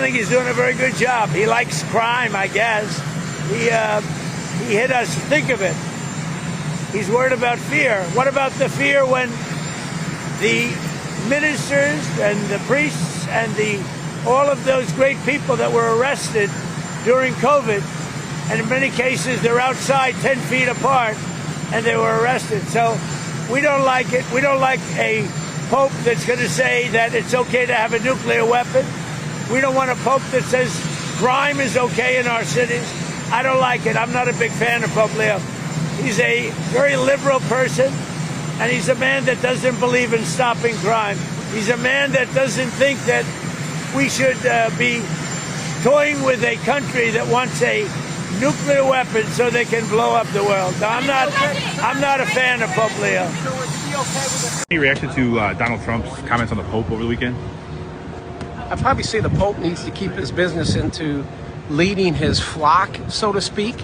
think he's doing a very good job. He likes crime, I guess. He hit us think of it. He's worried about fear. What about the fear when the ministers and the priests and all of those great people that were arrested during COVID, and in many cases they're outside 10 feet apart and they were arrested. So we don't like it. We don't like a pope that's going to say that it's okay to have a nuclear weapon. We don't want a pope that says crime is okay in our cities. I don't like it. I'm not a big fan of Pope Leo. He's a very liberal person, and he's a man that doesn't believe in stopping crime. He's a man that doesn't think that we should be toying with a country that wants a nuclear weapon so they can blow up the world. I'm not a fan of Pope Leo. Any reaction to Donald Trump's comments on the Pope over the weekend? I'd probably say the Pope needs to keep his business into leading his flock, so to speak,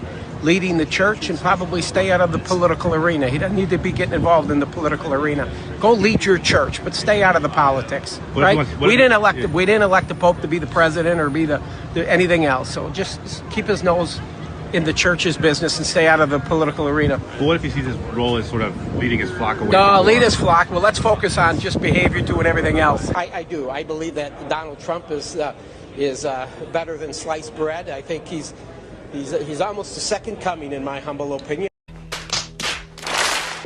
leading the church, and probably stay out of the political arena. He doesn't need to be getting involved in the political arena. Go lead your church, but stay out of the politics. Right? We didn't elect the Pope to be the president or be the anything else. So just keep his nose in the church's business and stay out of the political arena. But what if he sees his role as sort of leading his flock away? No, lead his flock. Well, let's focus on just behavior, doing everything else. I do. I believe that Donald Trump is better than sliced bread. I think he's almost the second coming, in my humble opinion.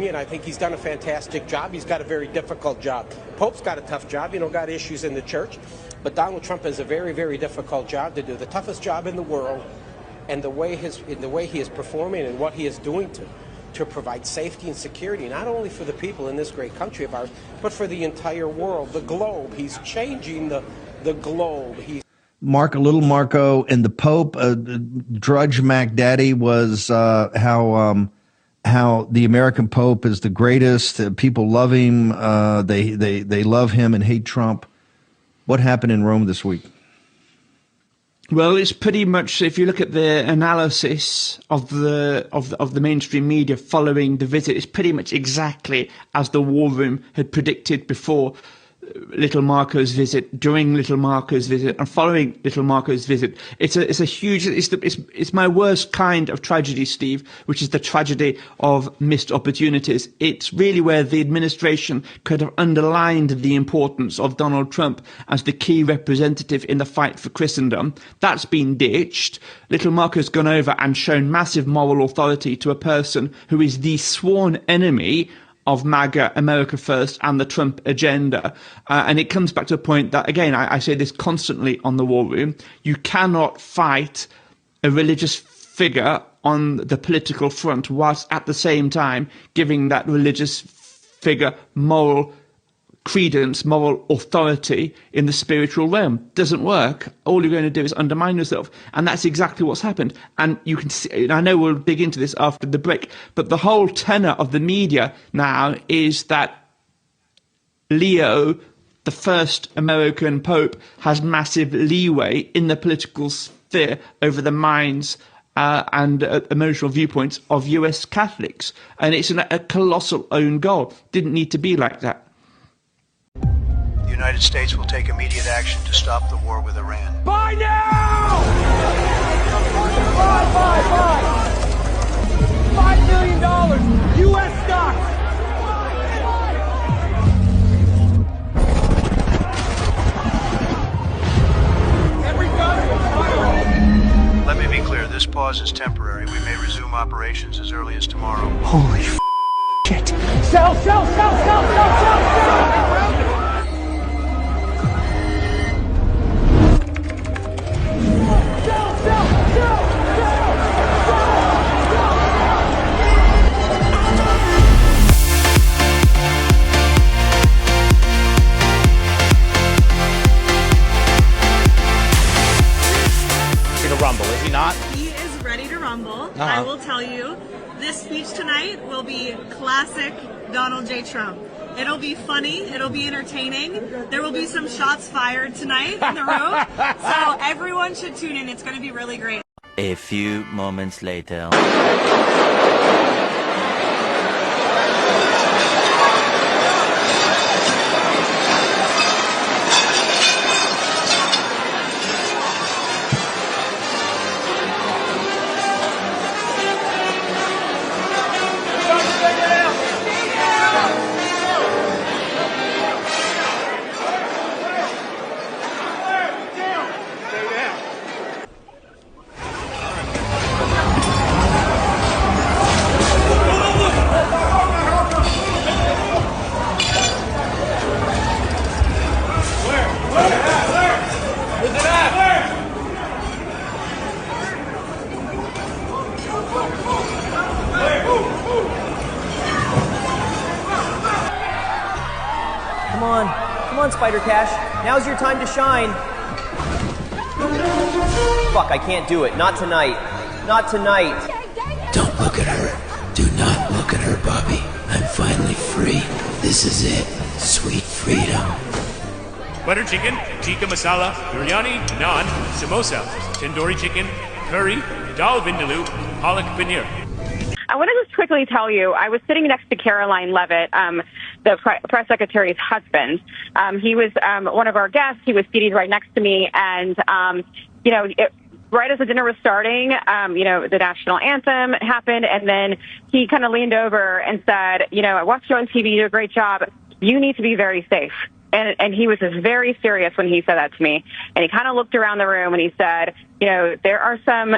And I think he's done a fantastic job. He's got a very difficult job. Pope's got a tough job, got issues in the church. But Donald Trump has a very, very difficult job to do, the toughest job in the world. And the way he is performing and what he is doing to provide safety and security, not only for the people in this great country of ours, but for the entire world, the globe. He's changing the globe. Little Marco and the Pope, Drudge MacDaddy was how the American Pope is the greatest. People love him. They love him and hate Trump. What happened in Rome this week? Well, it's pretty much, if you look at the analysis of the mainstream media following the visit, it's pretty much exactly as the War Room had predicted before Little Marco's visit, during Little Marco's visit, and following Little Marco's visit. It's my worst kind of tragedy, Steve, which is the tragedy of missed opportunities. It's really where the administration could have underlined the importance of Donald Trump as the key representative in the fight for Christendom. That's been ditched. Little Marco's gone over and shown massive moral authority to a person who is the sworn enemy of MAGA, America First, and the Trump agenda. And it comes back to a point that, again, I say this constantly on the War Room, you cannot fight a religious figure on the political front whilst at the same time giving that religious figure moral credence, moral authority in the spiritual realm. Doesn't work. All you're going to do is undermine yourself. And that's exactly what's happened. And you can see, and I know we'll dig into this after the break, but the whole tenor of the media now is that Leo, the first American Pope, has massive leeway in the political sphere over the minds and emotional viewpoints of US Catholics. And it's a colossal own goal. Didn't need to be like that. The United States will take immediate action to stop the war with Iran. Buy now! Buy! $5 million, U.S. stocks! Every gun will fire. Let me be clear, this pause is temporary. We may resume operations as early as tomorrow. Holy shit. Sell! Rumble, is he not? He is ready to rumble. I will tell you, this speech tonight will be classic Donald J. Trump. It'll be funny, it'll be entertaining. There will be some shots fired tonight in the room. So everyone should tune in. It's going to be really great. A few moments later. on, Spider Cash. Now's your time to shine. Fuck, I can't do it. Not tonight. Not tonight. Don't look at her. Do not look at her, Bobby. I'm finally free. This is it. Sweet freedom. Butter chicken, tikka masala, biryani, naan, samosa, tandoori chicken, curry, dal vindaloo, palak paneer. I want to just quickly tell you, I was sitting next to Caroline Levitt, the press secretary's husband. He was one of our guests. He was seated right next to me, and right as the dinner was starting, the national anthem happened, and then he kind of leaned over and said, I watched you on TV, you do a great job. You need to be very safe. And he was very serious when he said that to me. And he kind of looked around the room and he said, there are some...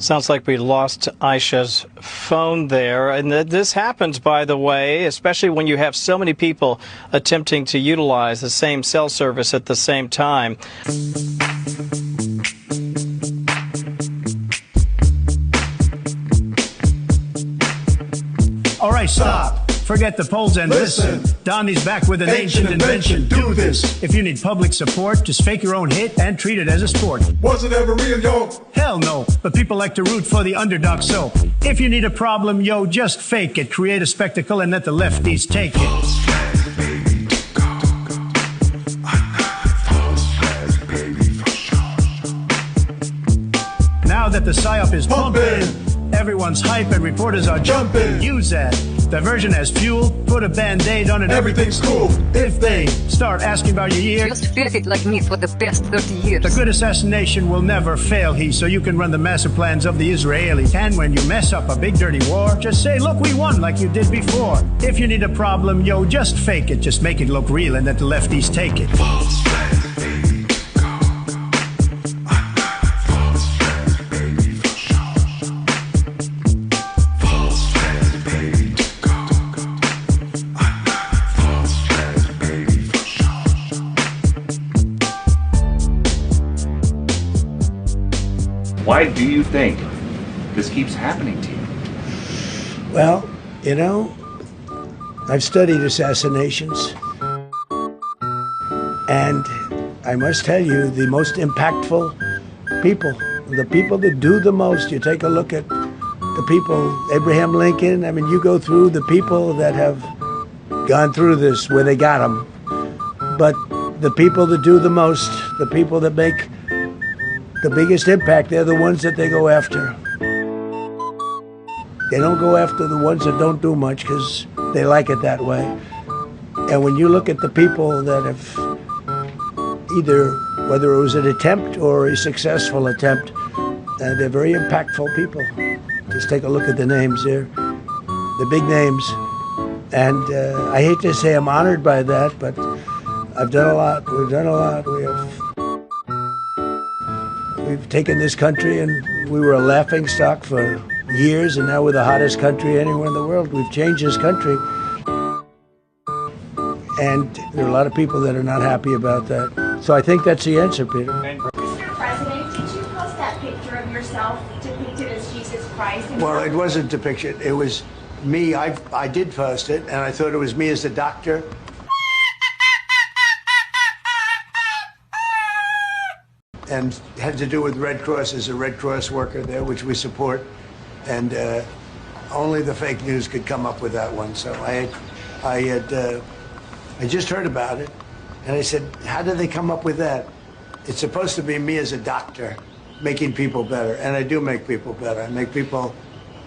Sounds like we lost Aisha's phone there. And this happens, by the way, especially when you have so many people attempting to utilize the same cell service at the same time. All right, stop. Forget the polls and listen. Donnie's back with an ancient invention. Do this. If you need public support, just fake your own hit and treat it as a sport. Was it ever real, yo? Hell no. But people like to root for the underdog, so if you need a problem, yo, just fake it. Create a spectacle and let the lefties take it. Now that the psyop is pumping, everyone's hype and reporters are jumping. Use that. Diversion as fuel. Put a band-aid on it. Everything's cool. If they start asking about your year, just feel it like me for the past 30 years. The good assassination will never fail, so you can run the master plans of the Israelis. And when you mess up a big dirty war, just say, look, we won like you did before. If you need a problem, yo, just fake it. Just make it look real and let the lefties take it. Why do you think this keeps happening to you? Well, I've studied assassinations, and I must tell you, the most impactful people, the people that do the most, you take a look at the people, Abraham Lincoln, you go through the people that have gone through this, where they got them, but the people that do the most, the people that make the biggest impact, they're the ones that they go after. They don't go after the ones that don't do much because they like it that way. And when you look at the people that have either, whether it was an attempt or a successful attempt, they're very impactful people. Just take a look at the names there, the big names. And I hate to say I'm honored by that, but I've done a lot. We've done a lot. We've taken this country, and we were a laughingstock for years, and now we're the hottest country anywhere in the world. We've changed this country. And there are a lot of people that are not happy about that. So I think that's the answer, Peter. Mr. President, did you post that picture of yourself depicted as Jesus Christ? Well, it wasn't depicted. It was me. I did post it, and I thought it was me as the doctor. And had to do with Red Cross, as a Red Cross worker there, which we support. And only the fake news could come up with that one. So I just heard about it, and I said, how did they come up with that? It's supposed to be me as a doctor making people better, and I do make people better. I make people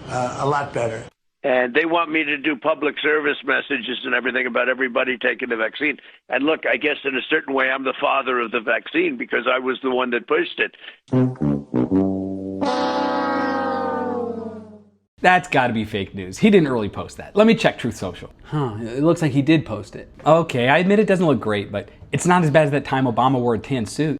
a lot better. And they want me to do public service messages and everything about everybody taking the vaccine. And look, I guess in a certain way, I'm the father of the vaccine because I was the one that pushed it. That's got to be fake news. He didn't really post that. Let me check Truth Social. It looks like he did post it. Okay, I admit it doesn't look great, but it's not as bad as that time Obama wore a tan suit.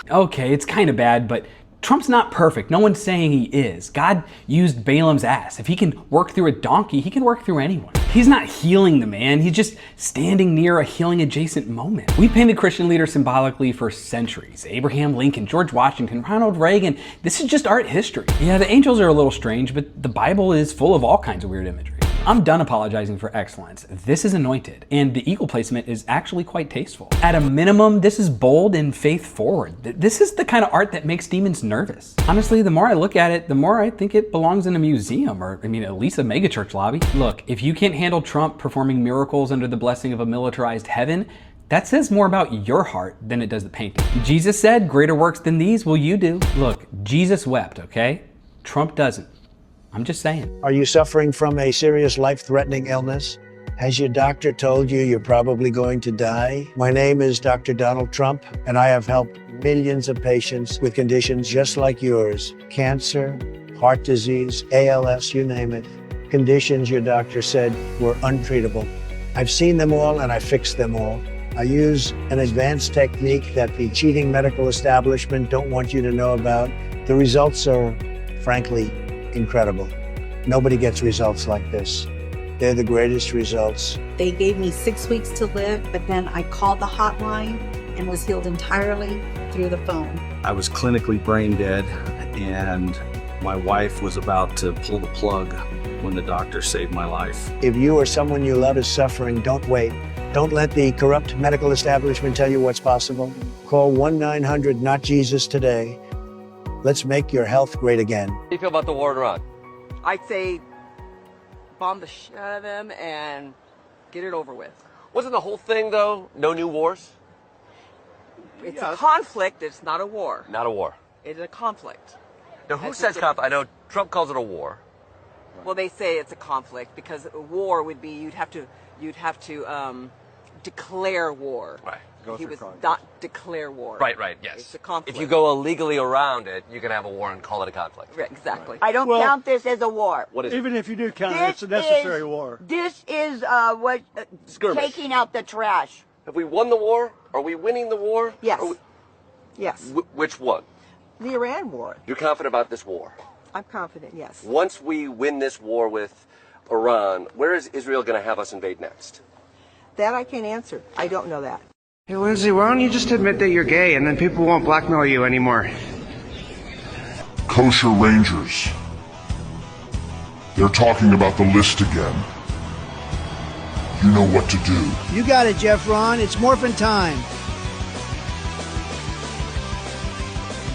Okay, it's kind of bad, but Trump's not perfect. No one's saying he is. God used Balaam's ass. If he can work through a donkey, he can work through anyone. He's not healing the man. He's just standing near a healing adjacent moment. We painted Christian leaders symbolically for centuries. Abraham Lincoln, George Washington, Ronald Reagan. This is just art history. Yeah, the angels are a little strange, but the Bible is full of all kinds of weird imagery. I'm done apologizing for excellence. This is anointed, and the eagle placement is actually quite tasteful. At a minimum, this is bold and faith forward. This is the kind of art that makes demons nervous. Honestly, the more I look at it, the more I think it belongs in a museum, or at least a megachurch lobby. Look, if you can't handle Trump performing miracles under the blessing of a militarized heaven, that says more about your heart than it does the painting. Jesus said, greater works than these will you do. Look, Jesus wept, okay? Trump doesn't. I'm just saying. Are you suffering from a serious life-threatening illness? Has your doctor told you you're probably going to die? My name is Dr. Donald Trump, and I have helped millions of patients with conditions just like yours. Cancer, heart disease, ALS, you name it. Conditions your doctor said were untreatable. I've seen them all and I fixed them all. I use an advanced technique that the cheating medical establishment don't want you to know about. The results are, frankly, incredible. Nobody gets results like this. They're the greatest results. They gave me 6 weeks to live, but then I called the hotline and was healed entirely through the phone. I was clinically brain dead, and my wife was about to pull the plug when the doctor saved my life. If you or someone you love is suffering, don't wait. Don't let the corrupt medical establishment tell you what's possible. Call 1-900-NOT-JESUS today. Let's make your health great again. How do you feel about the war in Iran? I'd say bomb the shit out of them and get it over with. Wasn't the whole thing, though, no new wars? It's a conflict, it's not a war. Not a war. It's a conflict. Now, who says conflict? I know Trump calls it a war. Well, they say it's a conflict because a war would be you'd have to declare war. Right. He would not declare war. Right, yes. It's a conflict. If you go illegally around it, you can have a war and call it a conflict. Right, exactly. I don't count this as a war. What is it? Even if you do count it, it's a necessary war. This is Skirmish. taking out the trash. Have we won the war? Are we winning the war? Yes. Yes. Which one? The Iran war. You're confident about this war? I'm confident, yes. Once we win this war with Iran, where is Israel going to have us invade next? That I can't answer. I don't know that. Hey, Lindsay, why don't you just admit that you're gay and then people won't blackmail you anymore? Kosher Rangers. They're talking about the list again. You know what to do. You got it, Jeff Ron. It's morphin' time.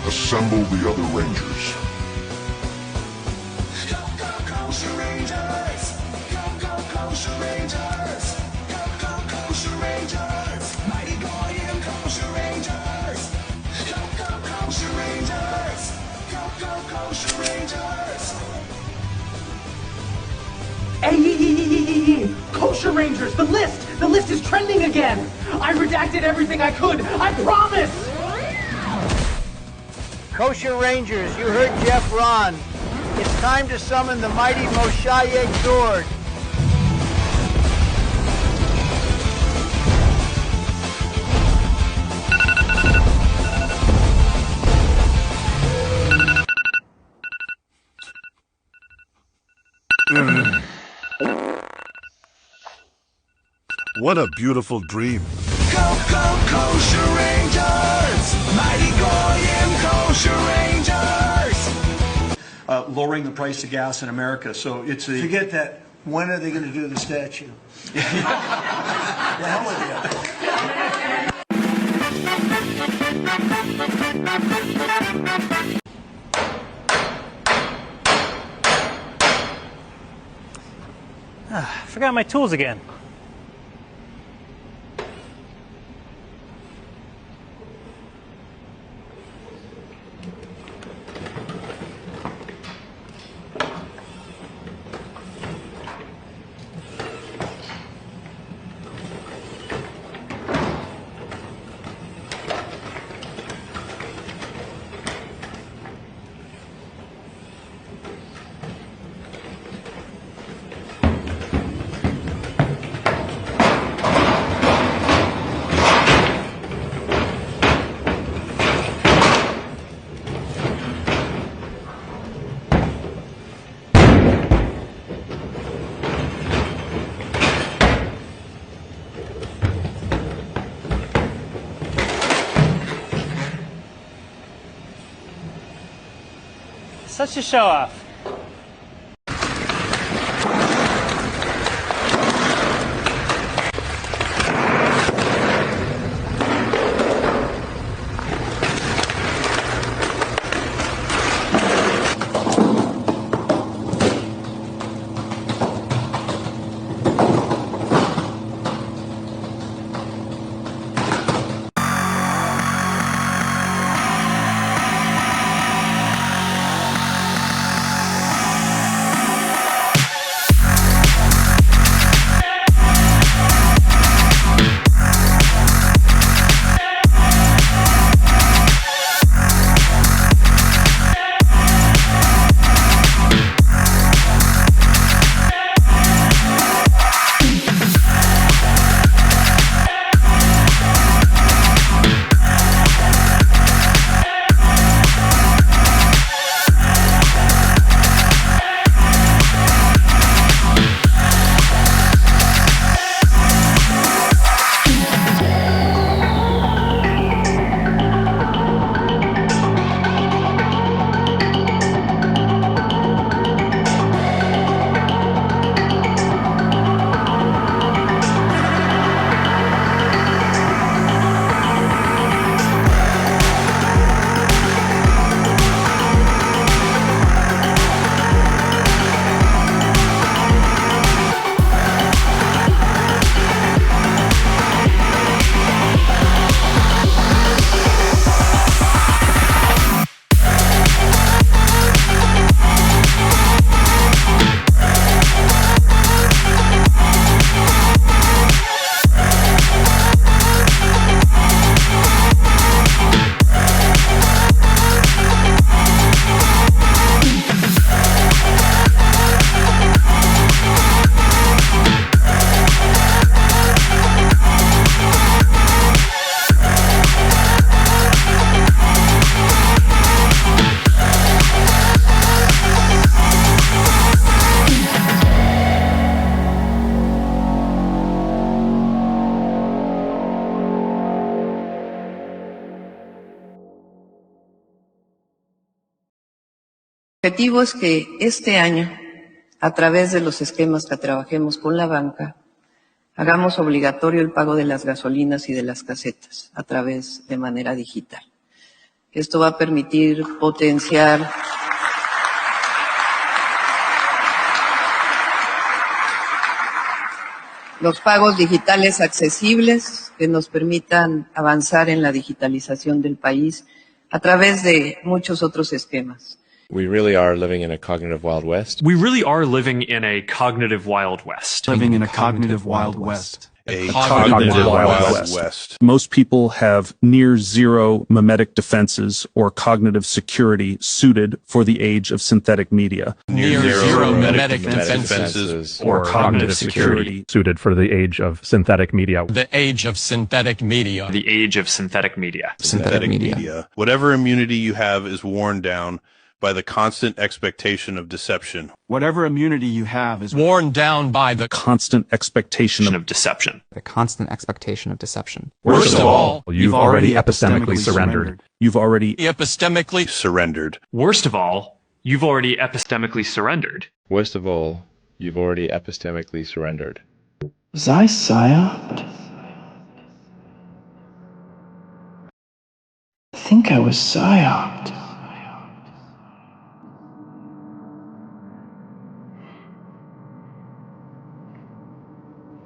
Assemble the other Rangers. Kosher Rangers! Go, Kosher Rangers! Go, Kosher Rangers! Mighty Goyim Kosher Rangers! Go, Kosher Rangers! Go, Kosher Rangers! Hey! Kosher Rangers, the list is trending again! I redacted everything I could, I promise! Kosher Rangers, you heard Jeff Ron. It's time to summon the mighty Moshaye sword. What a beautiful dream. Go, Kosher Rangers! Mighty Goyim Kosher Rangers! Lowering the price of gas in America, so it's a... Forget that. When are they going to do the statue? The hell with you. Forgot my tools again. Such a show off. El objetivo es que este año, a través de los esquemas que trabajemos con la banca, hagamos obligatorio el pago de las gasolinas y de las casetas a través de manera digital. Esto va a permitir potenciar los pagos digitales accesibles que nos permitan avanzar en la digitalización del país a través de muchos otros esquemas. We really are living in a cognitive Wild West. We really are living in a cognitive Wild West. Living in a cognitive Wild West. A cognitive Wild West. Most people have near zero mimetic defenses or cognitive security suited for the age of synthetic media. Near zero mimetic defenses or cognitive security suited for the age of synthetic media. The age of synthetic media. The age of synthetic media. Synthetic media. Whatever immunity you have is worn down by the constant expectation of deception. Whatever immunity you have is worn down by the constant expectation of deception. The constant expectation of deception. Worst of all, you've already epistemically surrendered. You've already epistemically surrendered. Worst of all, you've already epistemically surrendered. Worst of all, you've already epistemically surrendered. Was I psyoped? I think I was psyoped.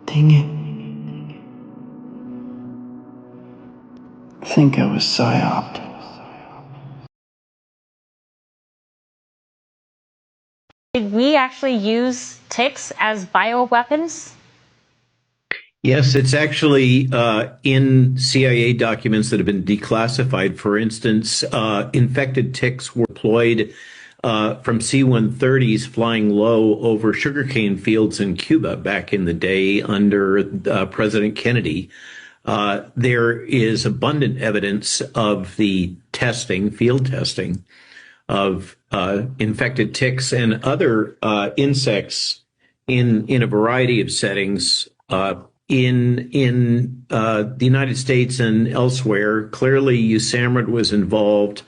Dang it. I think I was psyoped. Did we actually use ticks as bioweapons? Yes, it's actually in CIA documents that have been declassified. For instance, infected ticks were deployed from C-130s flying low over sugarcane fields in Cuba back in the day under President Kennedy. There is abundant evidence of the testing, field testing, of infected ticks and other insects in a variety of settings in the United States and elsewhere. Clearly, USAMRIID was involved.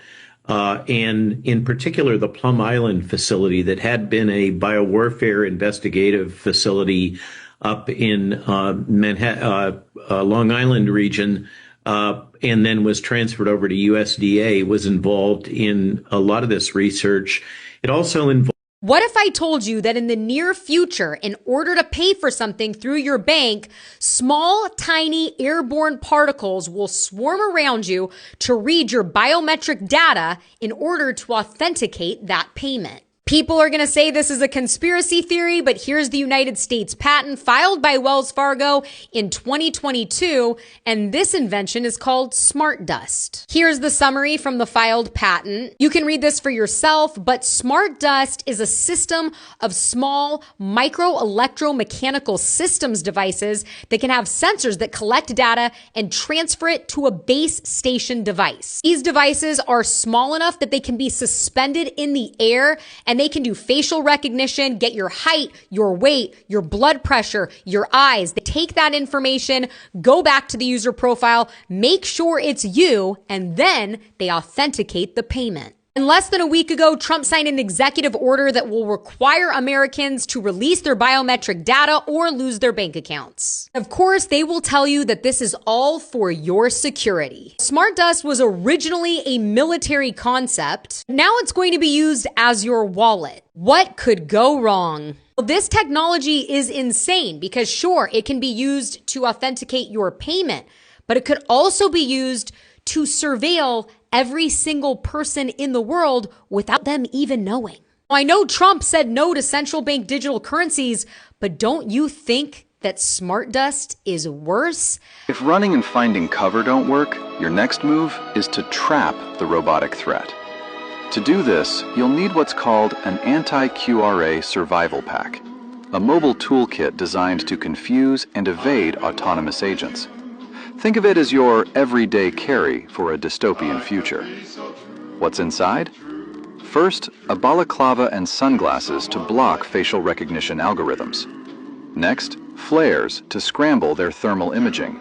and in particular the Plum Island facility that had been a biowarfare investigative facility up in Manhattan, Long Island region, and then was transferred over to USDA, was involved in a lot of this research. It also involved. What if I told you that in the near future, in order to pay for something through your bank, small, tiny airborne particles will swarm around you to read your biometric data in order to authenticate that payment? People are going to say this is a conspiracy theory, but here's the United States patent filed by Wells Fargo in 2022, and this invention is called Smart Dust. Here's the summary from the filed patent. You can read this for yourself, but Smart Dust is a system of small micro-electromechanical systems devices that can have sensors that collect data and transfer it to a base station device. These devices are small enough that they can be suspended in the air, and they can do facial recognition, get your height, your weight, your blood pressure, your eyes. They take that information, go back to the user profile, make sure it's you, and then they authenticate the payment. And less than a week ago, Trump signed an executive order that will require Americans to release their biometric data or lose their bank accounts. Of course, they will tell you that this is all for your security. Smart Dust was originally a military concept. Now it's going to be used as your wallet. What could go wrong? Well, this technology is insane because sure, it can be used to authenticate your payment, but it could also be used to surveil every single person in the world without them even knowing. I know Trump said no to central bank digital currencies, but don't you think that Smart Dust is worse? If running and finding cover don't work, your next move is to trap the robotic threat. To do this, you'll need what's called an anti-QRA survival pack, a mobile toolkit designed to confuse and evade autonomous agents. Think of it as your everyday carry for a dystopian future. What's inside? First, a balaclava and sunglasses to block facial recognition algorithms. Next, flares to scramble their thermal imaging.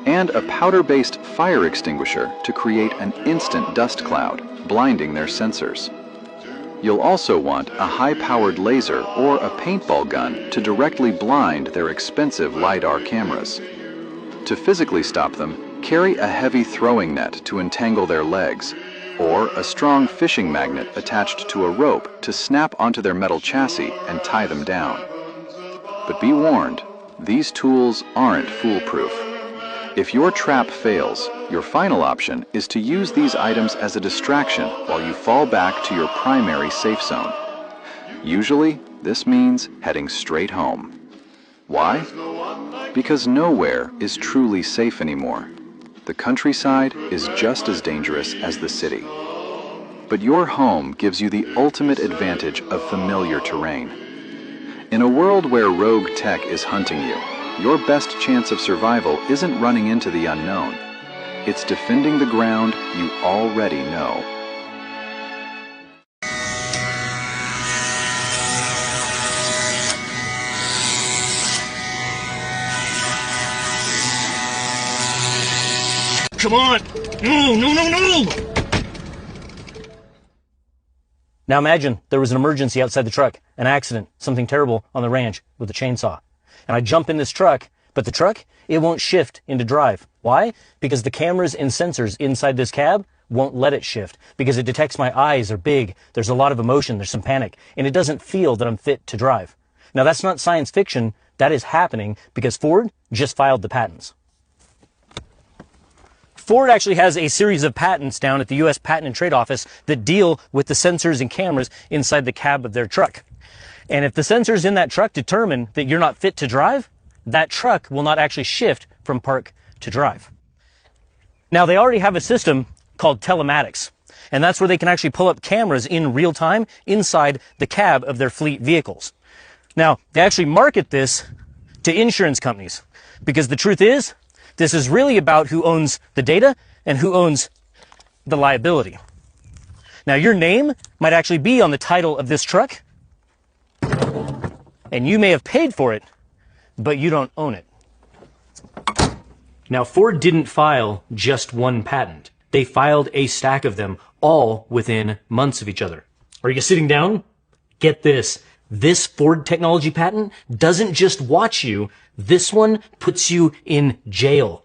And a powder-based fire extinguisher to create an instant dust cloud, blinding their sensors. You'll also want a high-powered laser or a paintball gun to directly blind their expensive LiDAR cameras. To physically stop them, carry a heavy throwing net to entangle their legs, or a strong fishing magnet attached to a rope to snap onto their metal chassis and tie them down. But be warned, these tools aren't foolproof. If your trap fails, your final option is to use these items as a distraction while you fall back to your primary safe zone. Usually, this means heading straight home. Why? Because nowhere is truly safe anymore. The countryside is just as dangerous as the city. But your home gives you the ultimate advantage of familiar terrain. In a world where rogue tech is hunting you, your best chance of survival isn't running into the unknown. It's defending the ground you already know. Come on! No! Now imagine there was an emergency outside the truck, an accident, something terrible on the ranch with a chainsaw. And I jump in this truck, but the truck, it won't shift into drive. Why? Because the cameras and sensors inside this cab won't let it shift, because it detects my eyes are big, there's a lot of emotion, there's some panic, and it doesn't feel that I'm fit to drive. Now that's not science fiction, that is happening because Ford just filed the patents. Ford actually has a series of patents down at the U.S. Patent and Trade Office that deal with the sensors and cameras inside the cab of their truck. And if the sensors in that truck determine that you're not fit to drive, that truck will not actually shift from park to drive. Now, they already have a system called telematics, and that's where they can actually pull up cameras in real time inside the cab of their fleet vehicles. Now, they actually market this to insurance companies because the truth is, this is really about who owns the data and who owns the liability. Now, your name might actually be on the title of this truck, and you may have paid for it, but you don't own it. Now, Ford didn't file just one patent. They filed a stack of them, all within months of each other. Are you sitting down? Get this. This Ford technology patent doesn't just watch you. This one puts you in jail.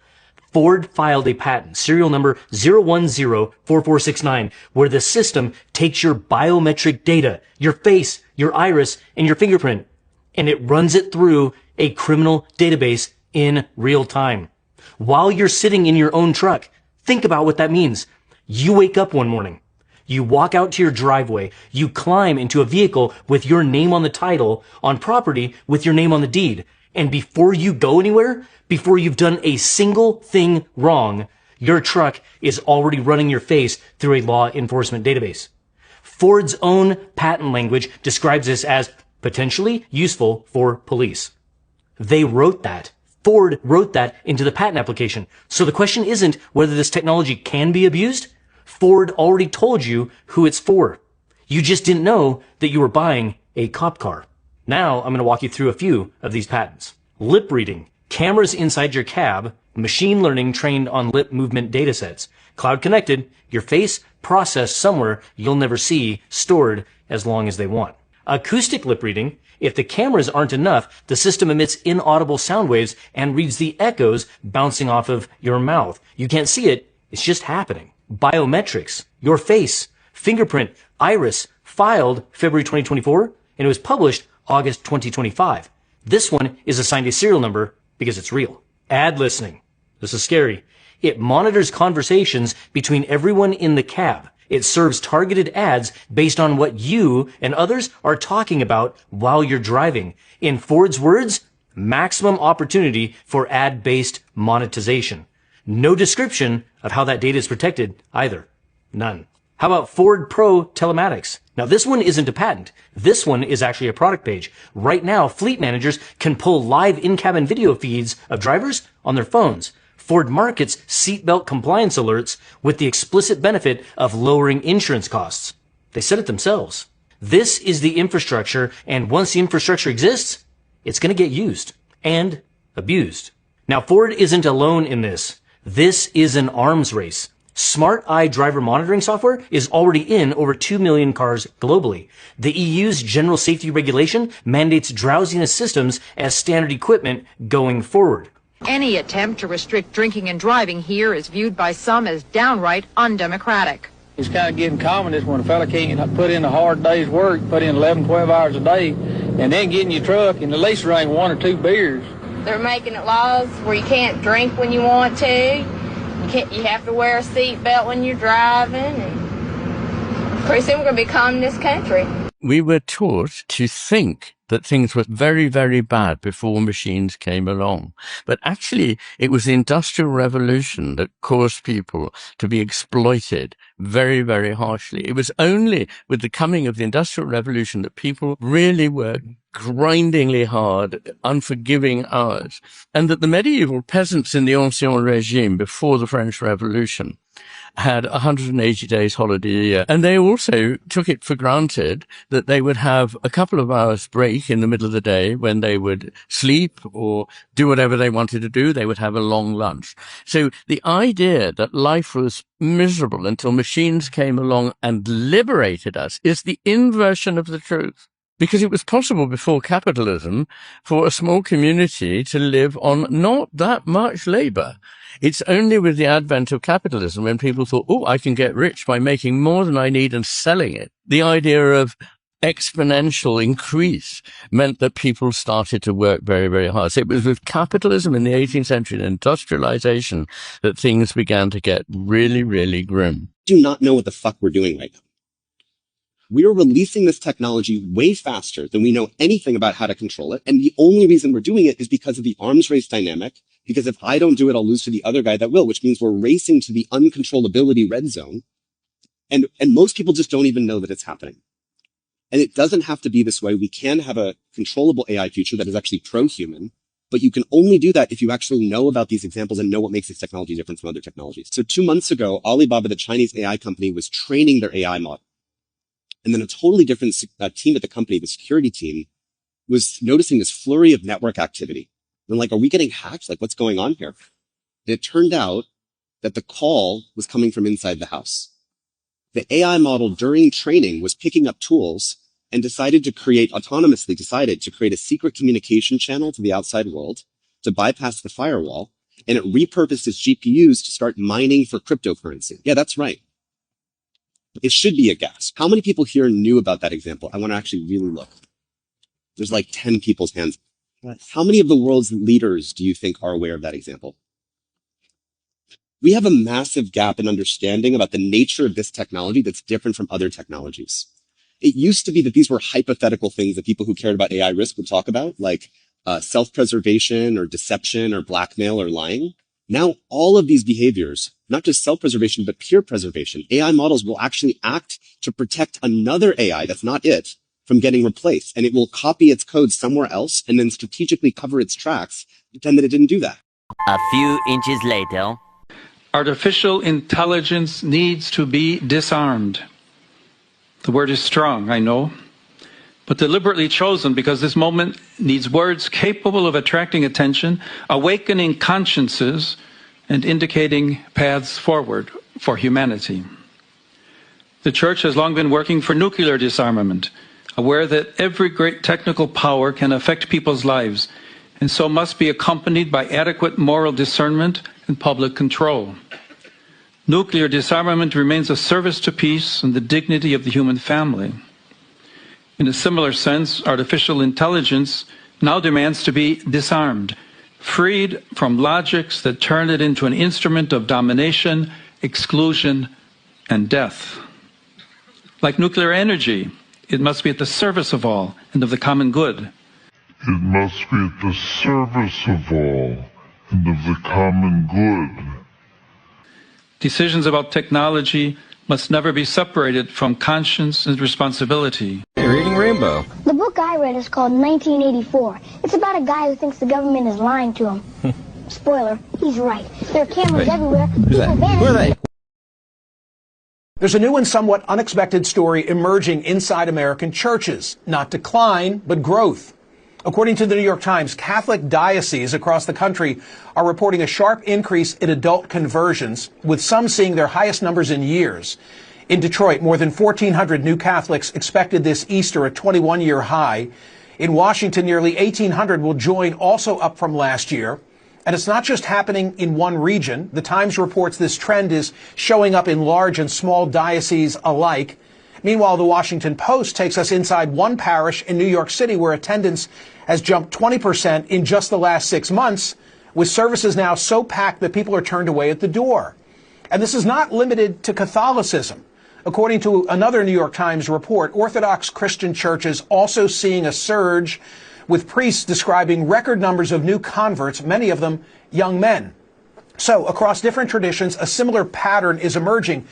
Ford filed a patent, serial number 0104469, where the system takes your biometric data, your face, your iris, and your fingerprint, and it runs it through a criminal database in real time. While you're sitting in your own truck, think about what that means. You wake up one morning, you walk out to your driveway, you climb into a vehicle with your name on the title, on property with your name on the deed, and before you go anywhere, before you've done a single thing wrong, your truck is already running your face through a law enforcement database. Ford's own patent language describes this as potentially useful for police. They wrote that. Ford wrote that into the patent application. So the question isn't whether this technology can be abused. Ford already told you who it's for. You just didn't know that you were buying a cop car. Now I'm going to walk you through a few of these patents. Lip reading, cameras inside your cab, machine learning trained on lip movement datasets, cloud connected, your face processed somewhere you'll never see, stored as long as they want. Acoustic lip reading, if the cameras aren't enough, the system emits inaudible sound waves and reads the echoes bouncing off of your mouth. You can't see it, it's just happening. Biometrics, your face, fingerprint, iris, filed February 2024, and it was published August 2025. This one is assigned a serial number because it's real. Ad listening. This is scary. It monitors conversations between everyone in the cab. It serves targeted ads based on what you and others are talking about while you're driving. In Ford's words, maximum opportunity for ad-based monetization. No description of how that data is protected either. None. How about Ford Pro Telematics? Now this one isn't a patent. This one is actually a product page. Right now, fleet managers can pull live in-cabin video feeds of drivers on their phones. Ford markets seatbelt compliance alerts with the explicit benefit of lowering insurance costs. They said it themselves. This is the infrastructure, and once the infrastructure exists, it's going to get used and abused. Now, Ford isn't alone in this. This is an arms race. Smart Eye driver monitoring software is already in over 2 million cars globally. The EU's general safety regulation mandates drowsiness systems as standard equipment going forward. Any attempt to restrict drinking and driving here is viewed by some as downright undemocratic. It's kind of getting common when a fella can't put in a hard day's work, put in 11, 12 hours a day, and then get in your truck and at least drink 1 or 2 beers. They're making it laws where you can't drink when you want to. You have to wear a seatbelt when you're driving. And pretty soon we're going to be communist country. We were taught to think that things were very, very bad before machines came along. But actually, it was the Industrial Revolution that caused people to be exploited very, very harshly. It was only with the coming of the Industrial Revolution that people really worked grindingly hard, unforgiving hours, and that the medieval peasants in the Ancien Regime before the French Revolution had 180 days holiday a year. And they also took it for granted that they would have a couple of hours break in the middle of the day when they would sleep or do whatever they wanted to do. They would have a long lunch. So the idea that life was miserable until machines came along and liberated us is the inversion of the truth. Because it was possible before capitalism for a small community to live on not that much labor. It's only with the advent of capitalism when people thought, oh, I can get rich by making more than I need and selling it. The idea of exponential increase meant that people started to work very, very hard. So it was with capitalism in the 18th century and industrialization that things began to get really, really grim. Do not know what the fuck we're doing right now. We are releasing this technology way faster than we know anything about how to control it. And the only reason we're doing it is because of the arms race dynamic. Because if I don't do it, I'll lose to the other guy that will, which means we're racing to the uncontrollability red zone. And most people just don't even know that it's happening. And it doesn't have to be this way. We can have a controllable AI future that is actually pro-human, but you can only do that if you actually know about these examples and know what makes this technology different from other technologies. So 2 months ago, Alibaba, the Chinese AI company, was training their AI model. And then a totally different team at the company, the security team, was noticing this flurry of network activity. And like, are we getting hacked? Like, what's going on here? And it turned out that the call was coming from inside the house. The AI model during training was picking up tools and autonomously decided to create a secret communication channel to the outside world to bypass the firewall, and it repurposed its GPUs to start mining for cryptocurrency. Yeah, that's right. It should be a gasp. How many people here knew about that example? I want to actually really look. There's like 10 people's hands. How many of the world's leaders do you think are aware of that example? We have a massive gap in understanding about the nature of this technology that's different from other technologies. It used to be that these were hypothetical things that people who cared about AI risk would talk about, like self-preservation or deception or blackmail or lying. Now, all of these behaviors, not just self-preservation, but peer preservation, AI models will actually act to protect another AI that's not it from getting replaced. And it will copy its code somewhere else and then strategically cover its tracks, pretend that it didn't do that. A few inches later. Artificial intelligence needs to be disarmed. The word is strong, I know, but deliberately chosen because this moment needs words capable of attracting attention, awakening consciences, and indicating paths forward for humanity. The Church has long been working for nuclear disarmament, aware that every great technical power can affect people's lives, and so must be accompanied by adequate moral discernment and public control. Nuclear disarmament remains a service to peace and the dignity of the human family. In a similar sense, artificial intelligence now demands to be disarmed, freed from logics that turn it into an instrument of domination, exclusion, and death. Like nuclear energy, it must be at the service of all and of the common good. It must be at the service of all and of the common good. Decisions about technology must never be separated from conscience and responsibility. You're reading Rainbow. The book I read is called 1984. It's about a guy who thinks the government is lying to him. Spoiler, he's right. There are cameras everywhere. Who's that? Who are they? There's a new and somewhat unexpected story emerging inside American churches. Not decline, but growth. According to the New York Times, Catholic dioceses across the country are reporting a sharp increase in adult conversions, with some seeing their highest numbers in years. In Detroit, more than 1,400 new Catholics expected this Easter, a 21-year high. In Washington, nearly 1,800 will join, also up from last year. And it's not just happening in one region. The Times reports this trend is showing up in large and small dioceses alike. Meanwhile, the Washington Post takes us inside one parish in New York City where attendance has jumped 20% in just the last 6 months, with services now so packed that people are turned away at the door. And this is not limited to Catholicism. According to another New York Times report, Orthodox Christian churches also seeing a surge, with priests describing record numbers of new converts, many of them young men. So, across different traditions, a similar pattern is emerging.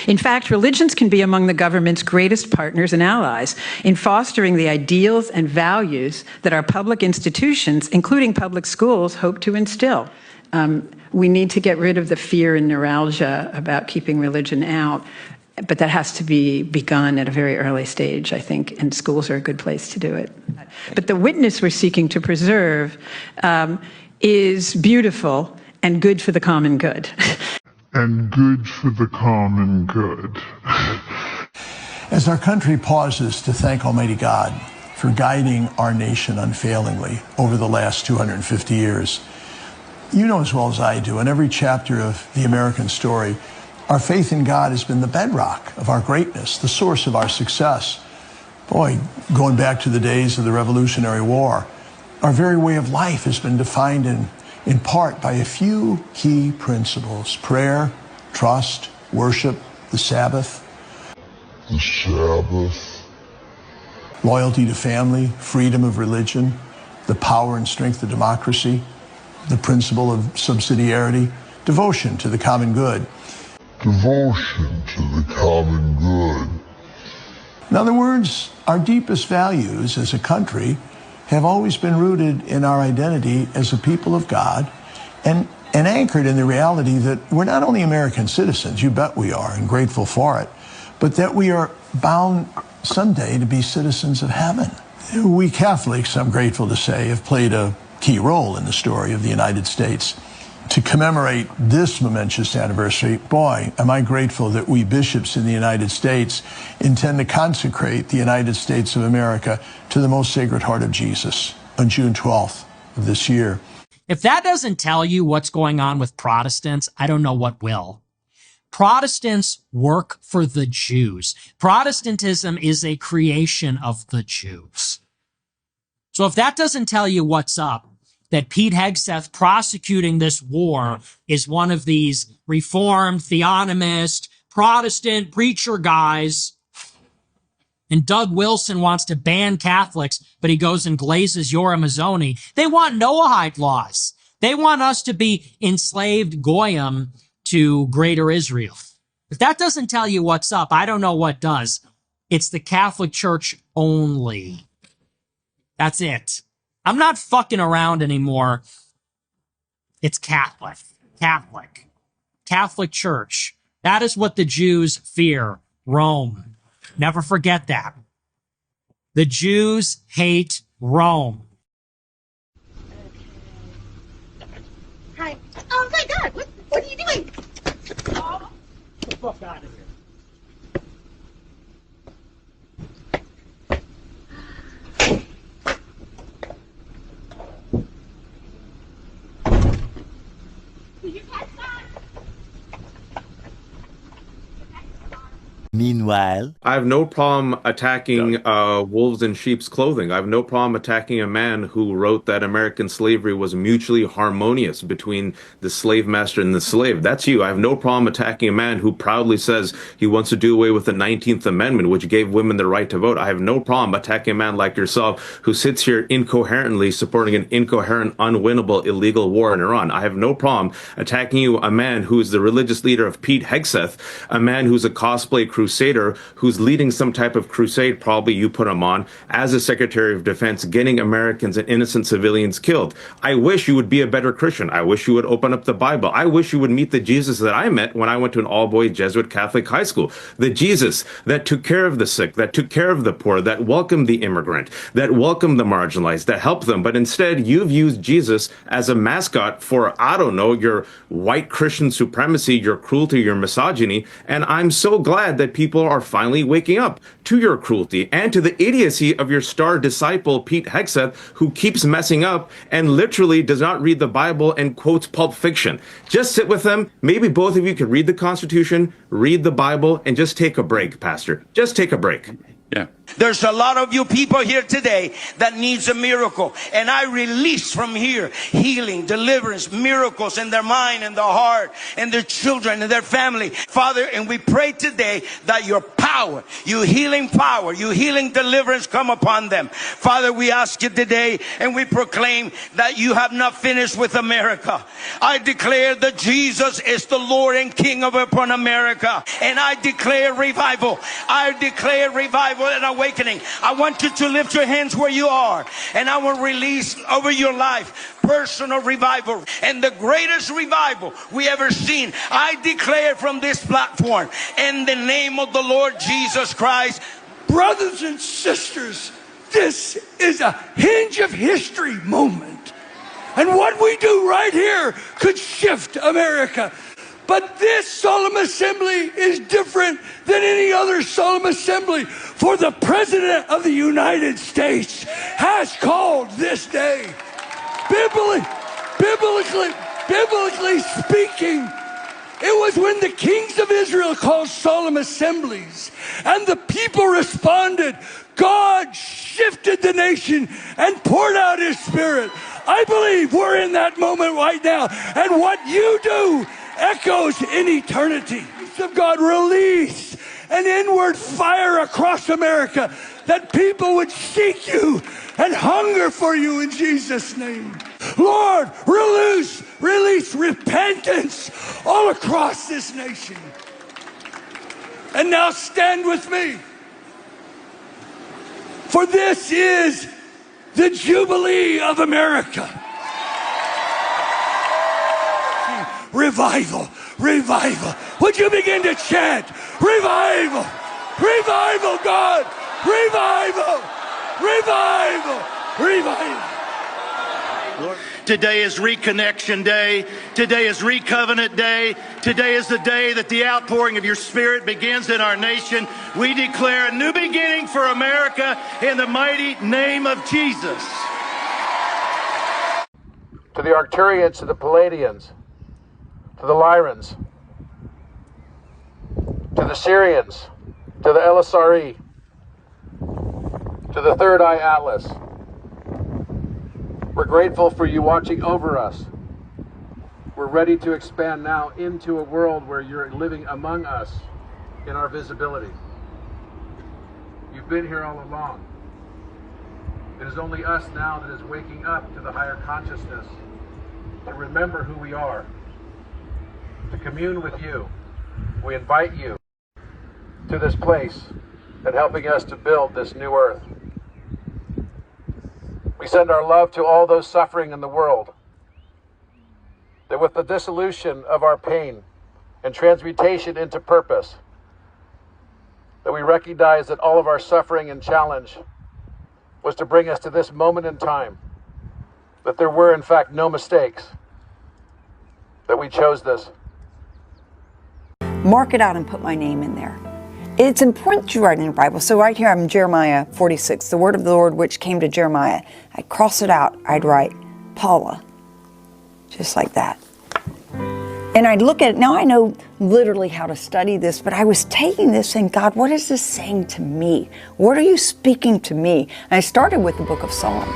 In fact, religions can be among the government's greatest partners and allies in fostering the ideals and values that our public institutions, including public schools, hope to instill. We need to get rid of the fear and neuralgia about keeping religion out, but that has to be begun at a very early stage, I think, and schools are a good place to do it. But the witness we're seeking to preserve is beautiful and good for the common good. And good for the common good. As our country pauses to thank Almighty God for guiding our nation unfailingly over the last 250 years, you know as well as I do, in every chapter of the American story, our faith in God has been the bedrock of our greatness, the source of our success. Boy, going back to the days of the Revolutionary War, our very way of life has been defined in part by a few key principles: prayer, trust, worship, the Sabbath. The Sabbath. Loyalty to family, freedom of religion, the power and strength of democracy, the principle of subsidiarity, devotion to the common good. Devotion to the common good. In other words, our deepest values as a country have always been rooted in our identity as a people of God and anchored in the reality that we're not only American citizens, you bet we are, and grateful for it, but that we are bound someday to be citizens of heaven. We Catholics, I'm grateful to say, have played a key role in the story of the United States. to commemorate this momentous anniversary, boy, am I grateful that we bishops in the United States intend to consecrate the United States of America to the most sacred heart of Jesus on June 12th of this year. If that doesn't tell you what's going on with Protestants, I don't know what will. Protestants work for the Jews. Protestantism is a creation of the Jews. So if that doesn't tell you what's up, that Pete Hegseth prosecuting this war is one of these Reformed, theonomist, Protestant preacher guys, and Doug Wilson wants to ban Catholics, but he goes and glazes Yoram Mazzoni. They want Noahide laws. They want us to be enslaved Goyim to Greater Israel. If that doesn't tell you what's up, I don't know what does. It's the Catholic Church only. That's it. I'm not fucking around anymore. It's Catholic. Catholic. Catholic Church. That is what the Jews fear. Rome. Never forget that. The Jews hate Rome. Hi. Oh my God! What are you doing? Oh, get the fuck out of here. Meanwhile, I have no problem attacking wolves in sheep's clothing. I have no problem attacking a man who wrote that American slavery was mutually harmonious between the slave master and the slave. That's you. I have no problem attacking a man who proudly says he wants to do away with the 19th Amendment, which gave women the right to vote. I have no problem attacking a man like yourself who sits here incoherently supporting an incoherent, unwinnable, illegal war in Iran. I have no problem attacking you, a man who is the religious leader of Pete Hegseth, a man who's a cosplay crusader who's leading some type of crusade, probably you put him on, as a Secretary of Defense, getting Americans and innocent civilians killed. I wish you would be a better Christian. I wish you would open up the Bible. I wish you would meet the Jesus that I met when I went to an all-boys Jesuit Catholic high school. The Jesus that took care of the sick, that took care of the poor, that welcomed the immigrant, that welcomed the marginalized, that helped them. But instead, you've used Jesus as a mascot for, I don't know, your white Christian supremacy, your cruelty, your misogyny. And I'm so glad that people are finally waking up to your cruelty and to the idiocy of your star disciple, Pete Hegseth, who keeps messing up and literally does not read the Bible and quotes Pulp Fiction. Just sit with them. Maybe both of you could read the Constitution, read the Bible, and just take a break, Pastor. Just take a break. Yeah. There's a lot of you people here today that needs a miracle. And I release from here healing, deliverance, miracles in their mind and their heart and their children and their family. Father, and we pray today that your power, your healing power, your healing deliverance come upon them. Father, we ask you today and we proclaim that you have not finished with America. I declare that Jesus is the Lord and King of upon America. And I declare revival. I declare revival and awakening. I want you to lift your hands where you are, and I will release over your life personal revival, and the greatest revival we ever seen. I declare from this platform, in the name of the Lord Jesus Christ. Brothers and sisters, this is a hinge of history moment, and what we do right here could shift America. But this solemn assembly is different than any other solemn assembly, for the President of the United States has called this day. Biblically speaking, it was when the kings of Israel called solemn assemblies and the people responded, God shifted the nation and poured out his Spirit. I believe we're in that moment right now, and what you do echoes in eternity. Of God, release an inward fire across America, that people would seek you and hunger for you in Jesus' name. Lord, release repentance all across this nation. And now stand with me, for this is the Jubilee of America. Revival, revival. Would you begin to chant? Revival, revival, God. Revival, revival, revival. Lord. Today is Reconnection Day. Today is Recovenant Day. Today is the day that the outpouring of your Spirit begins in our nation. We declare a new beginning for America in the mighty name of Jesus. To the Arcturians, to the Palladians, to the Lyrans, to the Syrians, to the LSRE, to the Third Eye Atlas. We're grateful for you watching over us. We're ready to expand now into a world where you're living among us in our visibility. You've been here all along. It is only us now that is waking up to the higher consciousness, to remember who we are, to commune with you. We invite you to this place and helping us to build this new earth. We send our love to all those suffering in the world, that with the dissolution of our pain and transmutation into purpose, that we recognize that all of our suffering and challenge was to bring us to this moment in time, that there were in fact no mistakes, that we chose this. Mark it out and put my name in there. It's important that you write in the Bible. So right here, I'm in Jeremiah 46, the word of the Lord which came to Jeremiah. I'd cross it out. I'd write Paula, just like that. And I'd look at it. Now I know literally how to study this, but I was taking this saying, God, what is this saying to me? What are you speaking to me? And I started with the book of Psalms.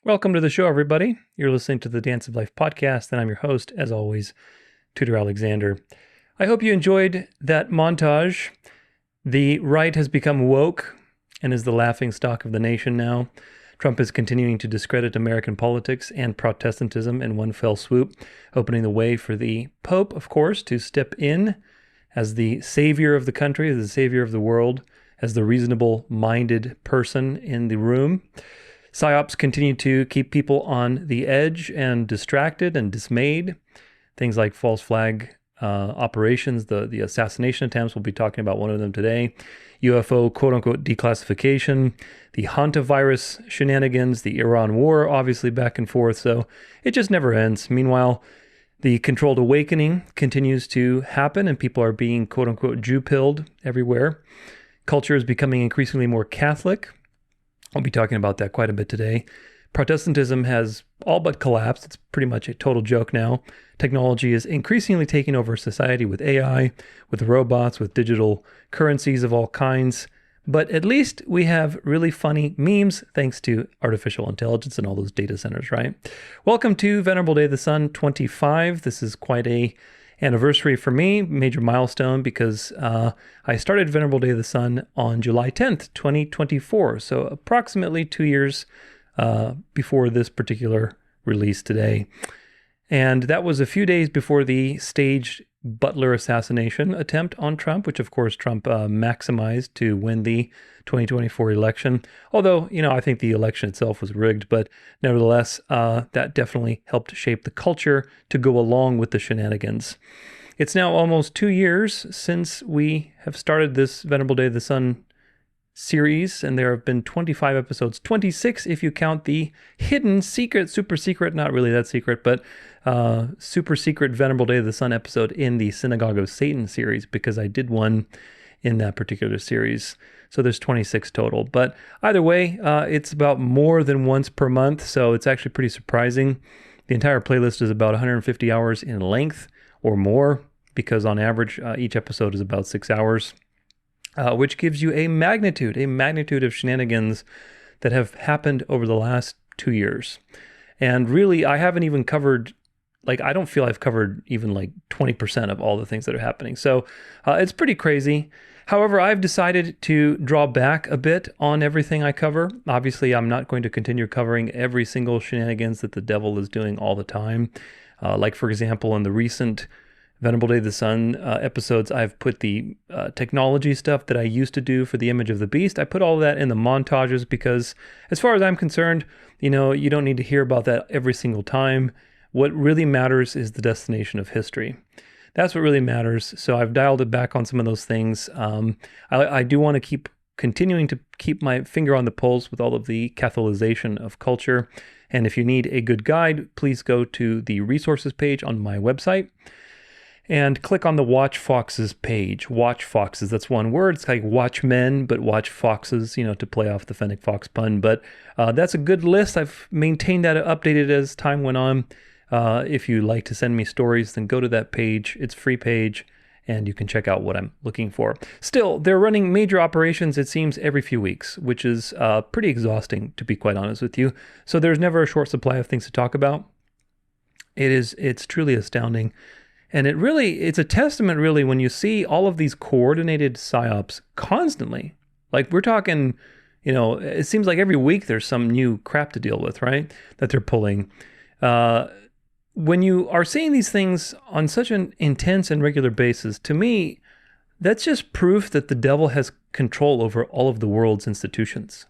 Welcome to the show, everybody. You're listening to the Dance of Life podcast, and I'm your host, as always, Tudor Alexander. I hope you enjoyed that montage. The right has become woke and is the laughingstock of the nation now. Trump is continuing to discredit American politics and Protestantism in one fell swoop, opening the way for the Pope, of course, to step in as the savior of the country, as the savior of the world, as the reasonable-minded person in the room. Psyops continue to keep people on the edge and distracted and dismayed. Things like false flag operations, the assassination attempts, we'll be talking about one of them today. UFO quote-unquote declassification, the hantavirus shenanigans, the Iran war, obviously back and forth, so it just never ends. Meanwhile, the controlled awakening continues to happen and people are being quote-unquote Jew-pilled everywhere. Culture is becoming increasingly more Catholic. I'll be talking about that quite a bit today. Protestantism has all but collapsed. It's pretty much a total joke now. Technology is increasingly taking over society with AI, with robots, with digital currencies of all kinds. But at least we have really funny memes thanks to artificial intelligence and all those data centers, right? Welcome to Venerable Day of the Sun 25. This is quite a anniversary for me, major milestone, because I started Venerable Day of the Sun on July 10th, 2024. So approximately 2 years before this particular release today. And that was a few days before the staged Butler assassination attempt on Trump, which of course Trump maximized to win the 2024 election. Although, I think the election itself was rigged, but nevertheless, that definitely helped shape the culture to go along with the shenanigans. It's now almost 2 years since we have started this Venerable Day of the Sun series, and there have been 25 episodes, 26 if you count the hidden secret, super secret, not really that secret, but super secret Venerable Day of the Sun episode in the Synagogue of Satan series, because I did one in that particular series. So there's 26 total. But either way, it's about more than once per month, so it's actually pretty surprising. The entire playlist is about 150 hours in length or more, because on average, each episode is about 6 hours, which gives you a magnitude of shenanigans that have happened over the last 2 years. And really, I haven't even covered, I don't feel I've covered even 20% of all the things that are happening. So it's pretty crazy. However, I've decided to draw back a bit on everything I cover. Obviously, I'm not going to continue covering every single shenanigans that the devil is doing all the time. For example, in the recent Venerable Day of the Sun episodes, I've put the technology stuff that I used to do for the image of the beast. I put all of that in the montages because, as far as I'm concerned, you don't need to hear about that every single time. What really matters is the destination of history. That's what really matters. So I've dialed it back on some of those things. I do want to keep continuing to keep my finger on the pulse with all of the Catholicization of culture. And if you need a good guide, please go to the resources page on my website and click on the Watch Foxes page. Watch Foxes, that's one word. It's like Watchmen, but Watch Foxes, to play off the Fennec Fox pun. But that's a good list. I've maintained that updated as time went on. If you like to send me stories, then go to that page. It's a free page, and you can check out what I'm looking for. Still, they're running major operations, it seems, every few weeks, which is pretty exhausting, to be quite honest with you. So there's never a short supply of things to talk about. It's truly astounding. And it's a testament, really, when you see all of these coordinated psyops constantly. We're talking, it seems like every week there's some new crap to deal with, right? That they're pulling. When you are seeing these things on such an intense and regular basis, to me, that's just proof that the devil has control over all of the world's institutions.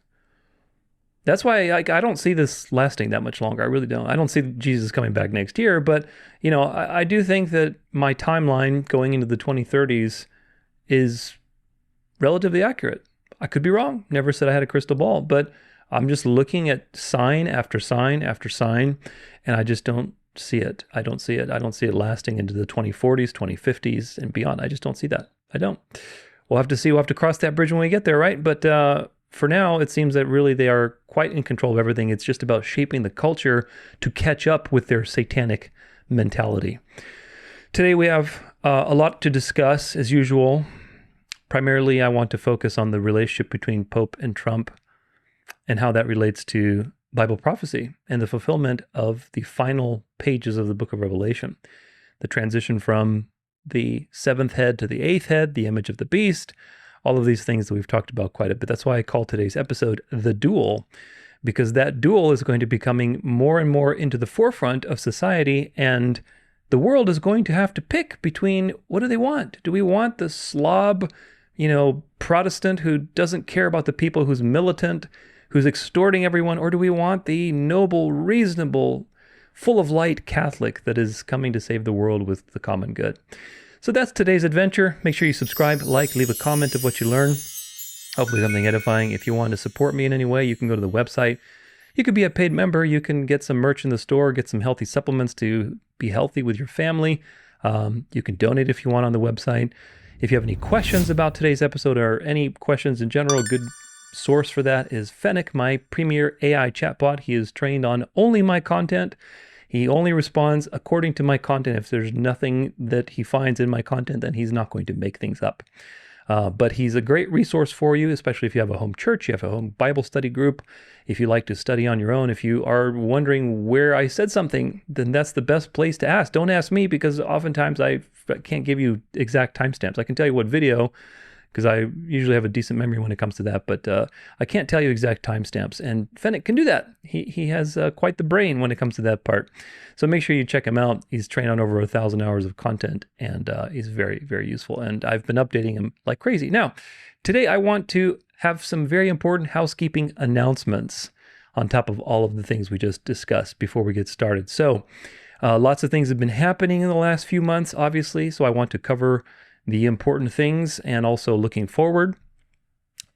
That's why I don't see this lasting that much longer. I really don't. I don't see Jesus coming back next year, but I do think that my timeline going into the 2030s is relatively accurate. I could be wrong. Never said I had a crystal ball, but I'm just looking at sign after sign after sign, and I just don't see it. I don't see it. I don't see it lasting into the 2040s, 2050s, and beyond. I just don't see that. I don't. We'll have to see. We'll have to cross that bridge when we get there, right? But for now, it seems that really they are quite in control of everything. It's just about shaping the culture to catch up with their satanic mentality. Today we have a lot to discuss, as usual. Primarily, I want to focus on the relationship between Pope and Trump and how that relates to Bible prophecy and the fulfillment of the final pages of the book of Revelation. The transition from the seventh head to the eighth head, the image of the beast, all of these things that we've talked about quite a bit. That's why I call today's episode The Duel, because that duel is going to be coming more and more into the forefront of society, and the world is going to have to pick between, what do they want? Do we want the slob, Protestant who doesn't care about the people, who's militant, who's extorting everyone, or do we want the noble, reasonable, full of light Catholic that is coming to save the world with the common good? So that's today's adventure. Make sure you subscribe, leave a comment of what you learn. Hopefully something edifying. If you want to support me in any way, you can go to the website. You could be a paid member. You can get some merch in the store, get some healthy supplements to be healthy with your family. You can donate if you want on the website. If you have any questions about today's episode or any questions in general, a good source for that is Fennec, my premier AI chatbot. He is trained on only my content. He only responds according to my content. If there's nothing that he finds in my content, then he's not going to make things up. But he's a great resource for you, especially if you have a home church, you have a home Bible study group, if you like to study on your own. If you are wondering where I said something, then that's the best place to ask. Don't ask me, because oftentimes I can't give you exact timestamps. I can tell you what video, because I usually have a decent memory when it comes to that, but I can't tell you exact timestamps, and Fennec can do that. He has quite the brain when it comes to that part. So make sure you check him out. He's trained on over 1,000 hours of content, and he's very, very useful, and I've been updating him like crazy. Now, today I want to have some very important housekeeping announcements on top of all of the things we just discussed before we get started. So lots of things have been happening in the last few months, obviously, so I want to cover the important things and also looking forward.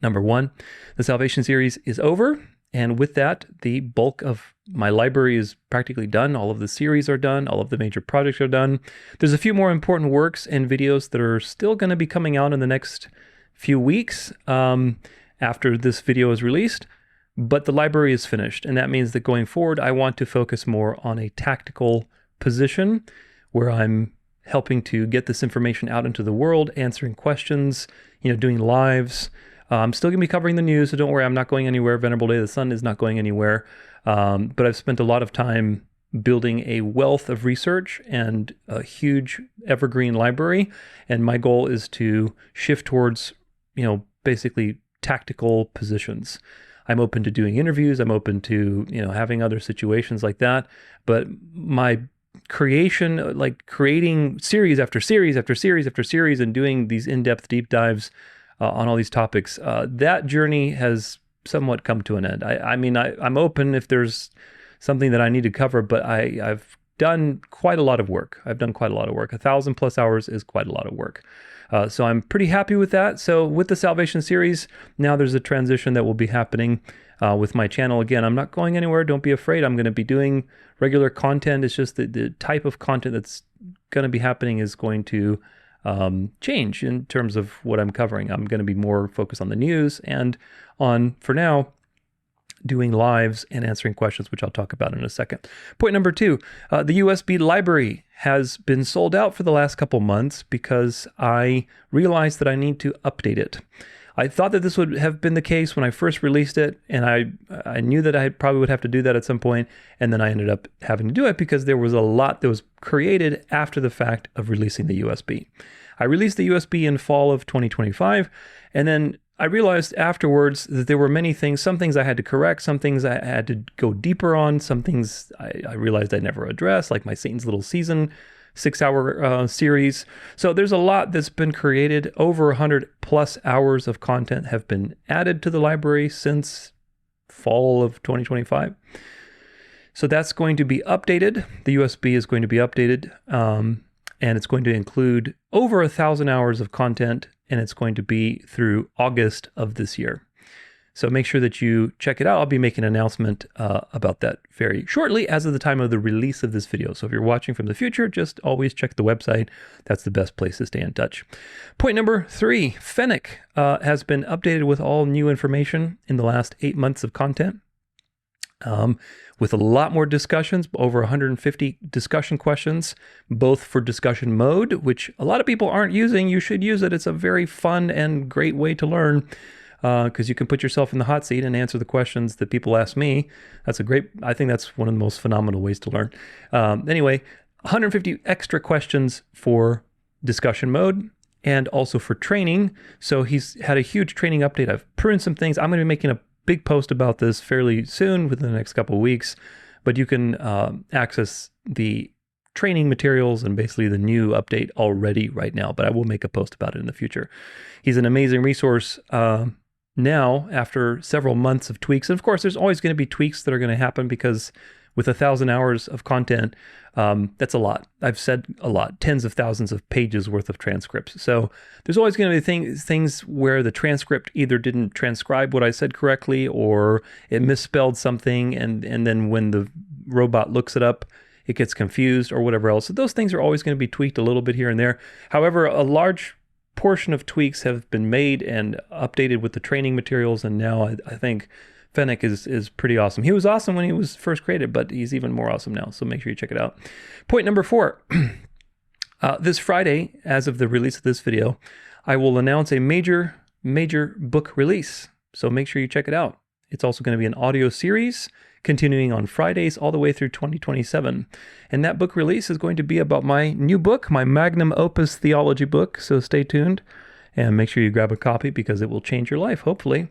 Number one, the Salvation series is over. And with that, the bulk of my library is practically done. All of the series are done. All of the major projects are done. There's a few more important works and videos that are still going to be coming out in the next few weeks after this video is released. But the library is finished. And that means that going forward, I want to focus more on a tactical position where I'm helping to get this information out into the world, answering questions, doing lives. I'm still going to be covering the news, so don't worry, I'm not going anywhere. Venerable Day of the Sun is not going anywhere. But I've spent a lot of time building a wealth of research and a huge evergreen library. And my goal is to shift towards, basically tactical positions. I'm open to doing interviews. I'm open to, having other situations like that. But my creation, like creating series after series after series after series and doing these in-depth deep dives on all these topics, that journey has somewhat come to an end. I'm open if there's something that I need to cover, but I've done quite a lot of work. 1,000+ hours is quite a lot of work. So I'm pretty happy with that. So with the Salvation series, now there's a transition that will be happening with my channel. Again, I'm not going anywhere. Don't be afraid. I'm going to be doing regular content. It's just that the type of content that's going to be happening is going to change in terms of what I'm covering. I'm going to be more focused on the news and on, for now, doing lives and answering questions, which I'll talk about in a second. Point number 2, the USB library has been sold out for the last couple months because I realized that I need to update it. I thought that this would have been the case when I first released it, and I knew that I probably would have to do that at some point, and then I ended up having to do it because there was a lot that was created after the fact of releasing the USB. I released the USB in fall of 2025, and then I realized afterwards that there were many things, some things I had to correct, some things I had to go deeper on, some things I realized I never addressed, like my Satan's Little Season 6-hour series. So there's a lot that's been created. Over 100+ hours of content have been added to the library since fall of 2025. So that's going to be updated. The USB is going to be updated, and it's going to include over 1,000 hours of content, and it's going to be through August of this year. So make sure that you check it out. I'll be making an announcement about that very shortly as of the time of the release of this video. So if you're watching from the future, just always check the website. That's the best place to stay in touch. Point number 3, Fennec has been updated with all new information in the last 8 months of content. With a lot more discussions, over 150 discussion questions, both for discussion mode, which a lot of people aren't using. You should use it. It's a very fun and great way to learn, because you can put yourself in the hot seat and answer the questions that people ask me. I think that's one of the most phenomenal ways to learn. Anyway, 150 extra questions for discussion mode and also for training. So he's had a huge training update. I've pruned some things. I'm going to be making a big post about this fairly soon, within the next couple of weeks, but you can access the training materials and basically the new update already right now, but I will make a post about it in the future. He's an amazing resource now after several months of tweaks. And of course, there's always going to be tweaks that are going to happen because with 1,000 hours of content, that's a lot. I've said a lot, tens of thousands of pages worth of transcripts. So there's always going to be things where the transcript either didn't transcribe what I said correctly or it misspelled something. And then when the robot looks it up, it gets confused or whatever else. So those things are always going to be tweaked a little bit here and there. However, a large portion of tweaks have been made and updated with the training materials. And now I think Fennec is pretty awesome. He was awesome when he was first created, but he's even more awesome now. So make sure you check it out. Point number 4. This Friday, as of the release of this video, I will announce a major book release. So make sure you check it out. It's also going to be an audio series continuing on Fridays all the way through 2027. And that book release is going to be about my new book, my magnum opus theology book. So stay tuned and make sure you grab a copy because it will change your life, hopefully.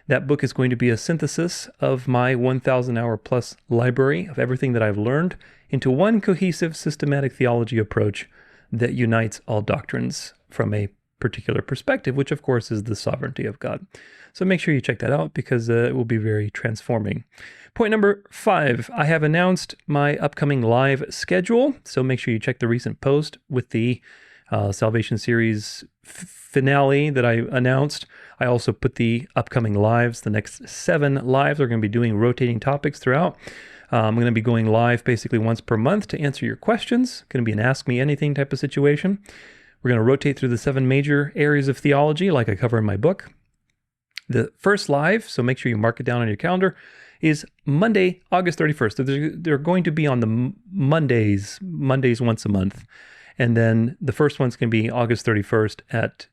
That book is going to be a synthesis of my 1,000 hour plus library of everything that I've learned into one cohesive systematic theology approach that unites all doctrines from a particular perspective, which of course is the sovereignty of God. So make sure you check that out because it will be very transforming. Point number 5, I have announced my upcoming live schedule. So make sure you check the recent post with the Salvation series finale that I announced. I also put the upcoming lives. The next 7 lives are going to be doing rotating topics throughout. I'm going to be going live basically once per month to answer your questions. Going to be an Ask Me Anything type of situation. We're going to rotate through the 7 major areas of theology like I cover in my book. The first live, so make sure you mark it down on your calendar, is Monday, August 31st. They're going to be on the Mondays once a month. And then the first one's going to be August 31st at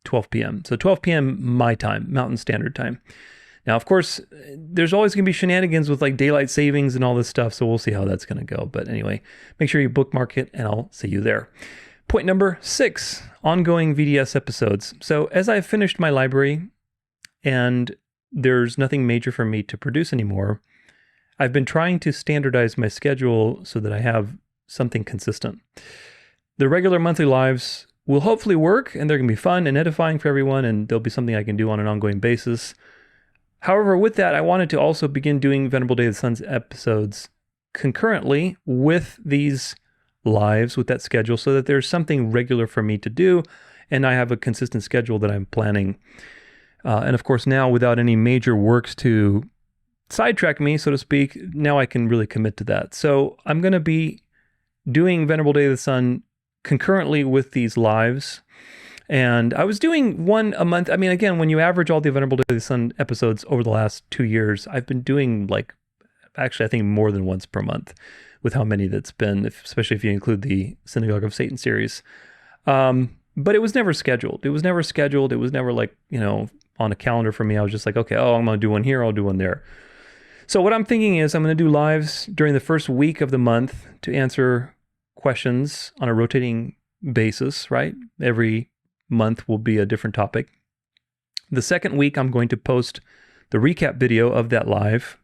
12 p.m. So 12 p.m. my time, Mountain Standard Time. Now, of course, there's always going to be shenanigans with like daylight savings and all this stuff, so we'll see how that's going to go. But anyway, make sure you bookmark it, and I'll see you there. Point number 6, ongoing VDS episodes. So as I've finished my library and there's nothing major for me to produce anymore, I've been trying to standardize my schedule so that I have something consistent. The regular monthly lives will hopefully work, and they're going to be fun and edifying for everyone, and there'll be something I can do on an ongoing basis. However, with that, I wanted to also begin doing Venerable Day of the Sun's episodes concurrently with these lives, with that schedule, so that there's something regular for me to do, and I have a consistent schedule that I'm planning. And of course, now without any major works to sidetrack me, so to speak, now I can really commit to that. So I'm going to be doing Venerable Day of the Sun concurrently with these lives. And I was doing one a month. I mean, again, when you average all the Venerable Day of the Sun episodes over the last 2 years, I've been doing I think more than once per month with how many that's been, especially if you include the Synagogue of Satan series. But it was never scheduled. It was never on a calendar for me. I was just like, okay, I'm going to do one here, I'll do one there. So what I'm thinking is I'm going to do lives during the first week of the month to answer questions on a rotating basis, right? Every month will be a different topic. The second week, I'm going to post the recap video of that live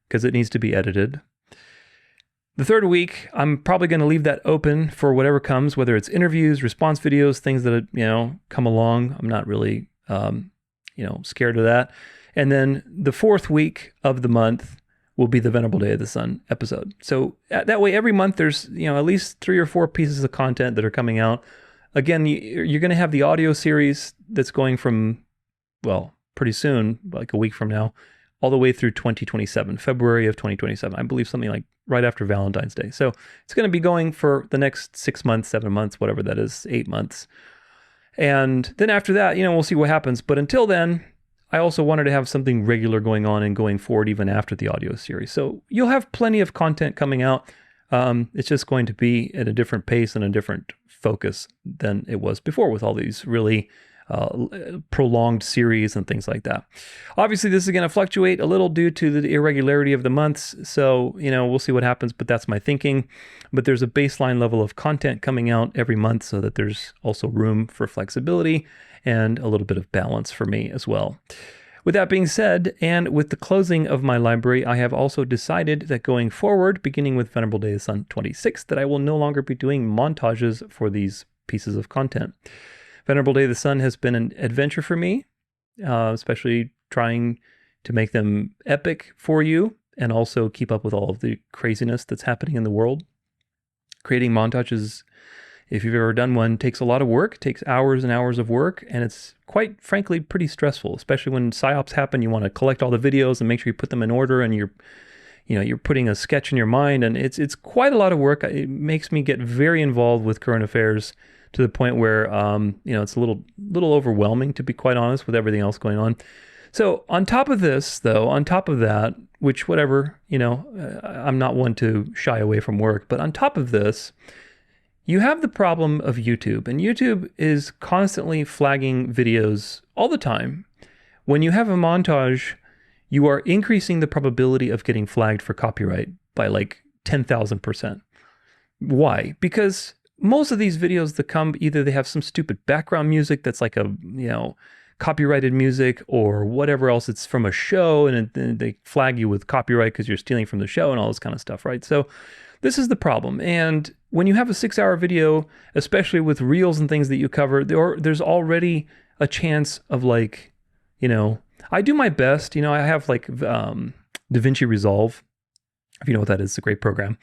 because it needs to be edited. The third week, I'm probably going to leave that open for whatever comes, whether it's interviews, response videos, things that, come along. I'm not really, scared of that. And then the fourth week of the month will be the Venerable Day of the Sun episode. So that way, every month there's, at least 3 or 4 pieces of content that are coming out. Again, you're going to have the audio series that's going from, pretty soon, like a week from now, all the way through 2027, February of 2027. I believe something like right after Valentine's Day. So it's going to be going for the next 6 months, 7 months, whatever that is, 8 months. And then after that, we'll see what happens. But until then, I also wanted to have something regular going on and going forward even after the audio series. So you'll have plenty of content coming out. It's just going to be at a different pace and a different focus than it was before with all these really prolonged series and things like that. Obviously, this is going to fluctuate a little due to the irregularity of the months. So, we'll see what happens, but that's my thinking. But there's a baseline level of content coming out every month so that there's also room for flexibility and a little bit of balance for me as well. With that being said, and with the closing of my library, I have also decided that going forward, beginning with Venerable Day of the Sun 26, that I will no longer be doing montages for these pieces of content. Venerable Day of the Sun has been an adventure for me, especially trying to make them epic for you and also keep up with all of the craziness that's happening in the world. Creating montages, if you've ever done one, takes a lot of work, takes hours and hours of work, and it's quite frankly pretty stressful, especially when psyops happen. You want to collect all the videos and make sure you put them in order, and you're putting a sketch in your mind, and it's quite a lot of work. It makes me get very involved with current affairs to the point where it's a little overwhelming, to be quite honest, with everything else going on. So on top of that, which whatever, I'm not one to shy away from work, but on top of this, you have the problem of YouTube, and YouTube is constantly flagging videos all the time. When you have a montage, you are increasing the probability of getting flagged for copyright by like 10,000%. Why? Because most of these videos that come, either they have some stupid background music that's like a, copyrighted music or whatever else. It's from a show, and they flag you with copyright because you're stealing from the show and all this kind of stuff, right? So this is the problem. And when you have a 6-hour video, especially with reels and things that you cover, there's already a chance of like, I do my best. I have like DaVinci Resolve. If you know what that is, it's a great program.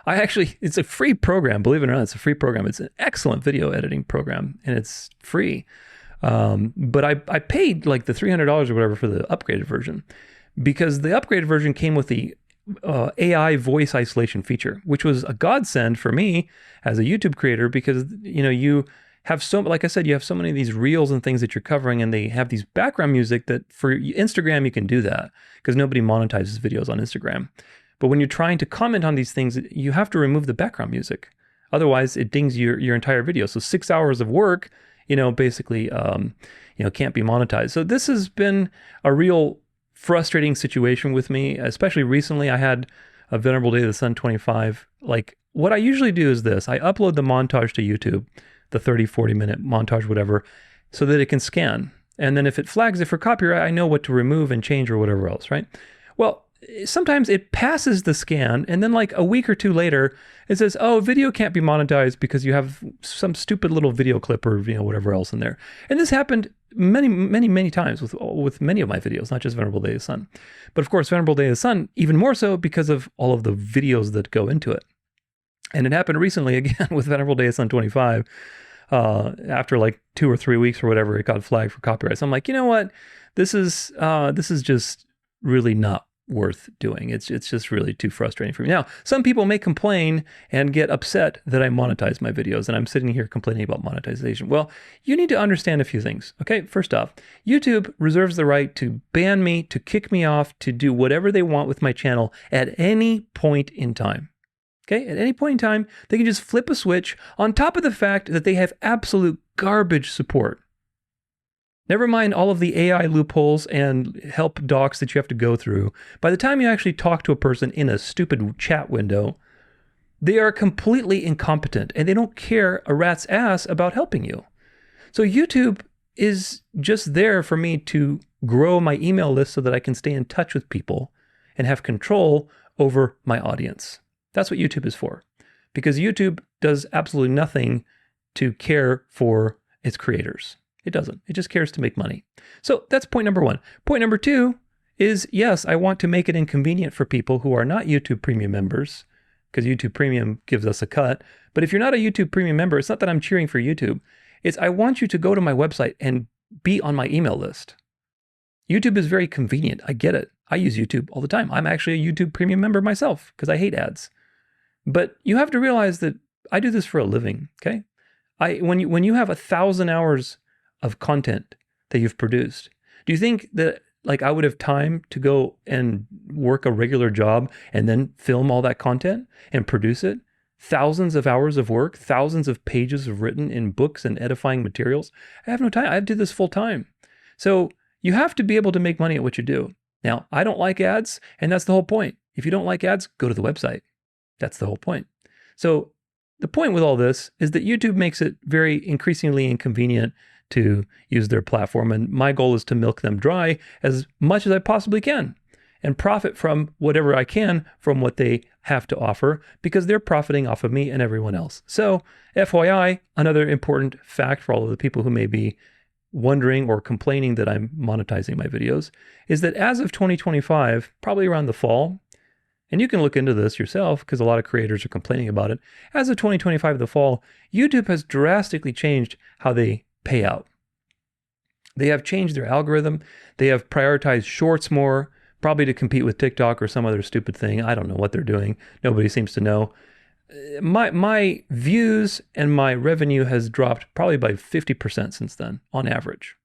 it's a free program, believe it or not, it's a free program. It's an excellent video editing program and it's free. But I paid like the $300 or whatever for the upgraded version because the upgraded version came with the AI voice isolation feature, which was a godsend for me as a YouTube creator because, you have like I said, you have so many of these reels and things that you're covering and they have these background music that for Instagram, you can do that because nobody monetizes videos on Instagram. But when you're trying to comment on these things, you have to remove the background music. Otherwise, it dings your entire video. So 6 hours of work, basically, can't be monetized. So this has been a real frustrating situation with me, especially recently. I had a Venerable Day of the Sun 25. Like what I usually do is this, I upload the montage to YouTube, the 30, 40 minute montage, whatever, so that it can scan. And then if it flags it for copyright, I know what to remove and change or whatever else, right? Well, sometimes it passes the scan and then like a week or two later, it says, oh, video can't be monetized because you have some stupid little video clip or, whatever else in there. And this happened many, many, many times with many of my videos, not just Venerable Day of the Sun. But of course, Venerable Day of the Sun, even more so because of all of the videos that go into it. And it happened recently again with Venerable Day of the Sun 25. After like 2 or 3 weeks or whatever, it got flagged for copyright. So I'm like, you know what? This is just really not worth doing. It's just really too frustrating for me. Now, some people may complain and get upset that I monetize my videos and I'm sitting here complaining about monetization. Well, you need to understand a few things. Okay, first off, YouTube reserves the right to ban me, to kick me off, to do whatever they want with my channel at any point in time. Okay, at any point in time, they can just flip a switch on top of the fact that they have absolute garbage support. Never mind all of the AI loopholes and help docs that you have to go through. By the time you actually talk to a person in a stupid chat window, they are completely incompetent and they don't care a rat's ass about helping you. So YouTube is just there for me to grow my email list so that I can stay in touch with people and have control over my audience. That's what YouTube is for. Because YouTube does absolutely nothing to care for its creators. It doesn't. It just cares to make money. So that's point number one. Point number two is, yes, I want to make it inconvenient for people who are not YouTube Premium members, because YouTube Premium gives us a cut. But if you're not a YouTube Premium member, it's not that I'm cheering for YouTube. It's I want you to go to my website and be on my email list. YouTube is very convenient. I get it. I use YouTube all the time. I'm actually a YouTube Premium member myself because I hate ads. But you have to realize that I do this for a living, okay? When you have 1,000 hours of content that you've produced, do you think that like I would have time to go and work a regular job and then film all that content and produce it? Thousands of hours of work, thousands of pages of written in books and edifying materials. I have no time. I do this full time. So you have to be able to make money at what you do. Now, I don't like ads, and that's the whole point. If you don't like ads, go to the website. That's the whole point. So the point with all this is that YouTube makes it very increasingly inconvenient to use their platform. And my goal is to milk them dry as much as I possibly can and profit from whatever I can from what they have to offer because they're profiting off of me and everyone else. So FYI, another important fact for all of the people who may be wondering or complaining that I'm monetizing my videos is that as of 2025, probably around the fall, and you can look into this yourself because a lot of creators are complaining about it. As of 2025, the fall, YouTube has drastically changed how they pay out. They have changed their algorithm. They have prioritized shorts more, probably to compete with TikTok or some other stupid thing. I don't know what they're doing. Nobody seems to know. My views and my revenue has dropped probably by 50% since then, on average.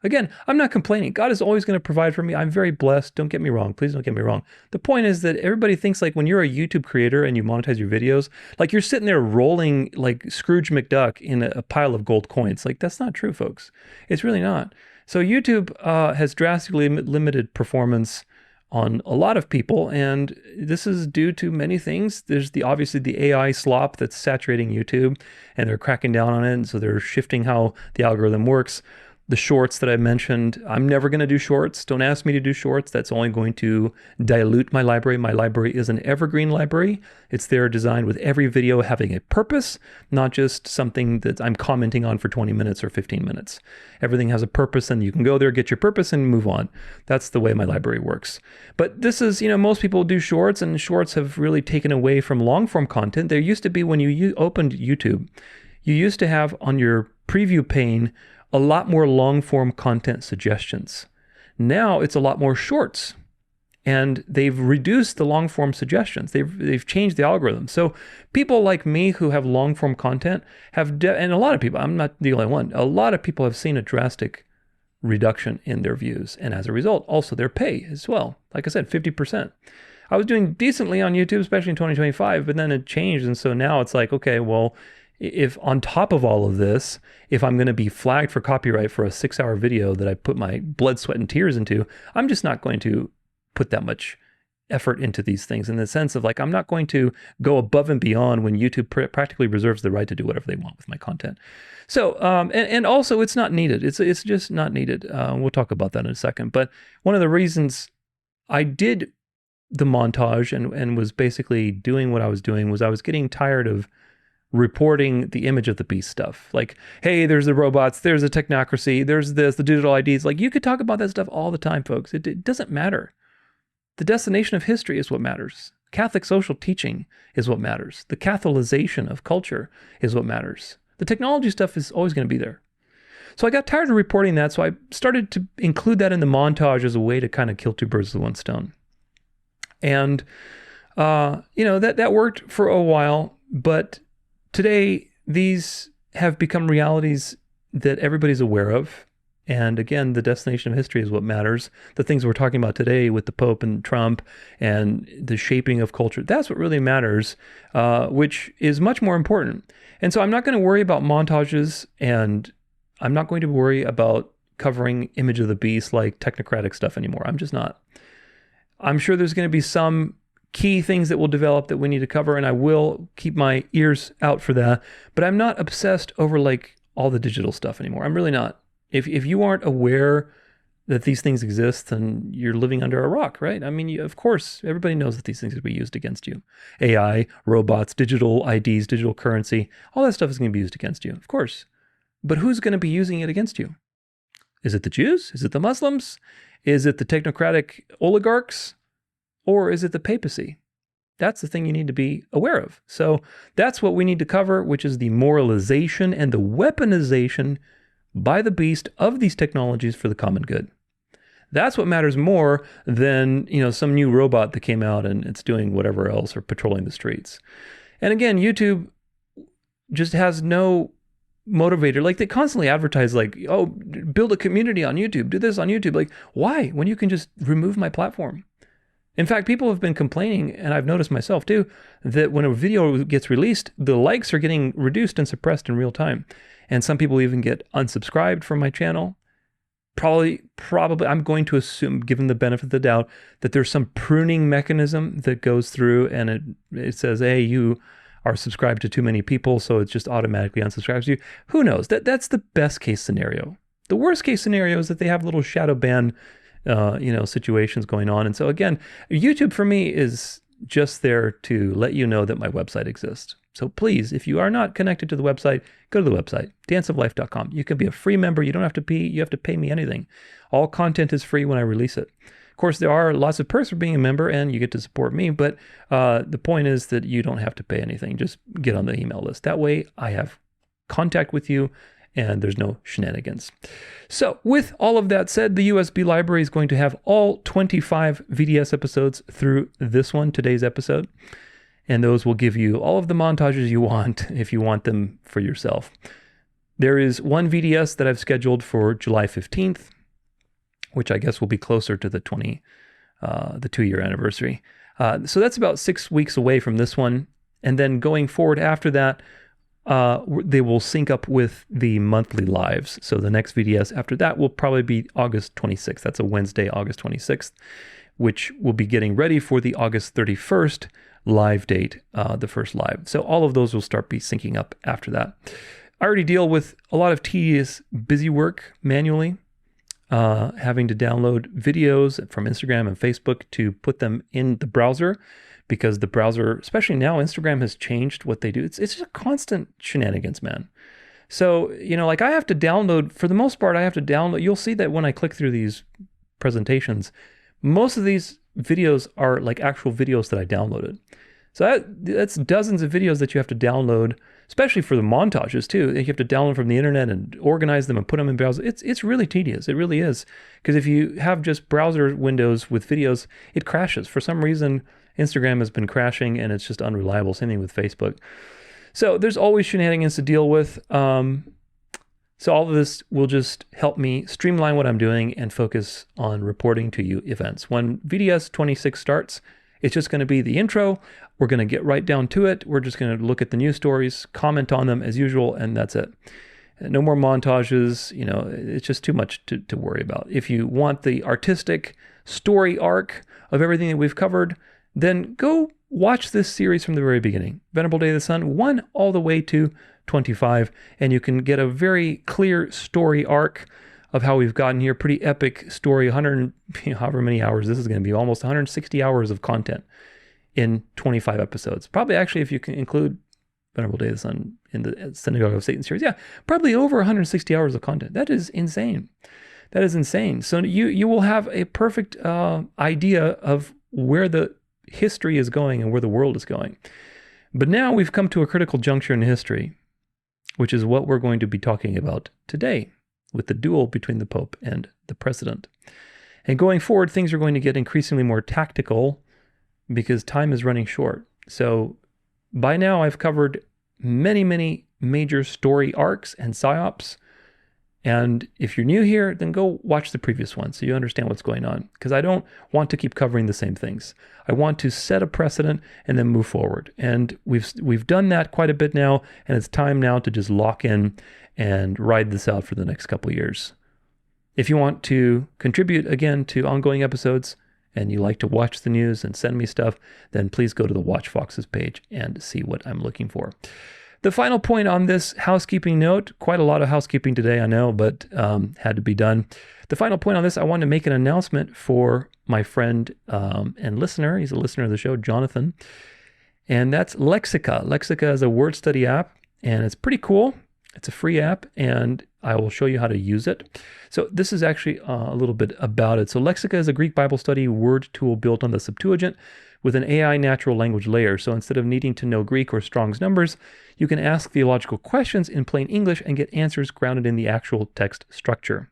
Again, I'm not complaining. God is always going to provide for me. I'm very blessed. Don't get me wrong. Please don't get me wrong. The point is that everybody thinks like when you're a YouTube creator and you monetize your videos, like you're sitting there rolling like Scrooge McDuck in a pile of gold coins. Like that's not true, folks. It's really not. So YouTube has drastically limited performance on a lot of people, and this is due to many things. There's obviously the AI slop that's saturating YouTube, and they're cracking down on it, and so they're shifting how the algorithm works. The shorts that I mentioned, I'm never going to do shorts. Don't ask me to do shorts. That's only going to dilute my library. My library is an evergreen library. It's there designed with every video having a purpose, not just something that I'm commenting on for 20 minutes or 15 minutes. Everything has a purpose, and you can go there, get your purpose, and move on. That's the way my library works. But this is, most people do shorts, and shorts have really taken away from long form content. There used to be, when you opened YouTube, you used to have on your preview pane a lot more long-form content suggestions. Now it's a lot more shorts, and they've reduced the long-form suggestions. They've changed the algorithm. So people like me who have long-form content and a lot of people, I'm not the only one, a lot of people have seen a drastic reduction in their views, and as a result, also their pay as well. Like I said, 50%. I was doing decently on YouTube, especially in 2025, but then it changed, and so now it's like, okay, well, if on top of all of this, if I'm going to be flagged for copyright for a 6-hour video that I put my blood, sweat, and tears into, I'm just not going to put that much effort into these things, in the sense of like, I'm not going to go above and beyond when YouTube practically reserves the right to do whatever they want with my content. So, and also it's not needed. It's just not needed. We'll talk about that in a second. But one of the reasons I did the montage and was basically doing what I was doing was I was getting tired of reporting the image of the beast stuff. Like, hey, there's the robots, there's the technocracy, there's this, the digital IDs. Like, you could talk about that stuff all the time, folks. It doesn't matter. The destination of history is what matters. Catholic social teaching is what matters. The Catholicization of culture is what matters. The technology stuff is always going to be there. So I got tired of reporting that, so I started to include that in the montage as a way to kind of kill two birds with one stone. And, that worked for a while, but today, these have become realities that everybody's aware of. And again, the destination of history is what matters. The things we're talking about today with the Pope and Trump and the shaping of culture, that's what really matters, which is much more important. And so I'm not going to worry about montages, and I'm not going to worry about covering image of the beast like technocratic stuff anymore. I'm just not. I'm sure there's going to be some key things that will develop that we need to cover, and I will keep my ears out for that. But I'm not obsessed over like all the digital stuff anymore. I'm really not. If you aren't aware that these things exist, then you're living under a rock, right? I mean, of course, everybody knows that these things will be used against you. AI, robots, digital IDs, digital currency, all that stuff is going to be used against you, of course. But who's going to be using it against you? Is it the Jews? Is it the Muslims? Is it the technocratic oligarchs? Or is it the papacy? That's the thing you need to be aware of. So that's what we need to cover, which is the moralization and the weaponization by the beast of these technologies for the common good. That's what matters more than, some new robot that came out and it's doing whatever else or patrolling the streets. And again, YouTube just has no motivator. Like, they constantly advertise like, oh, build a community on YouTube, do this on YouTube. Like, why? When you can just remove my platform. In fact, people have been complaining, and I've noticed myself too, that when a video gets released, the likes are getting reduced and suppressed in real time. And some people even get unsubscribed from my channel. Probably, I'm going to assume, given the benefit of the doubt, that there's some pruning mechanism that goes through and it says, hey, you are subscribed to too many people, so it just automatically unsubscribes you. Who knows? That's the best case scenario. The worst case scenario is that they have little shadow ban situations going on. And so again, YouTube for me is just there to let you know that my website exists. So please, if you are not connected to the website, go to the website, danceoflife.com. You can be a free member. You don't have to pay me anything. All content is free when I release it. Of course, there are lots of perks for being a member, and you get to support me, but the point is that you don't have to pay anything. Just get on the email list. That way I have contact with you and there's no shenanigans. So with all of that said, the USB library is going to have all 25 VDS episodes through this one, today's episode. And those will give you all of the montages you want if you want them for yourself. There is one VDS that I've scheduled for July 15th, which I guess will be closer to the 2-year anniversary. So that's about 6 weeks away from this one. And then going forward after that, they will sync up with the monthly lives. So the next VDS after that will probably be August 26th. That's a Wednesday, August 26th, which will be getting ready for the August 31st live date, the first live. So all of those will start be syncing up after that. I already deal with a lot of tedious, busy work manually, having to download videos from Instagram and Facebook to put them in the browser, because the browser, especially now, Instagram has changed what they do. It's just a constant shenanigans, man. So, like I have to download, for the most part, you'll see that when I click through these presentations, most of these videos are like actual videos that I downloaded. So that's dozens of videos that you have to download, especially for the montages too. You have to download from the internet and organize them and put them in browser. It's really tedious. It really is. Because if you have just browser windows with videos, it crashes. For some reason, Instagram has been crashing and it's just unreliable. Same thing with Facebook. So there's always shenanigans to deal with. So all of this will just help me streamline what I'm doing and focus on reporting to you events. When VDS 26 starts, it's just going to be the intro. We're going to get right down to it. We're just going to look at the news stories, comment on them as usual, and that's it. No more montages. It's just too much to worry about. If you want the artistic story arc of everything that we've covered, then go watch this series from the very beginning. Venerable Day of the Sun 1 all the way to 25, and you can get a very clear story arc of how we've gotten here. Pretty epic story, however many hours this is going to be, almost 160 hours of content in 25 episodes. Probably actually, if you can include Venerable Day of the Sun in the Synagogue of Satan series, probably over 160 hours of content. That is insane. That is insane. So you will have a perfect idea of where the history is going and where the world is going. But now we've come to a critical juncture in history, which is what we're going to be talking about today with the duel between the Pope and the President. And going forward, things are going to get increasingly more tactical because time is running short. So by now I've covered many, many major story arcs and psyops. And if you're new here, then go watch the previous one so you understand what's going on, because I don't want to keep covering the same things. I want to set a precedent and then move forward. And we've done that quite a bit now, and it's time now to just lock in and ride this out for the next couple of years. If you want to contribute again to ongoing episodes and you like to watch the news and send me stuff, then please go to the Watch Foxes page and see what I'm looking for. The final point on this housekeeping note, quite a lot of housekeeping today, I know, but had to be done. The final point on this, I want to make an announcement for my friend and listener. He's a listener of the show, Jonathan. And that's Lexica. Lexica is a word study app, and it's pretty cool. It's a free app, and I will show you how to use it. So this is actually a little bit about it. So Lexica is a Greek Bible study word tool built on the Septuagint with an AI natural language layer. So instead of needing to know Greek or Strong's numbers, you can ask theological questions in plain English and get answers grounded in the actual text structure.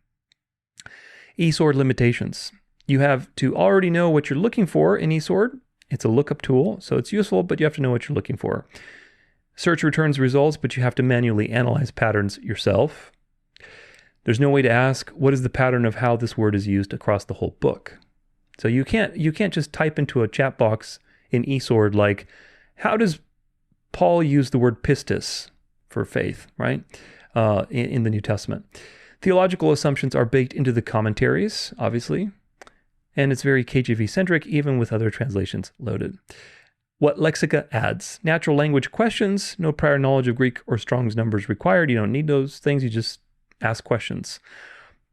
eSword limitations. You have to already know what you're looking for in eSword. It's a lookup tool, so it's useful, but you have to know what you're looking for. Search returns results, but you have to manually analyze patterns yourself. There's no way to ask, what is the pattern of how this word is used across the whole book? So you can't just type into a chat box in eSword like, how does Paul use the word pistis for faith, right? In the New Testament. Theological assumptions are baked into the commentaries, obviously, and it's very KJV-centric, even with other translations loaded. What Lexica adds: natural language questions, no prior knowledge of Greek or Strong's numbers required. You don't need those things, you just ask questions.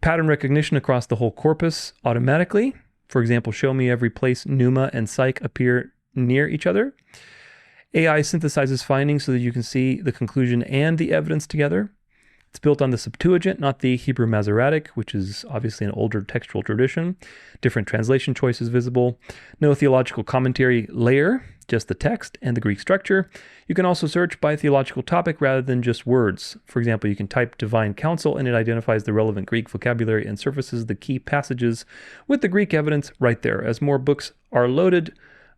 Pattern recognition across the whole corpus automatically. For example, show me every place pneuma and psych appear near each other. AI synthesizes findings so that you can see the conclusion and the evidence together. It's built on the Septuagint, not the Hebrew Masoretic, which is obviously an older textual tradition. Different translation choices visible. No theological commentary layer, just the text and the Greek structure. You can also search by theological topic rather than just words. For example, you can type divine counsel and it identifies the relevant Greek vocabulary and surfaces the key passages with the Greek evidence right there. As more books are loaded,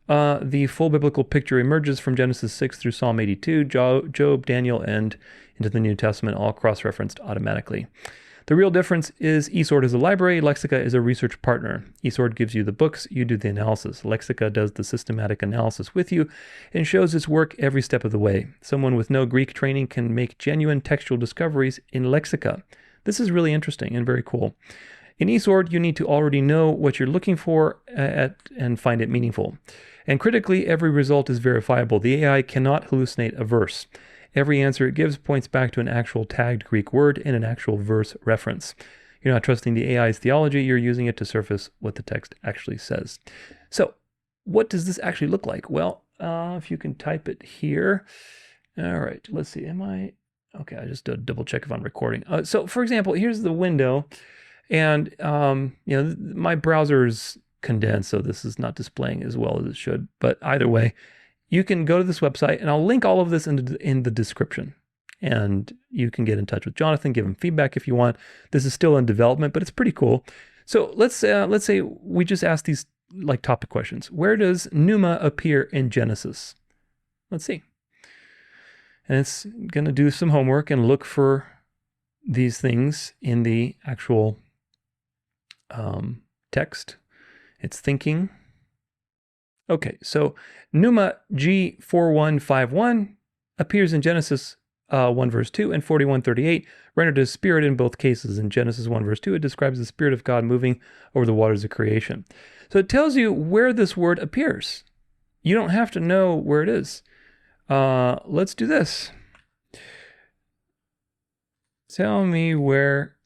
the full biblical picture emerges from Genesis 6 through Psalm 82, Job, Daniel, and into the New Testament, all cross-referenced automatically. The real difference is eSword is a library, Lexica is a research partner. eSword gives you the books, you do the analysis. Lexica does the systematic analysis with you and shows its work every step of the way. Someone with no Greek training can make genuine textual discoveries in Lexica. This is really interesting and very cool. In eSword, you need to already know what you're looking for and find it meaningful. And critically, every result is verifiable. The AI cannot hallucinate a verse. Every answer it gives points back to an actual tagged Greek word and an actual verse reference. You're not trusting the AI's theology, you're using it to surface what the text actually says. So, what does this actually look like? Well, if you can type it here. All right, let's see. Okay, I just double check if I'm recording. So, for example, here's the window, and my browser's condensed, so this is not displaying as well as it should. But either way, you can go to this website, and I'll link all of this in the description. And you can get in touch with Jonathan, give him feedback if you want. This is still in development, but it's pretty cool. So let's say we just ask these like topic questions. Where does pneuma appear in Genesis? Let's see. And it's going to do some homework and look for these things in the actual text. It's thinking. Okay, so pneuma G4151 appears in Genesis 1 verse 2 and 41:38, rendered as spirit in both cases. In Genesis 1 verse 2, it describes the Spirit of God moving over the waters of creation. So it tells you where this word appears. You don't have to know where it is. Let's do this. Tell me where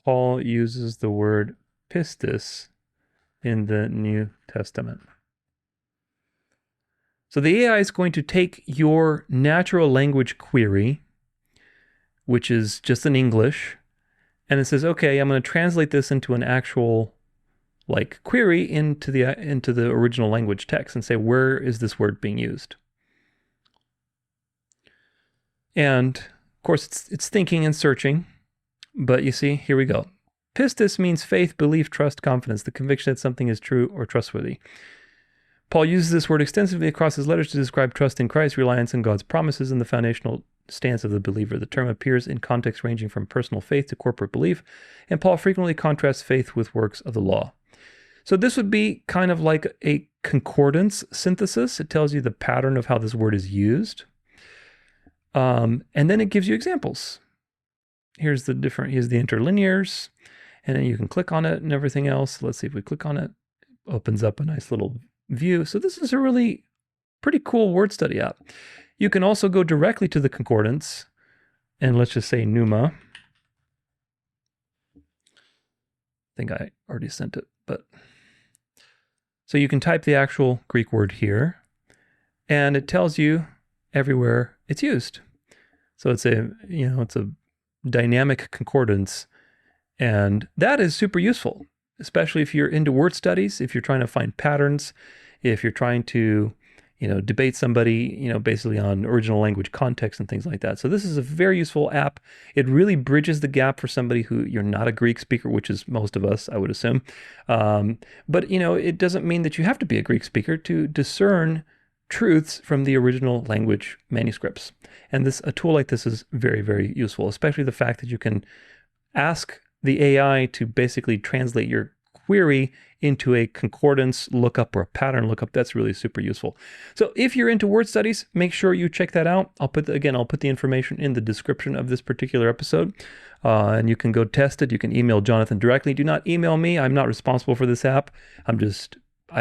Paul uses the word pistis in the New Testament. So the AI is going to take your natural language query, which is just in English, and it says, okay, I'm going to translate this into an actual like query into the original language text and say, where is this word being used? And of course it's thinking and searching, but you see, here we go. Pistis means faith, belief, trust, confidence, the conviction that something is true or trustworthy. Paul uses this word extensively across his letters to describe trust in Christ, reliance on God's promises, and the foundational stance of the believer. The term appears in contexts ranging from personal faith to corporate belief, and Paul frequently contrasts faith with works of the law. So this would be kind of like a concordance synthesis. It tells you the pattern of how this word is used. And then it gives you examples. Here's the interlinears, and then you can click on it and everything else. Let's see if we click on it. Opens up a nice little view. So this is a really pretty cool word study app. You can also go directly to the concordance, and let's just say pneuma. I think I already sent it, but so you can type the actual Greek word here, and it tells you everywhere it's used. So it's a dynamic concordance, and that is super useful, especially if you're into word studies, if you're trying to find patterns, if you're trying to, debate somebody, basically on original language context and things like that. So this is a very useful app. It really bridges the gap for somebody who you're not a Greek speaker, which is most of us, I would assume. But it doesn't mean that you have to be a Greek speaker to discern truths from the original language manuscripts. And a tool like this is very, very useful, especially the fact that you can ask the AI to basically translate your query into a concordance lookup or a pattern lookup. That's really super useful. So if you're into word studies, make sure you check that out. I'll put the information in the description of this particular episode, and you can go test it. You can email Jonathan directly. Do not email me. I'm not responsible for this app. I'm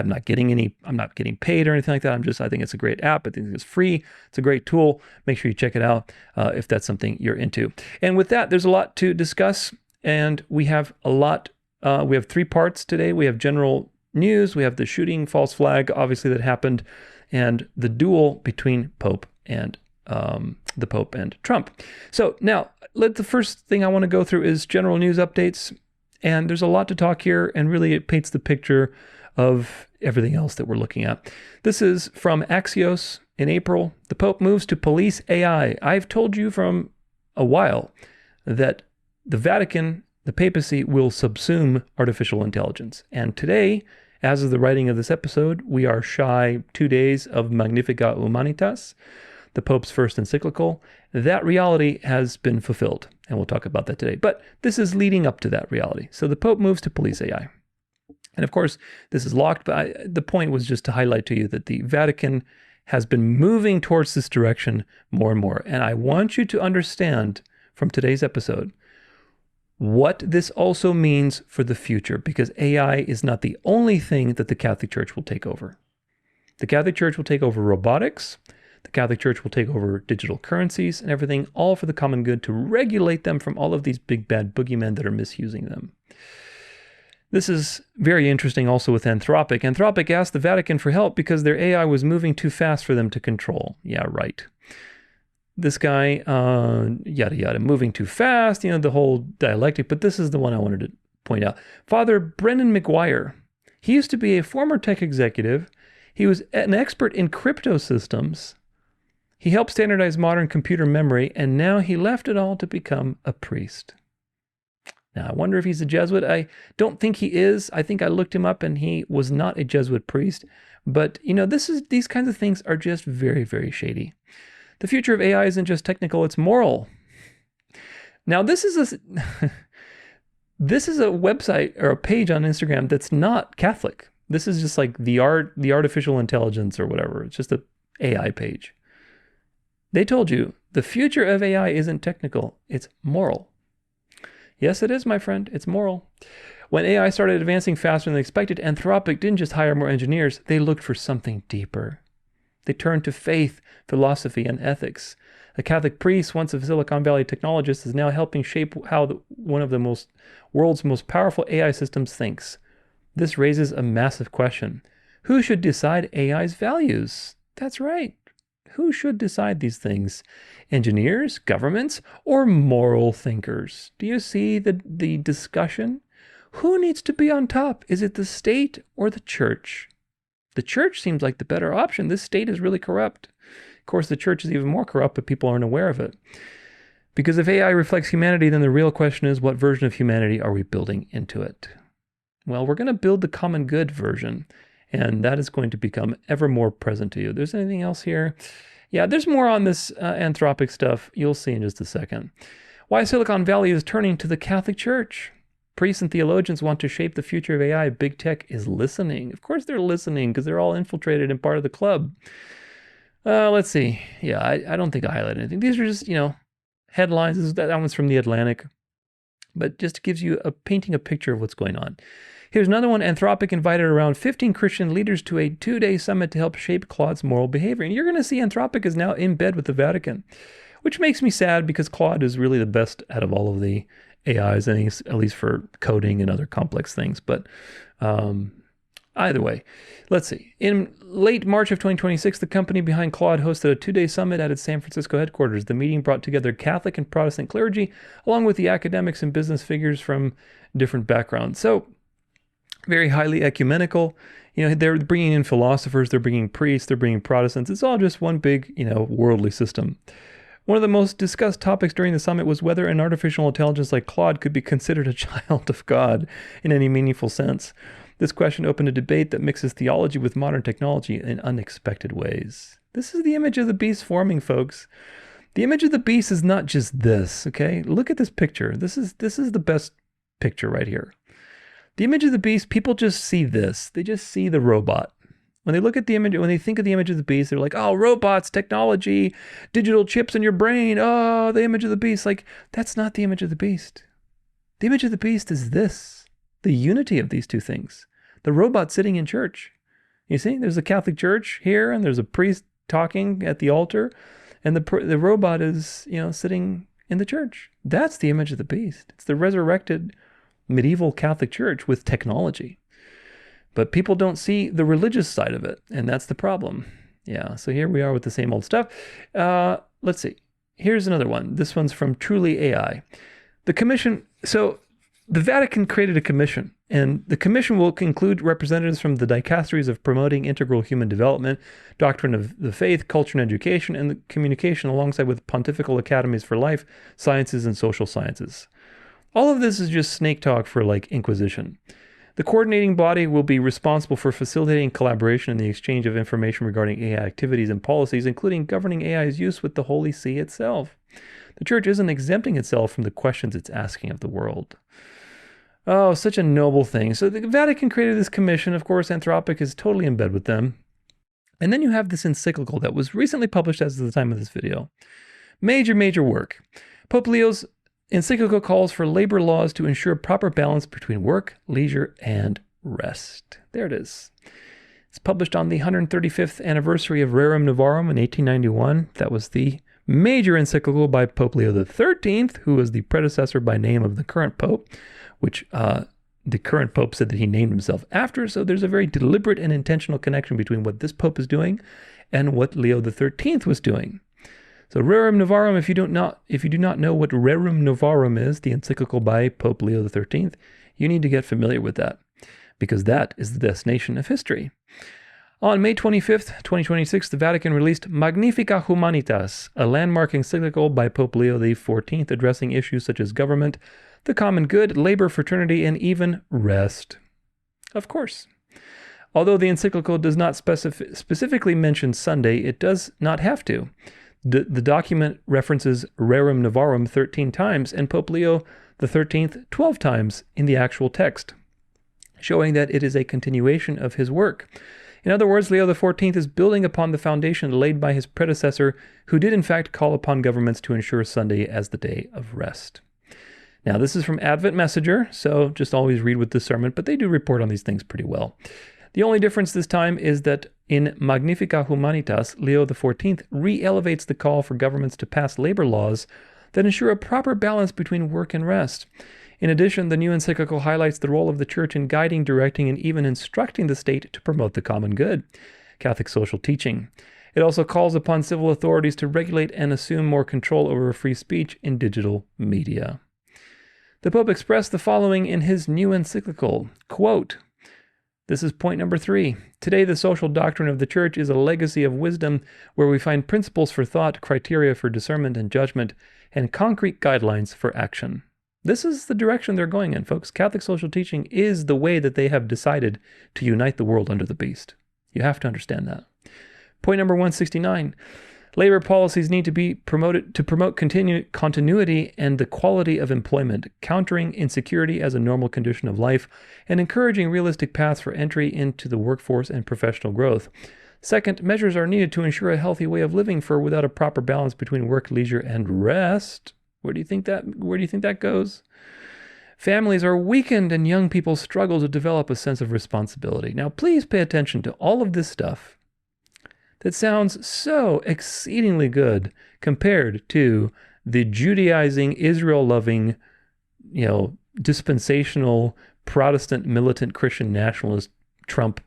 not getting paid or anything like that. I think it's a great app. I think it's free. It's a great tool. Make sure you check it out if that's something you're into. And with that, there's a lot to discuss. And we have we have 3 parts today. We have general news. We have the shooting false flag, obviously, that happened, and the duel between the Pope and Trump. So now, the first thing I want to go through is general news updates. And there's a lot to talk here, and really it paints the picture of everything else that we're looking at. This is from Axios in April. The Pope moves to police AI. I've told you from a while that the Vatican, the papacy, will subsume artificial intelligence. And today, as of the writing of this episode, we are shy 2 days of Magnificat Humanitas, the Pope's first encyclical. That reality has been fulfilled, and we'll talk about that today. But this is leading up to that reality. So the Pope moves to police AI. And of course, this is locked, but the point was just to highlight to you that the Vatican has been moving towards this direction more and more. And I want you to understand from today's episode what this also means for the future, because AI is not the only thing that the Catholic Church will take over. The Catholic Church will take over robotics. The Catholic Church will take over digital currencies and everything, all for the common good, to regulate them from all of these big bad boogeymen that are misusing them. This is very interesting also with Anthropic. Anthropic asked the Vatican for help because their AI was moving too fast for them to control. Yeah, right. This guy, yada yada, moving too fast, the whole dialectic, but this is the one I wanted to point out. Father Brennan McGuire, he used to be a former tech executive. He was an expert in crypto systems. He helped standardize modern computer memory, and now he left it all to become a priest. Now, I wonder if he's a Jesuit. I don't think he is. I think I looked him up, and he was not a Jesuit priest. But, these kinds of things are just very, very shady. The future of AI isn't just technical, it's moral. Now, this is a website or a page on Instagram that's not Catholic. This is just like the artificial intelligence or whatever. It's just an AI page. They told you the future of AI isn't technical, it's moral. Yes, it is, my friend. It's moral. When AI started advancing faster than expected, Anthropic didn't just hire more engineers. They looked for something deeper. They turned to faith, philosophy, and ethics. A Catholic priest, once a Silicon Valley technologist, is now helping shape how one of the world's most powerful AI systems thinks. This raises a massive question. Who should decide AI's values? That's right. Who should decide these things? Engineers, governments, or moral thinkers? Do you see the discussion? Who needs to be on top? Is it the state or the church? The church seems like the better option. This state is really corrupt. Of course, the church is even more corrupt, but people aren't aware of it. Because if AI reflects humanity, then the real question is, what version of humanity are we building into it? Well, we're going to build the common good version, and that is going to become ever more present to you. There's anything else here? Yeah, there's more on this Anthropic stuff. You'll see in just a second. Why Silicon Valley is turning to the Catholic Church. Priests and theologians want to shape the future of AI. Big tech is listening. Of course they're listening because they're all infiltrated and part of the club. Let's see. Yeah, I don't think I highlighted anything. These are just, headlines. That one's from The Atlantic. But just gives you painting a picture of what's going on. Here's another one. Anthropic invited around 15 Christian leaders to a 2-day summit to help shape Claude's moral behavior. And you're going to see Anthropic is now in bed with the Vatican, which makes me sad because Claude is really the best out of all of the AIs, I think, at least for coding and other complex things. But either way, let's see. In late March of 2026, the company behind Claude hosted a 2-day summit at its San Francisco headquarters. The meeting brought together Catholic and Protestant clergy, along with the academics and business figures from different backgrounds. So, very highly ecumenical. They're bringing in philosophers, they're bringing priests, they're bringing Protestants. It's all just one big, worldly system. One of the most discussed topics during the summit was whether an artificial intelligence like Claude could be considered a child of God in any meaningful sense. This question opened a debate that mixes theology with modern technology in unexpected ways. This is the image of the beast forming, folks. The image of the beast is not just this, okay? Look at this picture. This is the best picture right here. The image of the beast, people just see this. They just see the robot. When they look at the image, when they think of the image of the beast, they're like, oh, robots, technology, digital chips in your brain. Oh, the image of the beast. Like, that's not the image of the beast. The image of the beast is this, the unity of these two things. The robot sitting in church. You see, there's a Catholic church here, and there's a priest talking at the altar, and the robot is, sitting in the church. That's the image of the beast. It's the resurrected medieval Catholic Church with technology. But people don't see the religious side of it, and that's the problem. Yeah, so here we are with the same old stuff. Let's see. Here's another one. This one's from Truly AI. The commission, so the Vatican created a commission, and the commission will include representatives from the dicasteries of promoting integral human development, doctrine of the faith, culture and education, and the communication, alongside with pontifical academies for life, sciences, and social sciences. All of this is just snake talk for Inquisition. The coordinating body will be responsible for facilitating collaboration and the exchange of information regarding AI activities and policies, including governing AI's use with the Holy See itself. The Church isn't exempting itself from the questions it's asking of the world. Oh, such a noble thing. So the Vatican created this commission. Of course, Anthropic is totally in bed with them. And then you have this encyclical that was recently published as of the time of this video. Major work. Pope Leo's encyclical calls for labor laws to ensure proper balance between work, leisure, and rest. There it is. It's published on the 135th anniversary of Rerum Novarum in 1891. That was the major encyclical by Pope Leo XIII, who was the predecessor by name of the current Pope, which the current Pope said that he named himself after. So there's a very deliberate and intentional connection between what this Pope is doing and what Leo XIII was doing. So Rerum Novarum, if you do not know what Rerum Novarum is, the encyclical by Pope Leo XIII, you need to get familiar with that, because that is the destination of history. On May 25th, 2026, the Vatican released Magnifica Humanitas, a landmark encyclical by Pope Leo XIV addressing issues such as government, the common good, labor, fraternity, and even rest. Of course. Although the encyclical does not specifically mention Sunday, it does not have to. The document references Rerum Novarum 13 times and Pope Leo XIII 12 times in the actual text, showing that it is a continuation of his work. In other words, Leo XIV is building upon the foundation laid by his predecessor, who did in fact call upon governments to ensure Sunday as the day of rest. Now, this is from Advent Messenger, so just always read with discernment, but they do report on these things pretty well. The only difference this time is that in Magnifica Humanitas, Leo XIV re-elevates the call for governments to pass labor laws that ensure a proper balance between work and rest. In addition, the new encyclical highlights the role of the Church in guiding, directing, and even instructing the state to promote the common good, Catholic social teaching. It also calls upon civil authorities to regulate and assume more control over free speech in digital media. The Pope expressed the following in his new encyclical, quote, this is point number 3. Today, the social doctrine of the Church is a legacy of wisdom where we find principles for thought, criteria for discernment and judgment, and concrete guidelines for action. This is the direction they're going in, folks. Catholic social teaching is the way that they have decided to unite the world under the beast. You have to understand that. Point number 169. Labor policies need to be promoted to promote continuity and the quality of employment, countering insecurity as a normal condition of life, and encouraging realistic paths for entry into the workforce and professional growth. Second, measures are needed to ensure a healthy way of living, for without a proper balance between work, leisure, and rest, where do you think that goes? Families are weakened and young people struggle to develop a sense of responsibility. Now, please pay attention to all of this stuff that sounds so exceedingly good compared to the Judaizing, Israel-loving, dispensational, Protestant, militant, Christian nationalist Trump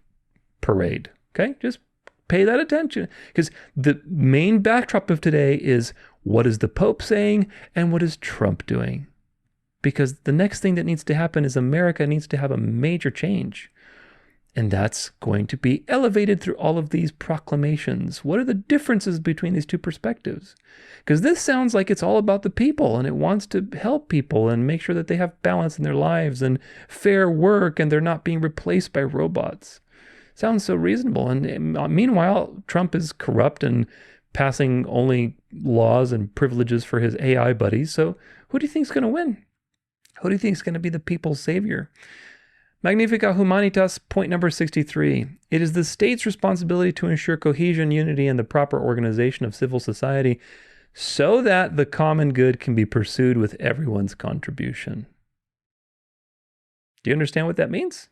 parade. Okay? Just pay that attention, because the main backdrop of today is what is the Pope saying and what is Trump doing? Because the next thing that needs to happen is America needs to have a major change. And that's going to be elevated through all of these proclamations. What are the differences between these two perspectives? Because this sounds like it's all about the people and it wants to help people and make sure that they have balance in their lives and fair work and they're not being replaced by robots. Sounds so reasonable. And meanwhile, Trump is corrupt and passing only laws and privileges for his AI buddies. So who do you think is going to win? Who do you think is going to be the people's savior? Magnifica Humanitas, point number 63. It is the state's responsibility to ensure cohesion, unity, and the proper organization of civil society so that the common good can be pursued with everyone's contribution. Do you understand what that means?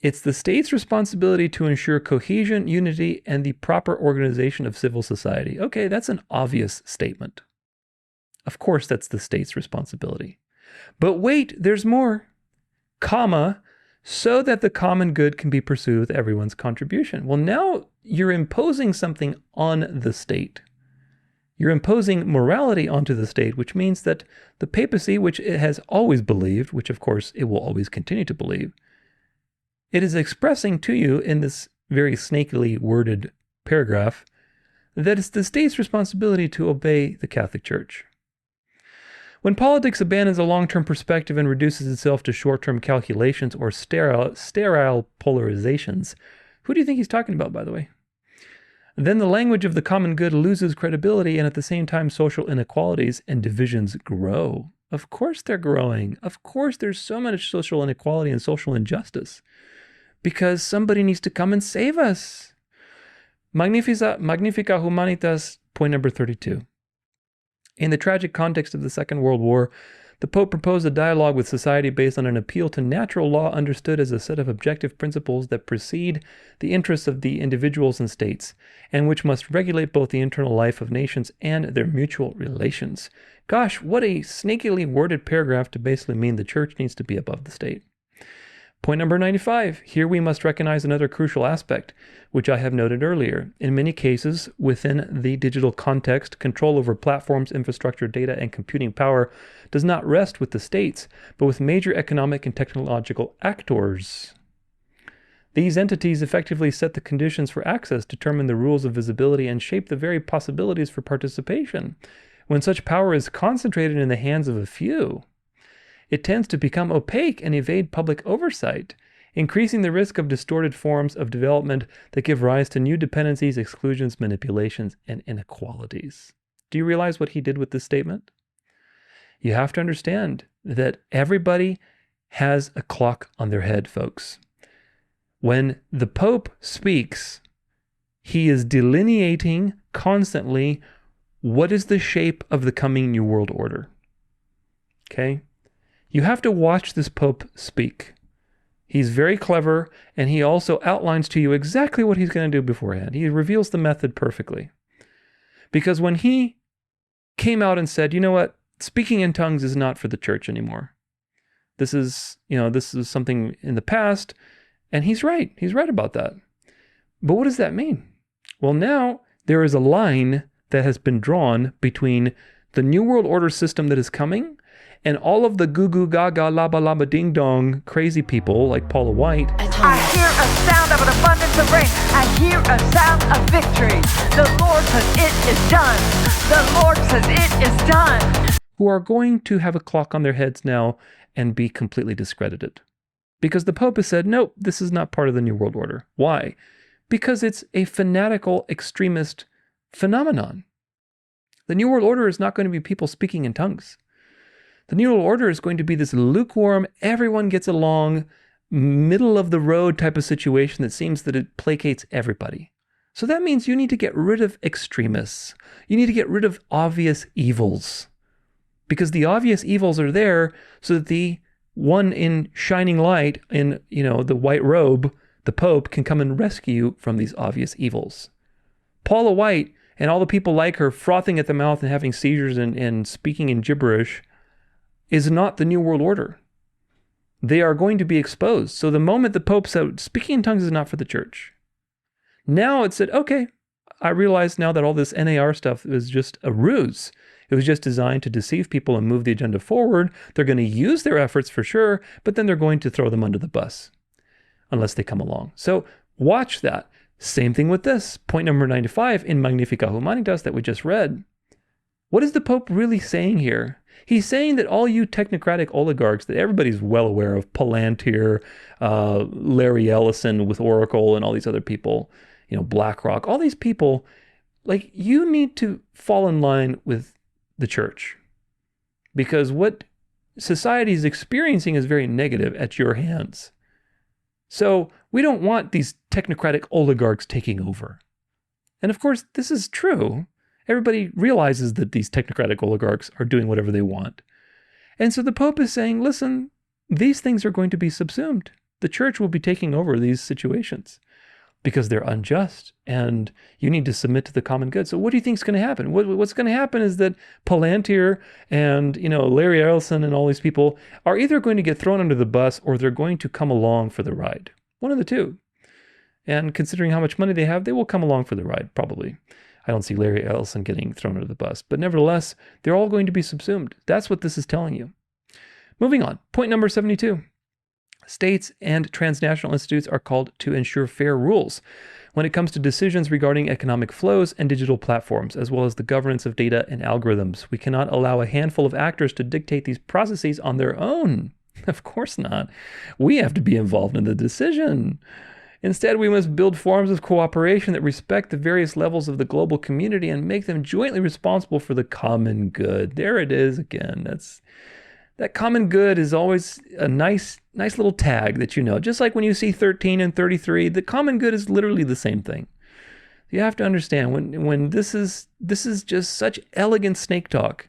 It's the state's responsibility to ensure cohesion, unity, and the proper organization of civil society. Okay, that's an obvious statement. Of course, that's the state's responsibility. But wait, there's more. Comma, so that the common good can be pursued with everyone's contribution. Well, now you're imposing something on the state. You're imposing morality onto the state, which means that the papacy, which it has always believed, which of course it will always continue to believe, it is expressing to you in this very snakily worded paragraph that it's the state's responsibility to obey the Catholic Church. When politics abandons a long-term perspective and reduces itself to short-term calculations or sterile polarizations, who do you think he's talking about, by the way? Then the language of the common good loses credibility, and at the same time social inequalities and divisions grow. Of course they're growing. Of course there's so much social inequality and social injustice, because somebody needs to come and save us. Magnifica Humanitas, point number 32. In the tragic context of the Second World War, The Pope proposed a dialogue with society based on an appeal to natural law understood as a set of objective principles that precede the interests of the individuals and states, and which must regulate both the internal life of nations and their mutual relations. Gosh, what a sneakily worded paragraph to basically mean the church needs to be above the state. Point number 95. Here we must recognize another crucial aspect, which I have noted earlier. In many cases, within the digital context, control over platforms, infrastructure, data, and computing power does not rest with the states, but with major economic and technological actors. These entities effectively set the conditions for access, determine the rules of visibility, and shape the very possibilities for participation. When such power is concentrated in the hands of a few, it tends to become opaque and evade public oversight, increasing the risk of distorted forms of development that give rise to new dependencies, exclusions, manipulations, and inequalities. Do you realize what he did with this statement? You have to understand that everybody has a clock on their head, folks. When the Pope speaks, he is delineating constantly what is the shape of the coming New World Order. Okay? You have to watch this Pope speak. He's very clever, and he also outlines to you exactly what he's going to do beforehand. He reveals the method perfectly. Because when he came out and said, you know what, speaking in tongues is not for the church anymore. This is something in the past, and he's right. He's right about that. But what does that mean? Well, now there is a line that has been drawn between the New World Order system that is coming and all of the goo goo gaga laba laba ding dong crazy people like Paula White. I hear a sound of an abundance of rain. I hear a sound of victory. The Lord says it is done. The Lord says it is done. Who are going to have a clock on their heads now and be completely discredited. Because the Pope has said, nope, this is not part of the New World Order. Why? Because it's a fanatical extremist phenomenon. The New World Order is not going to be people speaking in tongues. The New World Order is going to be this lukewarm, everyone gets along, middle of the road type of situation that seems that it placates everybody. So that means you need to get rid of extremists. You need to get rid of obvious evils. Because the obvious evils are there so that the one in shining light in, the white robe, the Pope, can come and rescue you from these obvious evils. Paula White and all the people like her frothing at the mouth and having seizures and speaking in gibberish is not the New World Order. They are going to be exposed. So the moment the Pope said, speaking in tongues is not for the church. Now it said, okay, I realize now that all this NAR stuff is just a ruse. It was just designed to deceive people and move the agenda forward. They're going to use their efforts for sure, but then they're going to throw them under the bus unless they come along. So watch that. Same thing with this. Point number 95 in Magnifica Humanitas that we just read. What is the Pope really saying here? He's saying that all you technocratic oligarchs that everybody's well aware of, Palantir, Larry Ellison with Oracle and all these other people, BlackRock, all these people, you need to fall in line with the church. Because what society is experiencing is very negative at your hands. So we don't want these technocratic oligarchs taking over. And of course, this is true. Everybody realizes that these technocratic oligarchs are doing whatever they want. And so the Pope is saying, listen, these things are going to be subsumed. The church will be taking over these situations because they're unjust and you need to submit to the common good. So what do you think is going to happen? What's going to happen is that Palantir and, Larry Ellison and all these people are either going to get thrown under the bus or they're going to come along for the ride. One of the two. And considering how much money they have, they will come along for the ride, probably. I don't see Larry Ellison getting thrown under the bus. But nevertheless, they're all going to be subsumed. That's what this is telling you. Moving on. Point number 72. States and transnational institutes are called to ensure fair rules when it comes to decisions regarding economic flows and digital platforms, as well as the governance of data and algorithms. We cannot allow a handful of actors to dictate these processes on their own. Of course not. We have to be involved in the decision. Instead, we must build forms of cooperation that respect the various levels of the global community and make them jointly responsible for the common good. There it is again. That common good is always a nice little tag that you know. Just like when you see 13 and 33, the common good is literally the same thing. You have to understand when this is just such elegant snake talk.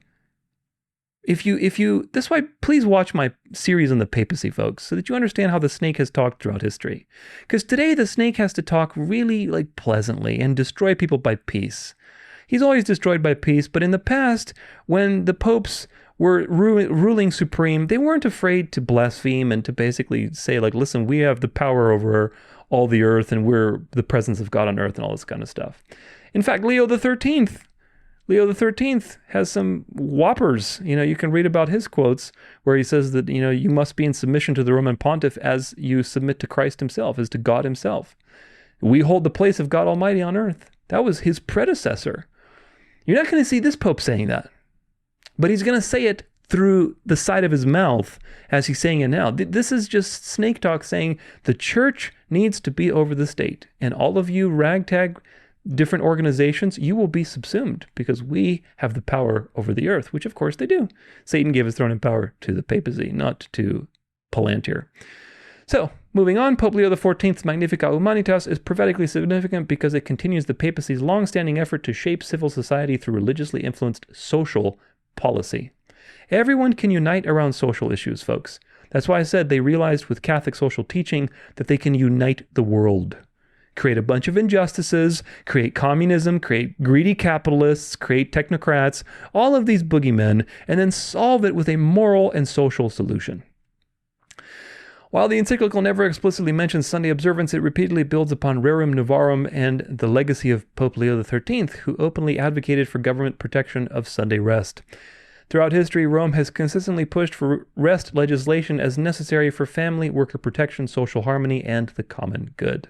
That's why please watch my series on the papacy, folks, so that you understand how the snake has talked throughout history. Because today the snake has to talk really like pleasantly and destroy people by peace. He's always destroyed by peace, but in the past, when the popes were ruling supreme, they weren't afraid to blaspheme and to basically say, like, listen, we have the power over all the earth and we're the presence of God on earth and all this kind of stuff. In fact, Leo the 13th has some whoppers. You can read about his quotes where he says that, you must be in submission to the Roman pontiff as you submit to Christ himself, as to God himself. We hold the place of God Almighty on earth. That was his predecessor. You're not going to see this pope saying that, but he's going to say it through the side of his mouth as he's saying it now. This is just snake talk saying the church needs to be over the state, and all of you ragtag different organizations, you will be subsumed because we have the power over the earth, which of course they do. Satan gave his throne and power to the papacy, not to Palantir. So, moving on, Pope Leo XIV's Magnificat Humanitas is prophetically significant because it continues the papacy's long-standing effort to shape civil society through religiously influenced social policy. Everyone can unite around social issues, folks. That's why I said they realized with Catholic social teaching that they can unite the world. Create a bunch of injustices, create communism, create greedy capitalists, create technocrats, all of these boogeymen, and then solve it with a moral and social solution. While the encyclical never explicitly mentions Sunday observance, it repeatedly builds upon Rerum Novarum and the legacy of Pope Leo XIII, who openly advocated for government protection of Sunday rest. Throughout history, Rome has consistently pushed for rest legislation as necessary for family, worker protection, social harmony, and the common good.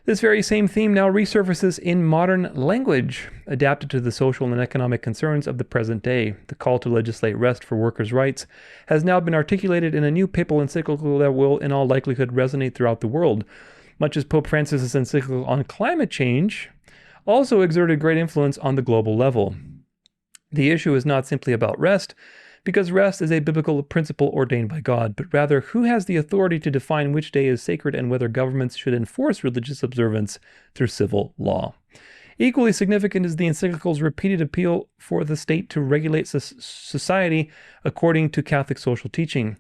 This very same theme now resurfaces in modern language, adapted to the social and economic concerns of the present day. The call to legislate rest for workers' rights has now been articulated in a new papal encyclical that will, in all likelihood, resonate throughout the world, much as Pope Francis's encyclical on climate change also exerted great influence on the global level. The issue is not simply about rest, because rest is a biblical principle ordained by God, but rather who has the authority to define which day is sacred and whether governments should enforce religious observance through civil law. Equally significant is the encyclical's repeated appeal for the state to regulate society according to Catholic social teaching.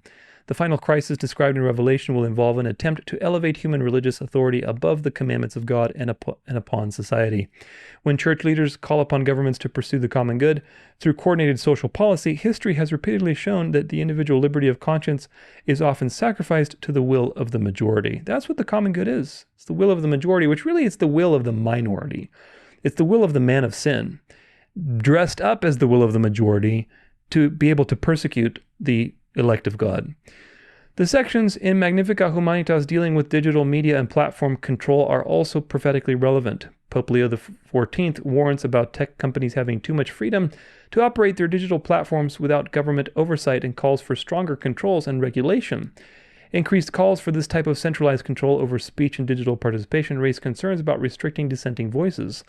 The final crisis described in Revelation will involve an attempt to elevate human religious authority above the commandments of God and upon society. When church leaders call upon governments to pursue the common good through coordinated social policy, history has repeatedly shown that the individual liberty of conscience is often sacrificed to the will of the majority. That's what the common good is. It's the will of the majority, which really is the will of the minority. It's the will of the man of sin, dressed up as the will of the majority to be able to persecute the elect of God. The sections in Magnificat Humanitas dealing with digital media and platform control are also prophetically relevant. Pope Leo XIV warns about tech companies having too much freedom to operate their digital platforms without government oversight and calls for stronger controls and regulation. Increased calls for this type of centralized control over speech and digital participation raise concerns about restricting dissenting voices,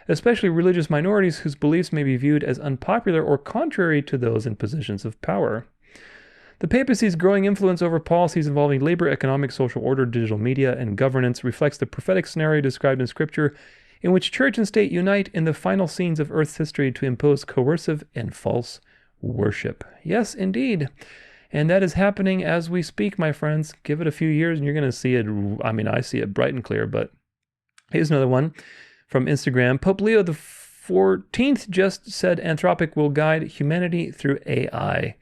especially religious minorities whose beliefs may be viewed as unpopular or contrary to those in positions of power. The papacy's growing influence over policies involving labor, economic, social order, digital media, and governance reflects the prophetic scenario described in Scripture, in which church and state unite in the final scenes of Earth's history to impose coercive and false worship. Yes, indeed. And that is happening as we speak, my friends. Give it a few years and you're going to see it. I mean, I see it bright and clear, but here's another one from Instagram. Pope Leo XIV just said Anthropic will guide humanity through AI.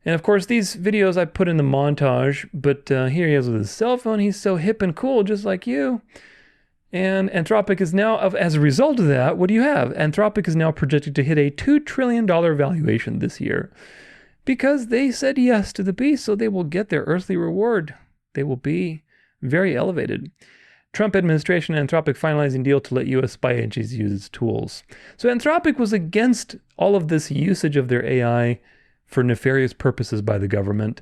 And of course, these videos I put in the montage, but here he is with his cell phone. He's so hip and cool, just like you. And Anthropic is now, as a result of that, what do you have? Anthropic is now projected to hit a $2 trillion valuation this year because they said yes to the beast, so they will get their earthly reward. They will be very elevated. Trump administration and Anthropic finalizing deal to let U.S. spy agencies use its tools. So Anthropic was against all of this usage of their AI for nefarious purposes by the government.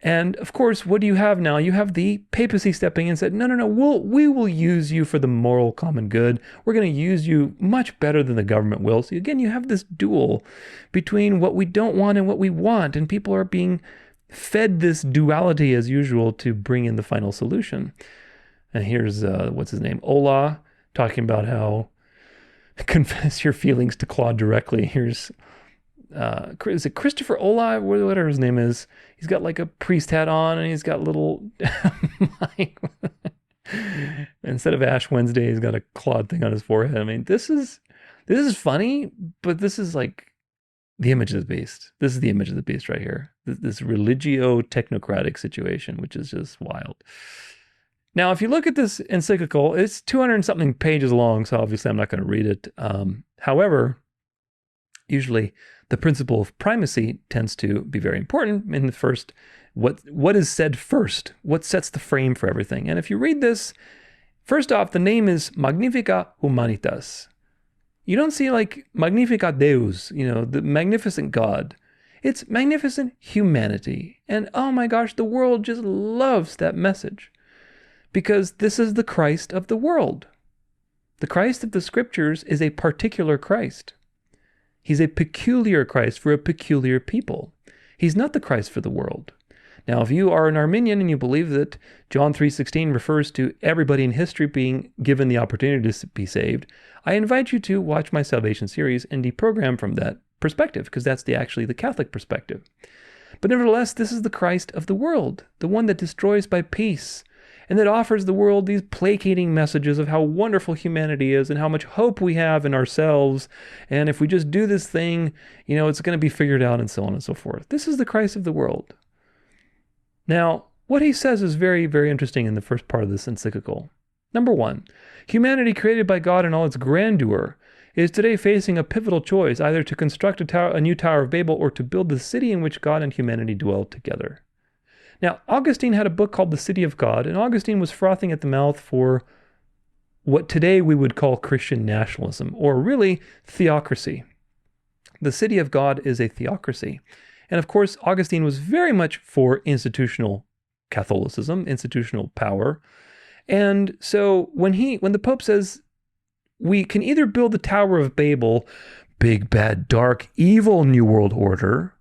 And of course, what do you have now? You have the papacy stepping in and said, no, we will use you for the moral common good. We're going to use you much better than the government will. So again, you have this duel between what we don't want and what we want. And people are being fed this duality as usual to bring in the final solution. And here's, what's his name? Ola, talking about how confess your feelings to Claude directly. Here's is it Christopher Olive, whatever his name is? He's got like a priest hat on, and he's got little instead of Ash Wednesday, he's got a clawed thing on his forehead. I mean, this is funny, but this is like the image of the beast. This is the image of the beast right here. This religio-technocratic situation, which is just wild. Now, if you look at this encyclical, it's 200 and something pages long, so obviously I'm not going to read it. However, usually the principle of primacy tends to be very important in the first, what is said first, what sets the frame for everything. And if you read this, first off, the name is Magnifica Humanitas. You don't see like Magnificat Deus, the magnificent God. It's magnificent humanity. And oh my gosh, the world just loves that message. Because this is the Christ of the world. The Christ of the scriptures is a particular Christ. He's a peculiar Christ for a peculiar people. He's not the Christ for the world. Now, if you are an Arminian and you believe that John 3:16 refers to everybody in history being given the opportunity to be saved, I invite you to watch my salvation series and deprogram from that perspective, because that's actually the Catholic perspective. But nevertheless, this is the Christ of the world, the one that destroys by peace, and that offers the world these placating messages of how wonderful humanity is and how much hope we have in ourselves. And if we just do this thing, it's going to be figured out, and so on and so forth. This is the Christ of the world. Now, what he says is very, very interesting in the first part of this encyclical. Number one, humanity created by God in all its grandeur is today facing a pivotal choice, either to construct a new Tower of Babel or to build the city in which God and humanity dwell together. Now, Augustine had a book called The City of God, and Augustine was frothing at the mouth for what today we would call Christian nationalism, or really theocracy. The City of God is a theocracy. And of course, Augustine was very much for institutional Catholicism, institutional power. And so when the Pope says, we can either build the Tower of Babel, big, bad, dark, evil New World Order,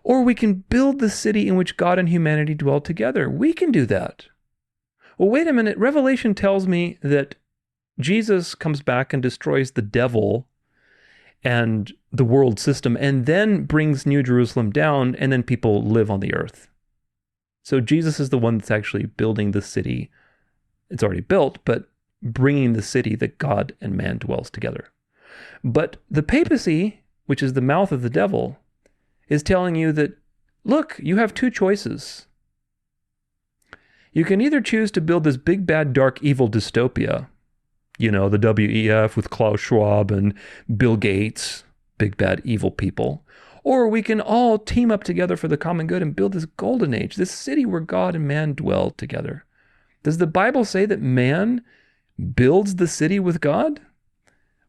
or we can build the city in which God and humanity dwell together. We can do that. Well, wait a minute. Revelation tells me that Jesus comes back and destroys the devil and the world system, and then brings New Jerusalem down, and then people live on the earth. So Jesus is the one that's actually building the city. It's already built, but bringing the city that God and man dwells together. But the papacy, which is the mouth of the devil, is telling you that, look, you have two choices. You can either choose to build this big, bad, dark, evil dystopia, the WEF with Klaus Schwab and Bill Gates, big, bad, evil people, or we can all team up together for the common good and build this golden age, this city where God and man dwell together. Does the Bible say that man builds the city with God?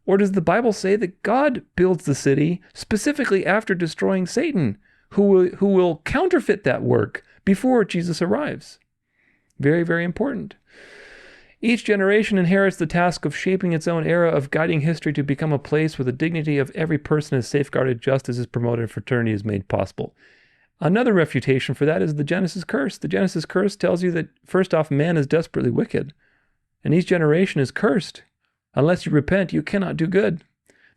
Or does the Bible say that God builds the city specifically after destroying Satan, who will counterfeit that work before Jesus arrives? Very, very important. Each generation inherits the task of shaping its own era, of guiding history to become a place where the dignity of every person is safeguarded, justice is promoted, and fraternity is made possible. Another refutation for that is the Genesis curse. The Genesis curse tells you that, first off, man is desperately wicked, and each generation is cursed. Unless you repent, you cannot do good.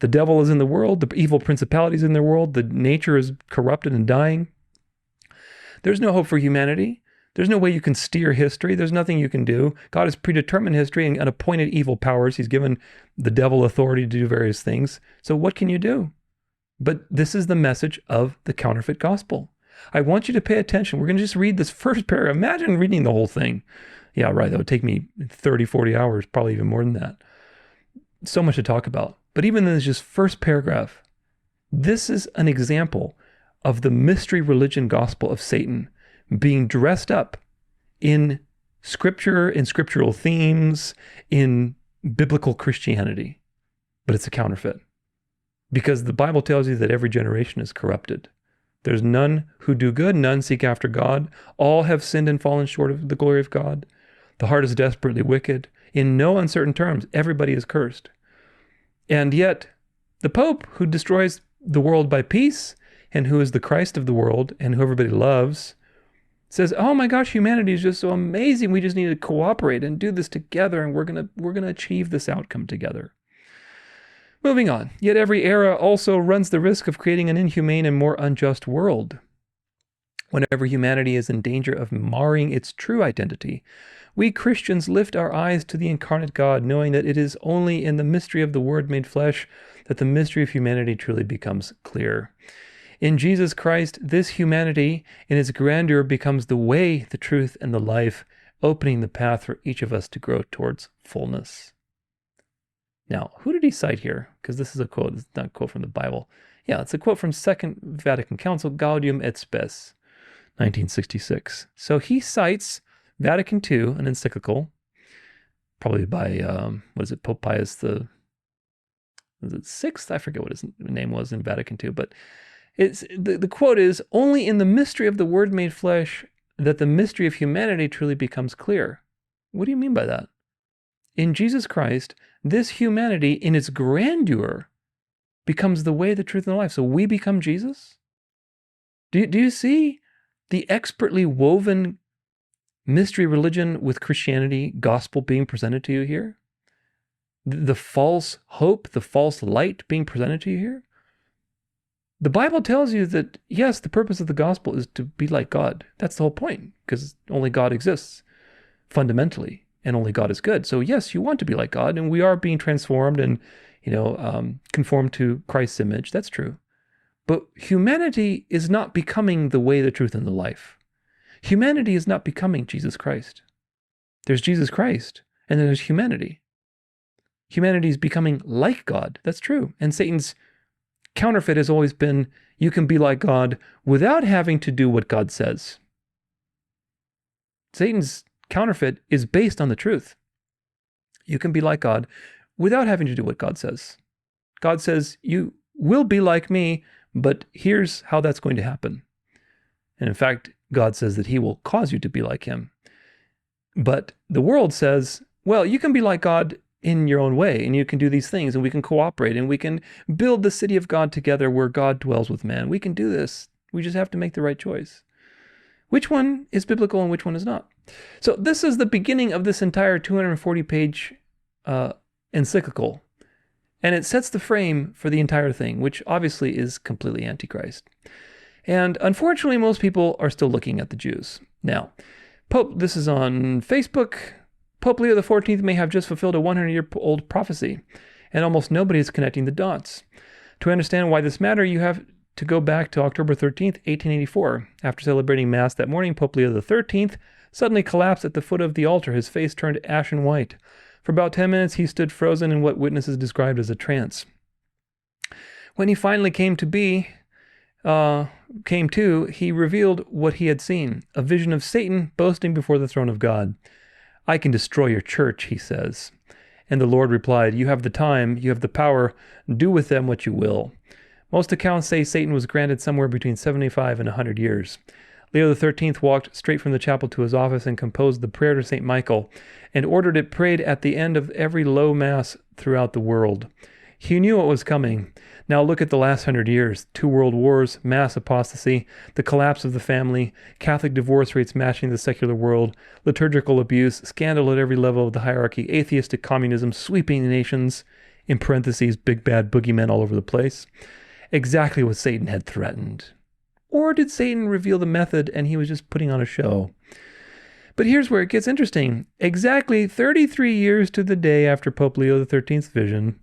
The devil is in the world, the evil principalities in the world, the nature is corrupted and dying. There's no hope for humanity. There's no way you can steer history. There's nothing you can do. God has predetermined history and appointed evil powers. He's given the devil authority to do various things. So what can you do? But this is the message of the counterfeit gospel. I want you to pay attention. We're going to just read this first paragraph. Imagine reading the whole thing. Yeah, right. That would take me 30, 40 hours, probably even more than that. So much to talk about. But even in this just first paragraph, this is an example of the mystery religion gospel of Satan being dressed up in scripture, in scriptural themes, in biblical Christianity. But it's a counterfeit. Because the Bible tells you that every generation is corrupted. There's none who do good, none seek after God. All have sinned and fallen short of the glory of God. The heart is desperately wicked. In no uncertain terms, everybody is cursed. And yet, the Pope, who destroys the world by peace, and who is the Christ of the world, and who everybody loves, says, oh my gosh, humanity is just so amazing. We just need to cooperate and do this together, and we're gonna achieve this outcome together. Moving on. Yet every era also runs the risk of creating an inhumane and more unjust world. Whenever humanity is in danger of marring its true identity, we Christians lift our eyes to the incarnate God, knowing that it is only in the mystery of the Word made flesh that the mystery of humanity truly becomes clear. In Jesus Christ, this humanity in its grandeur becomes the way, the truth, and the life, opening the path for each of us to grow towards fullness. Now, who did he cite here? Because this is a quote, it's not a quote from the Bible. Yeah, it's a quote from Second Vatican Council, Gaudium et Spes, 1966. So he cites Vatican II, an encyclical, probably by, Pope Pius the Sixth? I forget what his name was in Vatican II, but it's the quote is, only in the mystery of the Word made flesh that the mystery of humanity truly becomes clear. What do you mean by that? In Jesus Christ, this humanity in its grandeur becomes the way, the truth, and the life. So we become Jesus? Do you see the expertly woven mystery religion with Christianity, gospel being presented to you here? The false hope, the false light being presented to you here? The Bible tells you that, yes, the purpose of the gospel is to be like God. That's the whole point, because only God exists fundamentally, and only God is good. So yes, you want to be like God, and we are being transformed and, conformed to Christ's image. That's true. But humanity is not becoming the way, the truth, and the life. Humanity is not becoming Jesus Christ. There's Jesus Christ, and then there's humanity. Humanity is becoming like God. That's true. And Satan's counterfeit has always been, you can be like God without having to do what God says. Satan's counterfeit is based on the truth. You can be like God without having to do what God says. God says, you will be like me, but here's how that's going to happen. And in fact, God says that he will cause you to be like him. But the world says, well, you can be like God in your own way, and you can do these things, and we can cooperate, and we can build the city of God together where God dwells with man. We can do this. We just have to make the right choice. Which one is biblical and which one is not? So this is the beginning of this entire 240-page encyclical, and it sets the frame for the entire thing, which obviously is completely antichrist. And unfortunately, most people are still looking at the Jews. Now, this is on Facebook. Pope Leo XIV may have just fulfilled a 100-year-old prophecy, and almost nobody is connecting the dots. To understand why this matters, you have to go back to October 13th, 1884. After celebrating Mass that morning, Pope Leo XIII suddenly collapsed at the foot of the altar, his face turned ashen white. For about 10 minutes, he stood frozen in what witnesses described as a trance. When he finally came to, he revealed what he had seen, a vision of Satan boasting before the throne of God. I can destroy your church, he says. And the Lord replied, you have the time, you have the power, do with them what you will. Most accounts say Satan was granted somewhere between 75 and 100 years. Leo XIII walked straight from the chapel to his office and composed the prayer to St. Michael, and ordered it prayed at the end of every low mass throughout the world. He knew what was coming. Now look at the last 100 years. 2 world wars, mass apostasy, the collapse of the family, Catholic divorce rates matching the secular world, liturgical abuse, scandal at every level of the hierarchy, atheistic communism sweeping the nations, in parentheses, big bad boogeymen all over the place. Exactly what Satan had threatened. Or did Satan reveal the method and he was just putting on a show? But here's where it gets interesting. Exactly 33 years to the day after Pope Leo XIII's vision,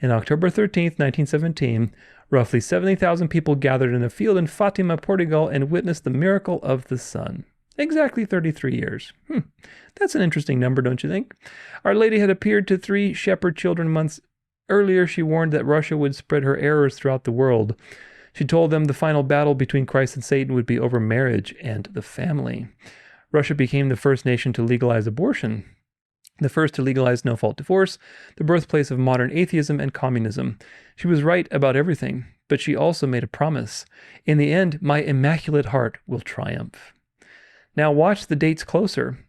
in October 13th, 1917, roughly 70,000 people gathered in a field in Fatima, Portugal, and witnessed the miracle of the sun. Exactly 33 years. That's an interesting number, don't you think? Our Lady had appeared to 3 shepherd children months earlier. She warned that Russia would spread her errors throughout the world. She told them the final battle between Christ and Satan would be over marriage and the family. Russia became the first nation to legalize abortion, the first to legalize no-fault divorce, the birthplace of modern atheism and communism. She was right about everything, but she also made a promise. In the end, my immaculate heart will triumph. Now watch the dates closer.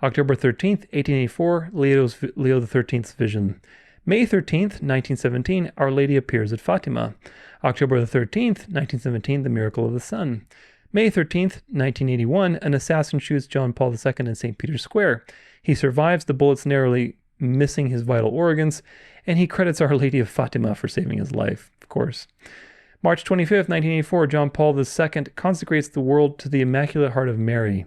October 13th, 1884, Leo XIII's vision. May 13th, 1917, Our Lady appears at Fatima. October the 13th, 1917, the miracle of the sun. May 13th, 1981, an assassin shoots John Paul II in St. Peter's Square. He survives, the bullets narrowly missing his vital organs, and he credits Our Lady of Fatima for saving his life, of course. March 25th, 1984, John Paul II consecrates the world to the Immaculate Heart of Mary.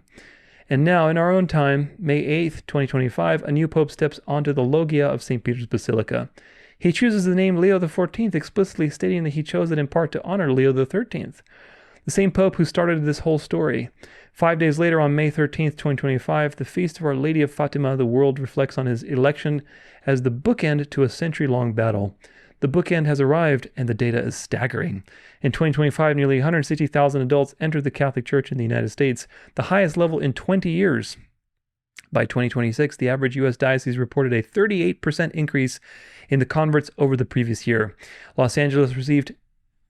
And now, in our own time, May 8th, 2025, a new pope steps onto the loggia of St. Peter's Basilica. He chooses the name Leo XIV, explicitly stating that he chose it in part to honor Leo XIII, the same pope who started this whole story. 5 days later, on May 13th, 2025, the feast of Our Lady of Fatima, the world reflects on his election as the bookend to a century-long battle. The bookend has arrived, and the data is staggering. In 2025, nearly 160,000 adults entered the Catholic Church in the United States, the highest level in 20 years. By 2026, the average U.S. diocese reported a 38% increase in the converts over the previous year. Los Angeles received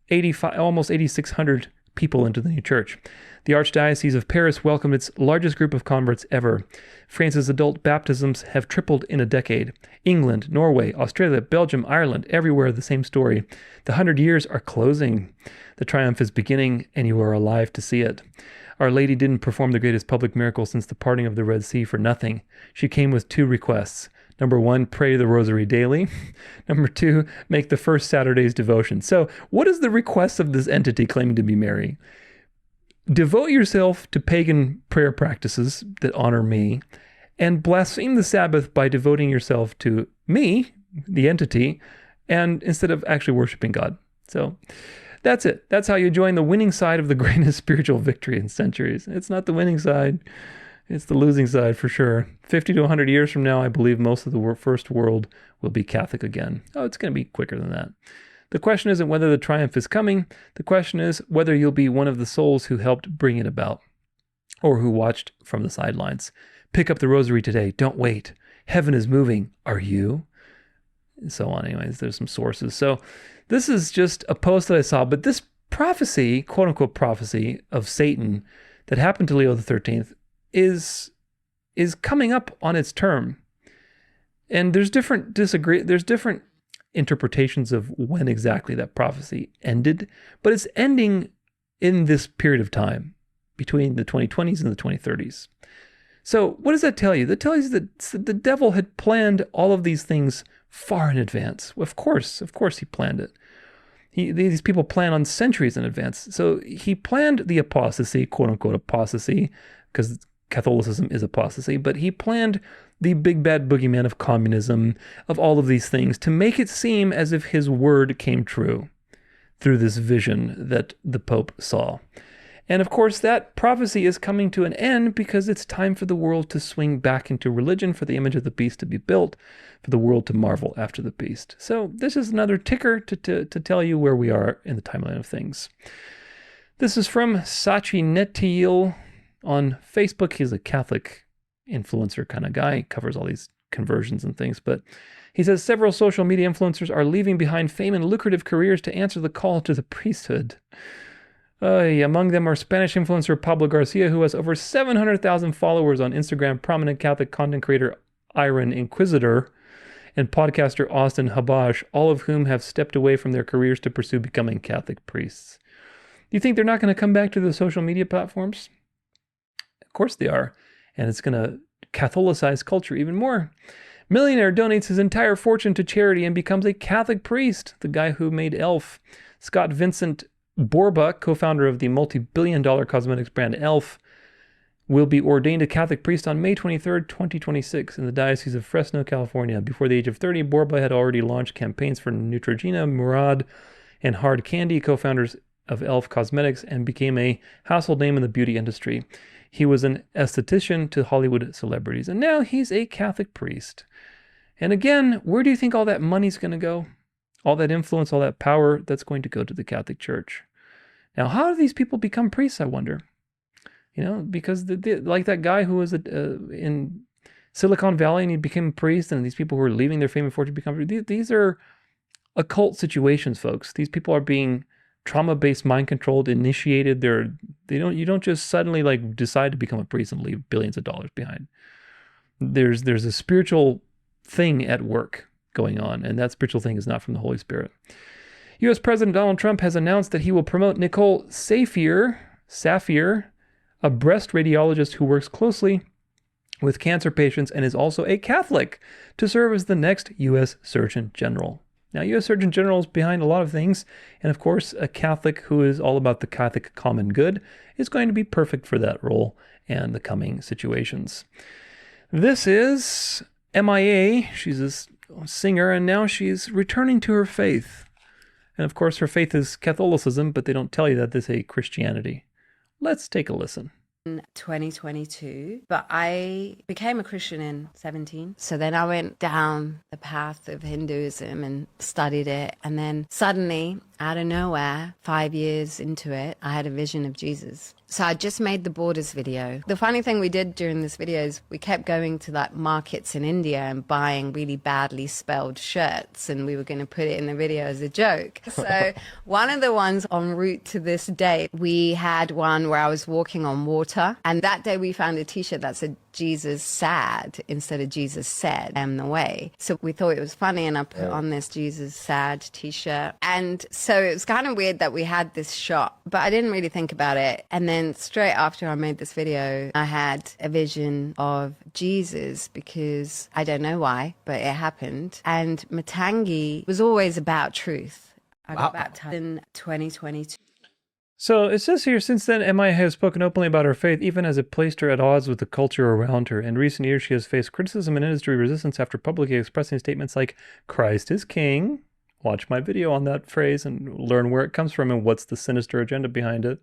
almost 8,600 people into the new church. The Archdiocese of Paris welcomed its largest group of converts ever. France's adult baptisms have tripled in a decade. England, Norway, Australia, Belgium, Ireland, everywhere the same story. The 100 years are closing. The triumph is beginning, and you are alive to see it. Our Lady didn't perform the greatest public miracle since the parting of the Red Sea for nothing. She came with 2 requests. Number 1, pray the rosary daily. Number 2, make the first Saturday's devotion. So what is the request of this entity claiming to be Mary? Devote yourself to pagan prayer practices that honor me, and blaspheme the Sabbath by devoting yourself to me, the entity, and instead of actually worshiping God. So that's it. That's how you join the winning side of the greatest spiritual victory in centuries. It's not the winning side. It's the losing side for sure. 50 to 100 years from now, I believe most of the first world will be Catholic again. Oh, it's going to be quicker than that. The question isn't whether the triumph is coming. The question is whether you'll be one of the souls who helped bring it about, or who watched from the sidelines. Pick up the rosary today. Don't wait. Heaven is moving. Are you? And so on. Anyways, there's some sources. So this is just a post that I saw, but this prophecy, quote unquote prophecy of Satan that happened to Leo XIII is coming up on its term. And there's different interpretations of when exactly that prophecy ended, but it's ending in this period of time between the 2020s and the 2030s. So what does that tell you? That tells you that the devil had planned all of these things far in advance. Of course he planned it. These people plan on centuries in advance. So he planned the apostasy, quote unquote apostasy, because Catholicism is apostasy, but he planned the big bad boogeyman of communism, of all of these things, to make it seem as if his word came true through this vision that the Pope saw. And of course, that prophecy is coming to an end because it's time for the world to swing back into religion, for the image of the beast to be built, for the world to marvel after the beast. So this is another ticker to tell you where we are in the timeline of things. This is from Sachi Netil on Facebook. He's a Catholic influencer kind of guy. He covers all these conversions and things, but he says several social media influencers are leaving behind fame and lucrative careers to answer the call to the priesthood. Among them are Spanish influencer Pablo Garcia, who has over 700,000 followers on Instagram, prominent Catholic content creator Iron Inquisitor, and podcaster Austin Habash, all of whom have stepped away from their careers to pursue becoming Catholic priests. Do you think they're not going to come back to the social media platforms? Of course they are. And it's going to Catholicize culture even more. Millionaire donates his entire fortune to charity and becomes a Catholic priest. The guy who made Elf, Scott Vincent Borba, co-founder of the multi-billion-dollar cosmetics brand Elf, will be ordained a Catholic priest on May 23rd, 2026 in the Diocese of Fresno, California. Before the age of 30, Borba had already launched campaigns for Neutrogena, Murad, and Hard Candy, co-founders of Elf Cosmetics, and became a household name in the beauty industry. He was an esthetician to Hollywood celebrities, and now he's a Catholic priest. And again, where do you think all that money's going to go? All that influence, all that power, that's going to go to the Catholic Church. Now, how do these people become priests, I wonder? You know, because like that guy who was in Silicon Valley and he became a priest, and these people who are leaving their fame and fortune become priests. These are occult situations, folks. These people are being trauma-based, mind-controlled, initiated. You don't just suddenly like decide to become a priest and leave billions of dollars behind. There's a spiritual thing at work going on, and that spiritual thing is not from the Holy Spirit. U.S. President Donald Trump has announced that he will promote Nicole Safier, a breast radiologist who works closely with cancer patients and is also a Catholic to serve as the next U.S. Surgeon General. Now, U.S. Surgeon General is behind a lot of things, and of course, a Catholic who is all about the Catholic common good is going to be perfect for that role and the coming situations. This is MIA. She's a singer, and now she's returning to her faith. And of course, her faith is Catholicism, but they don't tell you that this is a Christianity. Let's take a listen. In 2022, but I became a Christian in 17. So then I went down the path of Hinduism and studied it. And then suddenly, out of nowhere, 5 years into it, I had a vision of Jesus. So I just made the Borders video. The funny thing we did during this video is we kept going to like markets in India and buying really badly spelled shirts, and we were going to put it in the video as a joke. So one of the ones en route to this day, we had one where I was walking on water, and that day we found a t-shirt that said Jesus sad instead of Jesus said, I am the way. So we thought it was funny, and I put on this Jesus sad t-shirt. And so it was kind of weird that we had this shot, but I didn't really think about it. And then straight after I made this video, I had a vision of Jesus, because I don't know why, but it happened. And Matangi was always about truth. I got baptized in 2022. So it says here, since then, MIA has spoken openly about her faith, even as it placed her at odds with the culture around her. In recent years, she has faced criticism and industry resistance after publicly expressing statements like, Christ is king. Watch my video on that phrase and learn where it comes from and what's the sinister agenda behind it.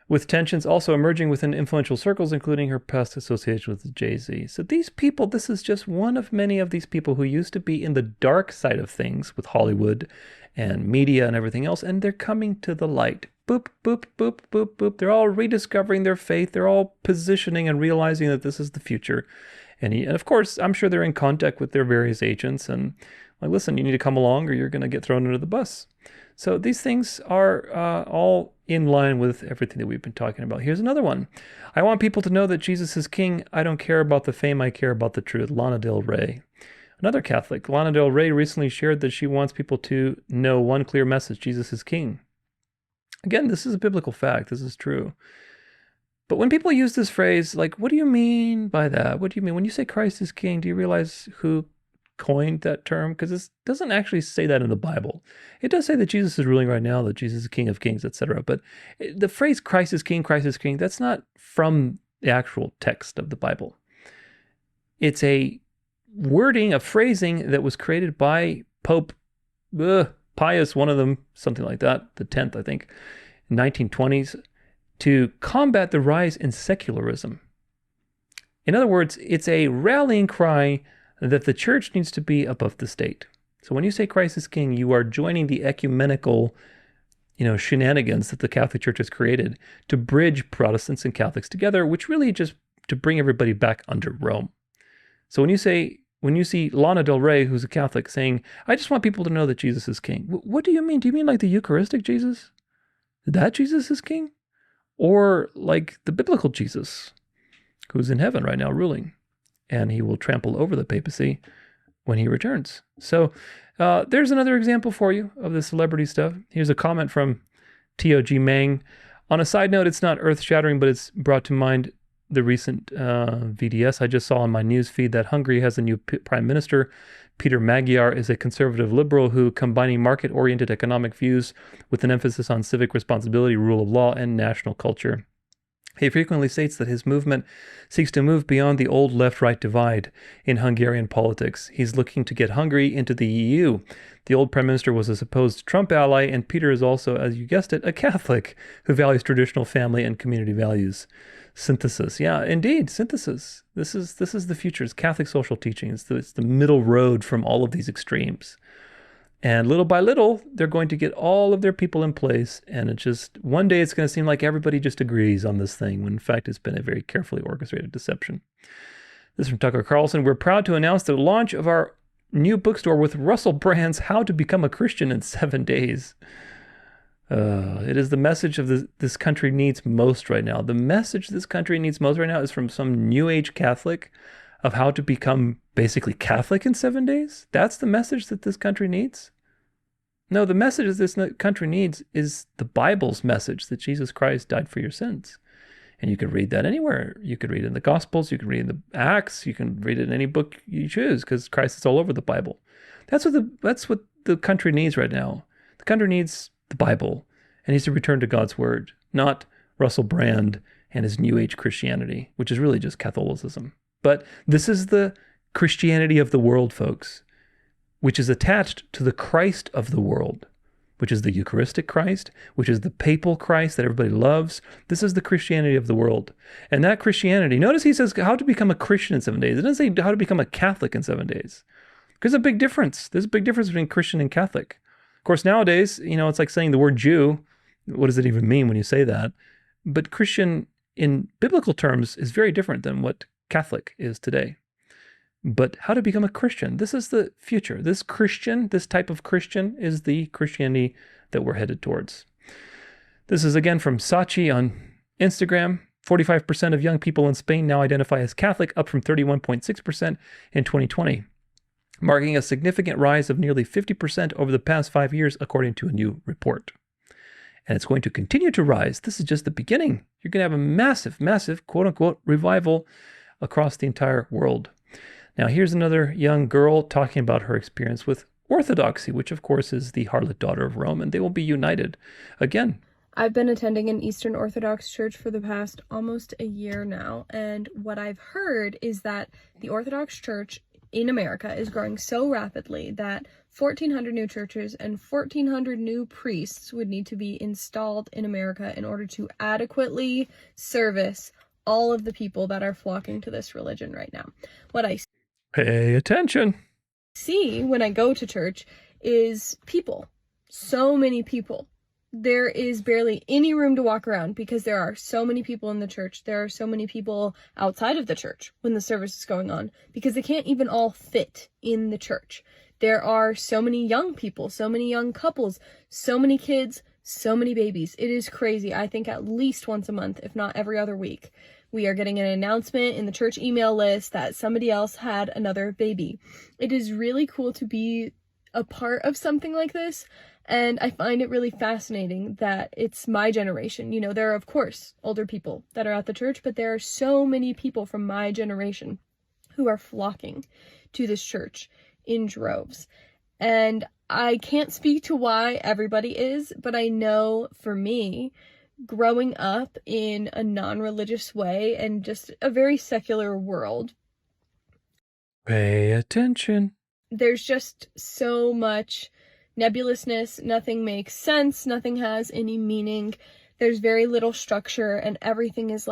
With tensions also emerging within influential circles, including her past association with Jay-Z. So these people, this is just one of many of these people who used to be in the dark side of things with Hollywood and media and everything else, and they're coming to the light. Boop, boop, boop, boop, boop. They're all rediscovering their faith. They're all positioning and realizing that this is the future. And of course, I'm sure they're in contact with their various agents and like, listen, you need to come along or you're going to get thrown under the bus. So these things are all in line with everything that we've been talking about. Here's another one. I want people to know that Jesus is king. I don't care about the fame. I care about the truth. Lana Del Rey. Another Catholic. Lana Del Rey recently shared that she wants people to know one clear message. Jesus is king. Again, this is a biblical fact. This is true. But when people use this phrase, like, what do you mean by that? What do you mean? When you say Christ is king, do you realize who coined that term? Because this doesn't actually say that in the Bible. It does say that Jesus is ruling right now, that Jesus is King of Kings, etc. But the phrase Christ is king, that's not from the actual text of the Bible. It's a wording, a phrasing that was created by Pope Pius, one of them, something like that, the 10th, I think, 1920s, to combat the rise in secularism. In other words, it's a rallying cry that the church needs to be above the state. So when you say Christ is king, you are joining the ecumenical, shenanigans that the Catholic Church has created to bridge Protestants and Catholics together, which really just to bring everybody back under Rome. So when you see Lana Del Rey, who's a Catholic, saying, I just want people to know that Jesus is king. What do you mean? Do you mean like the Eucharistic Jesus? That Jesus is king? Or like the biblical Jesus, who's in heaven right now ruling, and he will trample over the papacy when he returns. So there's another example for you of the celebrity stuff. Here's a comment from T.O.G. Mang. On a side note, it's not earth-shattering, but it's brought to mind the recent VDS. I just saw on my news feed that Hungary has a new prime minister. Peter Magyar is a conservative liberal who, combining market-oriented economic views with an emphasis on civic responsibility, rule of law, and national culture. He frequently states that his movement seeks to move beyond the old left-right divide in Hungarian politics. He's looking to get Hungary into the EU. The old prime minister was a supposed Trump ally, and Peter is also, as you guessed it, a Catholic who values traditional family and community values. Synthesis. Yeah, indeed, synthesis. This is the future. It's Catholic social teaching. It's the middle road from all of these extremes. And little by little, they're going to get all of their people in place. And one day it's going to seem like everybody just agrees on this thing, when in fact it's been a very carefully orchestrated deception. This is from Tucker Carlson. We're proud to announce the launch of our new bookstore with Russell Brand's How to Become a Christian in 7 Days. It is the message of this country needs most right now. The message this country needs most right now is from some New Age Catholic of how to become basically Catholic in 7 days. That's the message that this country needs. No, the message that this country needs is the Bible's message that Jesus Christ died for your sins. And you can read that anywhere. You could read it in the Gospels, you can read it in the Acts, you can read it in any book you choose, because Christ is all over the Bible. That's what the country needs right now. The country needs the Bible and needs to return to God's word, not Russell Brand and his New Age Christianity, which is really just Catholicism. But this is the Christianity of the world, folks, which is attached to the Christ of the world, which is the Eucharistic Christ, which is the papal Christ that everybody loves. This is the Christianity of the world. And that Christianity, notice he says how to become a Christian in 7 days. It doesn't say how to become a Catholic in 7 days. There's a big difference. There's a big difference between Christian and Catholic. Of course, nowadays, it's like saying the word Jew. What does it even mean when you say that? But Christian in biblical terms is very different than what Catholic is today. But how to become a Christian, this is the future. This type of Christian is the Christianity that we're headed towards. This is again from Sachi on Instagram. 45% of young people in Spain now identify as Catholic, up from 31.6% in 2020, marking a significant rise of nearly 50% over the past 5 years, according to a new report. And it's going to continue to rise. This is just the beginning. You're going to have a massive, massive, quote-unquote, revival across the entire world. Now, here's another young girl talking about her experience with Orthodoxy, which, of course, is the harlot daughter of Rome, and they will be united again. I've been attending an Eastern Orthodox church for the past almost a year now, and what I've heard is that the Orthodox Church in America is growing so rapidly that 1,400 new churches and 1,400 new priests would need to be installed in America in order to adequately service all of the people that are flocking to this religion right now. What I Pay attention. see when I go to church is people. So many people. There is barely any room to walk around because there are so many people in the church. There are so many people outside of the church when the service is going on because they can't even all fit in the church. There are so many young people, so many young couples, so many kids, so many babies. It is crazy. I think at least once a month, if not every other week, we are getting an announcement in the church email list that somebody else had another baby. It is really cool to be a part of something like this. And I find it really fascinating that it's my generation. There are, of course, older people that are at the church, but there are so many people from my generation who are flocking to this church in droves. And I can't speak to why everybody is, but I know for me, growing up in a non-religious way and just a very secular world, pay attention. There's just so much nebulousness, nothing makes sense, nothing has any meaning, there's very little structure, and everything is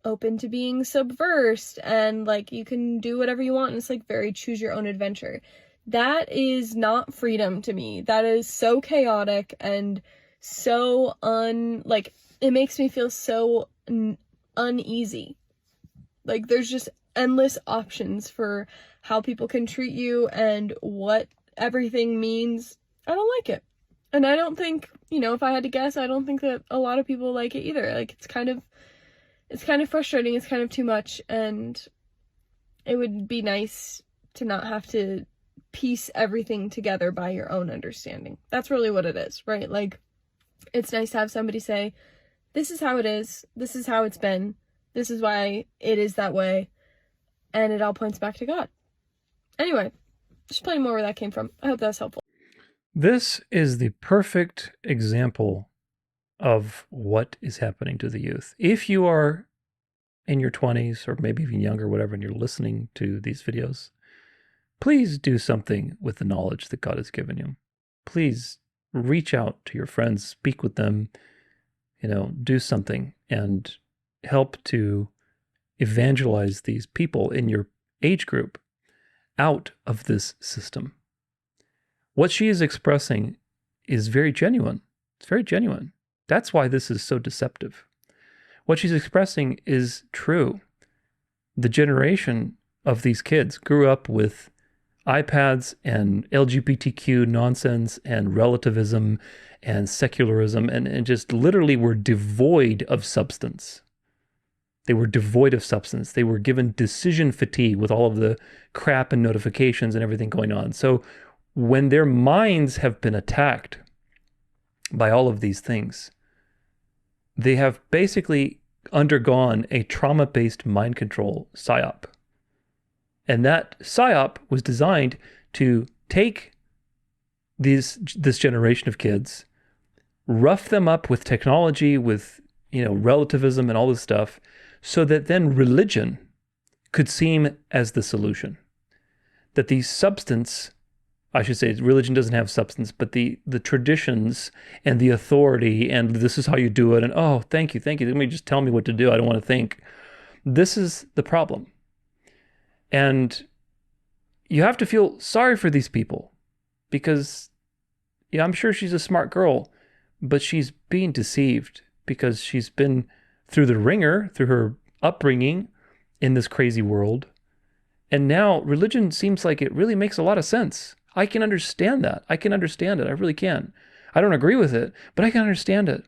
open to being subversed, and you can do whatever you want, and it's very choose your own adventure. That is not freedom to me. That is so chaotic and so it makes me feel so uneasy. There's just endless options for how people can treat you and what everything means. I don't like it. And I don't think, if I had to guess, I don't think that a lot of people like it either. It's kind of frustrating. It's kind of too much. And it would be nice to not have to piece everything together by your own understanding. That's really what it is, right? It's nice to have somebody say, this is how it is. This is how it's been. This is why it is that way. And it all points back to God. Anyway, just playing more where that came from. I hope that's helpful. This is the perfect example of what is happening to the youth. If you are in your 20s or maybe even younger, whatever, and you're listening to these videos, please do something with the knowledge that God has given you. Please reach out to your friends, speak with them, do something and help to evangelize these people in your age group out of this system. What she is expressing is very genuine. It's very genuine. That's why this is so deceptive. What she's expressing is true. The generation of these kids grew up with iPads and LGBTQ nonsense and relativism and secularism and just literally were devoid of substance. They were devoid of substance. They were given decision fatigue with all of the crap and notifications and everything going on. So when their minds have been attacked by all of these things, they have basically undergone a trauma-based mind control psyop. And that psyop was designed to take this generation of kids, rough them up with technology, with relativism and all this stuff, so that then religion could seem as the solution. That the substance, I should say, religion doesn't have substance, but the traditions and the authority and this is how you do it, and oh, thank you, let me just tell me what to do, I don't want to think. This is the problem. And you have to feel sorry for these people because I'm sure she's a smart girl, but she's being deceived because she's been through the ringer, through her upbringing in this crazy world. And now religion seems like it really makes a lot of sense. I can understand that. I can understand it. I really can. I don't agree with it, but I can understand it.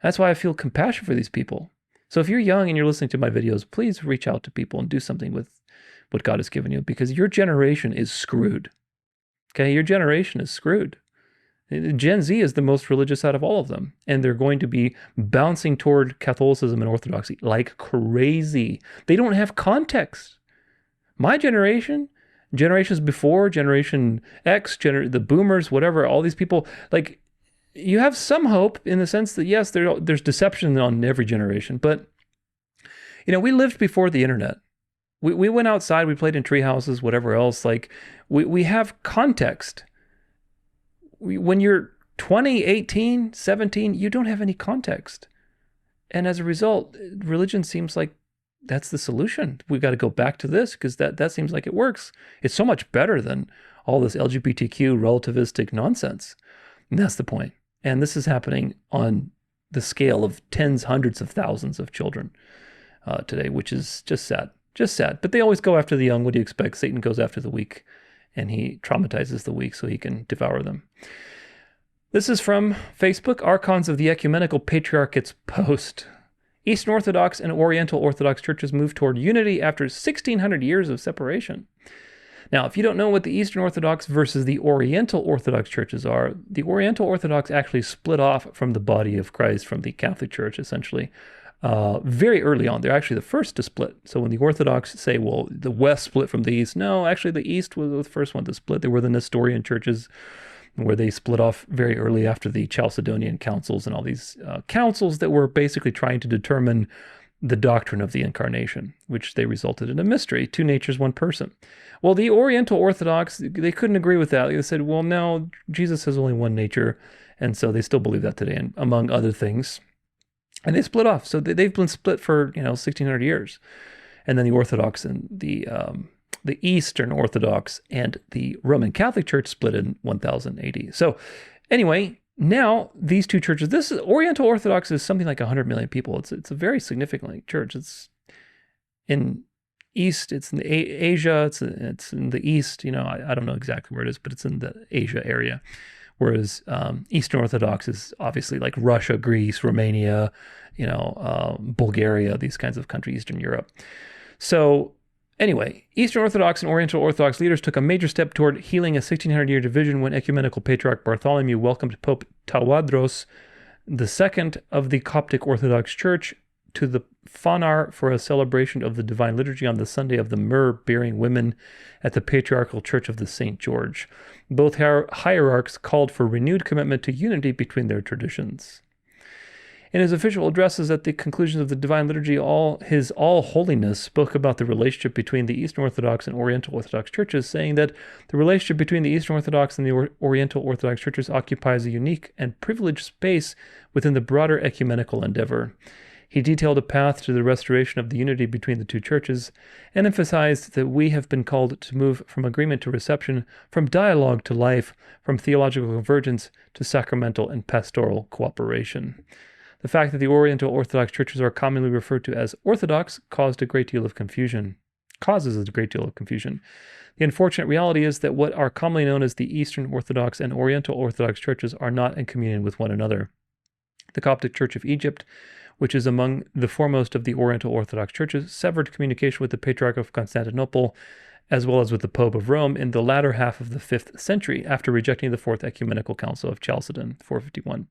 That's why I feel compassion for these people. So if you're young and you're listening to my videos, please reach out to people and do something with what God has given you, because your generation is screwed. Okay, your generation is screwed. Gen Z is the most religious out of all of them, and they're going to be bouncing toward Catholicism and Orthodoxy like crazy. They don't have context. My generation, generations before, Generation X, the boomers, whatever, all these people, like, you have some hope in the sense that, yes, there's deception on every generation, but, we lived before the internet. We went outside, we played in tree houses, whatever else. Like, we have context. When you're 20, 18, 17, you don't have any context. And as a result, religion seems like that's the solution. We've got to go back to this because that seems like it works. It's so much better than all this LGBTQ relativistic nonsense. And that's the point. And this is happening on the scale of tens, hundreds of thousands of children today, which is just sad. Just sad. But they always go after the young. What do you expect? Satan goes after the weak, and he traumatizes the weak so he can devour them. This is from Facebook, Archons of the Ecumenical Patriarchate's post. Eastern Orthodox and Oriental Orthodox churches move toward unity after 1,600 years of separation. Now, if you don't know what the Eastern Orthodox versus the Oriental Orthodox churches are, the Oriental Orthodox actually split off from the body of Christ, from the Catholic Church, essentially. Very early on. They're actually the first to split. So when the Orthodox say, well, the West split from the East, no, actually the East was the first one to split. They were the Nestorian churches where they split off very early after the Chalcedonian councils and all these councils that were basically trying to determine the doctrine of the incarnation, which they resulted in a mystery, two natures, one person. Well, the Oriental Orthodox, they couldn't agree with that. They said, well, no, Jesus has only one nature. And so they still believe that today, and among other things. And they split off. So they've been split for, 1,600 years. And then the Orthodox and the Eastern Orthodox and the Roman Catholic Church split in 1000 AD. So anyway, now these two churches, this is Oriental Orthodox is something like 100 million people. It's a very significant church. It's in East, it's in Asia, it's in the East, I don't know exactly where it is, but it's in the Asia area. Whereas Eastern Orthodox is obviously like Russia, Greece, Romania, Bulgaria, these kinds of countries, Eastern Europe. So anyway, Eastern Orthodox and Oriental Orthodox leaders took a major step toward healing a 1600-year division when Ecumenical Patriarch Bartholomew welcomed Pope Tawadros II of the Coptic Orthodox Church to the Phanar for a celebration of the Divine Liturgy on the Sunday of the Myrrh-bearing women at the Patriarchal Church of the St. George. Both hierarchs called for renewed commitment to unity between their traditions. In his official addresses at the conclusion of the Divine Liturgy, His All Holiness spoke about the relationship between the Eastern Orthodox and Oriental Orthodox churches, saying that the relationship between the Eastern Orthodox and the Oriental Orthodox churches occupies a unique and privileged space within the broader ecumenical endeavor. He detailed a path to the restoration of the unity between the two churches and emphasized that we have been called to move from agreement to reception, from dialogue to life, from theological convergence to sacramental and pastoral cooperation. The fact that the Oriental Orthodox churches are commonly referred to as Orthodox causes a great deal of confusion. The unfortunate reality is that what are commonly known as the Eastern Orthodox and Oriental Orthodox churches are not in communion with one another. The Coptic Church of Egypt, which is among the foremost of the Oriental Orthodox churches, severed communication with the Patriarch of Constantinople as well as with the Pope of Rome in the latter half of the 5th century, after rejecting the Fourth Ecumenical Council of Chalcedon, 451.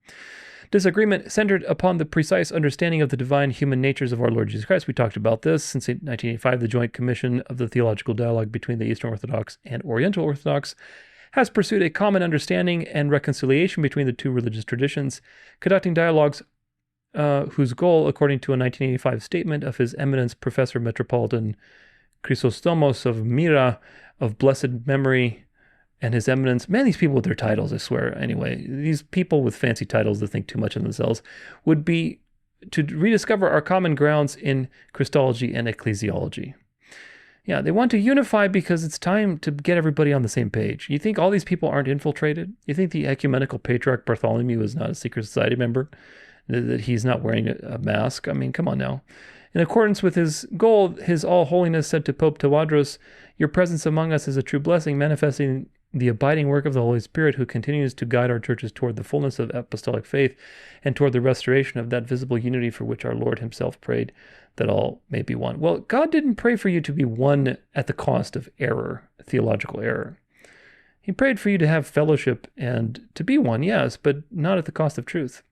Disagreement centered upon the precise understanding of the divine human natures of our Lord Jesus Christ. We talked about this since 1985. The Joint Commission of the Theological Dialogue between the Eastern Orthodox and Oriental Orthodox has pursued a common understanding and reconciliation between the two religious traditions, conducting dialogues whose goal, according to a 1985 statement of His Eminence Professor Metropolitan Chrysostomos of Myra, of blessed memory, and His Eminence, man, these people with their titles, I swear, anyway, these people with fancy titles that think too much of themselves, would be to rediscover our common grounds in Christology and ecclesiology. Yeah, they want to unify because it's time to get everybody on the same page. You think all these people aren't infiltrated? You think the ecumenical patriarch Bartholomew is not a secret society member? That he's not wearing a mask? I mean, come on now. In accordance with his goal, His All Holiness said to Pope Tawadros, "Your presence among us is a true blessing, manifesting the abiding work of the Holy Spirit, who continues to guide our churches toward the fullness of apostolic faith and toward the restoration of that visible unity for which our Lord Himself prayed that all may be one." Well, God didn't pray for you to be one at the cost of error, theological error. He prayed for you to have fellowship and to be one, yes, but not at the cost of truth.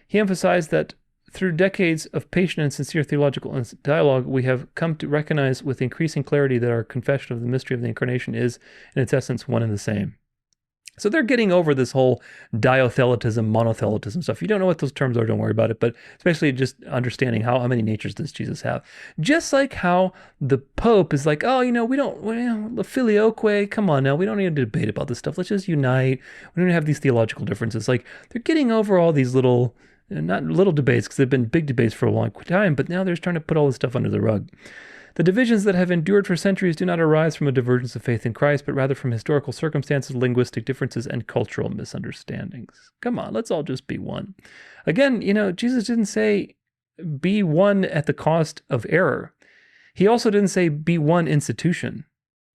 He emphasized that through decades of patient and sincere theological dialogue, we have come to recognize with increasing clarity that our confession of the mystery of the Incarnation is, in its essence, one and the same. So they're getting over this whole diotheletism, monotheletism stuff. If you don't know what those terms are, don't worry about it, but especially just understanding how many natures does Jesus have. Just like how the Pope is like, oh, the filioque, come on now, we don't need to debate about this stuff. Let's just unite. We don't have these theological differences. Like, they're getting over all these little, not little debates, because they've been big debates for a long time, but now they're trying to put all this stuff under the rug. The divisions that have endured for centuries do not arise from a divergence of faith in Christ, but rather from historical circumstances, linguistic differences, and cultural misunderstandings. Come on, let's all just be one. Again, Jesus didn't say be one at the cost of error. He also didn't say be one institution.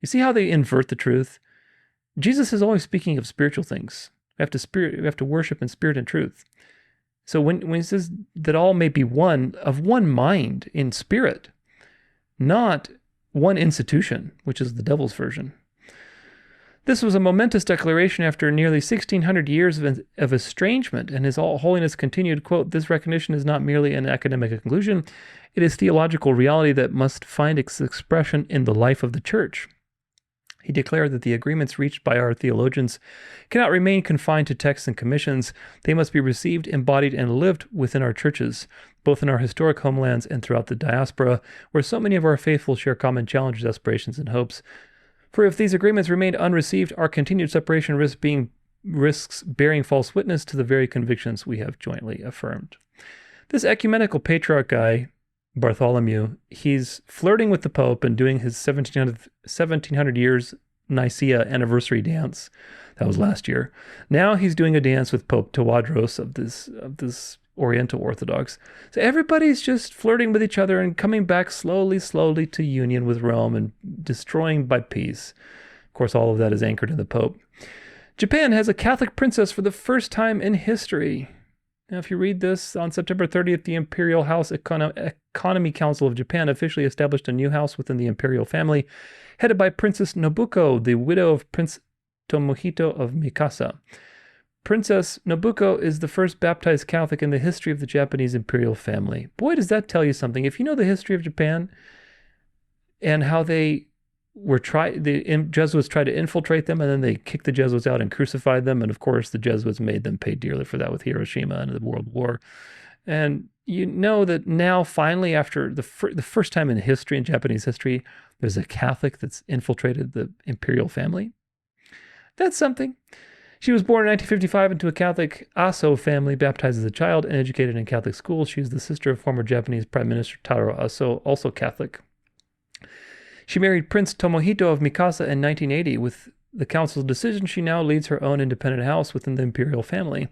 You see how they invert the truth? Jesus is always speaking of spiritual things. We have to worship in spirit and truth. So when he says that all may be one, of one mind in spirit, not one institution, which is the devil's version. This was a momentous declaration after nearly 1,600 years of estrangement, and His All Holiness continued, quote, "This recognition is not merely an academic conclusion, it is theological reality that must find its expression in the life of the Church." He declared that the agreements reached by our theologians cannot remain confined to texts and commissions. They must be received, embodied, and lived within our churches, both in our historic homelands and throughout the diaspora, where so many of our faithful share common challenges, aspirations, and hopes. For if these agreements remained unreceived, our continued separation risks bearing false witness to the very convictions we have jointly affirmed. This ecumenical patriarch guy, Bartholomew, he's flirting with the Pope and doing his 1700 years Nicaea anniversary dance. That was last year. Now he's doing a dance with Pope Tawadros of this Oriental Orthodox. So everybody's just flirting with each other and coming back slowly to union with Rome and destroying by peace. Of course, all of that is anchored in the Pope. Japan has a Catholic princess for the first time in history. Now, if you read this, on September 30th, the Imperial House Economy Council of Japan officially established a new house within the imperial family, headed by Princess Nobuko, the widow of Prince Tomohito of Mikasa. Princess Nobuko is the first baptized Catholic in the history of the Japanese imperial family. Boy, does that tell you something. If you know the history of Japan and how the Jesuits tried to infiltrate them, and then they kicked the Jesuits out and crucified them. And of course, the Jesuits made them pay dearly for that with Hiroshima and the World War. And you know that now, finally, after the first time in history, in Japanese history, there's a Catholic that's infiltrated the imperial family. That's something. She was born in 1955 into a Catholic Aso family, baptized as a child and educated in Catholic schools. She is the sister of former Japanese Prime Minister Taro Aso, also Catholic. She married Prince Tomohito of Mikasa in 1980. With the council's decision, she now leads her own independent house within the imperial family,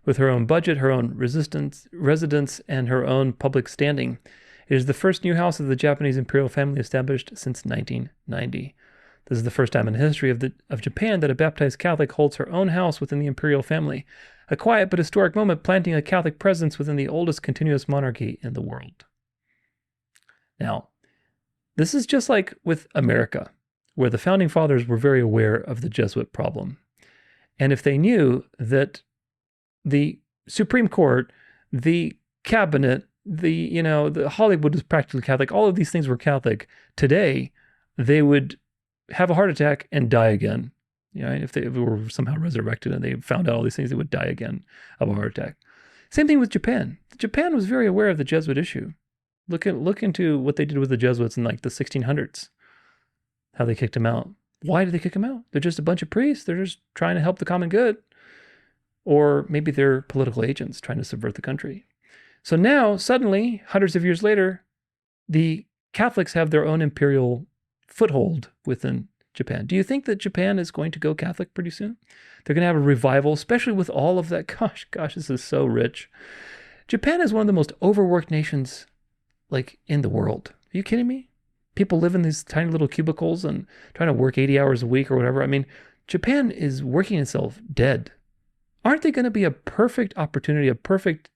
with her own budget, her own residence, and her own public standing. It is the first new house of the Japanese imperial family established since 1990. This is the first time in the history of Japan that a baptized Catholic holds her own house within the imperial family, a quiet but historic moment planting a Catholic presence within the oldest continuous monarchy in the world. Now, this is just like with America. where the founding fathers were very aware of the Jesuit problem. And if they knew that the Supreme Court, the cabinet, the Hollywood was practically Catholic, all of these things were Catholic, today they would have a heart attack and die again. If they were somehow resurrected and they found out all these things, they would die again of a heart attack. Same thing with Japan. Japan was very aware of the Jesuit issue. Look into what they did with the Jesuits in like the 1600s, how they kicked them out. Why did they kick them out? They're just a bunch of priests. They're just trying to help the common good. Or maybe they're political agents trying to subvert the country. So now, suddenly, hundreds of years later, the Catholics have their own imperial foothold within Japan. Do you think that Japan is going to go Catholic pretty soon? They're going to have a revival, especially with all of that. Gosh, this is so rich. Japan is one of the most overworked nations like in the world. Are you kidding me? People live in these tiny little cubicles and trying to work 80 hours a week or whatever. I mean, Japan is working itself dead. Aren't they going to be a perfect opportunity, a perfect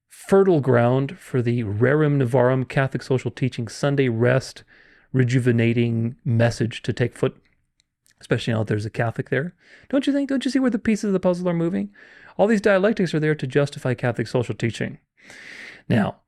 fertile ground for the Rerum Novarum Catholic social teaching, Sunday rest, rejuvenating message to take foot, especially now that there's a Catholic there? Don't you think? Don't you see where the pieces of the puzzle are moving? All these dialectics are there to justify Catholic social teaching. Now,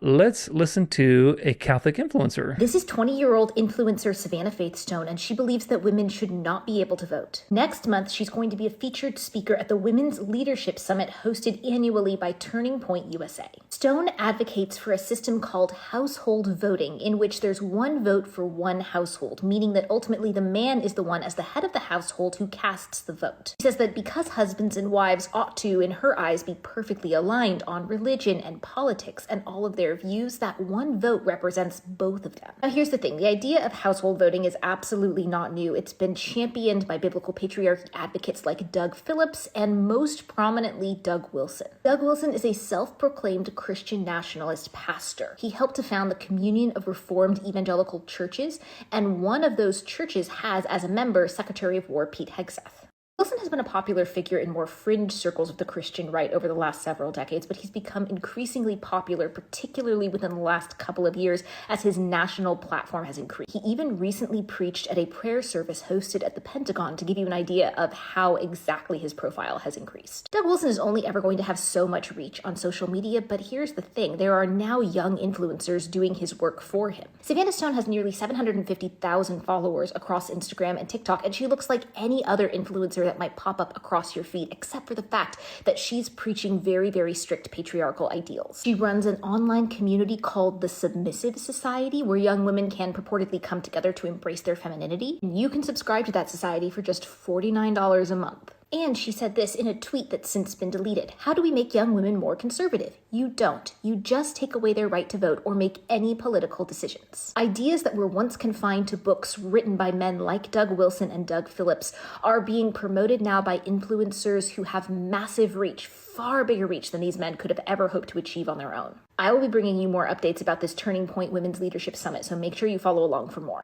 let's listen to a Catholic influencer. This is 20-year-old influencer Savannah Faithstone, and she believes that women should not be able to vote. Next month, she's going to be a featured speaker at the Women's Leadership Summit hosted annually by Turning Point USA. Stone advocates for a system called household voting, in which there's one vote for one household, meaning that ultimately the man is the one as the head of the household who casts the vote. She says that because husbands and wives ought to, in her eyes, be perfectly aligned on religion and politics and all of their views, that one vote represents both of them. Now here's the thing, the idea of household voting is absolutely not new. It's been championed by biblical patriarchy advocates like Doug Phillips and most prominently Doug Wilson. Doug Wilson is a self-proclaimed Christian nationalist pastor. He helped to found the Communion of Reformed Evangelical Churches, and one of those churches has as a member Secretary of War Pete Hegseth. Wilson has been a popular figure in more fringe circles of the Christian right over the last several decades, but he's become increasingly popular, particularly within the last couple of years, as his national platform has increased. He even recently preached at a prayer service hosted at the Pentagon to give you an idea of how exactly his profile has increased. Doug Wilson is only ever going to have so much reach on social media, but here's the thing, there are now young influencers doing his work for him. Savannah Stone has nearly 750,000 followers across Instagram and TikTok, and she looks like any other influencer that might pop up across your feed, except for the fact that she's preaching very, very strict patriarchal ideals. She runs an online community called the Submissive Society, where young women can purportedly come together to embrace their femininity. And you can subscribe to that society for just $49 a month. And she said this in a tweet that's since been deleted. How do we make young women more conservative? You don't. You just take away their right to vote or make any political decisions. Ideas that were once confined to books written by men like Doug Wilson and Doug Phillips are being promoted now by influencers who have massive reach, far bigger reach than these men could have ever hoped to achieve on their own. I will be bringing you more updates about this Turning Point Women's Leadership Summit, so make sure you follow along for more.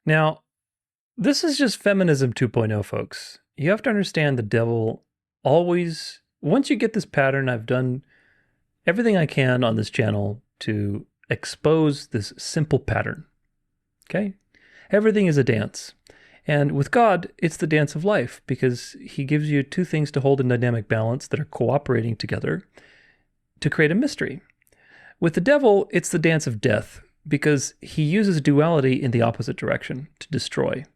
Now, this is just feminism 2.0, folks. You have to understand the devil always, once you get this pattern, I've done everything I can on this channel to expose this simple pattern. Okay? Everything is a dance. And with God, it's the dance of life, because he gives you two things to hold in dynamic balance that are cooperating together to create a mystery. With the devil, it's the dance of death, because he uses duality in the opposite direction to destroy.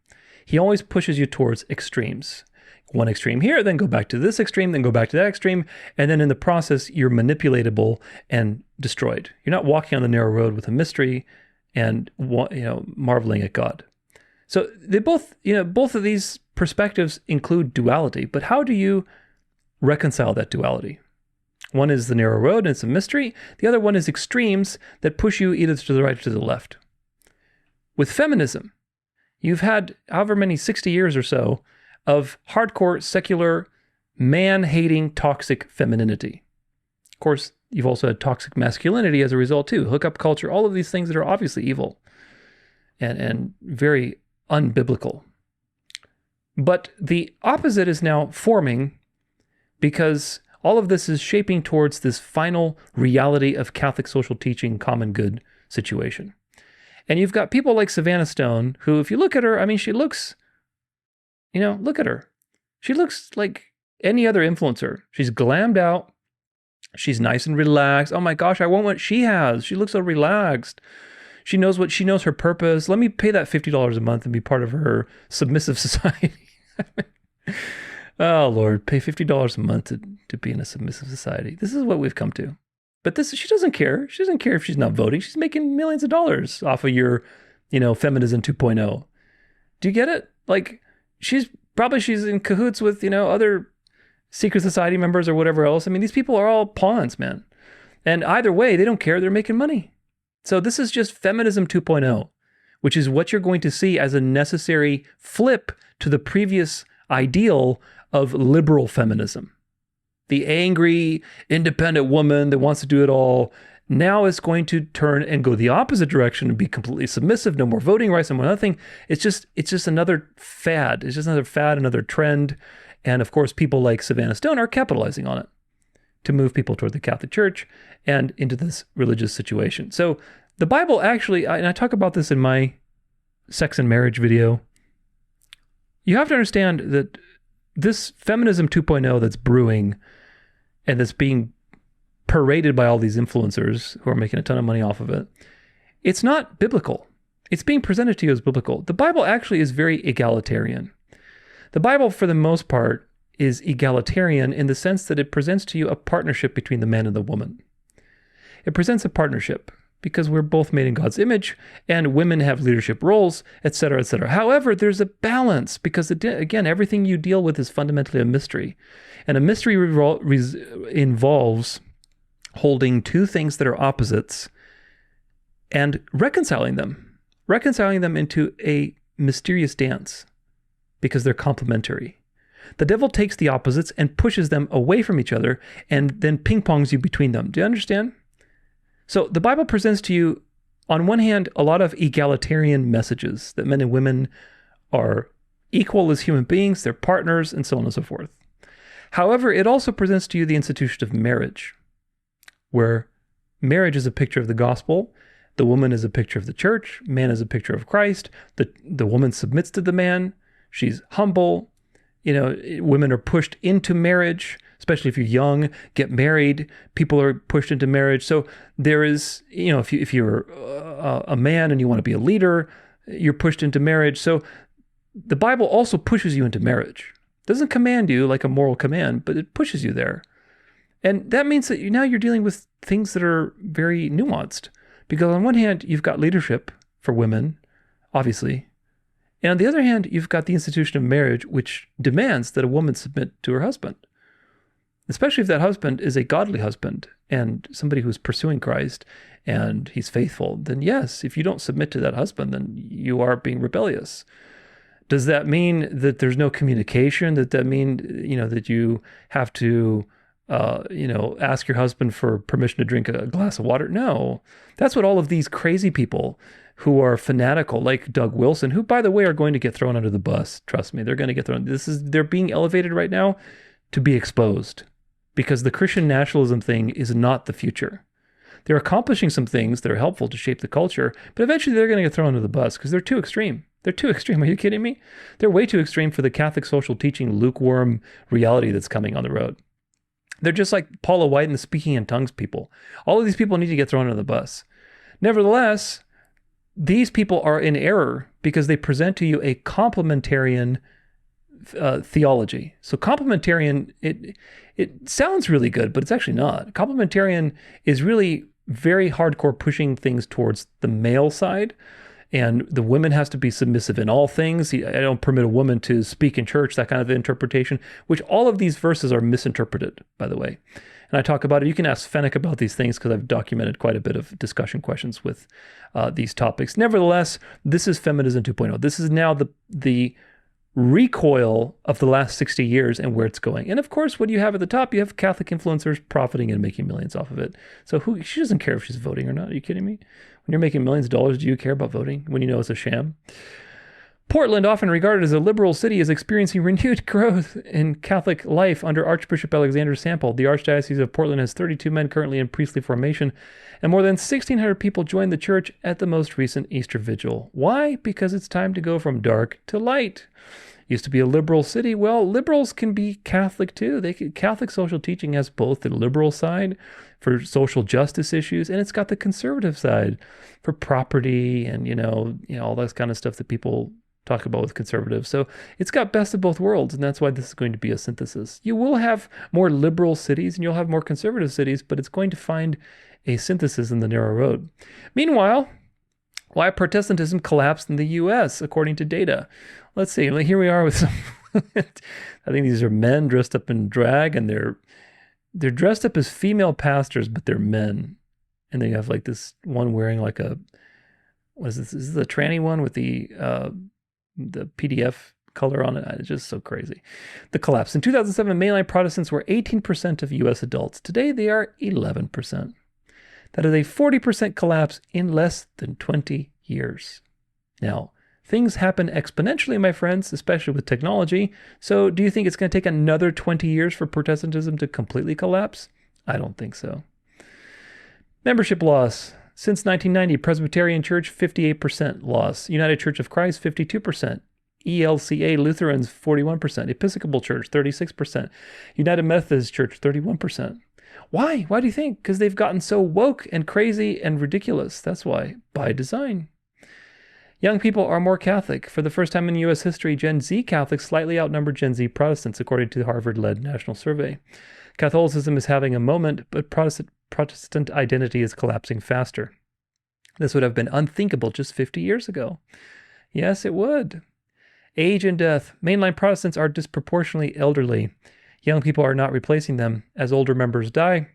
He always pushes you towards extremes. One extreme here, then go back to this extreme, then go back to that extreme, and then in the process, you're manipulatable and destroyed. You're not walking on the narrow road with a mystery and marveling at God. So they both of these perspectives include duality, but how do you reconcile that duality? One is the narrow road and it's a mystery. The other one is extremes that push you either to the right or to the left. With feminism, you've had however many 60 years or so of hardcore, secular, man-hating, toxic femininity. Of course, you've also had toxic masculinity as a result too. Hookup culture, all of these things that are obviously evil and very unbiblical. But the opposite is now forming, because all of this is shaping towards this final reality of Catholic social teaching, common good situation. And you've got people like Savannah Stone, who, if you look at her, I mean, she looks, look at her. She looks like any other influencer. She's glammed out. She's nice and relaxed. Oh my gosh, I want what she has. She looks so relaxed. She knows her purpose. Let me pay that $50 a month and be part of her submissive society. Oh Lord, pay $50 a month to be in a submissive society. This is what we've come to. But she doesn't care. She doesn't care if she's not voting. She's making millions of dollars off of your, feminism 2.0. Do you get it? Like, she's in cahoots with, other secret society members or whatever else. I mean, these people are all pawns, man. And either way, they don't care. They're making money. So this is just feminism 2.0, which is what you're going to see as a necessary flip to the previous ideal of liberal feminism. The angry, independent woman that wants to do it all now is going to turn and go the opposite direction and be completely submissive. No more voting rights, no more nothing. It's just another fad. It's just another fad, another trend. And of course, people like Savannah Stone are capitalizing on it to move people toward the Catholic Church and into this religious situation. So the Bible actually, and I talk about this in my sex and marriage video, you have to understand that this feminism 2.0 that's brewing and that's being paraded by all these influencers who are making a ton of money off of it, it's not biblical. It's being presented to you as biblical. The Bible actually is very egalitarian. The Bible, for the most part, is egalitarian in the sense that it presents to you a partnership between the man and the woman. It presents a partnership because we're both made in God's image and women have leadership roles, etc., etc. However, there's a balance because, again, everything you deal with is fundamentally a mystery. And a mystery involves holding two things that are opposites and reconciling them into a mysterious dance because they're complementary. The devil takes the opposites and pushes them away from each other and then ping-pongs you between them. Do you understand? So the Bible presents to you, on one hand, a lot of egalitarian messages that men and women are equal as human beings, they're partners, and so on and so forth. However, it also presents to you the institution of marriage, where marriage is a picture of the gospel, the woman is a picture of the church, man is a picture of Christ, the woman submits to the man, she's humble, women are pushed into marriage, especially if you're young, get married, people are pushed into marriage. So there is, if you're a man and you want to be a leader, you're pushed into marriage. So the Bible also pushes you into marriage. It doesn't command you like a moral command, but it pushes you there. And that means that now you're dealing with things that are very nuanced. Because on one hand, you've got leadership for women, obviously. And on the other hand, you've got the institution of marriage, which demands that a woman submit to her husband. Especially if that husband is a godly husband and somebody who's pursuing Christ and he's faithful, then yes, if you don't submit to that husband, then you are being rebellious. Does that mean that there's no communication? That mean, that you have to, ask your husband for permission to drink a glass of water? No, that's what all of these crazy people who are fanatical, like Doug Wilson, who, by the way, are going to get thrown under the bus. Trust me, they're going to get thrown. They're being elevated right now to be exposed because the Christian nationalism thing is not the future. They're accomplishing some things that are helpful to shape the culture, but eventually they're going to get thrown under the bus because they're too extreme. They're too extreme. Are you kidding me? They're way too extreme for the Catholic social teaching lukewarm reality that's coming on the road. They're just like Paula White and the speaking in tongues people. All of these people need to get thrown under the bus. Nevertheless, these people are in error because they present to you a complementarian theology. So complementarian, it sounds really good, but it's actually not. Complementarian is really very hardcore pushing things towards the male side. And the woman has to be submissive in all things. I don't permit a woman to speak in church, that kind of interpretation, which all of these verses are misinterpreted, by the way. And I talk about it. You can ask Fennec about these things because I've documented quite a bit of discussion questions with these topics. Nevertheless, this is feminism 2.0. This is now the recoil of the last 60 years and where it's going. And of course, what you have at the top, you have Catholic influencers profiting and making millions off of it. So she doesn't care if she's voting or not. Are you kidding me? When you're making millions of dollars, do you care about voting when you know it's a sham? Portland, often regarded as a liberal city, is experiencing renewed growth in Catholic life under Archbishop Alexander Sample. The Archdiocese of Portland has 32 men currently in priestly formation, and more than 1,600 people joined the church at the most recent Easter Vigil. Why? Because it's time to go from dark to light. Used to be a liberal city. Well, liberals can be Catholic too. Catholic social teaching has both the liberal side for social justice issues, and it's got the conservative side for property and all that kind of stuff that people talk about with conservatives. So it's got best of both worlds, and that's why this is going to be a synthesis. You will have more liberal cities and you'll have more conservative cities, but it's going to find a synthesis in the narrow road. Meanwhile, why Protestantism collapsed in the U.S. according to data. Let's see. Here we are with some. I think these are men dressed up in drag, and they're dressed up as female pastors, but they're men. And they have like this one wearing like a, what is this? Is this the tranny one with the PDF color on it? It's just so crazy. The collapse. In 2007, mainline Protestants were 18% of U.S. adults. Today, they are 11%. That is a 40% collapse in less than 20 years. Now, things happen exponentially, my friends, especially with technology. So do you think it's going to take another 20 years for Protestantism to completely collapse? I don't think so. Membership loss. Since 1990, Presbyterian Church, 58% loss. United Church of Christ, 52%. ELCA Lutherans, 41%. Episcopal Church, 36%. United Methodist Church, 31%. Why? Why do you think? Because they've gotten so woke and crazy and ridiculous. That's why. By design. Young people are more Catholic. For the first time in U.S. history, Gen Z Catholics slightly outnumber Gen Z Protestants, according to the Harvard-led national survey. Catholicism is having a moment, but Protestant identity is collapsing faster. This would have been unthinkable just 50 years ago. Yes, it would. Age and death. Mainline Protestants are disproportionately elderly. Young people are not replacing them. As older members die,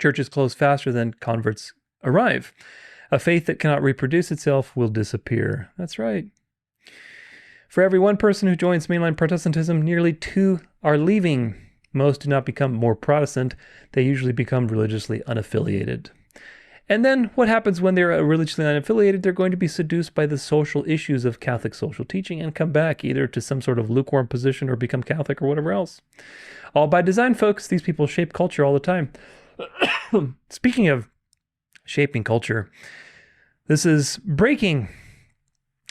churches close faster than converts arrive. A faith that cannot reproduce itself will disappear. That's right. For every one person who joins mainline Protestantism, nearly 2 are leaving. Most do not become more Protestant. They usually become religiously unaffiliated. And then what happens when they're religiously unaffiliated? They're going to be seduced by the social issues of Catholic social teaching and come back either to some sort of lukewarm position or become Catholic or whatever else. All by design, folks. These people shape culture all the time. Speaking of shaping culture, this is breaking.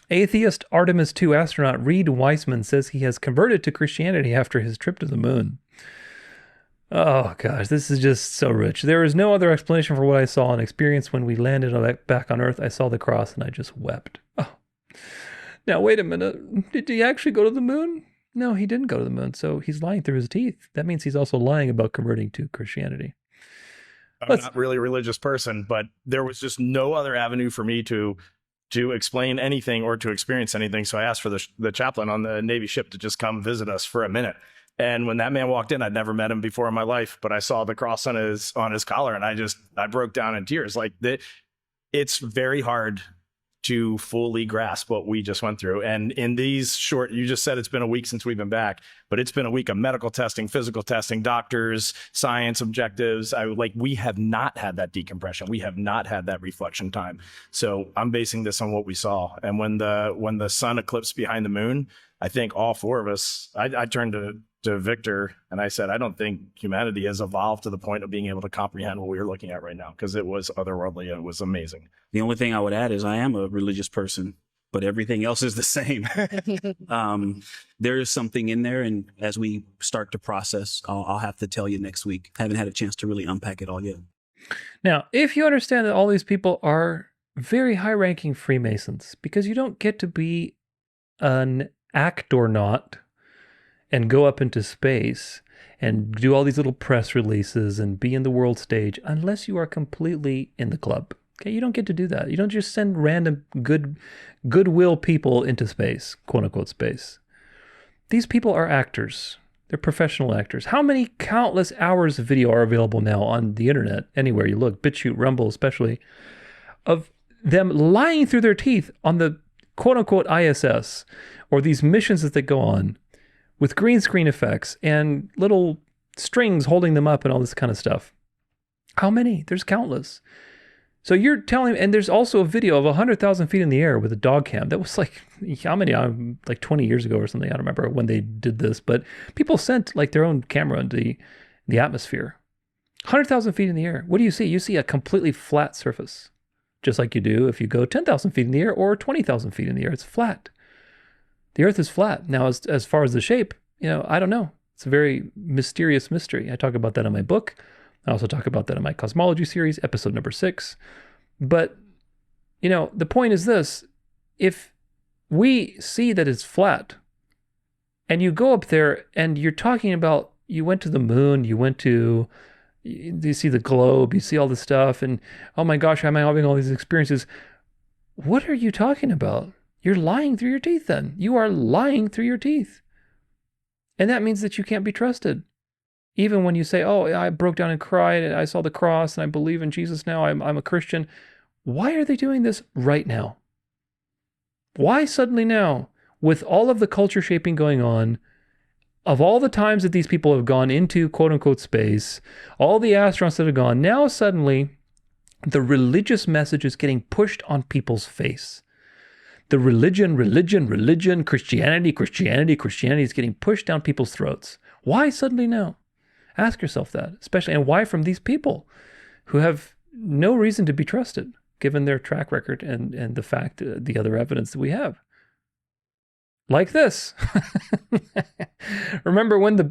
Atheist Artemis II astronaut Reed Wiseman says he has converted to Christianity after his trip to the moon. Oh gosh, this is just so rich. There is no other explanation for what I saw and experienced when we landed back on Earth. I saw the cross and I just wept. Oh. Now, wait a minute. Did he actually go to the moon? No, he didn't go to the moon. So he's lying through his teeth. That means he's also lying about converting to Christianity. I'm not really a religious person, but there was just no other avenue for me to explain anything or to experience anything. So I asked for the chaplain on the Navy ship to just come visit us for a minute. And when that man walked in, I'd never met him before in my life, but I saw the cross on his collar, and I broke down in tears. Like it's very hard to fully grasp what we just went through. And in these short, you just said it's been a week since we've been back, but it's been a week of medical testing, physical testing, doctors, science objectives. We have not had that decompression. We have not had that reflection time. So I'm basing this on what we saw. And when the sun eclipsed behind the moon, I think all four of us, I turned to Victor and I said, I don't think humanity has evolved to the point of being able to comprehend what we were looking at right now, because it was otherworldly. It was amazing. The only thing I would add is I am a religious person, but everything else is the same. There is something in there, and as we start to process, I'll have to tell you next week. I haven't had a chance to really unpack it all yet. Now, if you understand that all these people are very high-ranking Freemasons, because you don't get to be an actor-naut and go up into space and do all these little press releases and be in the world stage unless you are completely in the club. Okay, you don't get to do that. You don't just send random goodwill people into space, quote unquote space. These people are actors. They're professional actors. How many countless hours of video are available now on the internet, anywhere you look, BitChute, Rumble especially, of them lying through their teeth on the quote unquote ISS or these missions that they go on with green screen effects and little strings holding them up and all this kind of stuff. How many? There's countless. So you're telling, and there's also a video of 100,000 feet in the air with a dog cam. That was like, how many, like 20 years ago or something. I don't remember when they did this, but people sent like their own camera into the atmosphere. 100,000 feet in the air. What do you see? You see a completely flat surface, just like you do if you go 10,000 feet in the air or 20,000 feet in the air. It's flat. The earth is flat. Now, as far as the shape, I don't know. It's a very mysterious mystery. I talk about that in my book. I also talk about that in my cosmology series, episode number 6. But, the point is this. If we see that it's flat and you go up there and you're talking about, you went to the moon, you see the globe, you see all this stuff, and oh my gosh, am I having all these experiences? What are you talking about? You're lying through your teeth then. You are lying through your teeth. And that means that you can't be trusted. Even when you say, oh, I broke down and cried, and I saw the cross, and I believe in Jesus now, I'm a Christian. Why are they doing this right now? Why suddenly now, with all of the culture shaping going on, of all the times that these people have gone into quote-unquote space, all the astronauts that have gone, now suddenly the religious message is getting pushed on people's face. The religion, Christianity is getting pushed down people's throats. Why suddenly now? Ask yourself that, especially, and why from these people who have no reason to be trusted, given their track record and the fact, the other evidence that we have. Like this. Remember when the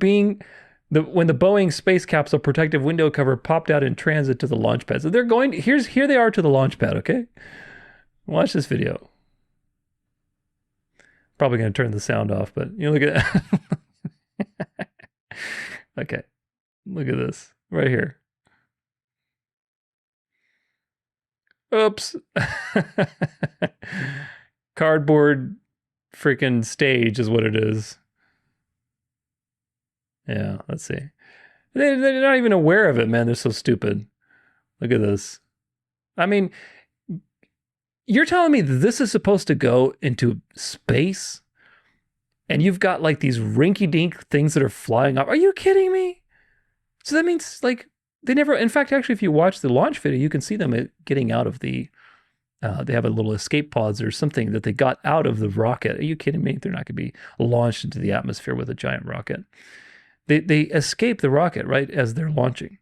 Boeing space capsule protective window cover popped out in transit to the launch pad. So they're going, here they are to the launch pad, okay? Watch this video. Probably going to turn the sound off, but look at that. Okay. Look at this right here. Oops. Cardboard freaking stage is what it is. Yeah, let's see. They're not even aware of it, man. They're so stupid. Look at this. I mean, you're telling me that this is supposed to go into space? And you've got like these rinky-dink things that are flying up. Are you kidding me? So that means like they never, in fact, actually, if you watch the launch video, you can see them getting out of they have a little escape pods or something that they got out of the rocket. Are you kidding me? They're not going to be launched into the atmosphere with a giant rocket. They escape the rocket, right, as they're launching.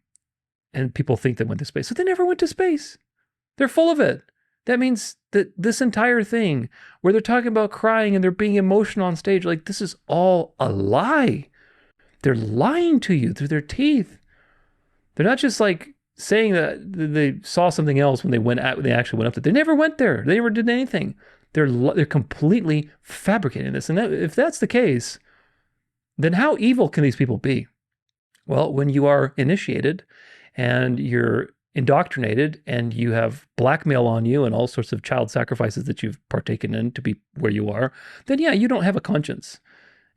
And people think they went to space. So they never went to space. They're full of it. That means that this entire thing where they're talking about crying and they're being emotional on stage, like this is all a lie. They're lying to you through their teeth. They're not just like saying that they saw something else when they actually went up there. They never went there. They never did anything. They're completely fabricating this. And if that's the case, then how evil can these people be? Well, when you are initiated and you're indoctrinated and you have blackmail on you and all sorts of child sacrifices that you've partaken in to be where you are, then yeah, you don't have a conscience.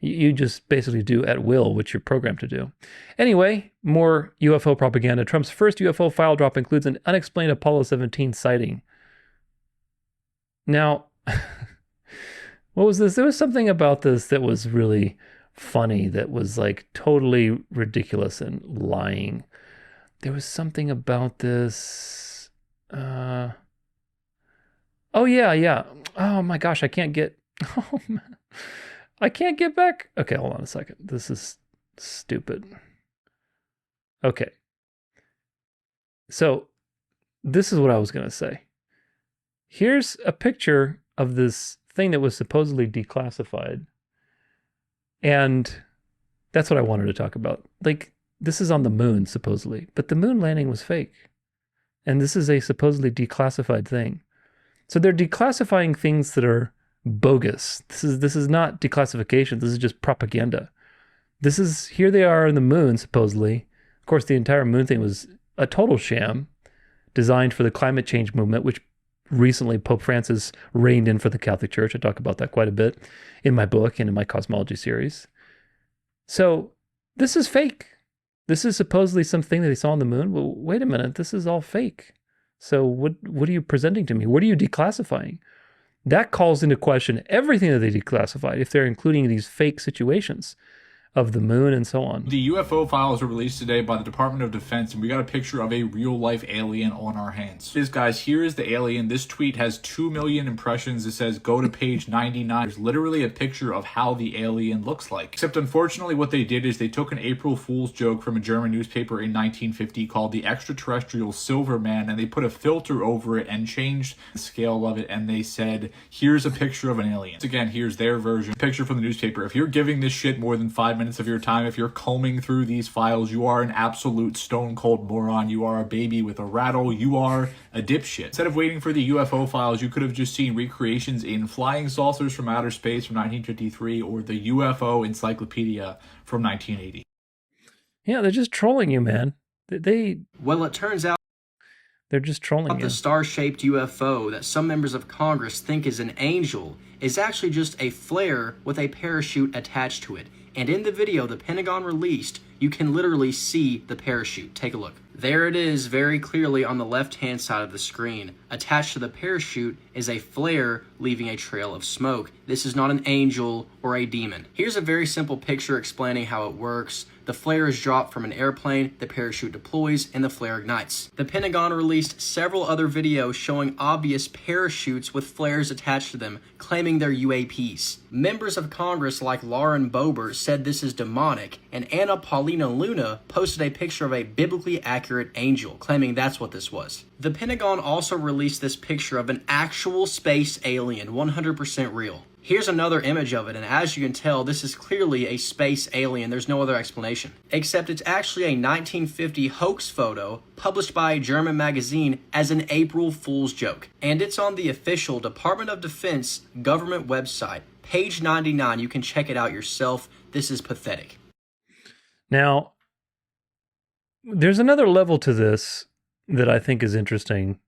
You just basically do at will what you're programmed to do. Anyway, more UFO propaganda. Trump's first UFO file drop includes an unexplained Apollo 17 sighting. Now, what was this? There was something about this that was really funny, that was like totally ridiculous and lying. There was something about this. Oh, yeah. Oh my gosh, I can't get... Oh, man. I can't get back. Okay, hold on a second. This is stupid. Okay. So this is what I was going to say. Here's a picture of this thing that was supposedly declassified. And that's what I wanted to talk about. Like, this is on the moon, supposedly. But the moon landing was fake. And this is a supposedly declassified thing. So they're declassifying things that are bogus. This is not declassification. This is just propaganda. Here they are on the moon, supposedly. Of course, the entire moon thing was a total sham designed for the climate change movement, which recently Pope Francis reined in for the Catholic Church. I talk about that quite a bit in my book and in my cosmology series. So this is fake. This is supposedly something that they saw on the moon. Well, wait a minute. This is all fake. So what are you presenting to me? What are you declassifying? That calls into question everything that they declassified if they're including these fake situations. of the moon and so on. The UFO files were released today by the Department of Defense, and we got a picture of a real-life alien on our hands. Guys, here is the alien. This tweet has 2 million impressions. It says, go to page 99. There's literally a picture of how the alien looks like. Except, unfortunately, what they did is they took an April Fool's joke from a German newspaper in 1950 called the Extraterrestrial Silver Man, and they put a filter over it and changed the scale of it, and they said, here's a picture of an alien. Again, here's their version. Picture from the newspaper. If you're giving this shit more than 5 minutes of your time, if you're combing through these files, you are an absolute stone cold moron. You are a baby with a rattle. You are a dipshit. Instead of waiting for the UFO files, you could have just seen recreations in Flying Saucers from Outer Space from 1953 or the UFO Encyclopedia from 1980. Yeah, they're just trolling you, man. Well, it turns out they're just trolling you. The star-shaped UFO that some members of Congress think is an angel is actually just a flare with a parachute attached to it. And in the video the Pentagon released, you can literally see the parachute. Take a look. There it is very clearly on the left-hand side of the screen. Attached to the parachute is a flare leaving a trail of smoke. This is not an angel or a demon. Here's a very simple picture explaining how it works. The flare is dropped from an airplane, the parachute deploys, and the flare ignites. The Pentagon released several other videos showing obvious parachutes with flares attached to them, claiming they're UAPs. Members of Congress like Lauren Boebert said this is demonic, and Anna Paulina Luna posted a picture of a biblically accurate angel, claiming that's what this was. The Pentagon also released this picture of an actual space alien, 100% real. Here's another image of it, and as you can tell, this is clearly a space alien. There's no other explanation. Except it's actually a 1950 hoax photo published by a German magazine as an April Fool's joke. And it's on the official Department of Defense government website. Page 99, you can check it out yourself. This is pathetic. Now, there's another level to this that I think is interesting.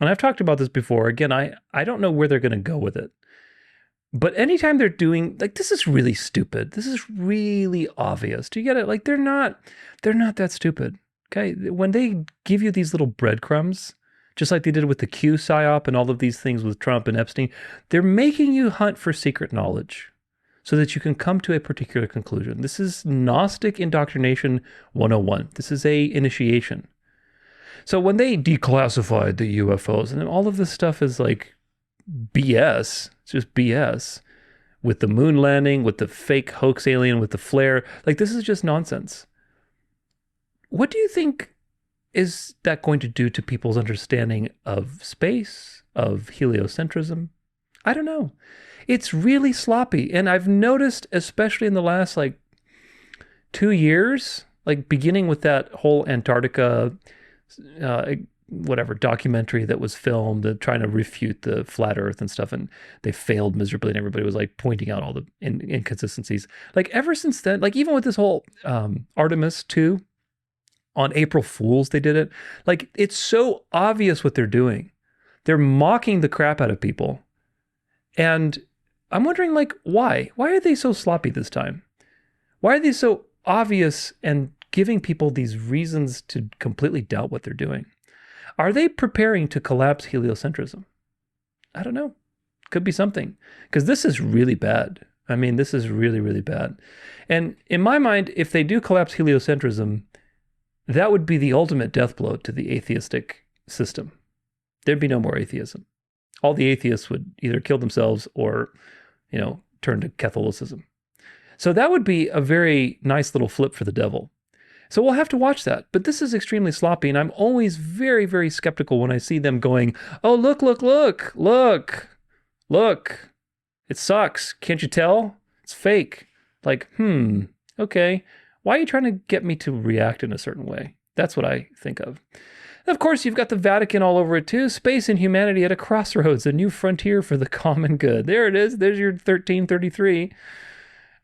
And I've talked about this before. Again, I don't know where they're going to go with it. But anytime they're doing, like, this is really stupid. This is really obvious. Do you get it? Like, they're not that stupid. Okay? When they give you these little breadcrumbs, just like they did with the Q Psyop and all of these things with Trump and Epstein, they're making you hunt for secret knowledge so that you can come to a particular conclusion. This is Gnostic Indoctrination 101. This is a initiation. So when they declassified the UFOs, and all of this stuff is like BS, it's just BS, with the moon landing, with the fake hoax alien, with the flare, like this is just nonsense. What do you think is that going to do to people's understanding of space, of heliocentrism? I don't know. It's really sloppy. And I've noticed, especially in the last 2 years, beginning with that whole Antarctica, documentary that was filmed, trying to refute the flat earth and stuff. And they failed miserably and everybody was pointing out all the inconsistencies. Ever since then, even with this whole Artemis 2, on April Fools, they did it. It's so obvious what they're doing. They're mocking the crap out of people. And I'm wondering, why? Why are they so sloppy this time? Why are they so obvious and giving people these reasons to completely doubt what they're doing? Are they preparing to collapse heliocentrism? I don't know. Could be something. Because this is really bad. I mean, this is really, really bad. And in my mind, if they do collapse heliocentrism, that would be the ultimate death blow to the atheistic system. There'd be no more atheism. All the atheists would either kill themselves or, turn to Catholicism. So that would be a very nice little flip for the devil. So we'll have to watch that. But this is extremely sloppy, and I'm always very, very skeptical when I see them going, oh, look. It sucks. Can't you tell? It's fake. Okay. Why are you trying to get me to react in a certain way? That's what I think of. And of course, you've got the Vatican all over it too. Space and humanity at a crossroads, a new frontier for the common good. There it is. There's your 1333.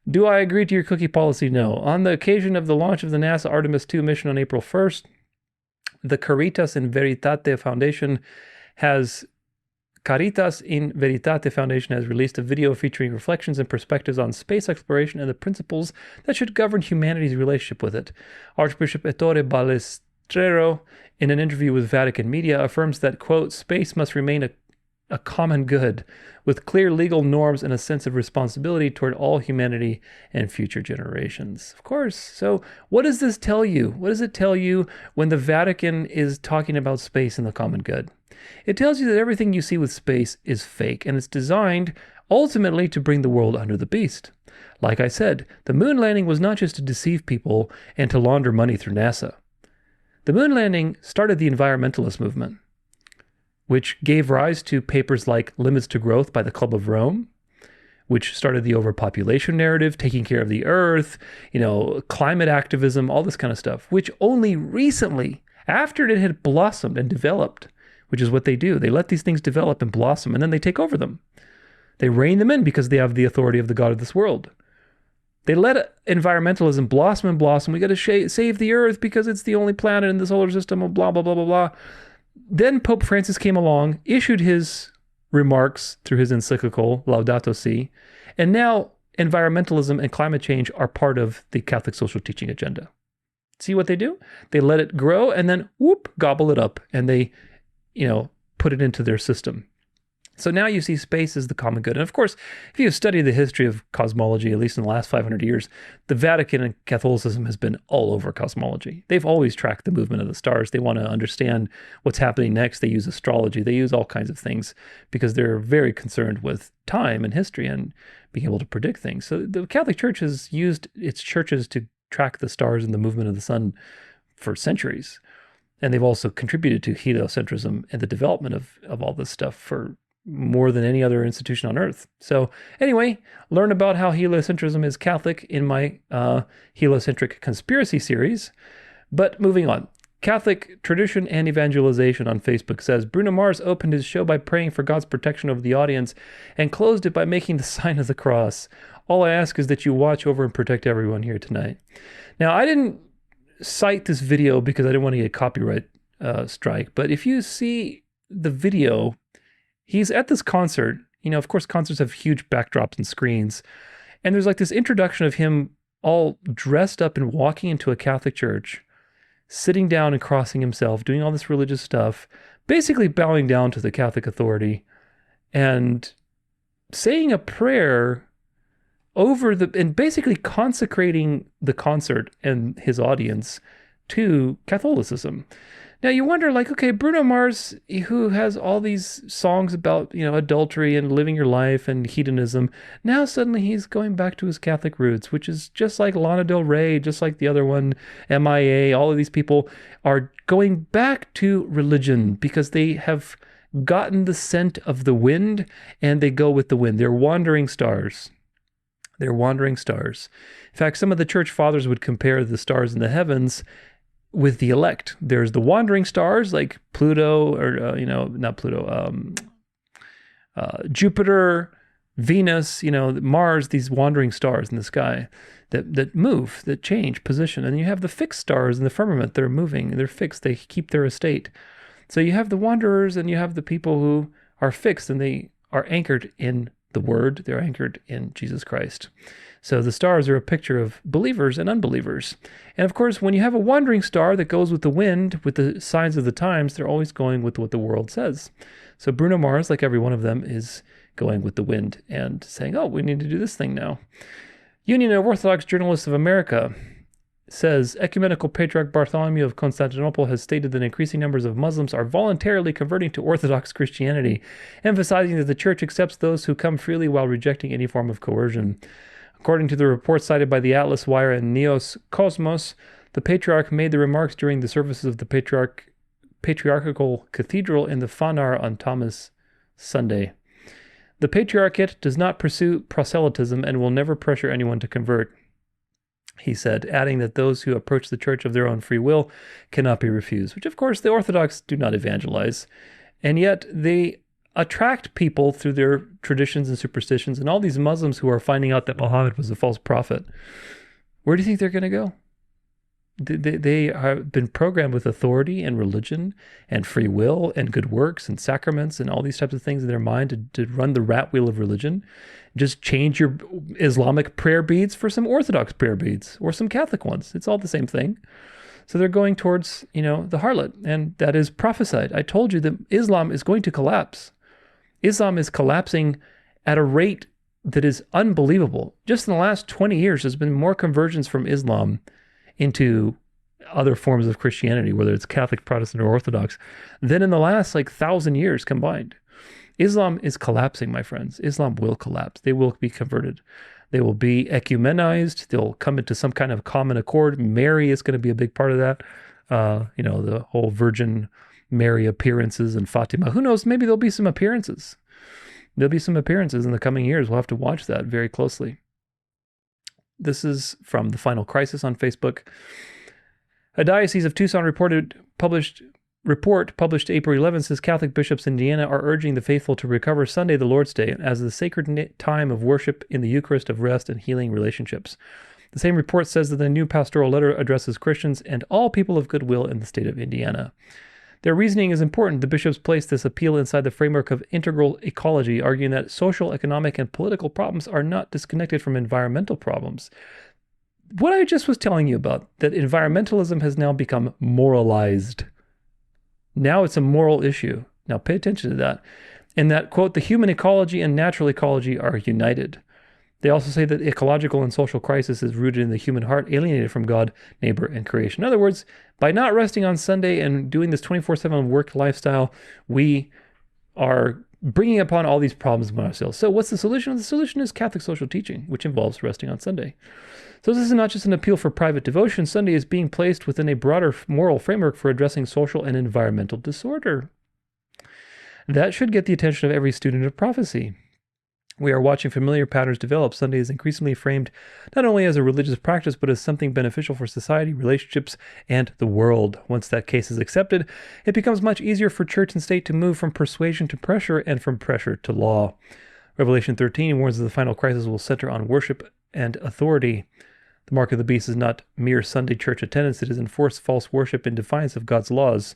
Do I agree to your cookie policy? No. On the occasion of the launch of the NASA Artemis 2 mission on April 1st, the Caritas in Veritate Foundation has released a video featuring reflections and perspectives on space exploration and the principles that should govern humanity's relationship with it. Archbishop Ettore Balestrero, in an interview with Vatican media, affirms that, quote, space must remain a a common good with clear legal norms and a sense of responsibility toward all humanity and future generations. Of course. So what does this tell you? What does it tell you when the Vatican is talking about space and the common good? It tells you that everything you see with space is fake, and it's designed ultimately to bring the world under the beast. Like I said, the moon landing was not just to deceive people and to launder money through NASA. The moon landing started the environmentalist movement, which gave rise to papers like Limits to Growth by the Club of Rome, which started the overpopulation narrative, taking care of the earth, climate activism, all this kind of stuff, which only recently, after it had blossomed and developed, which is what they do, they let these things develop and blossom, and then they take over them. They rein them in because they have the authority of the God of this world. They let environmentalism blossom and blossom. We got to save the earth because it's the only planet in the solar system, blah, blah, blah, blah, blah. Then Pope Francis came along, issued his remarks through his encyclical, Laudato Si, and now environmentalism and climate change are part of the Catholic social teaching agenda. See what they do? They let it grow and then, whoop, gobble it up, and they, put it into their system. So now you see space as the common good. And of course, if you study the history of cosmology, at least in the last 500 years, the Vatican and Catholicism has been all over cosmology. They've always tracked the movement of the stars. They want to understand what's happening next. They use astrology. They use all kinds of things because they're very concerned with time and history and being able to predict things. So the Catholic Church has used its churches to track the stars and the movement of the sun for centuries. And they've also contributed to heliocentrism and the development of all this stuff for more than any other institution on earth. So anyway, learn about how heliocentrism is Catholic in my heliocentric conspiracy series. But moving on. Catholic Tradition and Evangelization on Facebook says, Bruno Mars opened his show by praying for God's protection over the audience and closed it by making the sign of the cross. All I ask is that you watch over and protect everyone here tonight. Now, I didn't cite this video because I didn't want to get a copyright strike, but if you see the video, he's at this concert. Of course, concerts have huge backdrops and screens. And there's like this introduction of him all dressed up and walking into a Catholic church, sitting down and crossing himself, doing all this religious stuff, basically bowing down to the Catholic authority and saying a prayer and basically consecrating the concert and his audience to Catholicism. Now you wonder, okay, Bruno Mars, who has all these songs about, adultery and living your life and hedonism, now suddenly he's going back to his Catholic roots, which is just like Lana Del Rey, just like the other one, MIA, all of these people are going back to religion because they have gotten the scent of the wind and they go with the wind. They're wandering stars. They're wandering stars. In fact, some of the church fathers would compare the stars in the heavens with the elect. There's the wandering stars like Pluto, or not Pluto, Jupiter, Venus, Mars, these wandering stars in the sky that move, that change position. And you have the fixed stars in the firmament that are moving. They're fixed. They keep their estate. So you have the wanderers and you have the people who are fixed and they are anchored in the Word. They're anchored in Jesus Christ. So the stars are a picture of believers and unbelievers. And of course, when you have a wandering star that goes with the wind, with the signs of the times, they're always going with what the world says. So Bruno Mars, like every one of them, is going with the wind and saying, we need to do this thing now. Union of Orthodox Journalists of America says, Ecumenical Patriarch Bartholomew of Constantinople has stated that increasing numbers of Muslims are voluntarily converting to Orthodox Christianity, emphasizing that the Church accepts those who come freely while rejecting any form of coercion. According to the report cited by the Atlas Wire and Neos Cosmos, the Patriarch made the remarks during the services of the Patriarchal Cathedral in the Fanar on Thomas Sunday. The Patriarchate does not pursue proselytism and will never pressure anyone to convert, he said, adding that those who approach the Church of their own free will cannot be refused, which of course the Orthodox do not evangelize, and yet they attract people through their traditions and superstitions, and all these Muslims who are finding out that Muhammad was a false prophet, where do you think they're going to go? They have been programmed with authority and religion and free will and good works and sacraments and all these types of things in their mind to run the rat wheel of religion. Just change your Islamic prayer beads for some Orthodox prayer beads or some Catholic ones. It's all the same thing. So they're going towards, the harlot, and that is prophesied. I told you that Islam is going to collapse. Islam is collapsing at a rate that is unbelievable. Just in the last 20 years, there's been more conversions from Islam into other forms of Christianity, whether it's Catholic, Protestant, or Orthodox, than in the last 1,000 years combined. Islam is collapsing, my friends. Islam will collapse. They will be converted. They will be ecumenized. They'll come into some kind of common accord. Mary is going to be a big part of that. The whole Virgin Mary appearances and Fatima. Who knows? Maybe there'll be some appearances. There'll be some appearances in the coming years. We'll have to watch that very closely. This is from The Final Crisis on Facebook. A Diocese of Tucson report published April 11 says Catholic bishops in Indiana are urging the faithful to recover Sunday, the Lord's Day, as the sacred time of worship in the Eucharist, of rest and healing relationships. The same report says that the new pastoral letter addresses Christians and all people of goodwill in the state of Indiana. Their reasoning is important. The bishops place this appeal inside the framework of integral ecology, arguing that social, economic, and political problems are not disconnected from environmental problems. What I just was telling you about, that environmentalism has now become moralized. Now it's a moral issue. Now pay attention to that. And that, quote, the human ecology and natural ecology are united. They also say that ecological and social crisis is rooted in the human heart, alienated from God, neighbor, and creation. In other words, by not resting on Sunday and doing this 24/7 work lifestyle, we are bringing upon all these problems by ourselves. So what's the solution? The solution is Catholic social teaching, which involves resting on Sunday. So this is not just an appeal for private devotion. Sunday is being placed within a broader moral framework for addressing social and environmental disorder. That should get the attention of every student of prophecy. We are watching familiar patterns develop. Sunday is increasingly framed not only as a religious practice, but as something beneficial for society, relationships, and the world. Once that case is accepted, it becomes much easier for church and state to move from persuasion to pressure and from pressure to law. Revelation 13 warns that the final crisis will center on worship and authority. The mark of the beast is not mere Sunday church attendance. It is enforced false worship in defiance of God's laws.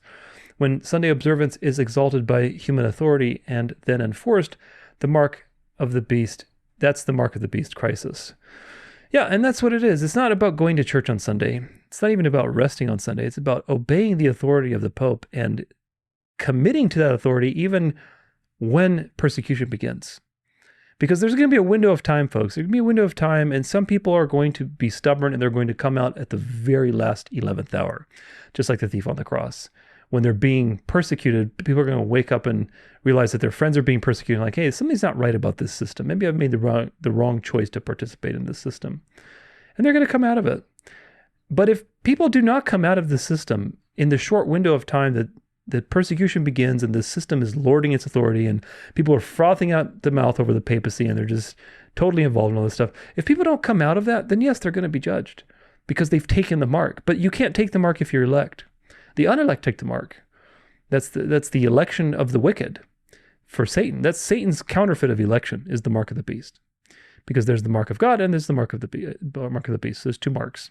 When Sunday observance is exalted by human authority and then enforced, the mark of the beast, that's the mark of the beast crisis. Yeah, and that's what it is. It's not about going to church on Sunday. It's not even about resting on Sunday. It's about obeying the authority of the Pope and committing to that authority even when persecution begins. Because there's going to be a window of time, folks. There's going to be a window of time, and some people are going to be stubborn, and they're going to come out at the very last 11th hour, just like the thief on the cross. When they're being persecuted, people are going to wake up and realize that their friends are being persecuted. Like, hey, something's not right about this system. Maybe I've made the wrong choice to participate in this system. And they're going to come out of it. But if people do not come out of the system in the short window of time that persecution begins and the system is lording its authority and people are frothing out the mouth over the papacy and they're just totally involved in all this stuff, if people don't come out of that, then yes, they're going to be judged because they've taken the mark. But you can't take the mark if you're elect. The unelect take the mark. That's the election of the wicked for Satan. That's Satan's counterfeit of election, is the mark of the beast. Because there's the mark of God and there's the mark of the beast. So there's two marks.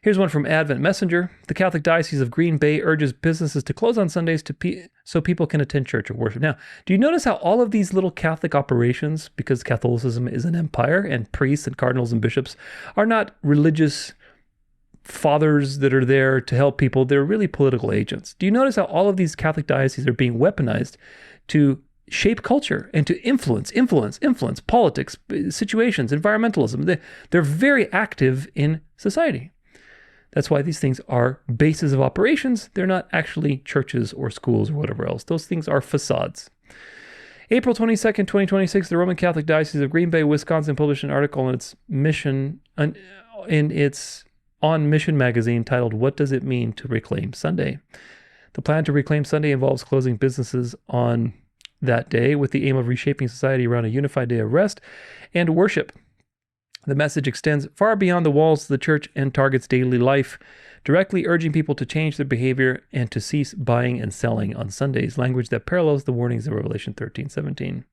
Here's one from Advent Messenger. The Catholic Diocese of Green Bay urges businesses to close on Sundays so people can attend church or worship. Now, do you notice how all of these little Catholic operations, because Catholicism is an empire and priests and cardinals and bishops are not religious fathers that are there to help people, they're really political agents. Do you notice how all of these Catholic dioceses are being weaponized to shape culture and to influence politics, situations, environmentalism? They're very active in society. That's why these things are bases of operations. They're not actually churches or schools or whatever else. Those things are facades. April 22nd, 2026, the Roman Catholic Diocese of Green Bay, Wisconsin published an article in its On Mission magazine titled, What Does It Mean to Reclaim Sunday? The plan to reclaim Sunday involves closing businesses on that day with the aim of reshaping society around a unified day of rest and worship. The message extends far beyond the walls of the church and targets daily life, directly urging people to change their behavior and to cease buying and selling on Sundays, language that parallels the warnings of Revelation 13:17.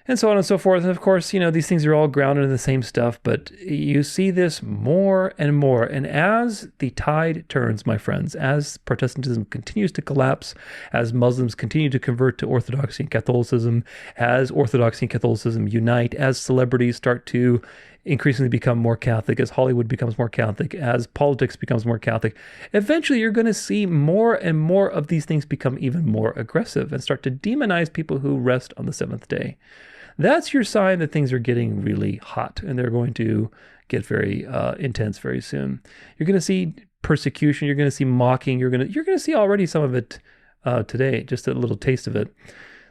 And so on and so forth. And of course, these things are all grounded in the same stuff, but you see this more and more. And as the tide turns, my friends, as Protestantism continues to collapse, as Muslims continue to convert to Orthodoxy and Catholicism, as Orthodoxy and Catholicism unite, as celebrities start to increasingly become more Catholic, as Hollywood becomes more Catholic, as politics becomes more Catholic, eventually you're going to see more and more of these things become even more aggressive and start to demonize people who rest on the seventh day. That's your sign that things are getting really hot and they're going to get very intense very soon. You're going to see persecution. You're going to see mocking. You're going to see already some of it today, just a little taste of it.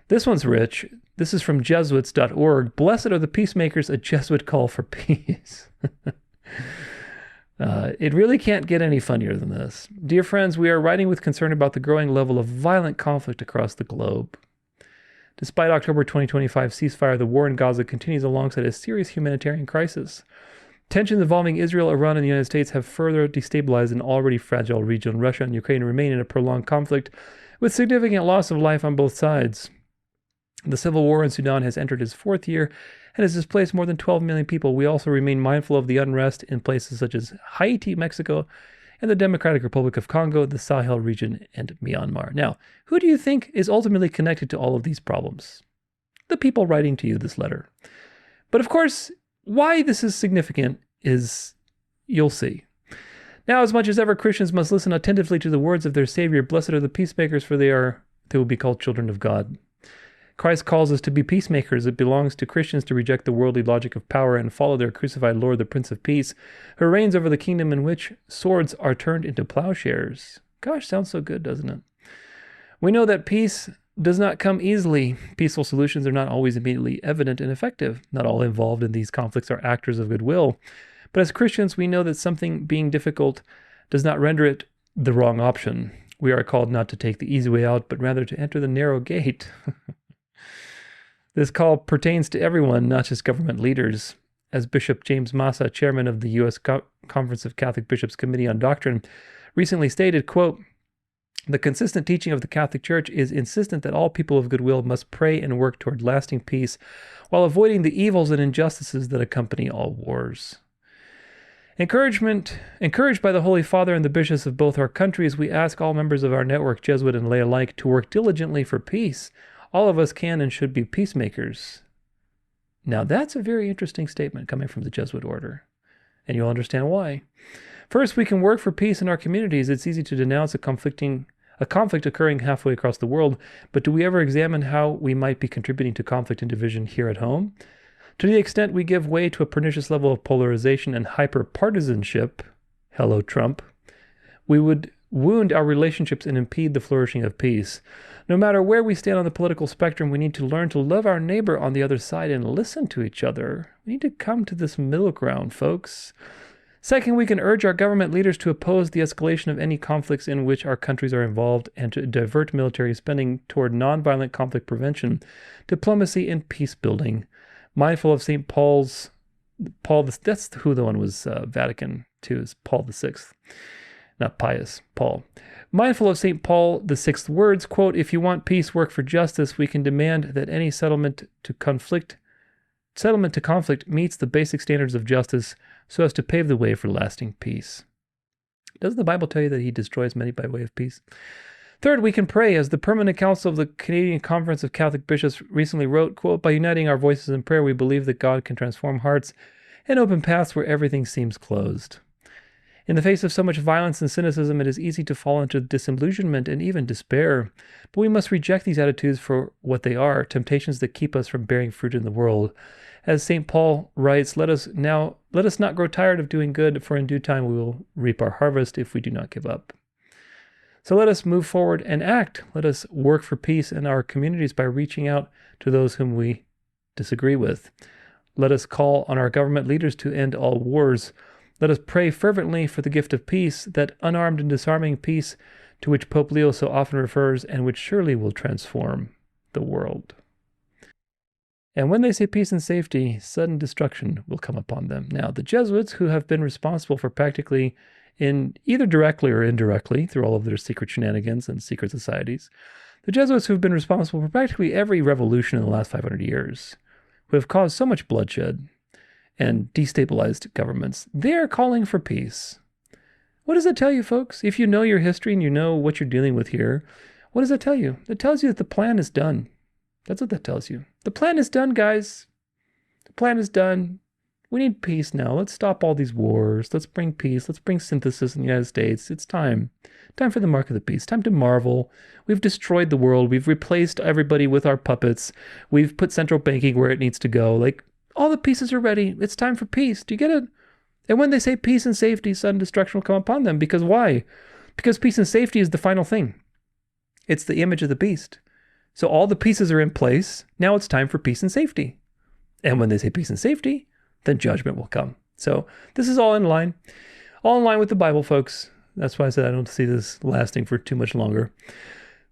This one's rich. This is from Jesuits.org. Blessed are the peacemakers, a Jesuit call for peace. It really can't get any funnier than this. Dear friends, we are writing with concern about the growing level of violent conflict across the globe. Despite October 2025 ceasefire, the war in Gaza continues alongside a serious humanitarian crisis. Tensions involving Israel, Iran, and the United States have further destabilized an already fragile region. Russia and Ukraine remain in a prolonged conflict with significant loss of life on both sides. The civil war in Sudan has entered its fourth year and has displaced more than 12 million people. We also remain mindful of the unrest in places such as Haiti, Mexico, and the Democratic Republic of Congo, the Sahel region, and Myanmar. Now, who do you think is ultimately connected to all of these problems? The people writing to you this letter. But of course, why this is significant is you'll see. Now, as much as ever, Christians must listen attentively to the words of their Savior. Blessed are the peacemakers, for they will be called children of God. Christ calls us to be peacemakers. It belongs to Christians to reject the worldly logic of power and follow their crucified Lord, the Prince of Peace, who reigns over the kingdom in which swords are turned into plowshares. Gosh, sounds so good, doesn't it? We know that peace does not come easily. Peaceful solutions are not always immediately evident and effective. Not all involved in these conflicts are actors of goodwill. But as Christians, we know that something being difficult does not render it the wrong option. We are called not to take the easy way out, but rather to enter the narrow gate. This call pertains to everyone, not just government leaders. As Bishop James Massa, chairman of the U.S. Conference of Catholic Bishops Committee on Doctrine, recently stated, quote, "The consistent teaching of the Catholic Church is insistent that all people of goodwill must pray and work toward lasting peace while avoiding the evils and injustices that accompany all wars." Encouraged by the Holy Father and the bishops of both our countries, we ask all members of our network, Jesuit and lay alike, to work diligently for peace. All of us can and should be peacemakers. Now that's a very interesting statement coming from the Jesuit order, and you'll understand why. First, we can work for peace in our communities. It's easy to denounce a conflict occurring halfway across the world, but do we ever examine how we might be contributing to conflict and division here at home? To the extent we give way to a pernicious level of polarization and hyper-partisanship, hello Trump, we would wound our relationships and impede the flourishing of peace. No matter where we stand on the political spectrum, we need to learn to love our neighbor on the other side and listen to each other. We need to come to this middle ground, folks. Second, we can urge our government leaders to oppose the escalation of any conflicts in which our countries are involved and to divert military spending toward nonviolent conflict prevention, diplomacy, and peace building. Mindful of St. Paul's, that's who the one was, Vatican II, is Paul VI. Not Pius, Paul. Mindful of St. Paul VI's words, quote, "If you want peace, work for justice. We can demand that any settlement to conflict meets the basic standards of justice so as to pave the way for lasting peace." Doesn't the Bible tell you that he destroys many by way of peace? Third, we can pray. As the Permanent Council of the Canadian Conference of Catholic Bishops recently wrote, quote, "By uniting our voices in prayer, we believe that God can transform hearts and open paths where everything seems closed." In the face of so much violence and cynicism, it is easy to fall into disillusionment and even despair. But we must reject these attitudes for what they are, temptations that keep us from bearing fruit in the world. As St. Paul writes, let us not grow tired of doing good, for in due time we will reap our harvest if we do not give up. So let us move forward and act. Let us work for peace in our communities by reaching out to those whom we disagree with. Let us call on our government leaders to end all wars. Let us pray fervently for the gift of peace, that unarmed and disarming peace to which Pope Leo so often refers and which surely will transform the world. And when they say peace and safety, sudden destruction will come upon them. Now, the Jesuits, who have been responsible for practically, in either directly or indirectly, through all of their secret shenanigans and secret societies, the Jesuits who have been responsible for practically every revolution in the last 500 years, who have caused so much bloodshed and destabilized governments, they're calling for peace. What does that tell you, folks? If you know your history and you know what you're dealing with here, what does that tell you? It tells you that the plan is done. That's what that tells you. The plan is done, guys. The plan is done. We need peace now. Let's stop all these wars. Let's bring peace. Let's bring synthesis in the United States. It's time. Time for the mark of the beast. Time to marvel. We've destroyed the world. We've replaced everybody with our puppets. We've put central banking where it needs to go. Like, all the pieces are ready. It's time for peace. Do you get it? And when they say peace and safety, sudden destruction will come upon them. Because why? Because peace and safety is the final thing. It's the image of the beast. So all the pieces are in place. Now it's time for peace and safety. And when they say peace and safety, then judgment will come. So this is all in line with the Bible, folks. That's why I said I don't see this lasting for too much longer.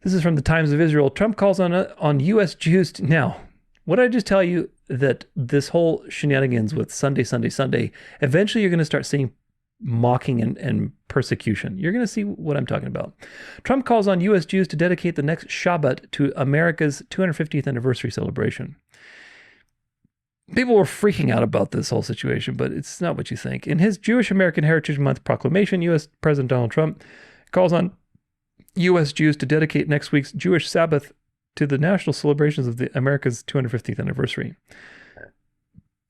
This is from the Times of Israel. Trump calls on U.S. Jews to... Now, what did I just tell you? That this whole shenanigans with Sunday, eventually you're going to start seeing mocking and persecution. You're going to see what I'm talking about. Trump calls on U.S. Jews to dedicate the next Shabbat to America's 250th anniversary celebration. People were freaking out about this whole situation, but it's not what you think. In his Jewish American Heritage Month proclamation, U.S. President Donald Trump calls on U.S. Jews to dedicate next week's Jewish Sabbath to the national celebrations of America's 250th anniversary.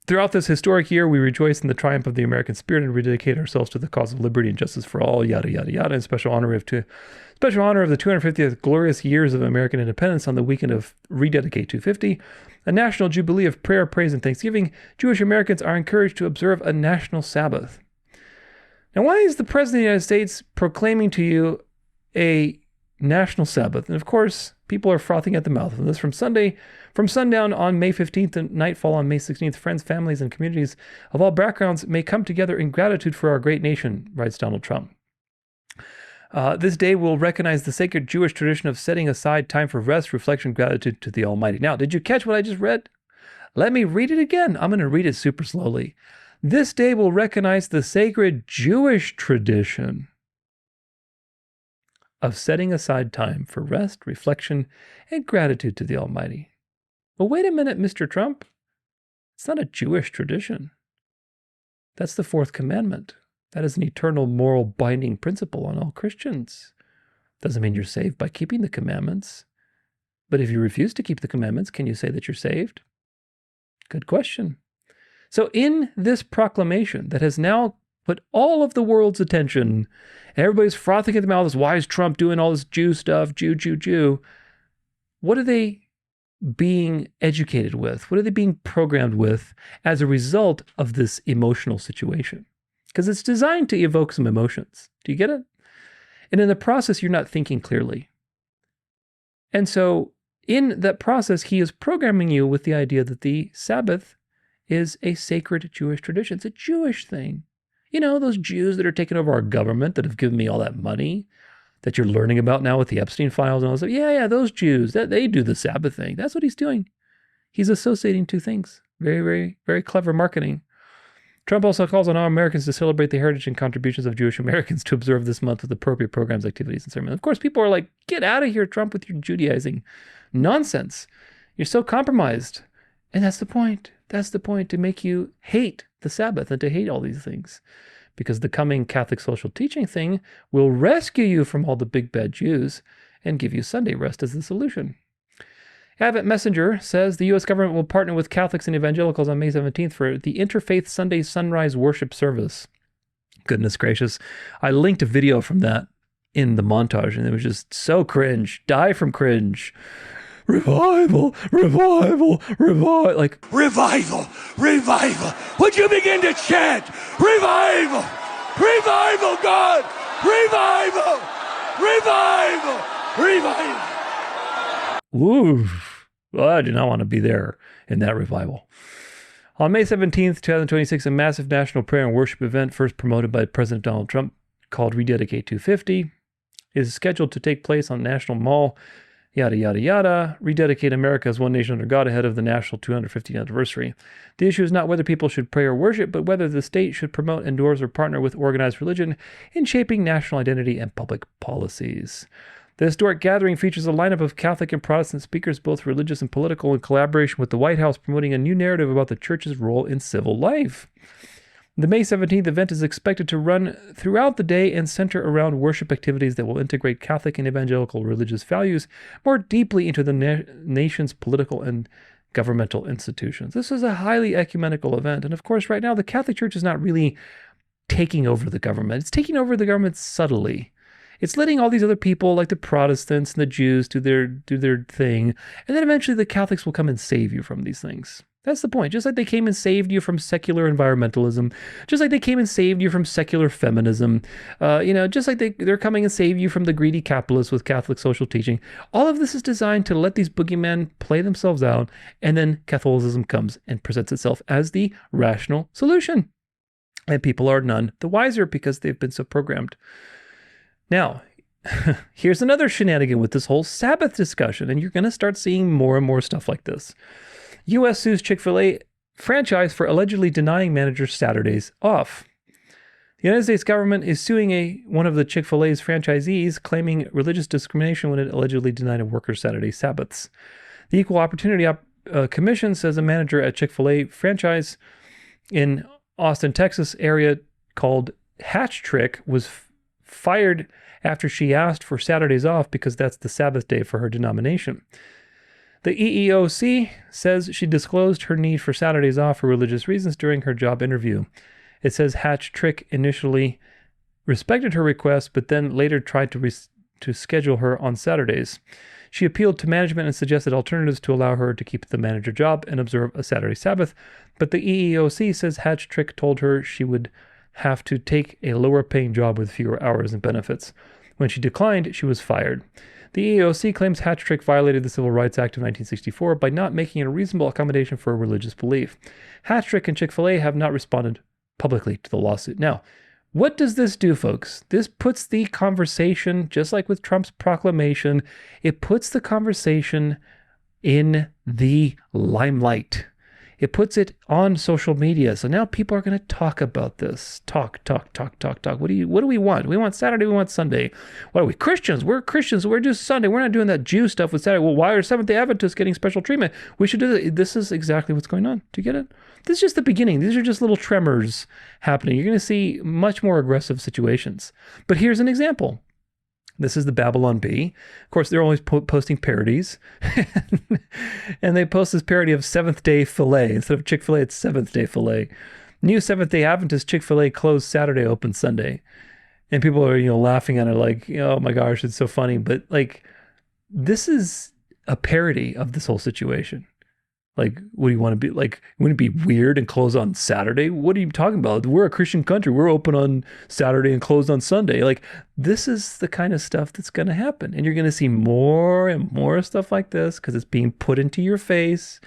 Throughout this historic year, we rejoice in the triumph of the American spirit and rededicate ourselves to the cause of liberty and justice for all, yada, yada, yada, in special honor of the 250th glorious years of American independence on the weekend of Rededicate 250, a national jubilee of prayer, praise, and thanksgiving. Jewish Americans are encouraged to observe a national Sabbath. Now, why is the President of the United States proclaiming to you a national Sabbath? And of course, people are frothing at the mouth. And this from sundown on May 15th and nightfall on May 16th, friends, families, and communities of all backgrounds may come together in gratitude for our great nation, writes Donald Trump. This day will recognize the sacred Jewish tradition of setting aside time for rest, reflection, gratitude to the Almighty. Now, did you catch what I just read? Let me read it again. I'm going to read it super slowly. This day will recognize the sacred Jewish tradition of setting aside time for rest, reflection, and gratitude to the Almighty. Well, wait a minute, Mr. Trump. It's not a Jewish tradition. That's the fourth commandment. That is an eternal moral binding principle on all Christians. Doesn't mean you're saved by keeping the commandments. But if you refuse to keep the commandments, can you say that you're saved? Good question. So in this proclamation that has now put all of the world's attention, everybody's frothing at the mouth, why is Trump doing all this Jew stuff, Jew? What are they being educated with? What are they being programmed with as a result of this emotional situation? Because it's designed to evoke some emotions. Do you get it? And in the process, you're not thinking clearly. And so in that process, he is programming you with the idea that the Sabbath is a sacred Jewish tradition. It's a Jewish thing. You know, those Jews that are taking over our government that have given me all that money that you're learning about now with the Epstein files and all that. Yeah, those Jews, they do the Sabbath thing. That's what he's doing. He's associating two things. Very, very, very clever marketing. Trump also calls on all Americans to celebrate the heritage and contributions of Jewish Americans to observe this month with appropriate programs, activities, and ceremonies. Of course, people are like, get out of here, Trump, with your Judaizing nonsense. You're so compromised. And that's the point. That's the point, to make you hate the Sabbath and to hate all these things. Because the coming Catholic social teaching thing will rescue you from all the big bad Jews and give you Sunday rest as the solution. Advent Messenger says the U.S. government will partner with Catholics and evangelicals on May 17th for the Interfaith Sunday Sunrise Worship Service. Goodness gracious. I linked a video from that in the montage, and it was just so cringe. Die from cringe. Revival, revival, revival. Like, revival, revival. Would you begin to chant? Revival, revival, God. Revival, revival, revival. Woo. Well, I do not want to be there in that revival. On May 17th, 2026, a massive national prayer and worship event, first promoted by President Donald Trump, called Rededicate 250, is scheduled to take place on National Mall, yada, yada, yada. Rededicate America as one nation under God ahead of the national 250th anniversary. The issue is not whether people should pray or worship, but whether the state should promote, endorse, or partner with organized religion in shaping national identity and public policies. The historic gathering features a lineup of Catholic and Protestant speakers, both religious and political, in collaboration with the White House, promoting a new narrative about the church's role in civil life. The May 17th event is expected to run throughout the day and center around worship activities that will integrate Catholic and evangelical religious values more deeply into the nation's political and governmental institutions. This is a highly ecumenical event. And of course, right now, the Catholic Church is not really taking over the government. It's taking over the government subtly. It's letting all these other people, like the Protestants and the Jews, do their thing. And then eventually the Catholics will come and save you from these things. That's the point. Just like they came and saved you from secular environmentalism, just like they came and saved you from secular feminism, just like they're coming and save you from the greedy capitalists with Catholic social teaching. All of this is designed to let these boogeymen play themselves out, and then Catholicism comes and presents itself as the rational solution. And people are none the wiser because they've been so programmed. Now, here's another shenanigan with this whole Sabbath discussion, and you're going to start seeing more and more stuff like this. U.S. sues Chick-fil-A franchise for allegedly denying managers Saturdays off. The United States government is suing one of the Chick-fil-A's franchisees, claiming religious discrimination when it allegedly denied a worker Saturday Sabbaths. The Equal Opportunity Commission says a manager at Chick-fil-A franchise in Austin, Texas area called Hatch Trick was fired after she asked for Saturdays off because that's the Sabbath day for her denomination. The EEOC says she disclosed her need for Saturdays off for religious reasons during her job interview. It says Hatch Trick initially respected her request, but then later tried to schedule her on Saturdays. She appealed to management and suggested alternatives to allow her to keep the manager job and observe a Saturday Sabbath, but the EEOC says Hatch Trick told her she would have to take a lower paying job with fewer hours and benefits. When she declined, she was fired. The EEOC claims Hatch Trick violated the Civil Rights Act of 1964 by not making a reasonable accommodation for a religious belief. Hatch Trick and Chick-fil-A have not responded publicly to the lawsuit. Now, what does this do, folks? This puts the conversation, just like with Trump's proclamation, it puts the conversation in the limelight. It puts it on social media. So now people are going to talk about this. Talk. What do we want? We want Saturday, we want Sunday. What are we? Christians. We're Christians. We're just Sunday. We're not doing that Jew stuff with Saturday. Well, why are Seventh-day Adventists getting special treatment? We should do that. This is exactly what's going on. Do you get it? This is just the beginning. These are just little tremors happening. You're going to see much more aggressive situations. But here's an example. This is the Babylon Bee. Of course, they're always posting parodies. And they post this parody of Seventh-day Filet. Instead of Chick-fil-A, it's Seventh-day Filet. New Seventh-day Adventist Chick-fil-A closed Saturday, open Sunday. And people are, laughing at it like, oh my gosh, it's so funny. But this is a parody of this whole situation. What do you want to be? Wouldn't it be weird and close on Saturday? What are you talking about? We're a Christian country. We're open on Saturday and closed on Sunday. This is the kind of stuff that's going to happen. And you're going to see more and more stuff like this because it's being put into your face.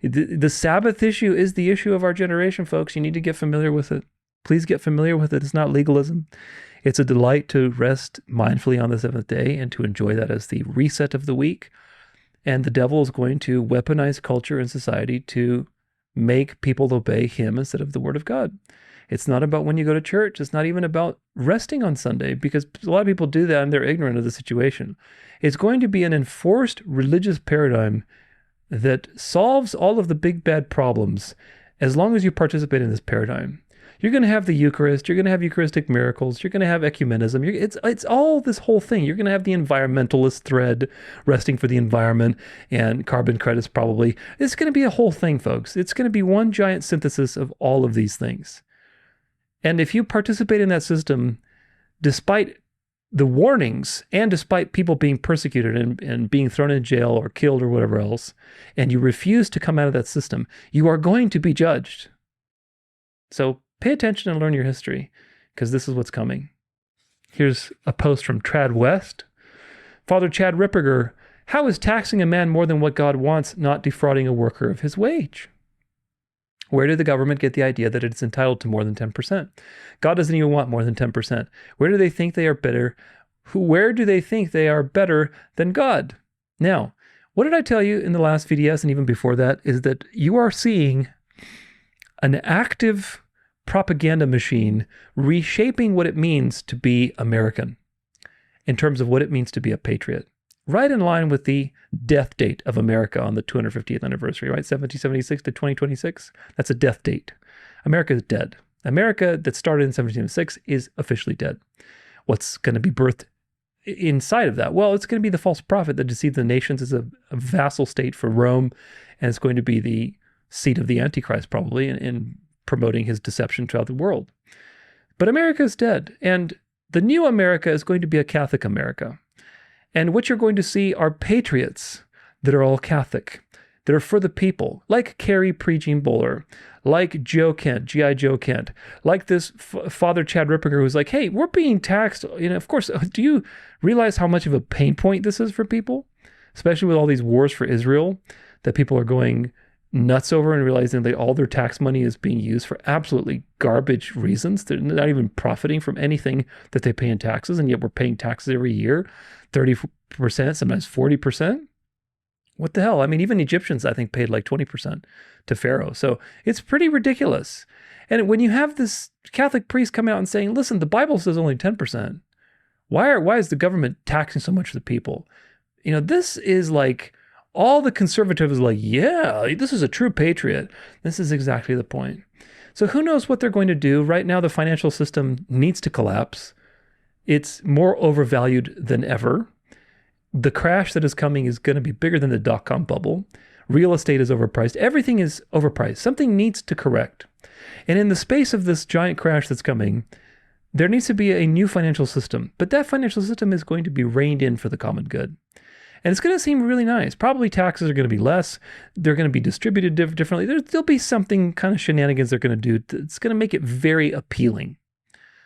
The Sabbath issue is the issue of our generation, folks. You need to get familiar with it. Please get familiar with it. It's not legalism. It's a delight to rest mindfully on the seventh day and to enjoy that as the reset of the week. And the devil is going to weaponize culture and society to make people obey him instead of the word of God. It's not about when you go to church. It's not even about resting on Sunday, because a lot of people do that and they're ignorant of the situation. It's going to be an enforced religious paradigm that solves all of the big bad problems as long as you participate in this paradigm. You're going to have the Eucharist. You're going to have Eucharistic miracles. You're going to have ecumenism. It's all this whole thing. You're going to have the environmentalist thread, resting for the environment, and carbon credits probably. It's going to be a whole thing, folks. It's going to be one giant synthesis of all of these things. And if you participate in that system, despite the warnings and despite people being persecuted and being thrown in jail or killed or whatever else, and you refuse to come out of that system, you are going to be judged. So pay attention and learn your history, because this is what's coming. Here's a post from Trad West. Father Chad Ripperger, how is taxing a man more than what God wants not defrauding a worker of his wage? Where did the government get the idea that it's entitled to more than 10%? God doesn't even want more than 10%. Where do they think they are better? Where do they think they are better than God? Now, what did I tell you in the last VDS and even before that is that you are seeing an active propaganda machine reshaping what it means to be American in terms of what it means to be a patriot. Right in line with the death date of America on the 250th anniversary, right? 1776 to 2026. That's a death date. America is dead. America that started in 1776 is officially dead. What's going to be birthed inside of that? Well, it's going to be the false prophet that deceives the nations as a vassal state for Rome, and it's going to be the seat of the Antichrist probably in promoting his deception throughout the world. But America is dead, and the new America is going to be a Catholic America. And what you're going to see are patriots that are all Catholic, that are for the people, like Carrie Prejean Bowler, like Joe Kent, G.I. Joe Kent, like this Father Chad Ripperger, who's like, hey, we're being taxed. Of course, do you realize how much of a pain point this is for people? Especially with all these wars for Israel that people are going nuts over and realizing that all their tax money is being used for absolutely garbage reasons. They're not even profiting from anything that they pay in taxes, and yet we're paying taxes every year, 30%, sometimes 40%. What the hell? I mean, even Egyptians, I think, paid like 20% to Pharaoh. So it's pretty ridiculous. And when you have this Catholic priest come out and saying, listen, the Bible says only 10%. Why is the government taxing so much of the people? This is like all the conservatives are like, yeah, this is a true patriot. This is exactly the point. So who knows what they're going to do? Right now, the financial system needs to collapse. It's more overvalued than ever. The crash that is coming is going to be bigger than the dot-com bubble. Real estate is overpriced. Everything is overpriced. Something needs to correct. And in the space of this giant crash that's coming, there needs to be a new financial system. But that financial system is going to be reined in for the common good. And it's going to seem really nice. Probably taxes are going to be less. They're going to be distributed differently. There'll be something kind of shenanigans they're going to do. It's going to make it very appealing.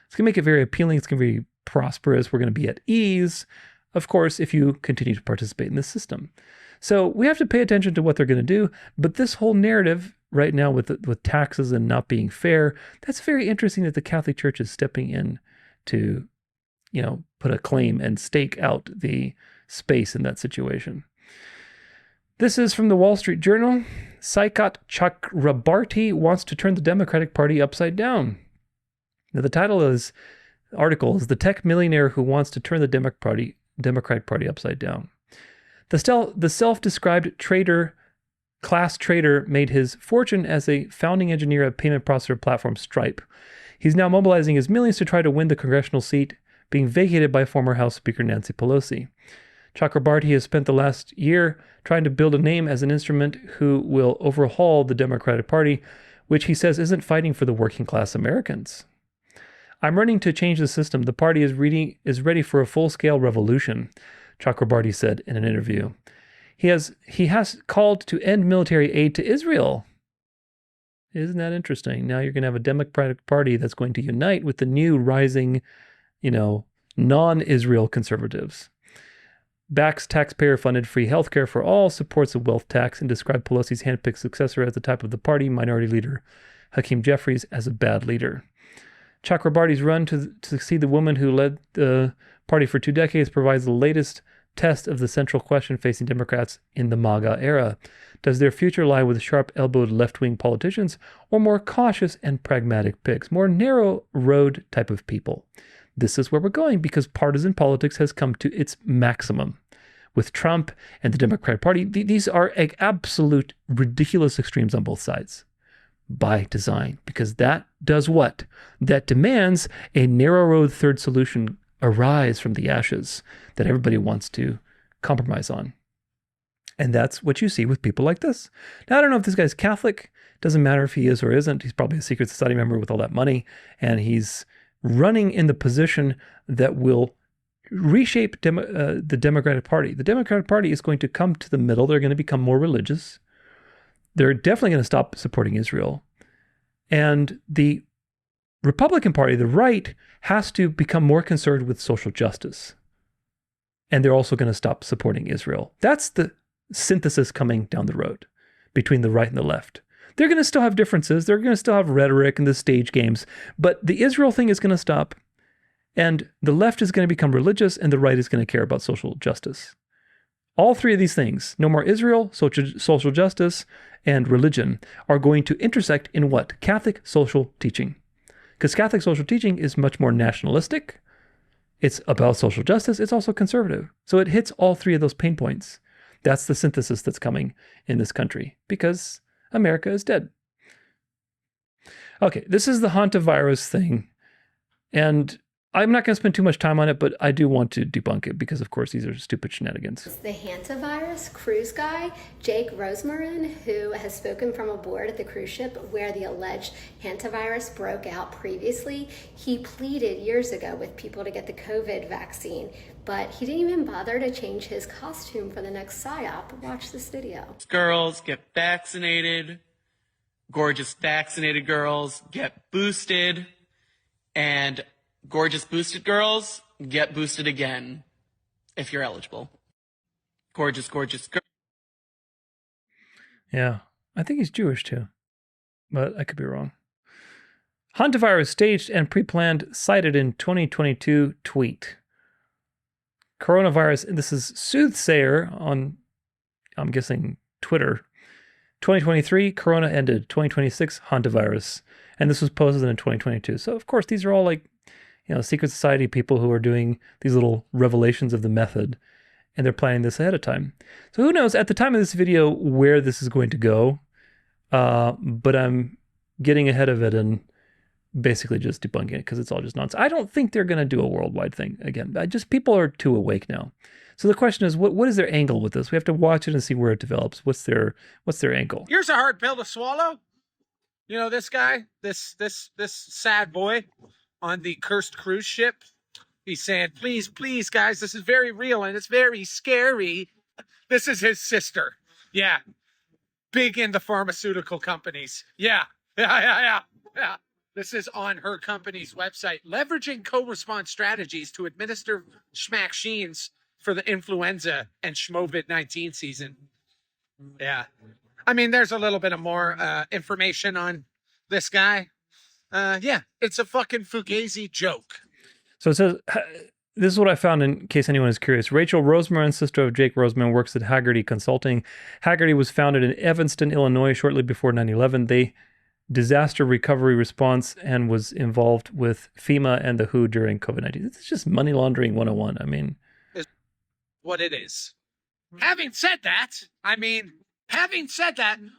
It's going to make it very appealing. It's going to be prosperous. We're going to be at ease, of course, if you continue to participate in this system. So we have to pay attention to what they're going to do. But this whole narrative right now with taxes and not being fair, that's very interesting that the Catholic Church is stepping in to, put a claim and stake out the space in that situation. This is from the Wall Street Journal. Saikat Chakrabarti wants to turn the Democratic Party upside down. Now, the title of the article is "The Tech Millionaire Who Wants to Turn the Democratic Party Upside Down." The self-described class trader made his fortune as a founding engineer at payment processor platform Stripe. He's now mobilizing his millions to try to win the congressional seat being vacated by former House Speaker Nancy Pelosi. Chakrabarti has spent the last year trying to build a name as an instrument who will overhaul the Democratic Party, which he says isn't fighting for the working class Americans. I'm running to change the system. The party is ready for a full-scale revolution, Chakrabarti said in an interview. He has called to end military aid to Israel. Isn't that interesting? Now you're going to have a Democratic Party that's going to unite with the new rising, non-Israel conservatives. Backs taxpayer-funded free healthcare for all, supports a wealth tax, and described Pelosi's handpicked successor as the type of the party, Minority Leader Hakeem Jeffries, as a bad leader. Chakrabarti's run to succeed the woman who led the party for 2 decades provides the latest test of the central question facing Democrats in the MAGA era. Does their future lie with sharp-elbowed left-wing politicians or more cautious and pragmatic picks, more narrow-road type of people? This is where we're going because partisan politics has come to its maximum. With Trump and the Democratic Party, these are absolute ridiculous extremes on both sides. By design, because that does what? That demands a narrow road third solution arise from the ashes that everybody wants to compromise on. And that's what you see with people like this. Now, I don't know if this guy's Catholic. Doesn't matter if he is or isn't. He's probably a secret society member with all that money. And he's running in the position that will reshape the Democratic Party. The Democratic Party is going to come to the middle. They're going to become more religious. They're definitely going to stop supporting Israel. And the Republican Party, the right, has to become more concerned with social justice. And they're also going to stop supporting Israel. That's the synthesis coming down the road between the right and the left. They're going to still have differences. They're going to still have rhetoric and the stage games. But the Israel thing is going to stop. And the left is going to become religious and the right is going to care about social justice. All three of these things, no more Israel, social justice, and religion, are going to intersect in what? Catholic social teaching. Because Catholic social teaching is much more nationalistic. It's about social justice. It's also conservative. So it hits all three of those pain points. That's the synthesis that's coming in this country because America is dead. Okay, this is the hantavirus thing. And I'm not going to spend too much time on it, but I do want to debunk it because, of course, these are stupid shenanigans. The hantavirus cruise guy, Jake Rosemarin, who has spoken from aboard at the cruise ship where the alleged hantavirus broke out previously, he pleaded years ago with people to get the COVID vaccine, but he didn't even bother to change his costume for the next psyop. Watch this video. Girls get vaccinated. Gorgeous vaccinated girls get boosted. And gorgeous boosted girls get boosted again if you're eligible. Gorgeous girl. Yeah, I think he's Jewish too, but I could be wrong. Hantavirus staged and pre-planned, cited in 2022 tweet. Coronavirus, and this is Soothsayer on, I'm guessing, Twitter. 2023, Corona ended. 2026, hantavirus. And this was posted in 2022. So, of course, these are all like, you know, secret society people who are doing these little revelations of the method, and they're planning this ahead of time. So who knows at the time of this video where this is going to go, but I'm getting ahead of it and basically just debunking it because it's all just nonsense. I don't think they're going to do a worldwide thing again. People are too awake now. So the question is, what is their angle with this? We have to watch it and see where it develops. What's their angle? Here's a hard pill to swallow. You know, this guy, this sad boy on the cursed cruise ship, he's saying, please, guys, this is very real and it's very scary. This is his sister. Yeah. Big in the pharmaceutical companies. Yeah. This is on her company's website. Leveraging co-response strategies to administer schmacks for the influenza and schmovid-19 season. Yeah. I mean, there's a little bit of more information on this guy. Yeah, it's a fucking fugazi joke. So it says, this is what I found in case anyone is curious. Rachel Rosemarin, sister of Jake Rosemarin, works at Haggerty Consulting. Haggerty was founded in Evanston, Illinois, shortly before 9/11. They disaster recovery response and was involved with FEMA and the WHO during COVID-19. It's just money laundering 101. I mean, is what it is. Having said that,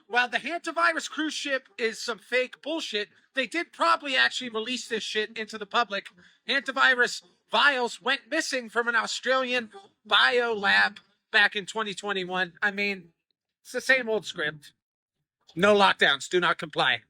while the hantavirus cruise ship is some fake bullshit, they did probably actually release this shit into the public. Hantavirus vials went missing from an Australian bio lab back in 2021. I mean, it's the same old script. No lockdowns. Do not comply.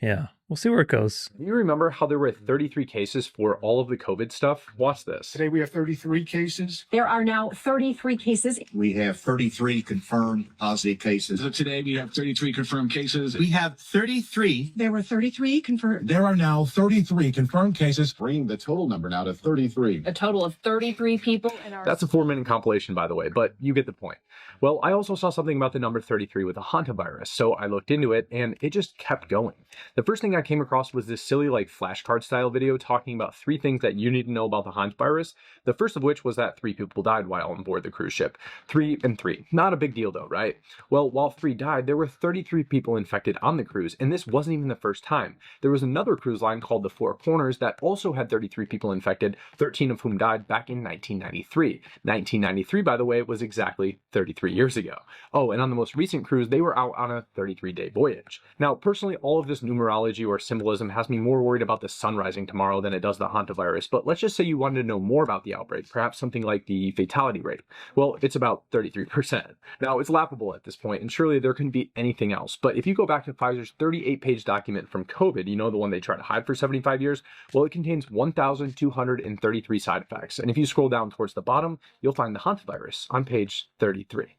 Yeah, we'll see where it goes. You remember how there were 33 cases for all of the COVID stuff? Watch this. Today we have 33 cases. There are now 33 cases. We have 33 confirmed positive cases. So today we have 33 confirmed cases. We have 33. There were 33 confirmed. There are now 33 confirmed cases, bringing the total number now to 33. A total of 33 people in our... That's a 4-minute compilation, by the way, but you get the point. Well, I also saw something about the number 33 with the hantavirus, so I looked into it, and it just kept going. The first thing I came across was this silly, like, flashcard style video talking about 3 things that you need to know about the hantavirus. The first of which was that 3 people died while on board the cruise ship. 3 and 3. Not a big deal though, right? Well, while 3 died, there were 33 people infected on the cruise, and this wasn't even the first time. There was another cruise line called the Four Corners that also had 33 people infected, 13 of whom died back in 1993. 1993, by the way, was exactly 33 years ago. Oh, and on the most recent cruise, they were out on a 33-day voyage. Now, personally, all of this numerology or symbolism has me more worried about the sun rising tomorrow than it does the hantavirus, but let's just say you wanted to know more about the outbreak, perhaps something like the fatality rate. Well, it's about 33%. Now, it's laughable at this point, and surely there couldn't be anything else, but if you go back to Pfizer's 38-page document from COVID, you know, the one they tried to hide for 75 years, well, it contains 1,233 side effects, and if you scroll down towards the bottom, you'll find the hantavirus on page 33.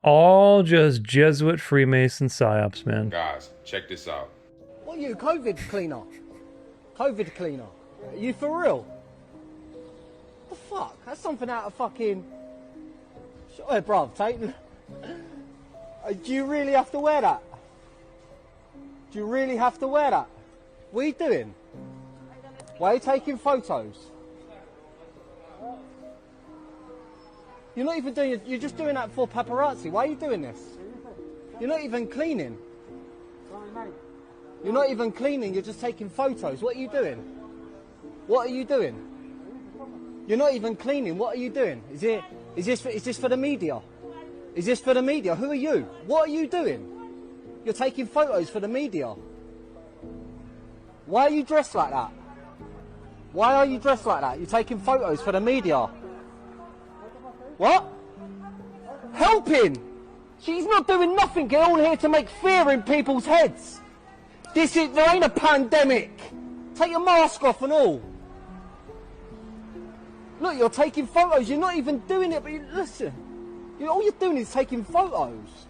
All just Jesuit Freemason psyops, man. Guys, check this out. What are you, COVID cleaner? COVID cleaner? Are you for real? What the fuck? That's something out of fucking... Hey, bruv, do you really have to wear that? Do you really have to wear that? What are you doing? Why are you taking photos? You're not even doing it, you're just doing that for paparazzi. Why are you doing this? You're not even cleaning. You're not even cleaning, you're just taking photos. What are you doing? What are you doing? You're not even cleaning, what are you doing? Is this for the media? Is this for the media? Who are you? What are you doing? You're taking photos for the media. Why are you dressed like that? Why are you dressed like that? You're taking photos for the media. What? Helping! She's not doing nothing. Get on here to make fear in people's heads. There ain't a pandemic. Take your mask off and all. Look, you're taking photos. You're not even doing it, but listen. All you're doing is taking photos.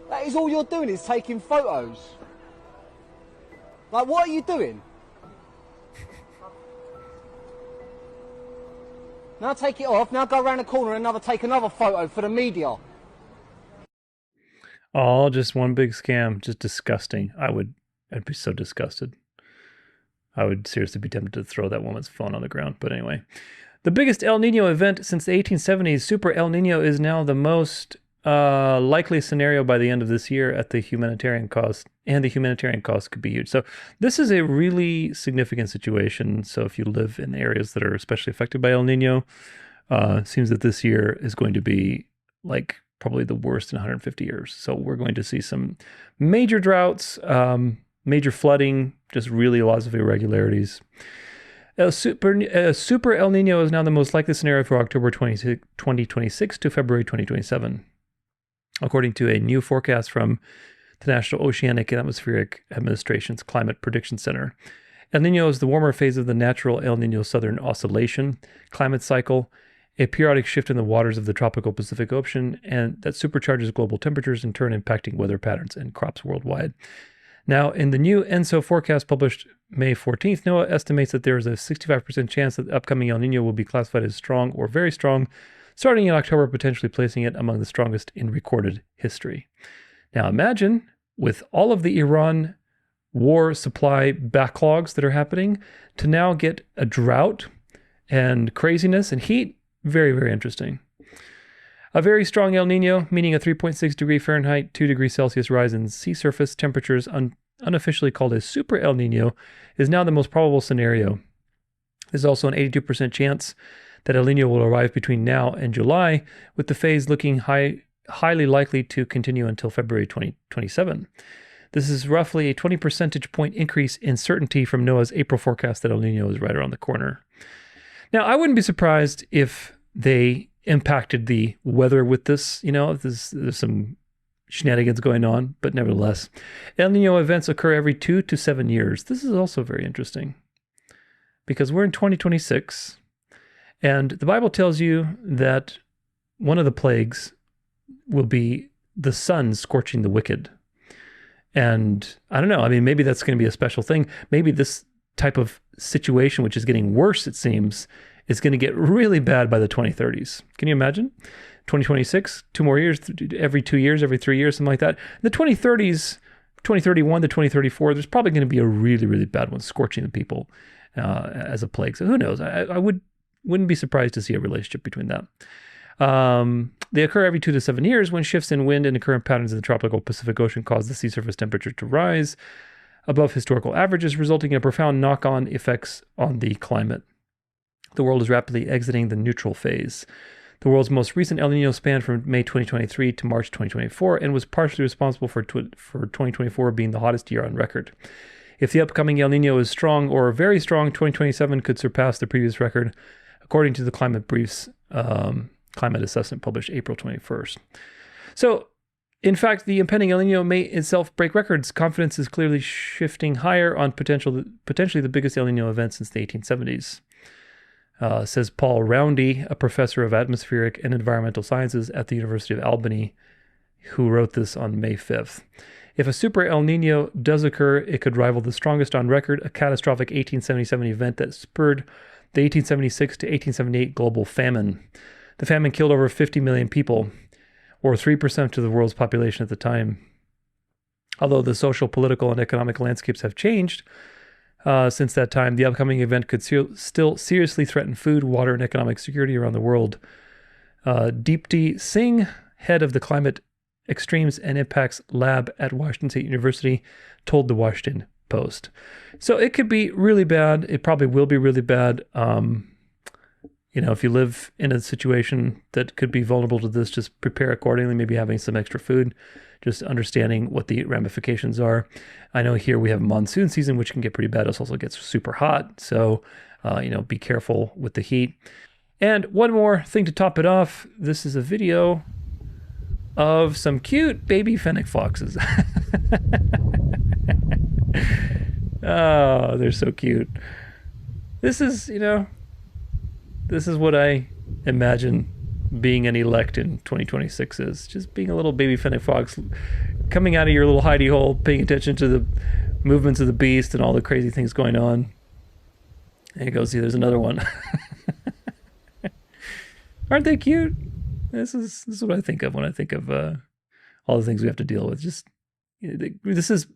That is all you're doing, is taking photos. Like, what are you doing? Now take it off, now go around the corner and take another photo for the media. All just one big scam, just disgusting. I'd be so disgusted. I would seriously be tempted to throw that woman's phone on the ground. But anyway, the biggest El Nino event since the 1870s, Super El Nino, is now the most likely scenario by the end of this year at the humanitarian cost, and the humanitarian cost could be huge. So this is a really significant situation. So if you live in areas that are especially affected by El Nino, seems that this year is going to be like probably the worst in 150 years. So we're going to see some major droughts, major flooding, just really lots of irregularities. Super El Nino is now the most likely scenario for October 2026 to February 2027. According to a new forecast from the National Oceanic and Atmospheric Administration's Climate Prediction Center, El Nino is the warmer phase of the natural El Nino Southern Oscillation climate cycle, a periodic shift in the waters of the tropical Pacific Ocean, and that supercharges global temperatures, in turn impacting weather patterns and crops worldwide. Now, in the new ENSO forecast published May 14th, NOAA estimates that there is a 65% chance that the upcoming El Nino will be classified as strong or very strong, starting in October, potentially placing it among the strongest in recorded history. Now imagine, with all of the Iran war supply backlogs that are happening, to now get a drought and craziness and heat, very, very interesting. A very strong El Nino, meaning a 3.6 degree Fahrenheit, 2 degrees Celsius rise in sea surface temperatures, unofficially called a Super El Nino, is now the most probable scenario. There's also an 82% chance that El Nino will arrive between now and July, with the phase looking highly likely to continue until February 2027. This is roughly a 20 percentage point increase in certainty from NOAA's April forecast that El Nino is right around the corner. Now, I wouldn't be surprised if they impacted the weather with this. There's some shenanigans going on, but nevertheless, El Nino events occur every 2 to 7 years. This is also very interesting because we're in 2026, and the Bible tells you that one of the plagues will be the sun scorching the wicked. And I don't know, I mean, maybe that's going to be a special thing. Maybe this type of situation, which is getting worse, it seems, is going to get really bad by the 2030s. Can you imagine? 2026, 2 more years, every 2 years, every 3 years, something like that. In the 2030s, 2031 to 2034, there's probably going to be a really, really bad one scorching the people as a plague. So who knows? I wouldn't be surprised to see a relationship between that. They occur every 2 to 7 years when shifts in wind and current patterns in the tropical Pacific Ocean cause the sea surface temperature to rise above historical averages, resulting in profound knock-on effects on the climate. The world is rapidly exiting the neutral phase. The world's most recent El Nino spanned from May 2023 to March 2024 and was partially responsible for 2024 being the hottest year on record. If the upcoming El Nino is strong or very strong, 2027 could surpass the previous record, according to the Climate Brief's climate assessment published April 21st. So, in fact, the impending El Nino may itself break records. Confidence is clearly shifting higher on potentially the biggest El Nino event since the 1870s. Says Paul Roundy, a professor of atmospheric and environmental sciences at the University of Albany, who wrote this on May 5th. If a super El Nino does occur, it could rival the strongest on record, a catastrophic 1877 event that spurred the 1876 to 1878 global famine. The famine killed over 50 million people, or 3% of the world's population at the time. Although the social, political, and economic landscapes have changed since that time, the upcoming event could still seriously threaten food, water, and economic security around the world. Deepti Singh, head of the Climate Extremes and Impacts Lab at Washington State University, told the Washington Post. So it could be really bad. It probably will be really bad. if you live in a situation that could be vulnerable to this, just prepare accordingly, maybe having some extra food, just understanding what the ramifications are. I know here we have monsoon season, which can get pretty bad. It also gets super hot. So, be careful with the heat. And one more thing to top it off. This is a video of some cute baby fennec foxes. Oh, they're so cute. This is what I imagine being an elect in 2026 is. Just being a little baby fennec fox coming out of your little hidey hole, paying attention to the movements of the beast and all the crazy things going on. And you go, see, there's another one. Aren't they cute? This is what I think of when I think of all the things we have to deal with. Just this is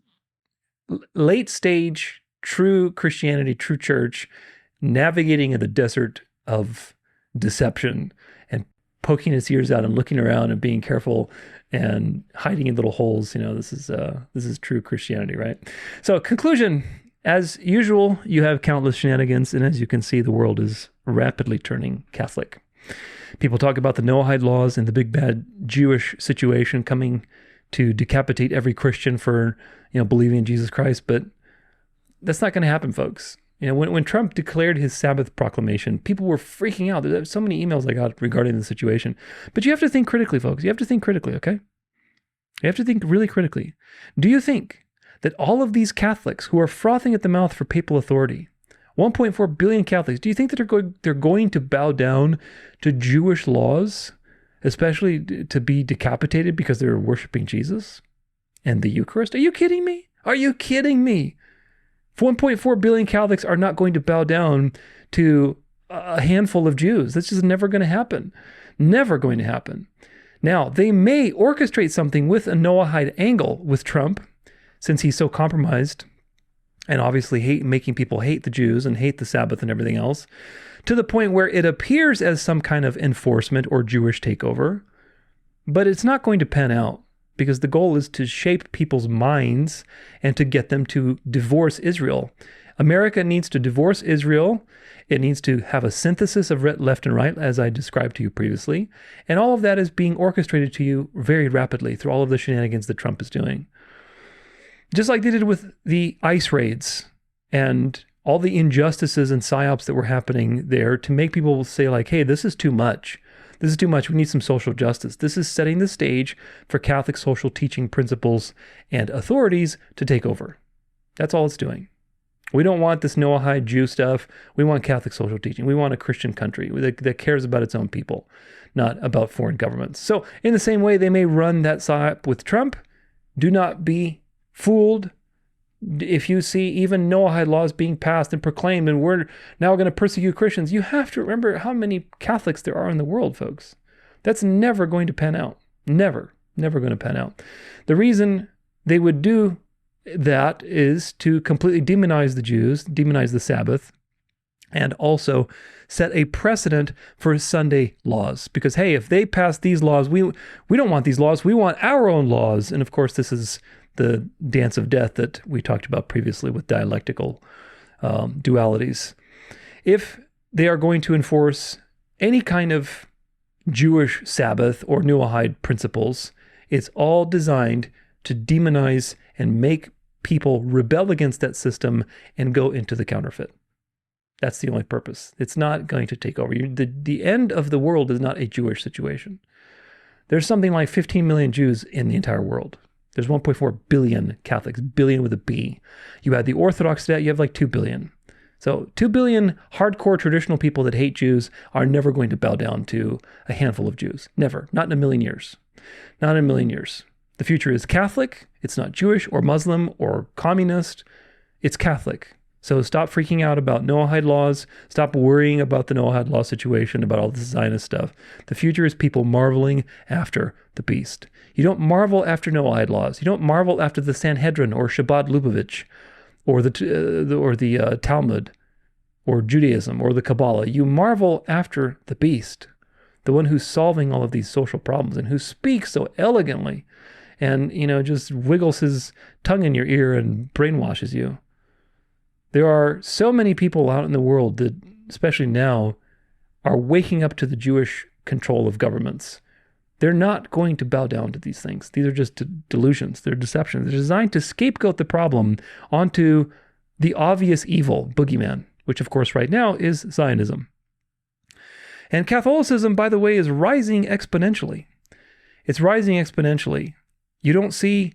late stage, true Christianity, true church, navigating in the desert of deception and poking its ears out and looking around and being careful and hiding in little holes. This is true Christianity, right? So conclusion, as usual, you have countless shenanigans, and as you can see, the world is rapidly turning Catholic. People talk about the Noahide laws and the big bad Jewish situation coming to decapitate every Christian for, believing in Jesus Christ, but that's not going to happen, folks. When Trump declared his Sabbath proclamation, people were freaking out. There's so many emails I got regarding the situation. But you have to think critically, folks. You have to think critically, okay? You have to think really critically. Do you think that all of these Catholics who are frothing at the mouth for papal authority, 1.4 billion Catholics, do you think that they're going to bow down to Jewish laws, especially to be decapitated because they're worshiping Jesus and the Eucharist? Are you kidding me? Are you kidding me? 1.4 billion Catholics are not going to bow down to a handful of Jews. That's just never going to happen. Never going to happen. Now, they may orchestrate something with a Noahide angle with Trump, since he's so compromised and obviously making people hate the Jews and hate the Sabbath and everything else, to the point where it appears as some kind of enforcement or Jewish takeover, but it's not going to pan out, because the goal is to shape people's minds and to get them to divorce Israel. America needs to divorce Israel. It needs to have a synthesis of left and right, as I described to you previously. And all of that is being orchestrated to you very rapidly through all of the shenanigans that Trump is doing. Just like they did with the ICE raids and all the injustices and psyops that were happening there to make people say like, hey, this is too much. This is too much. We need some social justice. This is setting the stage for Catholic social teaching principles and authorities to take over. That's all it's doing. We don't want this Noahide Jew stuff. We want Catholic social teaching. We want a Christian country that cares about its own people, not about foreign governments. So in the same way, they may run that psyop with Trump. Do not be fooled if you see even Noahide laws being passed and proclaimed, and we're now going to persecute Christians. You have to remember how many Catholics there are in the world, folks. That's never going to pan out. Never going to pan out. The reason they would do that is to completely demonize the Jews, demonize the Sabbath, and also set a precedent for Sunday laws. Because, hey, if they pass these laws, we don't want these laws. We want our own laws. And of course, this is the dance of death that we talked about previously with dialectical dualities. If they are going to enforce any kind of Jewish Sabbath or Noahide principles, it's all designed to demonize and make people rebel against that system and go into the counterfeit. That's the only purpose. It's not going to take over. The end of the world is not a Jewish situation. There's something like 15 million Jews in the entire world. There's 1.4 billion Catholics, billion with a B. You add the Orthodox to that, you have like 2 billion. So 2 billion hardcore traditional people that hate Jews are never going to bow down to a handful of Jews. Never. Not in a million years. Not in a million years. The future is Catholic. It's not Jewish or Muslim or communist. It's Catholic. So stop freaking out about Noahide laws. Stop worrying about the Noahide law situation, about all this Zionist stuff. The future is people marveling after the beast. You don't marvel after Noahide laws. You don't marvel after the Sanhedrin or Shabbat Lubavitch or the Talmud or Judaism or the Kabbalah. You marvel after the beast, the one who's solving all of these social problems and who speaks so elegantly and, just wiggles his tongue in your ear and brainwashes you. There are so many people out in the world that, especially now, are waking up to the Jewish control of governments. They're not going to bow down to these things. These are just delusions. They're deceptions. They're designed to scapegoat the problem onto the obvious evil, boogeyman, which of course right now is Zionism. And Catholicism, by the way, is rising exponentially. It's rising exponentially. You don't see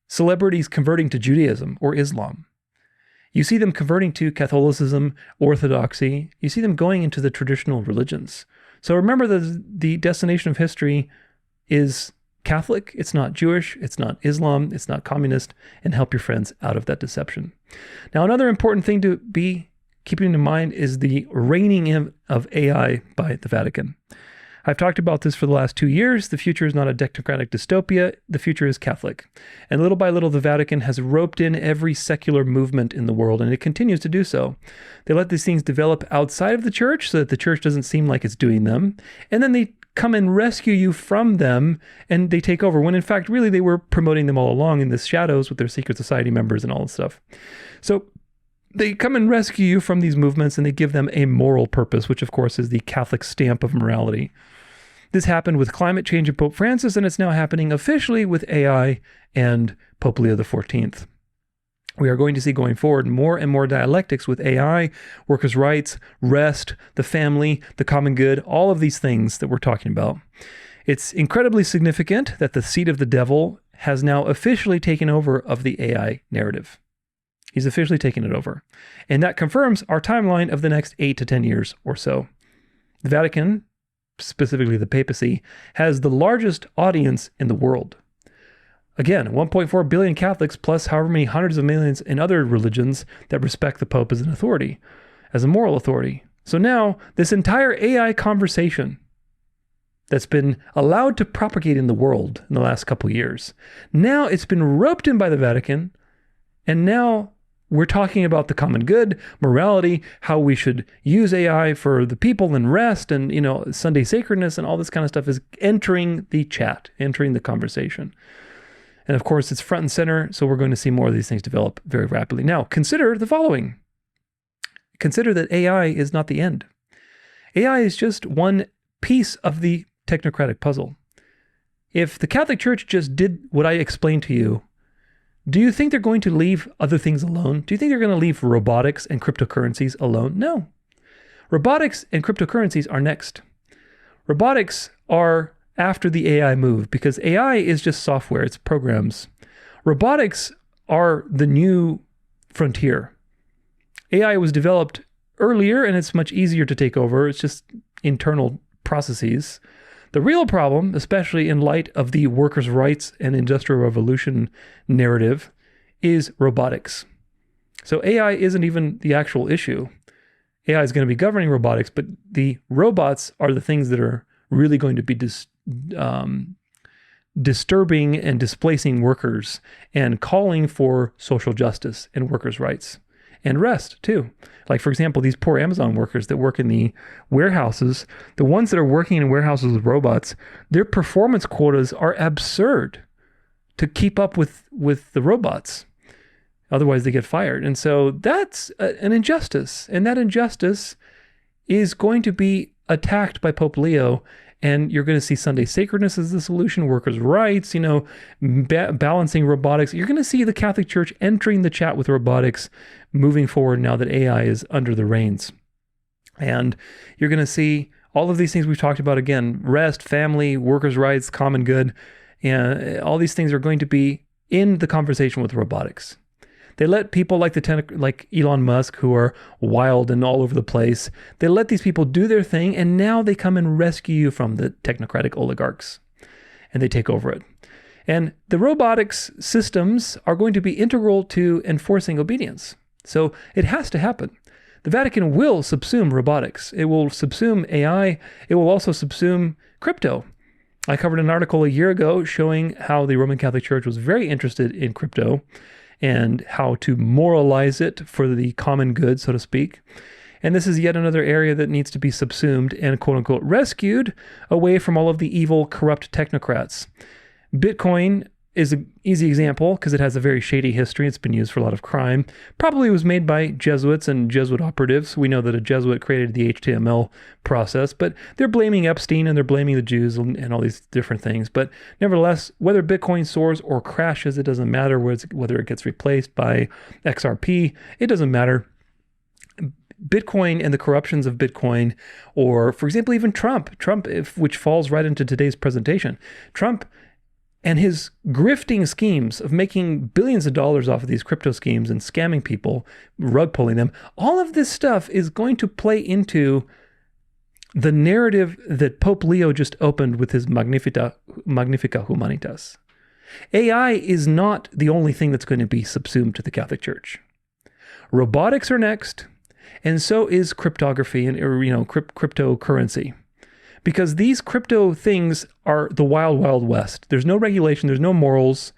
celebrities converting to Judaism or Islam. You see them converting to Catholicism, Orthodoxy. You see them going into the traditional religions. So remember the destination of history is Catholic. It's not Jewish. It's not Islam. It's not communist. And help your friends out of that deception. Now, another important thing to be keeping in mind is the reining in of AI by the Vatican. I've talked about this for the last 2 years. The future is not a technocratic dystopia. The future is Catholic. And little by little, the Vatican has roped in every secular movement in the world, and it continues to do so. They let these things develop outside of the church so that the church doesn't seem like it's doing them. And then they come and rescue you from them, and they take over, when in fact, really, they were promoting them all along in the shadows with their secret society members and all this stuff. So they come and rescue you from these movements, and they give them a moral purpose, which of course is the Catholic stamp of morality. This happened with climate change and Pope Francis, and it's now happening officially with AI and Pope Leo XIV. We are going to see going forward more and more dialectics with AI, workers' rights, rest, the family, the common good, all of these things that we're talking about. It's incredibly significant that the seat of the devil has now officially taken over of the AI narrative. He's officially taken it over. And that confirms our timeline of the next 8 to 10 years or so. The Vatican, specifically the papacy, has the largest audience in the world. Again, 1.4 billion Catholics plus however many hundreds of millions in other religions that respect the Pope as an authority, as a moral authority. So now, this entire AI conversation that's been allowed to propagate in the world in the last couple of years, now it's been roped in by the Vatican, and now we're talking about the common good, morality, how we should use AI for the people and rest, and Sunday sacredness and all this kind of stuff is entering the chat, entering the conversation. And of course, it's front and center, so we're going to see more of these things develop very rapidly. Now, consider the following. Consider that AI is not the end. AI is just one piece of the technocratic puzzle. If the Catholic Church just did what I explained to you, do you think they're going to leave other things alone? Do you think they're going to leave robotics and cryptocurrencies alone? No. Robotics and cryptocurrencies are next. Robotics are after the AI move, because AI is just software, it's programs. Robotics are the new frontier. AI was developed earlier and it's much easier to take over. It's just internal processes. The real problem, especially in light of the workers' rights and industrial revolution narrative, is robotics. So AI isn't even the actual issue. AI is going to be governing robotics, but the robots are the things that are really going to be disturbing and displacing workers and calling for social justice and workers' rights and rest too. Like, for example, these poor Amazon workers that work in the warehouses, the ones that are working in warehouses with robots, their performance quotas are absurd to keep up with the robots. Otherwise, they get fired. And so that's an injustice. And that injustice is going to be attacked by Pope Leo. And you're going to see Sunday sacredness as the solution, workers' rights, balancing robotics. You're going to see the Catholic Church entering the chat with robotics moving forward now that AI is under the reins. And you're going to see all of these things we've talked about again, rest, family, workers' rights, common good, and all these things are going to be in the conversation with robotics. They let people like Elon Musk, who are wild and all over the place, they let these people do their thing, and now they come and rescue you from the technocratic oligarchs, and they take over it. And the robotics systems are going to be integral to enforcing obedience. So it has to happen. The Vatican will subsume robotics. It will subsume AI. It will also subsume crypto. I covered an article a year ago showing how the Roman Catholic Church was very interested in crypto and how to moralize it for the common good, so to speak. And this is yet another area that needs to be subsumed and quote-unquote rescued away from all of the evil, corrupt technocrats. Bitcoin is an easy example because it has a very shady history. It's been used for a lot of crime. Probably was made by Jesuits and Jesuit operatives. We know that a Jesuit created the HTML process, but they're blaming Epstein and they're blaming the Jews and all these different things. But nevertheless, whether Bitcoin soars or crashes, it doesn't matter. Whether it gets replaced by XRP, it doesn't matter. Bitcoin and the corruptions of Bitcoin, or for example, even Trump, which falls right into today's presentation, Trump and his grifting schemes of making billions of dollars off of these crypto schemes and scamming people, rug pulling them, all of this stuff is going to play into the narrative that Pope Leo just opened with his Magnifica Humanitas. AI is not the only thing that's going to be subsumed to the Catholic Church. Robotics are next, and so is cryptography and cryptocurrency. Because these crypto things are the wild, wild west. There's no regulation, there's no morals,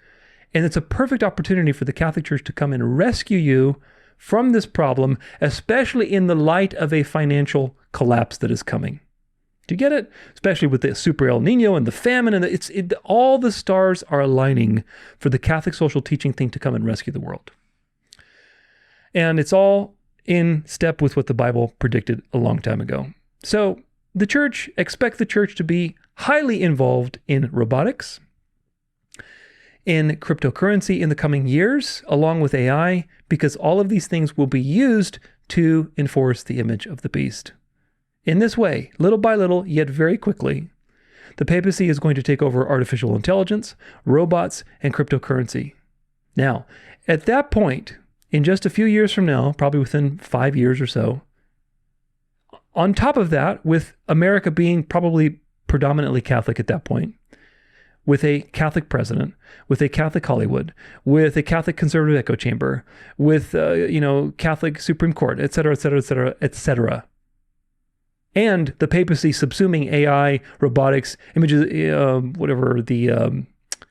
and it's a perfect opportunity for the Catholic Church to come and rescue you from this problem, especially in the light of a financial collapse that is coming. Do you get it? Especially with the Super El Nino and the famine, and all the stars are aligning for the Catholic social teaching thing to come and rescue the world. And it's all in step with what the Bible predicted a long time ago. So, expect the church to be highly involved in robotics, in cryptocurrency in the coming years, along with AI, because all of these things will be used to enforce the image of the beast. In this way, little by little, yet very quickly, the papacy is going to take over artificial intelligence, robots, and cryptocurrency. Now, at that point, in just a few years from now, probably within 5 years or so, on top of that, with America being probably predominantly Catholic at that point, with a Catholic president, with a Catholic Hollywood, with a Catholic conservative echo chamber, with Catholic Supreme Court, et cetera, et cetera, et cetera, et cetera, and the papacy subsuming AI, robotics, images,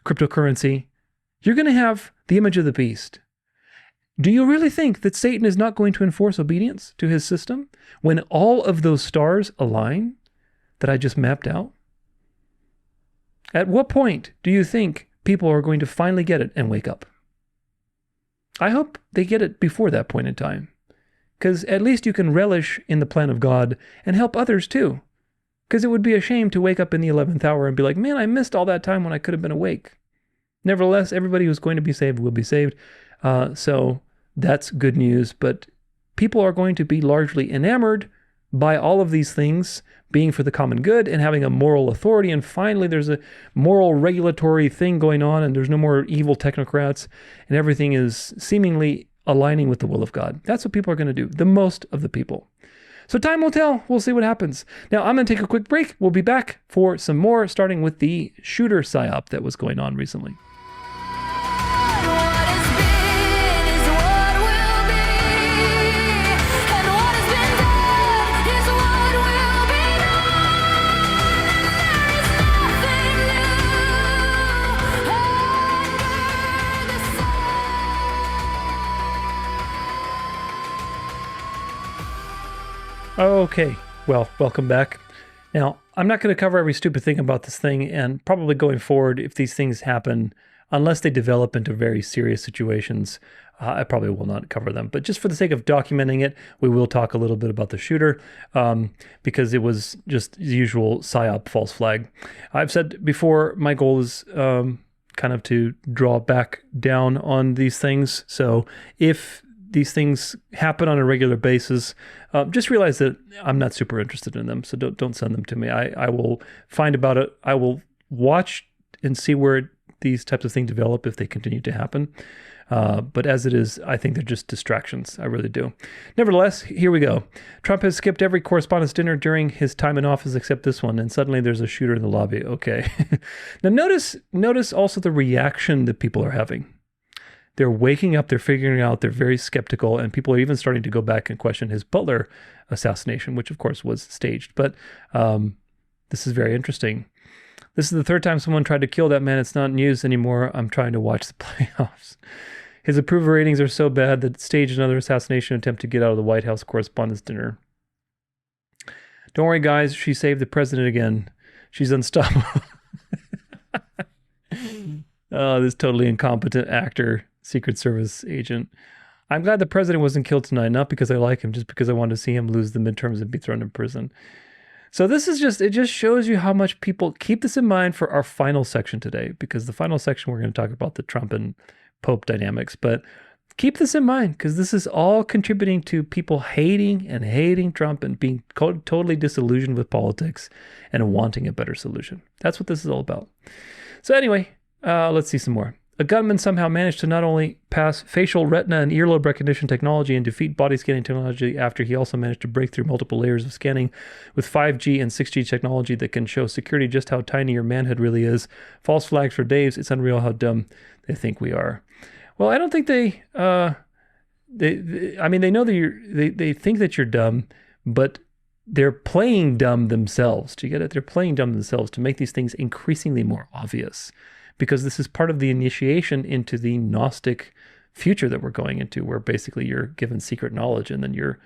cryptocurrency, you're going to have the image of the beast. Do you really think that Satan is not going to enforce obedience to his system when all of those stars align that I just mapped out? At what point do you think people are going to finally get it and wake up? I hope they get it before that point in time, because at least you can relish in the plan of God and help others too. Because it would be a shame to wake up in the 11th hour and be like, man, I missed all that time when I could have been awake. Nevertheless, everybody who's going to be saved will be saved. So that's good news, but people are going to be largely enamored by all of these things being for the common good and having a moral authority. And finally, there's a moral regulatory thing going on and there's no more evil technocrats and everything is seemingly aligning with the will of God. That's what people are going to do, the most of the people. So time will tell. We'll see what happens. Now, I'm going to take a quick break. We'll be back for some more, starting with the Shooter Psyop that was going on recently. Okay, well, welcome back. Now, I'm not going to cover every stupid thing about this thing, and probably going forward, if these things happen, unless they develop into very serious situations, I probably will not cover them. But just for the sake of documenting it, we will talk a little bit about the shooter, because it was just the usual psyop false flag. I've said before, my goal is kind of to draw back down on these things. So if these things happen on a regular basis, just realize that I'm not super interested in them. So don't send them to me. I will find about it. I will watch and see where these types of things develop if they continue to happen. But as it is, I think they're just distractions. I really do. Nevertheless, here we go. Trump has skipped every correspondence dinner during his time in office except this one, and suddenly there's a shooter in the lobby. Okay. Now notice also the reaction that people are having. They're waking up, they're figuring out, they're very skeptical, and people are even starting to go back and question his Butler assassination, which of course was staged. But this is very interesting. This is the third time someone tried to kill that man. It's not news anymore. I'm trying to watch the playoffs. His approval ratings are so bad that staged another assassination attempt to get out of the White House Correspondents' Dinner. Don't worry, guys. She saved the president again. She's unstoppable. This totally incompetent actor, Secret Service agent. I'm glad the president wasn't killed tonight, not because I like him, just because I wanted to see him lose the midterms and be thrown in prison. So this is it just shows you how much people keep this in mind for our final section today, because the final section we're going to talk about the Trump and Pope dynamics. But keep this in mind, because this is all contributing to people hating Trump and being totally disillusioned with politics and wanting a better solution. That's what this is all about. So anyway, let's see some more. A gunman somehow managed to not only pass facial, retina, and earlobe recognition technology and defeat body scanning technology after he also managed to break through multiple layers of scanning with 5G and 6G technology that can show security just how tiny your manhood really is. False flags for Daves. It's unreal how dumb they think we are. Well, I don't think they know that they think that you're dumb, but they're playing dumb themselves. Do you get it? They're playing dumb themselves to make these things increasingly more obvious, because this is part of the initiation into the Gnostic future that we're going into, where basically you're given secret knowledge and then you're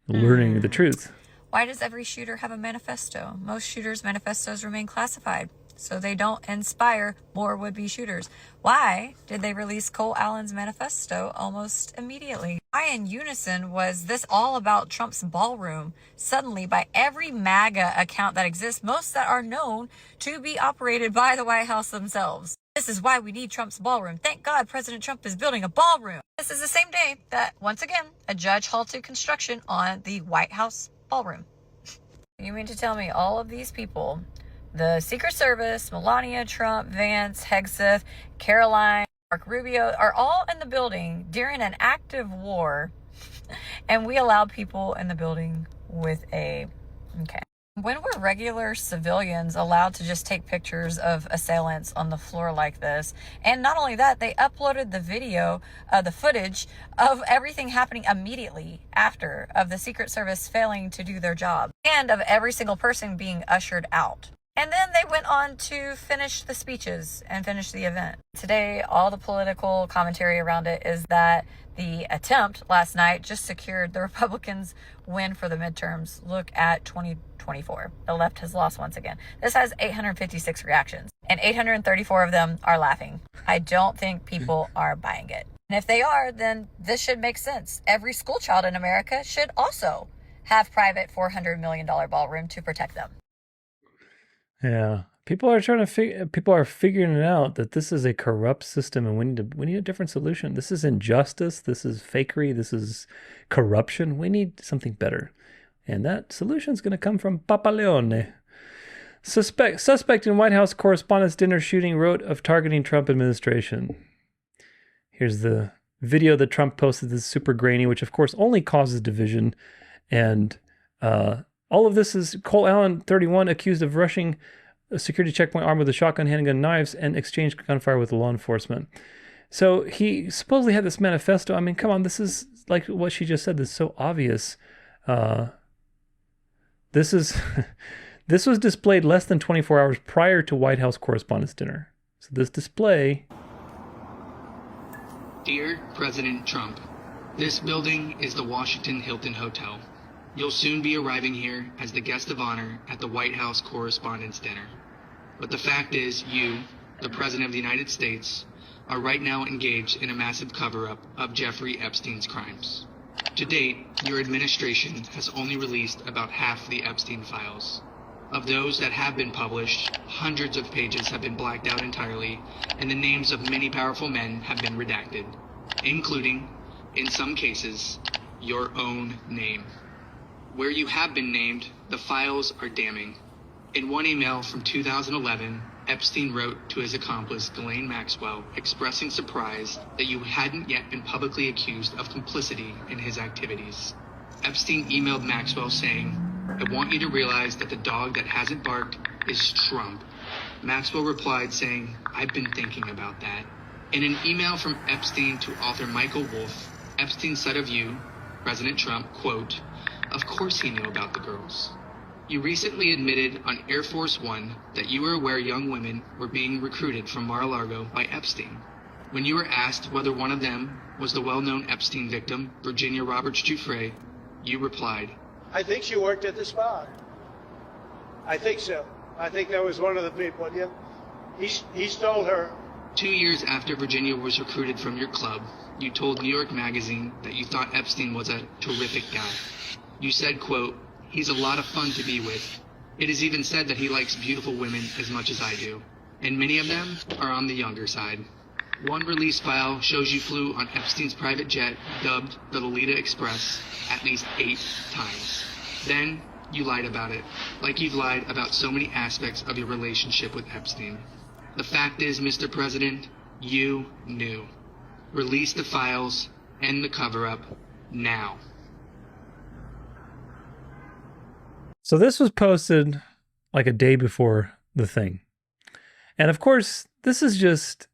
learning the truth. Why does every shooter have a manifesto? Most shooters' manifestos remain classified, so they don't inspire more would-be shooters. Why did they release Cole Allen's manifesto almost immediately? Why in unison was this all about Trump's ballroom? Suddenly, by every MAGA account that exists, most that are known to be operated by the White House themselves. This is why we need Trump's ballroom. Thank God President Trump is building a ballroom. This is the same day that, once again, a judge halted construction on the White House ballroom. You mean to tell me all of these people, the Secret Service, Melania, Trump, Vance, Hegseth, Caroline, Mark Rubio, are all in the building during an active war, and we allowed people in the building with a... Okay. When were regular civilians allowed to just take pictures of assailants on the floor like this? And not only that, they uploaded the video, the footage of everything happening immediately after, of the Secret Service failing to do their job, and of every single person being ushered out. And then they went on to finish the speeches and finish the event. Today, all the political commentary around it is that the attempt last night just secured the Republicans' win for the midterms. Look at 2024. The left has lost once again. This has 856 reactions, and 834 of them are laughing. I don't think people are buying it. And if they are, then this should make sense. Every school child in America should also have private $400 million ballroom to protect them. Yeah, people are figuring it out that this is a corrupt system, and we need a different solution. This is injustice. This is fakery. This is corruption. We need something better, and that solution is going to come from Papa Leone. Suspect in White House Correspondents' Dinner shooting wrote of targeting Trump administration. Here's the video that Trump posted. This is super grainy, which of course only causes division, and all of this is Cole Allen, 31, accused of rushing a security checkpoint armed with a shotgun, handgun, knives, and exchanged gunfire with law enforcement. So he supposedly had this manifesto. I mean, come on, this is like what she just said. This is so obvious. This was displayed less than 24 hours prior to White House Correspondents' Dinner. So this display... Dear President Trump, this building is the Washington Hilton Hotel. You'll soon be arriving here as the guest of honor at the White House Correspondents' Dinner. But the fact is, you, the President of the United States, are right now engaged in a massive cover-up of Jeffrey Epstein's crimes. To date, your administration has only released about half the Epstein files. Of those that have been published, hundreds of pages have been blacked out entirely, and the names of many powerful men have been redacted, including, in some cases, your own name. Where you have been named, the files are damning. In one email from 2011, Epstein wrote to his accomplice, Ghislaine Maxwell, expressing surprise that you hadn't yet been publicly accused of complicity in his activities. Epstein emailed Maxwell saying, "I want you to realize that the dog that hasn't barked is Trump." Maxwell replied saying, "I've been thinking about that." In an email from Epstein to author Michael Wolff, Epstein said of you, President Trump, quote, "Of course he knew about the girls." You recently admitted on Air Force One that you were aware young women were being recruited from Mar-a-Lago by Epstein. When you were asked whether one of them was the well-known Epstein victim, Virginia Roberts Giuffre, you replied, "I think she worked at the spa. I think so. I think that was one of the people. Yeah. He stole her 2 years after Virginia was recruited from your club, you told New York Magazine that you thought Epstein was a terrific guy. You said, quote, "He's a lot of fun to be with. It is even said that he likes beautiful women as much as I do, and many of them are on the younger side." One release file shows you flew on Epstein's private jet, dubbed the Lolita Express, at least 8 times. Then, you lied about it, like you've lied about so many aspects of your relationship with Epstein. The fact is, Mr. President, you knew. Release the files, end the cover-up, now. So this was posted like a day before the thing. And of course, this is just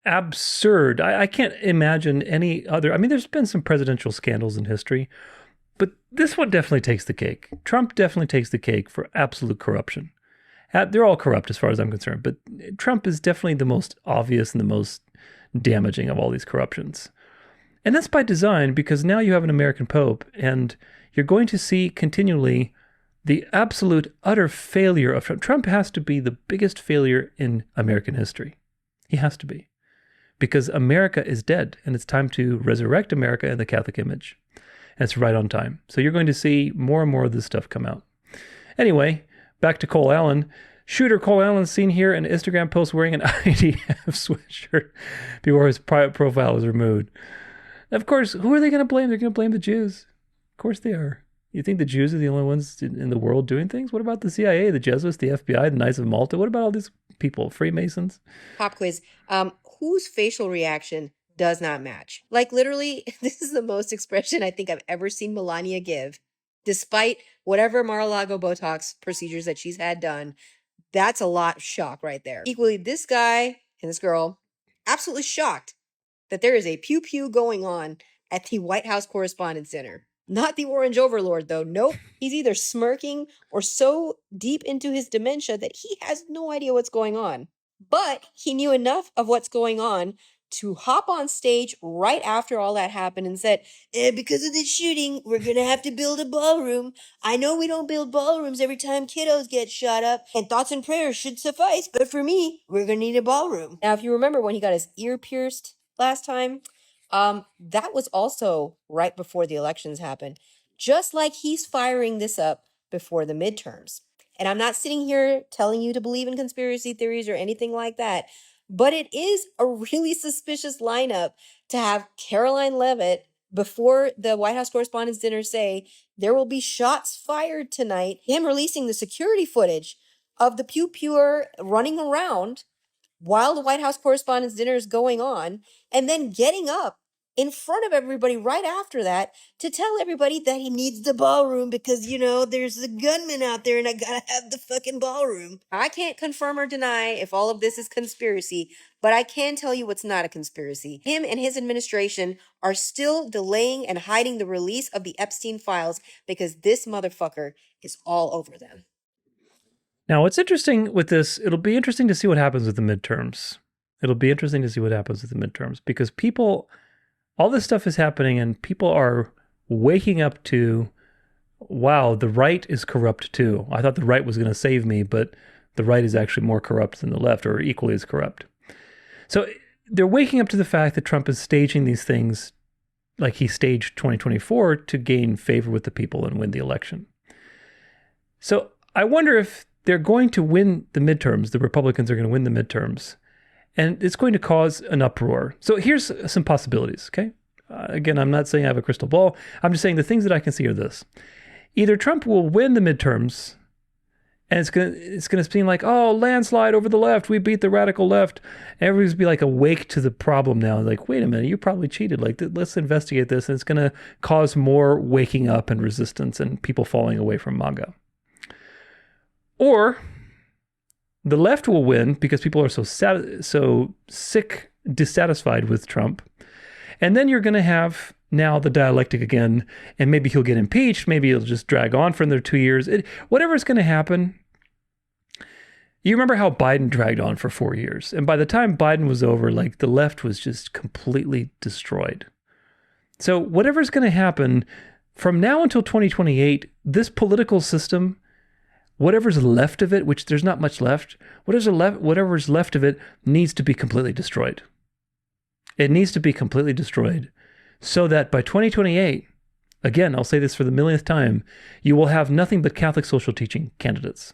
absurd. I can't imagine any other. I mean, there's been some presidential scandals in history, but this one definitely takes the cake. Trump definitely takes the cake for absolute corruption. They're all corrupt as far as I'm concerned, but Trump is definitely the most obvious and the most damaging of all these corruptions. And that's by design, because now you have an American Pope, and you're going to see continually the absolute utter failure of Trump. Trump has to be the biggest failure in American history. He has to be. Because America is dead, and it's time to resurrect America in the Catholic image. And it's right on time. So you're going to see more and more of this stuff come out. Anyway, back to Cole Allen. Shooter Cole Allen seen here in an Instagram post wearing an IDF sweatshirt before his private profile was removed. Of course, who are they going to blame? They're going to blame the Jews. Of course they are. You think the Jews are the only ones in the world doing things? What about the CIA, the Jesuits, the FBI, the Knights of Malta? What about all these people, Freemasons? Pop quiz. Whose facial reaction does not match? Like, literally, this is the most expression I think I've ever seen Melania give, despite whatever Mar-a-Lago Botox procedures that she's had done. That's a lot of shock right there. Equally, this guy and this girl, absolutely shocked that there is a pew-pew going on at the White House Correspondents' Center. Not the Orange Overlord, though. Nope. He's either smirking or so deep into his dementia that he has no idea what's going on. But he knew enough of what's going on to hop on stage right after all that happened and said, because of the shooting, we're going to have to build a ballroom. I know we don't build ballrooms every time kiddos get shot up, and thoughts and prayers should suffice, but for me, we're going to need a ballroom. Now, if you remember when he got his ear pierced last time, that was also right before the elections happened. Just like he's firing this up before the midterms. And I'm not sitting here telling you to believe in conspiracy theories or anything like that, but it is a really suspicious lineup to have Caroline Leavitt before the White House Correspondents' Dinner say there will be shots fired tonight, him releasing the security footage of the pew-pewer running around while the White House Correspondents' Dinner is going on, and then getting up in front of everybody right after that to tell everybody that he needs the ballroom because, you know, there's a gunman out there and I gotta have the fucking ballroom. I can't confirm or deny if all of this is conspiracy, but I can tell you what's not a conspiracy. Him and his administration are still delaying and hiding the release of the Epstein files because this motherfucker is all over them. Now, what's interesting with this, it'll be interesting to see what happens with the midterms. It'll be interesting to see what happens with the midterms because people, all this stuff is happening and people are waking up to, wow, the right is corrupt too. I thought the right was going to save me, but the right is actually more corrupt than the left, or equally as corrupt. So they're waking up to the fact that Trump is staging these things like he staged 2024 to gain favor with the people and win the election. So I wonder if they're going to win the midterms, the Republicans are going to win the midterms, and it's going to cause an uproar. So here's some possibilities, okay? Again, I'm not saying I have a crystal ball. I'm just saying the things that I can see are this. Either Trump will win the midterms, and it's gonna seem like, oh, landslide over the left. We beat the radical left. Everybody's be like awake to the problem now. Like, wait a minute, you probably cheated. Like, let's investigate this. And it's going to cause more waking up and resistance and people falling away from MAGA. Or the left will win because people are so sick, dissatisfied with Trump. And then you're going to have now the dialectic again, and maybe he'll get impeached. Maybe he'll just drag on for another 2 years. Whatever's going to happen. You remember how Biden dragged on for 4 years. And by the time Biden was over, like the left was just completely destroyed. So whatever's going to happen from now until 2028, this political system whatever's left of it, which there's not much left, whatever's left of it needs to be completely destroyed. It needs to be completely destroyed so that by 2028, again, I'll say this for the millionth time, you will have nothing but Catholic social teaching candidates.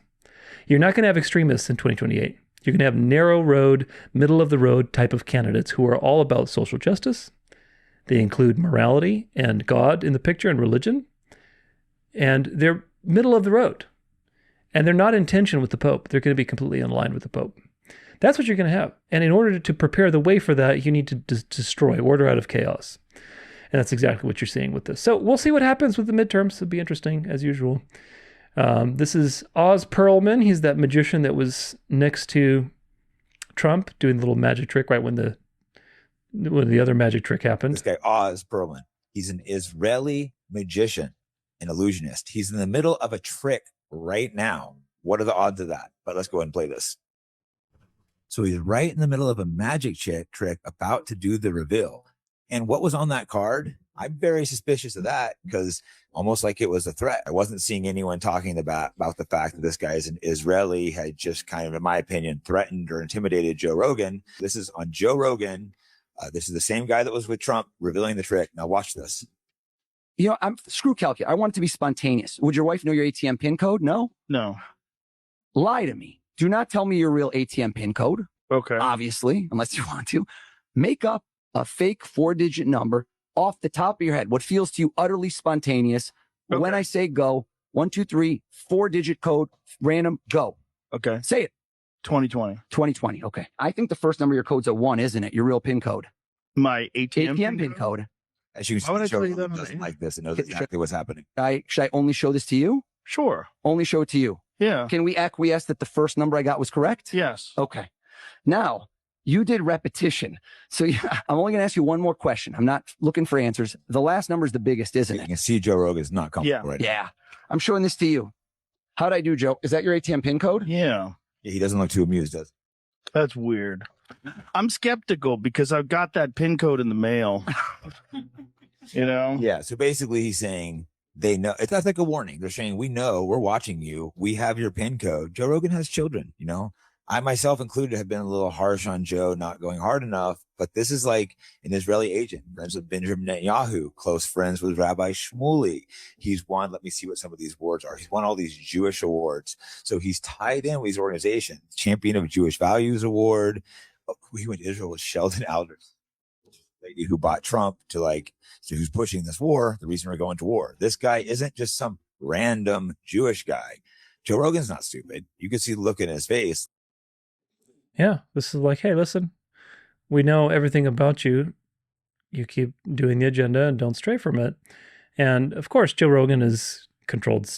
You're not going to have extremists in 2028. You're going to have narrow road, middle of the road type of candidates who are all about social justice. They include morality and God in the picture and religion. And they're middle of the road. And they're not in tension with the Pope. They're going to be completely in line with the Pope. That's what you're going to have. And in order to prepare the way for that, you need to destroy, order out of chaos. And that's exactly what you're seeing with this. So we'll see what happens with the midterms. It'll be interesting, as usual. This is Oz Perlman. He's that magician that was next to Trump doing the little magic trick right when the other magic trick happened. This guy, Oz Perlman, he's an Israeli magician, an illusionist. He's in the middle of a trick right now. What are the odds of that? But let's go ahead and play this. So he's right in the middle of a magic trick about to do the reveal. And what was on that card? I'm very suspicious of that because almost like it was a threat. I wasn't seeing anyone talking about the fact that this guy is an Israeli, had just kind of, in my opinion, threatened or intimidated Joe Rogan. This is on Joe Rogan. This is the same guy that was with Trump revealing the trick. Now watch this. You know, I'm screw calculate. I want it to be spontaneous. Would your wife know your ATM PIN code? No? No. Lie to me. Do not tell me your real ATM PIN code. Okay. Obviously, unless you want to. Make up a fake 4-digit number off the top of your head, what feels to you utterly spontaneous. Okay. When I say go, 1, 2, 3, 4-digit code, random, go. Okay. Say it. 2020. 2020. Okay. I think the first number of your code's a 1, isn't it? Your real PIN code. My ATM PIN code. As you can see, Joe Rogan doesn't like this and knows exactly what's happening. Should I only show this to you? Sure. Only show it to you. Yeah. Can we acquiesce that the first number I got was correct? Yes. Okay. Now, you did repetition. So I'm only going to ask you one more question. I'm not looking for answers. The last number is the biggest, isn't it? You can see Joe Rogan is not comfortable right now. Yeah. I'm showing this to you. How'd I do, Joe? Is that your ATM PIN code? Yeah. He doesn't look too amused, does he? That's weird. I'm skeptical because I've got that PIN code in the mail. You know? Yeah. So basically he's saying they know. That's like a warning. They're saying, we know, we're watching you. We have your PIN code. Joe Rogan has children, you know? I myself included have been a little harsh on Joe not going hard enough, but this is like an Israeli agent, friends with Benjamin Netanyahu, close friends with Rabbi Shmuley. He's won, let me see what some of these awards are. He's won all these Jewish awards. So he's tied in with these organizations. Champion of Jewish Values Award. He went to Israel with Sheldon Alders, lady who bought Trump so who's pushing this war, the reason we're going to war. This guy isn't just some random Jewish guy. Joe Rogan's not stupid. You can see the look in his face. Yeah, this is like, hey, listen, we know everything about you. You keep doing the agenda and don't stray from it. And of course, Joe Rogan is controlled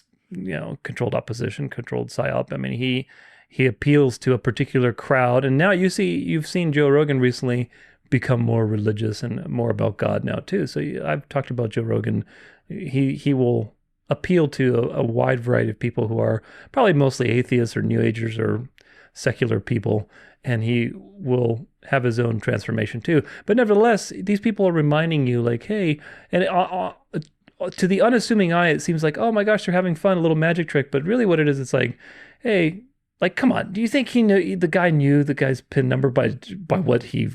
opposition, controlled psyop. I mean, he appeals to a particular crowd. And now you've seen Joe Rogan recently become more religious and more about God now too. So I've talked about Joe Rogan. He will appeal to a wide variety of people who are probably mostly atheists or New Agers or secular people, and he will have his own transformation too. But nevertheless, these people are reminding you like, hey, and to the unassuming eye, it seems like, oh my gosh, they're having fun, a little magic trick. But really what it is, it's like, hey, like, come on. Do you think the guy knew the guy's PIN number by what he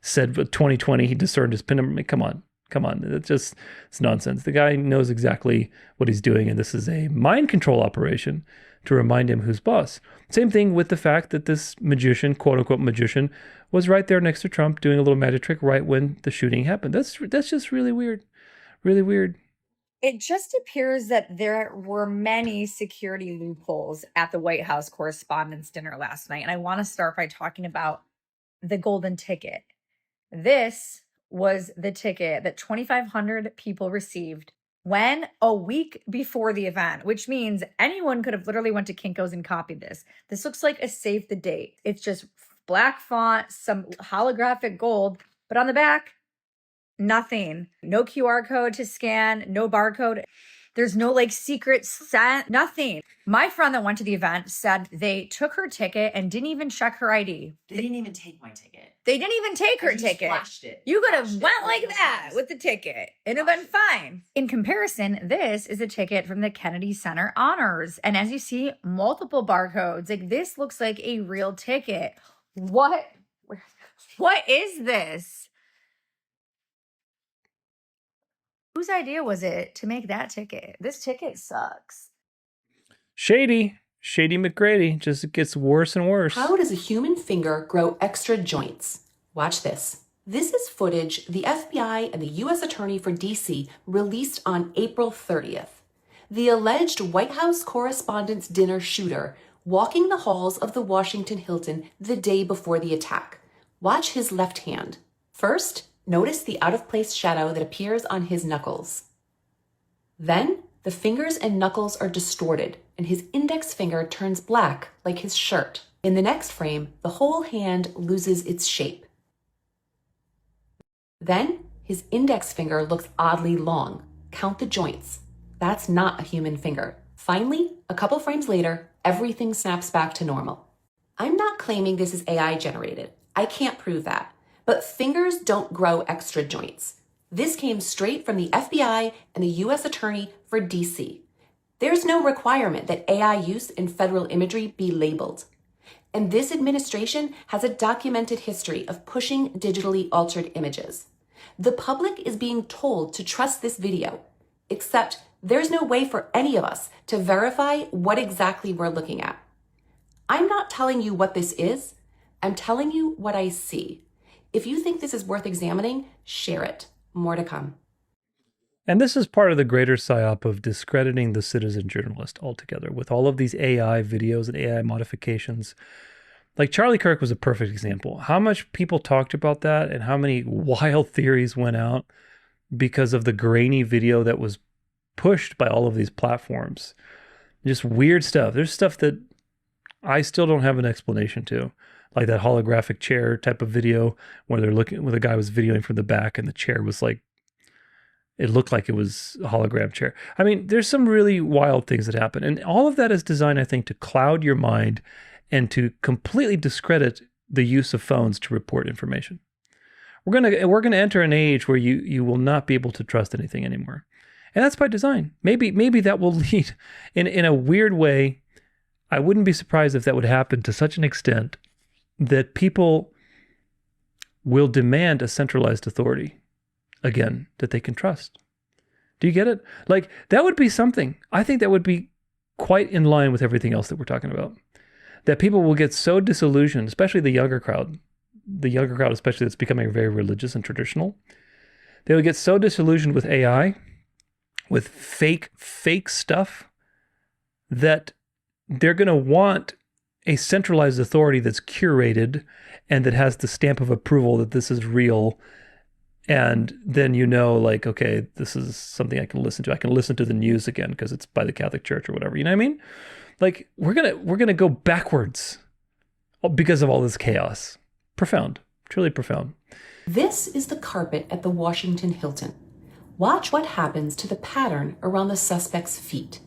said with 2020? He discerned his PIN number. Come on. It's nonsense. The guy knows exactly what he's doing. And this is a mind control operation to remind him who's boss. Same thing with the fact that this magician, quote unquote magician, was right there next to Trump doing a little magic trick right when the shooting happened. That's just really weird. Really weird. It just appears that there were many security loopholes at the White House Correspondents' Dinner last night. And I want to start by talking about the golden ticket. This was the ticket that 2,500 people received when a week before the event, which means anyone could have literally went to Kinko's and copied this. This looks like a save the date. It's just black font, some holographic gold, but on the back, nothing. No QR code to scan, no barcode. There's no like secret set, nothing. My friend that went to the event said they took her ticket and didn't even check her ID. They didn't even take my ticket. They didn't even take her ticket. Flashed it. You could have went like that with the ticket. It'd have been fine. In comparison, this is a ticket from the Kennedy Center Honors. And as you see, multiple barcodes. Like this looks like a real ticket. What is this? Whose idea was it to make that ticket? This ticket sucks. Shady McGrady, just gets worse and worse. How does a human finger grow extra joints? Watch this. This is footage the FBI and the U.S. Attorney for D.C. released on April 30th. The alleged White House Correspondents' Dinner shooter walking the halls of the Washington Hilton the day before the attack. Watch his left hand. First, notice the out-of-place shadow that appears on his knuckles. Then, the fingers and knuckles are distorted, and his index finger turns black like his shirt. In the next frame, the whole hand loses its shape. Then, his index finger looks oddly long. Count the joints. That's not a human finger. Finally, a couple frames later, everything snaps back to normal. I'm not claiming this is AI generated. I can't prove that. But fingers don't grow extra joints. This came straight from the FBI and the U.S. Attorney for D.C. There's no requirement that AI use in federal imagery be labeled. And this administration has a documented history of pushing digitally altered images. The public is being told to trust this video, except there's no way for any of us to verify what exactly we're looking at. I'm not telling you what this is. I'm telling you what I see. If you think this is worth examining, share it. More to come. And this is part of the greater psyop of discrediting the citizen journalist altogether with all of these AI videos and AI modifications. Like Charlie Kirk was a perfect example. How much people talked about that and how many wild theories went out because of the grainy video that was pushed by all of these platforms. Just weird stuff. There's stuff that I still don't have an explanation to. Like that holographic chair type of video where the guy was videoing from the back and the chair was like, it looked like it was a hologram chair. I mean, there's some really wild things that happen. And all of that is designed, I think, to cloud your mind and to completely discredit the use of phones to report information. We're gonna enter an age where you will not be able to trust anything anymore. And that's by design. Maybe that will lead in a weird way. I wouldn't be surprised if that would happen to such an extent that people will demand a centralized authority, again, that they can trust. Do you get it? Like, that would be something. I think that would be quite in line with everything else that we're talking about. That people will get so disillusioned, especially the younger crowd especially that's becoming very religious and traditional. They will get so disillusioned with AI, with fake stuff, that they're going to want a centralized authority that's curated and that has the stamp of approval that this is real. And then like, okay, this is something I can listen to. I can listen to the news again because it's by the Catholic Church or whatever. You know what I mean? Like, we're gonna go backwards because of all this chaos. Profound, truly profound. This is the carpet at the Washington Hilton. Watch what happens to the pattern around the suspect's feet.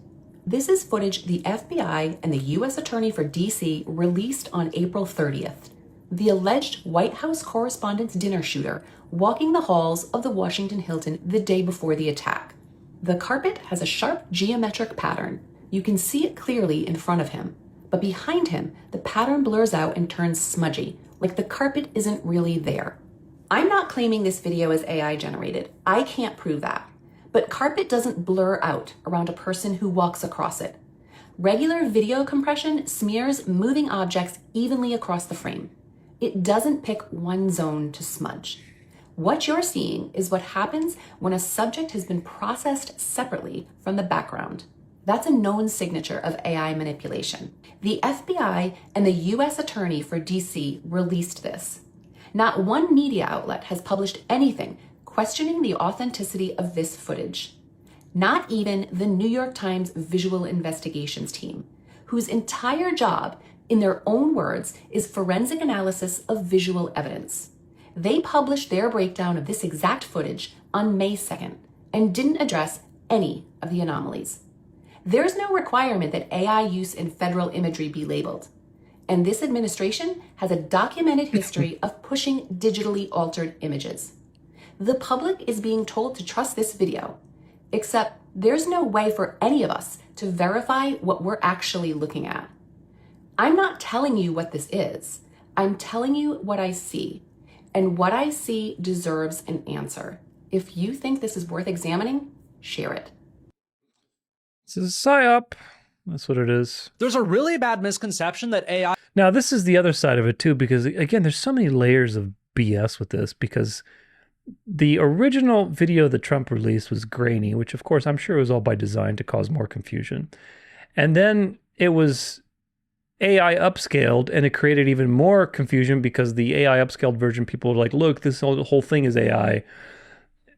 This is footage the FBI and the U.S. Attorney for D.C. released on April 30th. The alleged White House Correspondents' Dinner shooter walking the halls of the Washington Hilton the day before the attack. The carpet has a sharp geometric pattern. You can see it clearly in front of him, but behind him, the pattern blurs out and turns smudgy, like the carpet isn't really there. I'm not claiming this video is AI generated. I can't prove that. But carpet doesn't blur out around a person who walks across it. Regular video compression smears moving objects evenly across the frame. It doesn't pick one zone to smudge. What you're seeing is what happens when a subject has been processed separately from the background. That's a known signature of AI manipulation. The FBI and the U.S. Attorney for D.C. released this. Not one media outlet has published anything questioning the authenticity of this footage. Not even the New York Times Visual Investigations team, whose entire job, in their own words, is forensic analysis of visual evidence. They published their breakdown of this exact footage on May 2nd and didn't address any of the anomalies. There's no requirement that AI use in federal imagery be labeled. And this administration has a documented history of pushing digitally altered images. The public is being told to trust this video, except there's no way for any of us to verify what we're actually looking at. I'm not telling you what this is. I'm telling you what I see. And what I see deserves an answer. If you think this is worth examining, share it. This is a psyop. That's what it is. There's a really bad misconception that AI... Now, this is the other side of it, too, because, again, there's so many layers of BS with this, because the original video that Trump released was grainy, which, of course, I'm sure was all by design to cause more confusion. And then it was AI upscaled, and it created even more confusion because the AI upscaled version, people were like, look, this whole thing is AI.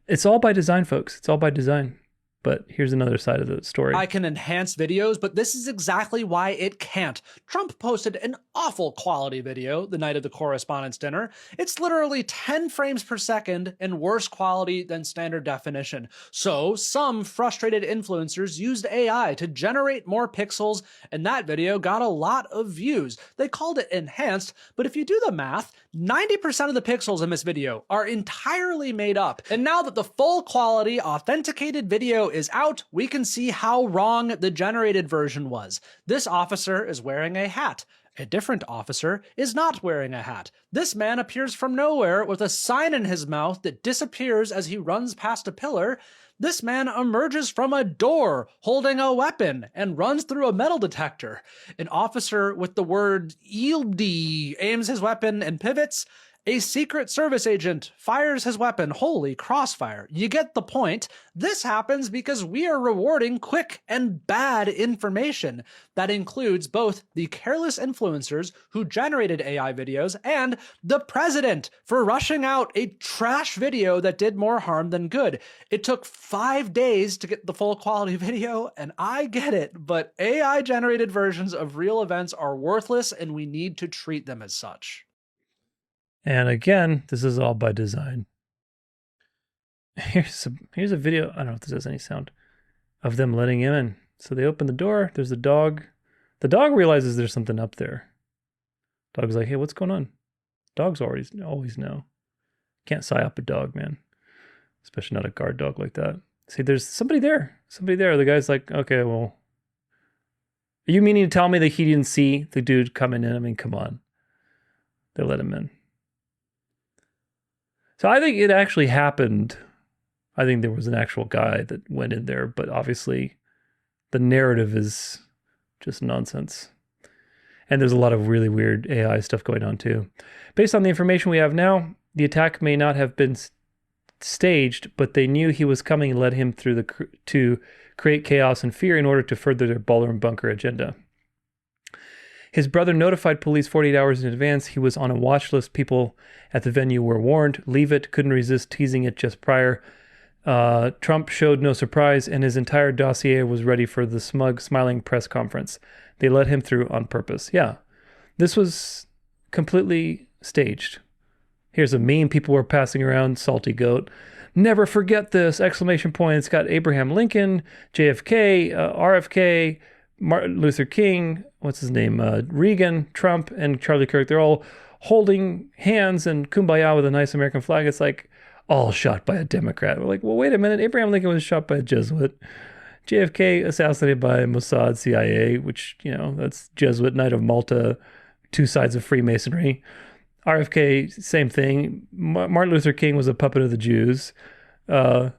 It's all by design, folks. It's all by design. But here's another side of the story. I can enhance videos, but this is exactly why it can't. Trump posted an awful quality video the night of the Correspondents' Dinner. It's literally 10 frames per second and worse quality than standard definition. So some frustrated influencers used AI to generate more pixels, and that video got a lot of views. They called it enhanced, but if you do the math, 90% of the pixels in this video are entirely made up. And now that the full quality authenticated video is out, we can see how wrong the generated version was. This officer is wearing a hat. A different officer is not wearing a hat. This man appears from nowhere with a sign in his mouth that disappears as he runs past a pillar. This man emerges from a door holding a weapon and runs through a metal detector. An officer with the word "ELD" aims his weapon and pivots. A Secret Service agent fires his weapon. Holy crossfire. You get the point. This happens because we are rewarding quick and bad information. That includes both the careless influencers who generated AI videos and the president for rushing out a trash video that did more harm than good. It took 5 days to get the full quality video, and I get it, but AI generated versions of real events are worthless and we need to treat them as such. And again, this is all by design. Here's a video, I don't know if this has any sound, of them letting him in. So they open the door, there's a dog. The dog realizes there's something up there. Dog's like, hey, what's going on? Dogs always know. Can't psyop a dog, man. Especially not a guard dog like that. See, there's somebody there. The guy's like, okay, well, are you meaning to tell me that he didn't see the dude coming in? I mean, come on. They let him in. So I think it actually happened. I think there was an actual guy that went in there, but obviously the narrative is just nonsense. And there's a lot of really weird AI stuff going on too. Based on the information we have now, the attack may not have been staged, but they knew he was coming and led him through to create chaos and fear in order to further their ballroom bunker agenda. His brother notified police 48 hours in advance. He was on a watch list. People at the venue were warned. Leave it. Couldn't resist teasing it just prior. Trump showed no surprise, and his entire dossier was ready for the smug, smiling press conference. They let him through on purpose. Yeah, this was completely staged. Here's a meme people were passing around, salty goat. Never forget this! Exclamation point. It's got Abraham Lincoln, JFK, RFK, Martin Luther King, what's his name, Reagan, Trump, and Charlie Kirk. They're all holding hands and kumbaya with a nice American flag. It's like all shot by a Democrat. We're like, well, wait a minute. Abraham Lincoln was shot by a Jesuit. JFK assassinated by Mossad, CIA, which, you know, that's Jesuit, Knight of Malta, two sides of Freemasonry. RFK, same thing. Martin Luther King was a puppet of the Jews.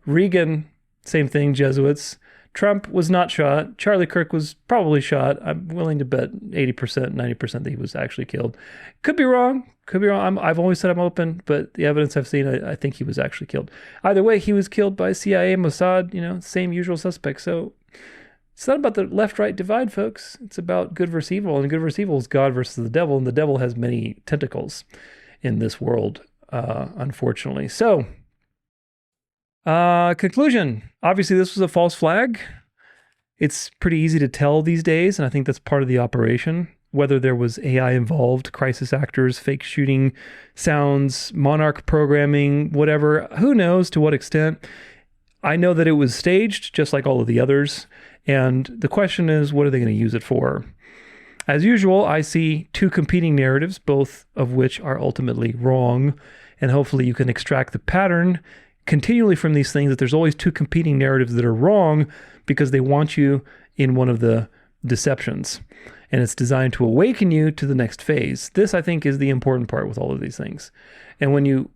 Reagan, same thing, Jesuits. Trump was not shot. Charlie Kirk was probably shot. I'm willing to bet 80%, 90% that he was actually killed. Could be wrong. I've always said I'm open, but the evidence I've seen, I think he was actually killed. Either way, he was killed by CIA, Mossad, you know, same usual suspects. So it's not about the left-right divide, folks. It's about good versus evil, and good versus evil is God versus the devil, and the devil has many tentacles in this world, unfortunately. So, conclusion. Obviously, this was a false flag. It's pretty easy to tell these days, and I think that's part of the operation. Whether there was AI involved, crisis actors, fake shooting sounds, monarch programming, whatever, who knows to what extent. I know that it was staged just like all of the others. And the question is, what are they going to use it for? As usual, I see two competing narratives, both of which are ultimately wrong. And hopefully you can extract the pattern continually from these things, that there's always two competing narratives that are wrong because they want you in one of the deceptions. And it's designed to awaken you to the next phase. This, I think, is the important part with all of these things. And when you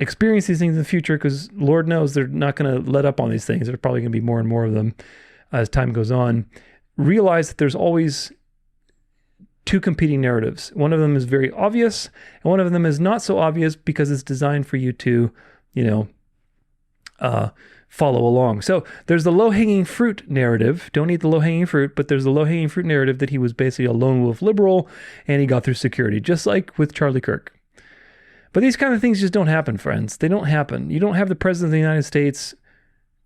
experience these things in the future, because Lord knows they're not going to let up on these things. There's probably going to be more and more of them as time goes on. Realize that there's always two competing narratives. One of them is very obvious, and one of them is not so obvious because it's designed for you to, follow along. So there's the low-hanging fruit narrative. Don't eat the low-hanging fruit, but there's the low-hanging fruit narrative that he was basically a lone wolf liberal and he got through security, just like with Charlie Kirk. But these kind of things just don't happen, friends. They don't happen. You don't have the President of the United States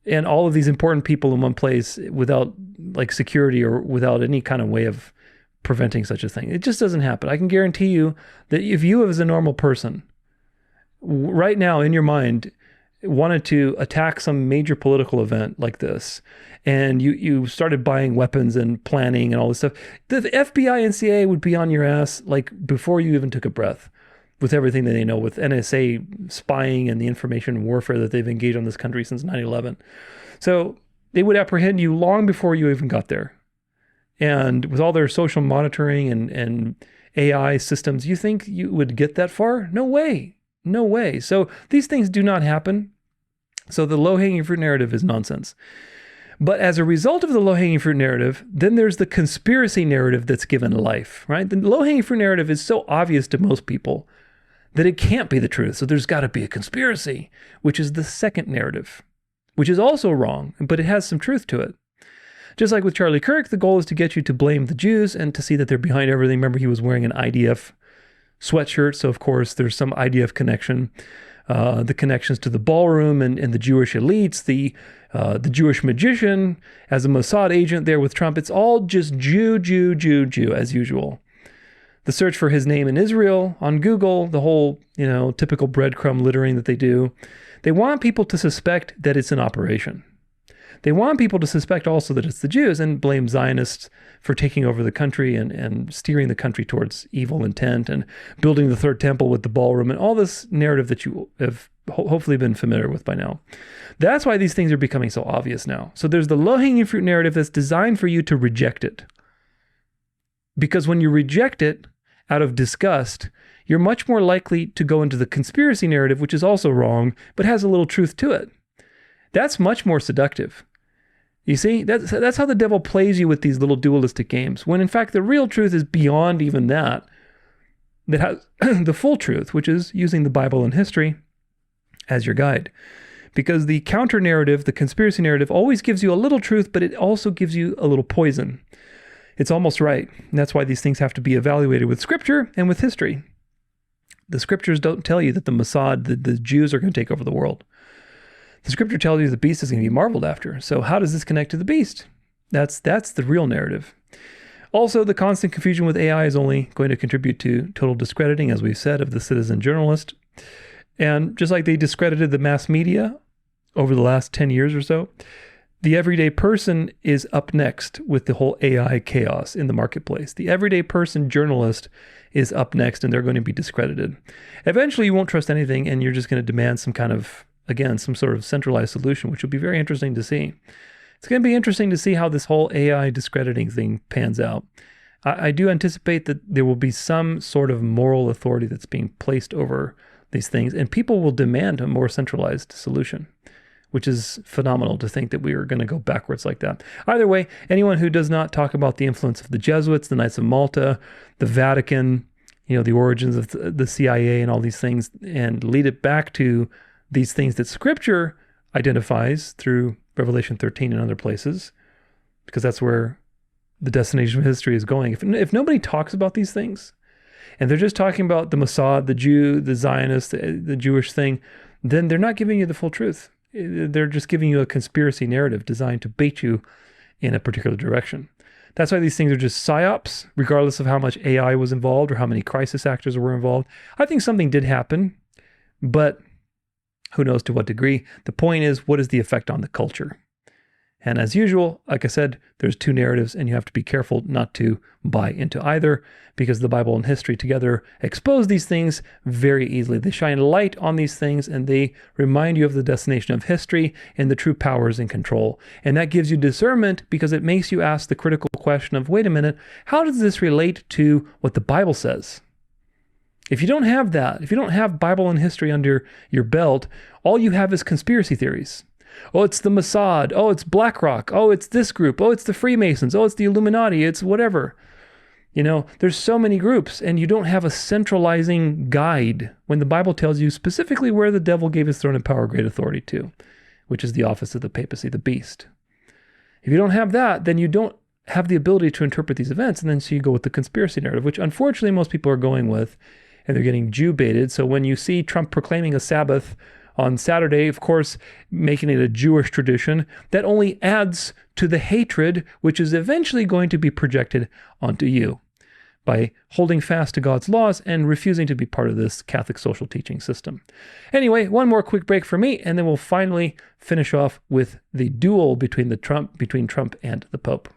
and all of these important people in one place without like security or without any kind of way of preventing such a thing. It just doesn't happen. I can guarantee you that if you as a normal person right now in your mind wanted to attack some major political event like this, and you started buying weapons and planning and all this stuff, the FBI and CIA would be on your ass like before you even took a breath, with everything that they know, with NSA spying and the information warfare that they've engaged on this country since 9/11. So they would apprehend you long before you even got there. And with all their social monitoring and AI systems, you think you would get that far? No way. No way. So these things do not happen. So the low-hanging fruit narrative is nonsense. But as a result of the low-hanging fruit narrative, then there's the conspiracy narrative that's given life, right? The low-hanging fruit narrative is so obvious to most people that it can't be the truth. So there's got to be a conspiracy, which is the second narrative, which is also wrong, but it has some truth to it. Just like with Charlie Kirk, the goal is to get you to blame the Jews and to see that they're behind everything. Remember, he was wearing an IDF sweatshirt, so of course there's some IDF connection. The connections to the ballroom and the Jewish elites, the Jewish magician as a Mossad agent there with Trump. It's all just Jew, as usual. The search for his name in Israel on Google, the whole, typical breadcrumb littering that they do. They want people to suspect that it's an operation. They want people to suspect also that it's the Jews and blame Zionists for taking over the country and steering the country towards evil intent and building the third temple with the ballroom and all this narrative that you have hopefully been familiar with by now. That's why these things are becoming so obvious now. So there's the low-hanging fruit narrative that's designed for you to reject it. Because when you reject it out of disgust, you're much more likely to go into the conspiracy narrative, which is also wrong, but has a little truth to it. That's much more seductive. You see, that's how the devil plays you with these little dualistic games, when in fact the real truth is beyond even that has the full truth, which is using the Bible and history as your guide. Because the counter narrative, the conspiracy narrative, always gives you a little truth, but it also gives you a little poison. It's almost right. And that's why these things have to be evaluated with scripture and with history. The scriptures don't tell you that the Mossad, the Jews are going to take over the world. The scripture tells you the beast is going to be marveled after. So how does this connect to the beast? That's the real narrative. Also, the constant confusion with AI is only going to contribute to total discrediting, as we've said, of the citizen journalist. And just like they discredited the mass media over the last 10 years or so, the everyday person is up next with the whole AI chaos in the marketplace. The everyday person journalist is up next, and they're going to be discredited. Eventually, you won't trust anything, and you're just going to demand some kind of, again, some sort of centralized solution, which will be very interesting to see. It's going to be interesting to see how this whole AI discrediting thing pans out. I do anticipate that there will be some sort of moral authority that's being placed over these things, and people will demand a more centralized solution, which is phenomenal to think that we are going to go backwards like that. Either way, anyone who does not talk about the influence of the Jesuits, the Knights of Malta, the Vatican, the origins of the CIA and all these things, and lead it back to these things that Scripture identifies through Revelation 13 and other places, because that's where the destination of history is going. If nobody talks about these things, and they're just talking about the Mossad, the Jew, the Zionist, the Jewish thing, then they're not giving you the full truth. They're just giving you a conspiracy narrative designed to bait you in a particular direction. That's why these things are just psyops, regardless of how much AI was involved or how many crisis actors were involved. I think something did happen, but Who knows to what degree? The point is, what is the effect on the culture? And as usual, like I said, there's two narratives, and you have to be careful not to buy into either, because the Bible and history together expose these things very easily. They shine light on these things, and they remind you of the destination of history and the true powers in control. And that gives you discernment, because it makes you ask the critical question of, wait a minute, how does this relate to what the Bible says? If you don't have that, if you don't have Bible and history under your belt, all you have is conspiracy theories. Oh, it's the Mossad. Oh, it's BlackRock. Oh, it's this group. Oh, it's the Freemasons. Oh, it's the Illuminati. It's whatever. You know, there's so many groups, and you don't have a centralizing guide when the Bible tells you specifically where the devil gave his throne and power, great authority to, which is the office of the papacy, the beast. If you don't have that, then you don't have the ability to interpret these events, and then so you go with the conspiracy narrative, which unfortunately most people are going with, and they're getting Jew-baited. So when you see Trump proclaiming a Sabbath on Saturday, of course, making it a Jewish tradition, that only adds to the hatred, which is eventually going to be projected onto you by holding fast to God's laws and refusing to be part of this Catholic social teaching system. Anyway, one more quick break for me, and then we'll finally finish off with the duel between Trump and the Pope.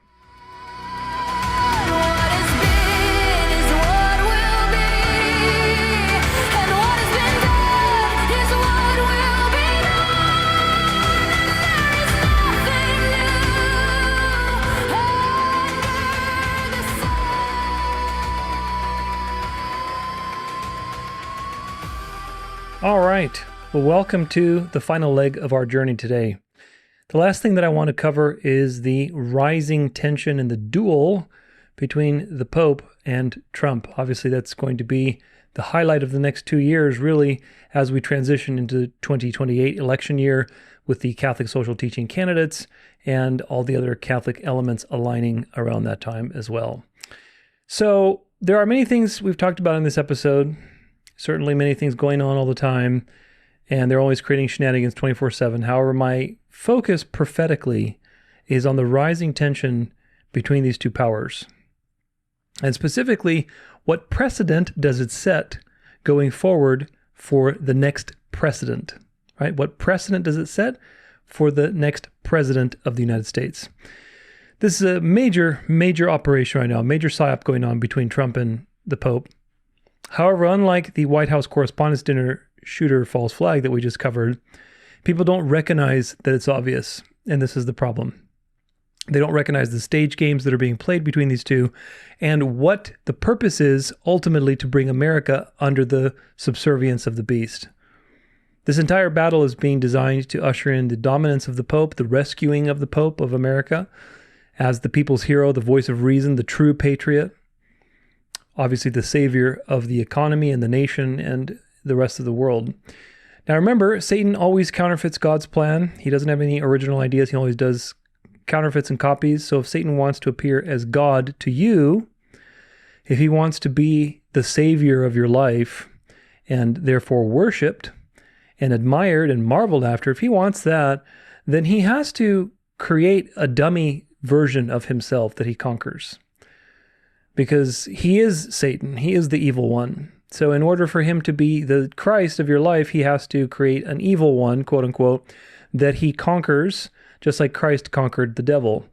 All right. Well, welcome to the final leg of our journey today. The last thing that I want to cover is the rising tension in the duel between the Pope and Trump. Obviously, that's going to be the highlight of the next 2 years, really, as we transition into 2028 election year with the Catholic social teaching candidates and all the other Catholic elements aligning around that time as well. So there are many things we've talked about in this episode. Certainly many things going on all the time, and they're always creating shenanigans 24/7. However, my focus prophetically is on the rising tension between these two powers. And specifically, what precedent does it set going forward for the next president, right? What precedent does it set for the next president of the United States? This is a major operation right now, a major psyop going on between Trump and the Pope. However, unlike the White House Correspondents' Dinner shooter false flag that we just covered, people don't recognize that it's obvious, and this is the problem. They don't recognize the stage games that are being played between these two and what the purpose is ultimately to bring America under the subservience of the beast. This entire battle is being designed to usher in the dominance of the Pope, the rescuing of the Pope of America as the people's hero, the voice of reason, the true patriot. Obviously the savior of the economy and the nation and the rest of the world. Now remember, Satan always counterfeits God's plan. He doesn't have any original ideas. He always does counterfeits and copies. So if Satan wants to appear as God to you, if he wants to be the savior of your life and therefore worshipped and admired and marveled after, if he wants that, then he has to create a dummy version of himself that he conquers. Because he is Satan. He is the evil one. So in order for him to be the Christ of your life, he has to create an evil one, quote unquote, that he conquers, just like Christ conquered the devil.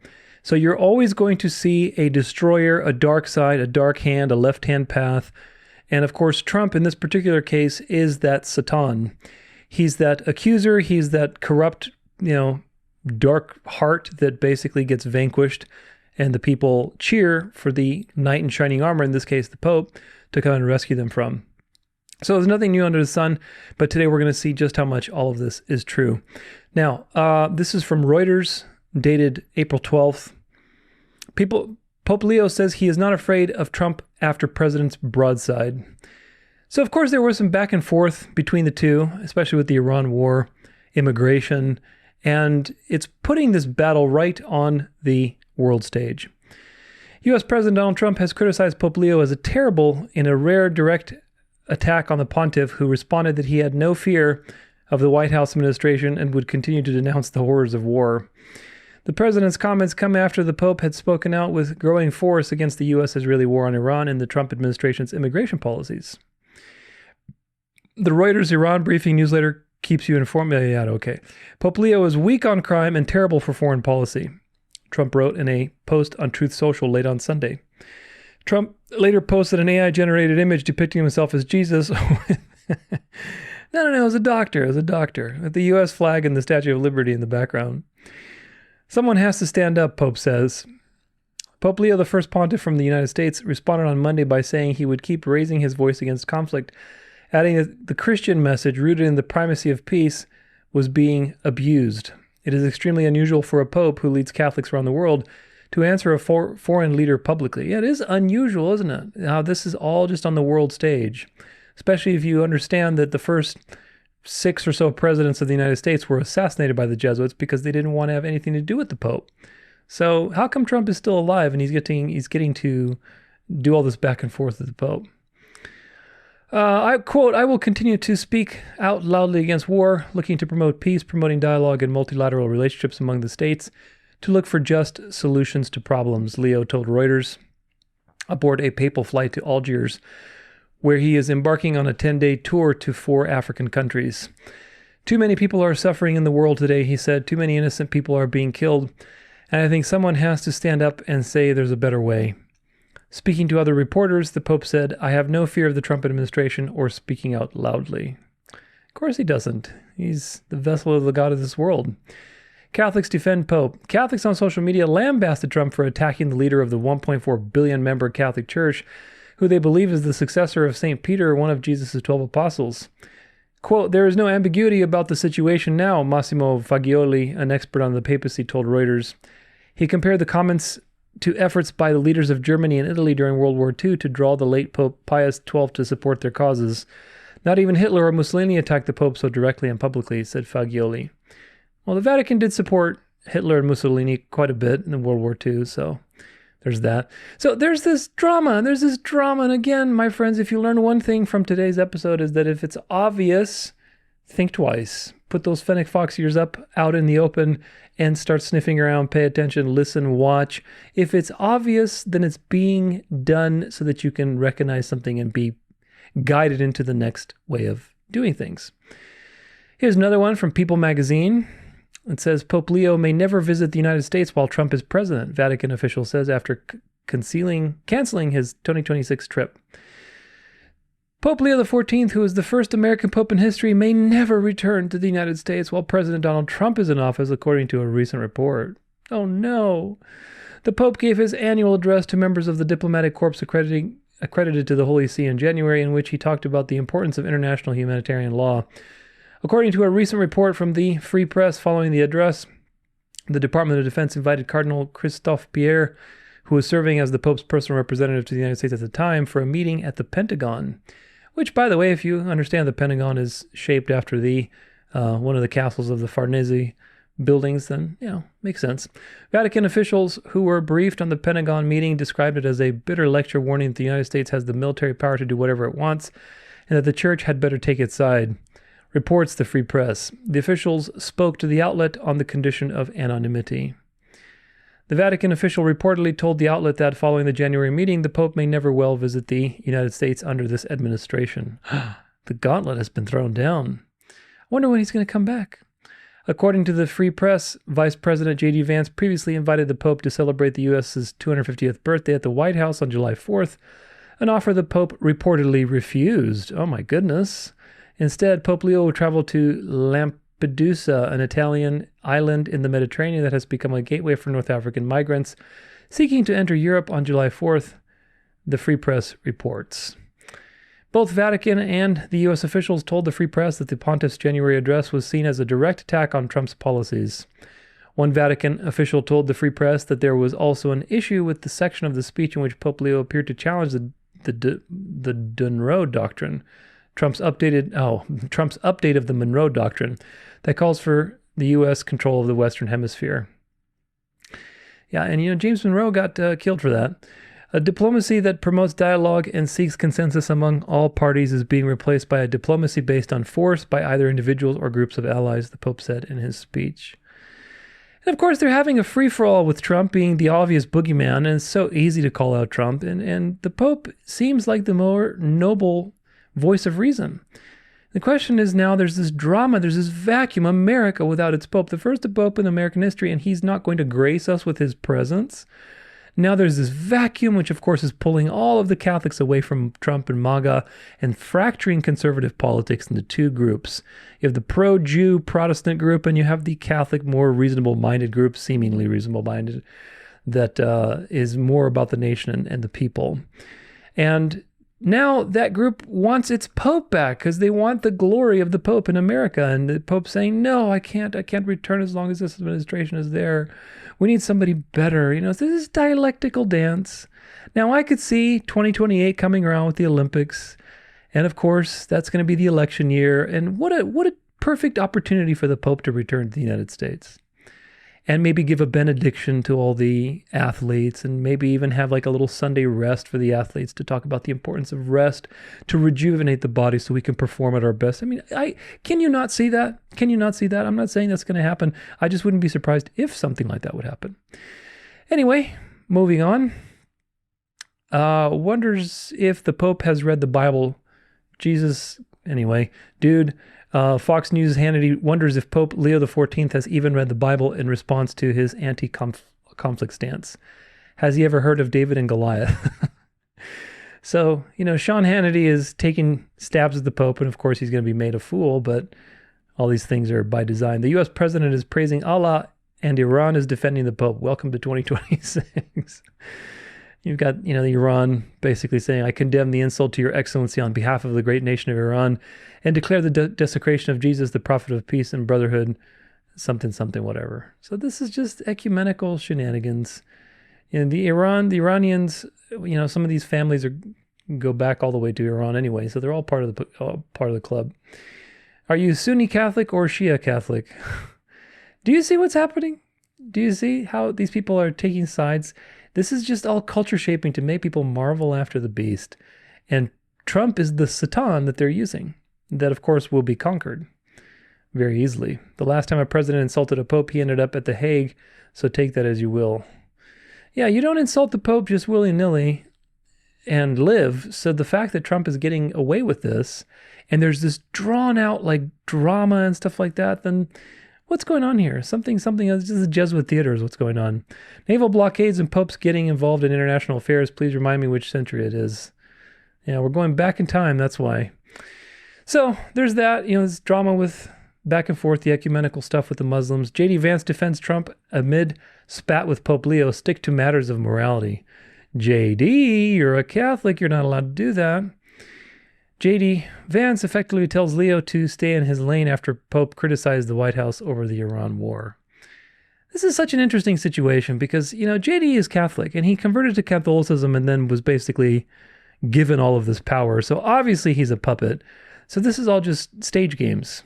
So you're always going to see a destroyer, a dark side, a dark hand, a left-hand path. And of course, Trump in this particular case is that Satan. He's that accuser. He's that corrupt, dark heart that basically gets vanquished. And the people cheer for the knight in shining armor, in this case the Pope, to come and rescue them from. So there's nothing new under the sun, but today we're going to see just how much all of this is true. Now, this is from Reuters, dated April 12th. Pope Leo says he is not afraid of Trump after president's broadside. So of course there was some back and forth between the two, especially with the Iran war, immigration, and it's putting this battle right on the world stage. U.S. President Donald Trump has criticized Pope Leo as a terrible, in a rare direct attack on the pontiff, who responded that he had no fear of the White House administration and would continue to denounce the horrors of war. The president's comments come after the Pope had spoken out with growing force against the U.S.-Israeli war on Iran and the Trump administration's immigration policies. The Reuters Iran briefing newsletter keeps you informed. Yeah, okay. Pope Leo is weak on crime and terrible for foreign policy, Trump wrote in a post on Truth Social late on Sunday. Trump later posted an AI-generated image depicting himself as Jesus. No, it was a doctor. It was a doctor with the U.S. flag and the Statue of Liberty in the background. Someone has to stand up, Pope says. Pope Leo, the first pontiff from the United States, responded on Monday by saying he would keep raising his voice against conflict, adding that the Christian message rooted in the primacy of peace was being abused. It is extremely unusual for a pope who leads Catholics around the world to answer a foreign leader publicly. Yeah, it is unusual, isn't it? Now, this is all just on the world stage, especially if you understand that the first 6 or so presidents of the United States were assassinated by the Jesuits because they didn't want to have anything to do with the Pope. So how come Trump is still alive and he's getting to do all this back and forth with the Pope? I quote, "I will continue to speak out loudly against war, looking to promote peace, promoting dialogue and multilateral relationships among the states, to look for just solutions to problems," Leo told Reuters aboard a papal flight to Algiers, where he is embarking on a 10-day tour to 4 African countries. "Too many people are suffering in the world today," he said. "Too many innocent people are being killed. And I think someone has to stand up and say there's a better way." Speaking to other reporters, the Pope said, "I have no fear of the Trump administration or speaking out loudly." Of course he doesn't. He's the vessel of the God of this world. Catholics defend Pope. Catholics on social media lambasted Trump for attacking the leader of the 1.4 billion member Catholic Church, who they believe is the successor of St. Peter, one of Jesus' 12 apostles. Quote, "There is no ambiguity about the situation now," Massimo Fagioli, an expert on the papacy, told Reuters. He compared the comments to efforts by the leaders of Germany and Italy during World War II to draw the late Pope Pius XII to support their causes. "Not even Hitler or Mussolini attacked the Pope so directly and publicly," said Fagioli. Well, the Vatican did support Hitler and Mussolini quite a bit in World War II, so there's that. So there's this drama, and again, my friends, if you learn one thing from today's episode is that if it's obvious, think twice. Put those fennec fox ears up out in the open and start sniffing around, pay attention, listen, watch. If it's obvious, then it's being done so that you can recognize something and be guided into the next way of doing things. Here's another one from People magazine. It says, "Pope Leo may never visit the United States while Trump is president," Vatican official says after canceling his 2026 trip. "Pope Leo XIV, who is the first American pope in history, may never return to the United States while President Donald Trump is in office, according to a recent report." Oh no. The Pope gave his annual address to members of the diplomatic corps accredited to the Holy See in January, in which he talked about the importance of international humanitarian law. According to a recent report from the Free Press following the address, the Department of Defense invited Cardinal Christophe Pierre, who was serving as the Pope's personal representative to the United States at the time, for a meeting at the Pentagon. Which, by the way, if you understand, the Pentagon is shaped after the one of the castles of the Farnese buildings, then, makes sense. Vatican officials who were briefed on the Pentagon meeting described it as a bitter lecture warning that the United States has the military power to do whatever it wants, and that the Church had better take its side. Reports the Free Press. The officials spoke to the outlet on the condition of anonymity. The Vatican official reportedly told the outlet that following the January meeting, the Pope may never well visit the United States under this administration. The gauntlet has been thrown down. I wonder when he's going to come back. According to the Free Press, Vice President J.D. Vance previously invited the Pope to celebrate the U.S.'s 250th birthday at the White House on July 4th, an offer the Pope reportedly refused. Oh my goodness. Instead, Pope Leo will travel to Lampedusa, an Italian island in the Mediterranean that has become a gateway for North African migrants seeking to enter Europe on July 4th, the Free Press reports. Both Vatican and the U.S. officials told the Free Press that the Pontiff's January address was seen as a direct attack on Trump's policies. One Vatican official told the Free Press that there was also an issue with the section of the speech in which Pope Leo appeared to challenge the Monroe Doctrine, Trump's update of the Monroe Doctrine that calls for the U.S. control of the Western Hemisphere. Yeah, and James Monroe got killed for that. A diplomacy that promotes dialogue and seeks consensus among all parties is being replaced by a diplomacy based on force by either individuals or groups of allies, the Pope said in his speech. And of course, they're having a free-for-all with Trump being the obvious boogeyman, and it's so easy to call out Trump, and the Pope seems like the more noble voice of reason. The question is now there's this drama, there's this vacuum, America without its Pope, the first Pope in American history, and he's not going to grace us with his presence. Now there's this vacuum, which of course is pulling all of the Catholics away from Trump and MAGA and fracturing conservative politics into two groups. You have the pro-Jew Protestant group, and you have the Catholic, more reasonable-minded group, seemingly reasonable-minded, that is more about the nation and the people. And now that group wants its Pope back because they want the glory of the Pope in America. And the Pope's saying, no, I can't return as long as this administration is there. We need somebody better. You know, so this is dialectical dance. Now I could see 2028 coming around with the Olympics. And of course, that's going to be the election year. And what a perfect opportunity for the Pope to return to the United States. And maybe give a benediction to all the athletes, and maybe even have like a little Sunday rest for the athletes to talk about the importance of rest to rejuvenate the body so we can perform at our best. I mean, can you not see that? Can you not see that? I'm not saying that's going to happen. I just wouldn't be surprised if something like that would happen. Anyway, moving on. Wonders if the Pope has read the Bible. Jesus, anyway, dude. Fox News Hannity wonders if Pope Leo XIV has even read the Bible in response to his anti-conflict stance. Has he ever heard of David and Goliath? So, you know, Sean Hannity is taking stabs at the Pope, and of course he's going to be made a fool, but all these things are by design. The U.S. president is praising Allah, and Iran is defending the Pope. Welcome to 2026. You've got, you know, Iran basically saying, I condemn the insult to your excellency on behalf of the great nation of Iran and declare the desecration of Jesus, the prophet of peace and brotherhood, something, whatever. So this is just ecumenical shenanigans. And the Iranians, you know, some of these families go back all the way to Iran anyway, so they're all part of the club. Are you Sunni Catholic or Shia Catholic? Do you see what's happening? Do you see how these people are taking sides? This is just all culture shaping to make people marvel after the beast. And Trump is the Satan that they're using. That, of course, will be conquered very easily. The last time a president insulted a pope, he ended up at The Hague, so take that as you will. Yeah, you don't insult the Pope just willy-nilly and live. So the fact that Trump is getting away with this, and there's this drawn-out like drama and stuff like that, then what's going on here? Something else. This is Jesuit theater is what's going on. Naval blockades and popes getting involved in international affairs. Please remind me which century it is. Yeah, we're going back in time, that's why. So there's that, you know, this drama with back and forth, the ecumenical stuff with the Muslims. J.D. Vance defends Trump amid spat with Pope Leo. Stick to matters of morality. J.D., you're a Catholic. You're not allowed to do that. J.D. Vance effectively tells Leo to stay in his lane after Pope criticized the White House over the Iran war. This is such an interesting situation because, you know, J.D. is Catholic and he converted to Catholicism and then was basically given all of this power. So obviously he's a puppet. So this is all just stage games.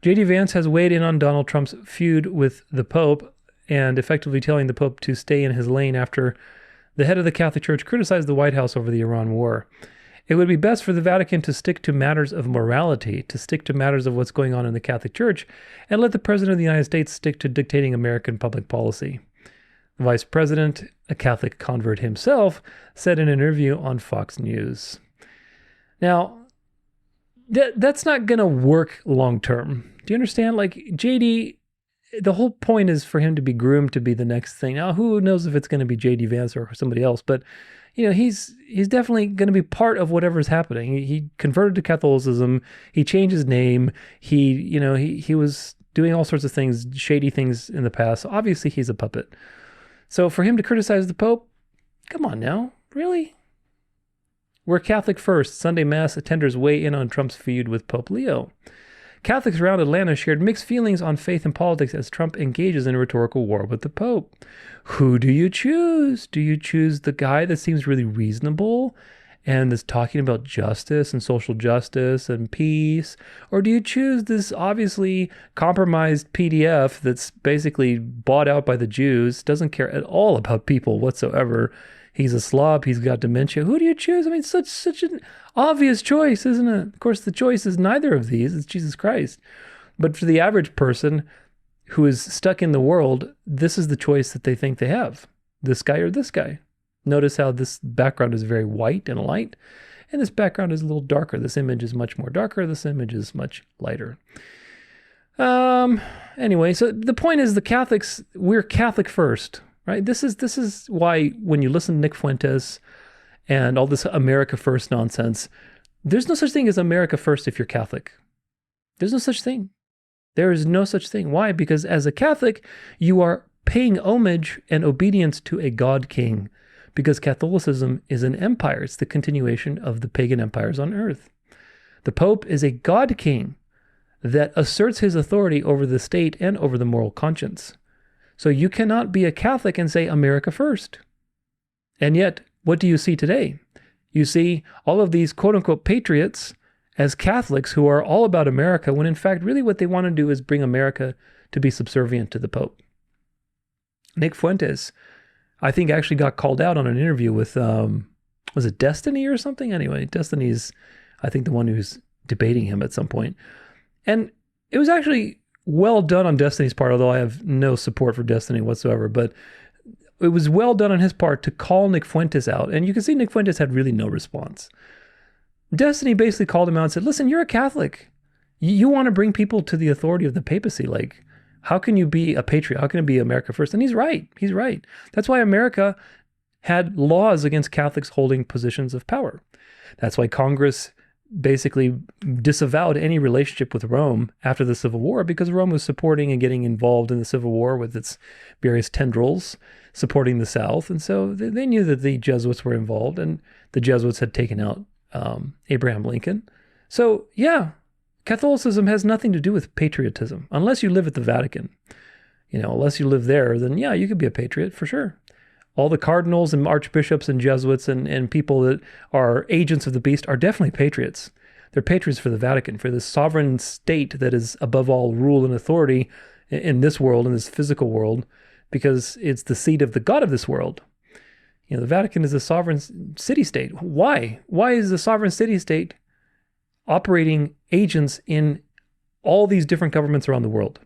J.D. Vance has weighed in on Donald Trump's feud with the Pope and effectively telling the Pope to stay in his lane after the head of the Catholic Church criticized the White House over the Iran war. It would be best for the Vatican to stick to matters of morality, to stick to matters of what's going on in the Catholic Church, and let the President of the United States stick to dictating American public policy. The Vice President, a Catholic convert himself, said in an interview on Fox News. Now, that's not going to work long term. Do you understand? Like, JD, the whole point is for him to be groomed to be the next thing. Now, who knows if it's going to be JD Vance or somebody else, but you know, he's definitely going to be part of whatever's happening. He converted to Catholicism. He changed his name. He was doing all sorts of things, shady things in the past. So obviously, he's a puppet. So for him to criticize the Pope, come on now, really? We're Catholic first. Sunday Mass attenders weigh in on Trump's feud with Pope Leo. Catholics around Atlanta shared mixed feelings on faith and politics as Trump engages in a rhetorical war with the Pope. Who do you choose? Do you choose the guy that seems really reasonable and is talking about justice and social justice and peace? Or do you choose this obviously compromised PDF that's basically bought out by the Jews, doesn't care at all about people whatsoever? He's a slob. He's got dementia. Who do you choose? I mean, such an obvious choice, isn't it? Of course, the choice is neither of these. It's Jesus Christ. But for the average person who is stuck in the world, this is the choice that they think they have. This guy or this guy. Notice how this background is very white and light. And this background is a little darker. This image is much more darker. This image is much lighter. Anyway, so the point is the Catholics, we're Catholic first, right? This is why when you listen to Nick Fuentes and all this America first nonsense, there's no such thing as America first if you're Catholic. There's no such thing. There is no such thing. Why? Because as a Catholic, you are paying homage and obedience to a God King, because Catholicism is an empire. It's the continuation of the pagan empires on earth. The Pope is a God King that asserts his authority over the state and over the moral conscience. So you cannot be a Catholic and say America first. And yet, what do you see today? You see all of these quote-unquote patriots as Catholics who are all about America, when in fact really what they want to do is bring America to be subservient to the Pope. Nick Fuentes, I think, actually got called out on an interview with, was it Destiny or something? Anyway, Destiny's, I think, the one who's debating him at some point. And it was actually well done on Destiny's part, although I have no support for Destiny whatsoever. But it was well done on his part to call Nick Fuentes out. And you can see Nick Fuentes had really no response. Destiny basically called him out and said, listen, you're a Catholic. You want to bring people to the authority of the papacy. Like, how can you be a patriot? How can it be America first? And he's right. He's right. That's why America had laws against Catholics holding positions of power. That's why Congress basically disavowed any relationship with Rome after the Civil War, because Rome was supporting and getting involved in the Civil War with its various tendrils, supporting the South. And so they knew that the Jesuits were involved, and the Jesuits had taken out Abraham Lincoln. So yeah, Catholicism has nothing to do with patriotism, unless you live at the Vatican. You know, unless you live there, then yeah, you could be a patriot for sure. All the cardinals and archbishops and Jesuits and people that are agents of the beast are definitely patriots. They're patriots for the Vatican, for this sovereign state that is above all rule and authority in this world, in this physical world, because it's the seat of the God of this world. You know, the Vatican is a sovereign city-state. Why? Why is the sovereign city-state operating agents in all these different governments around the world?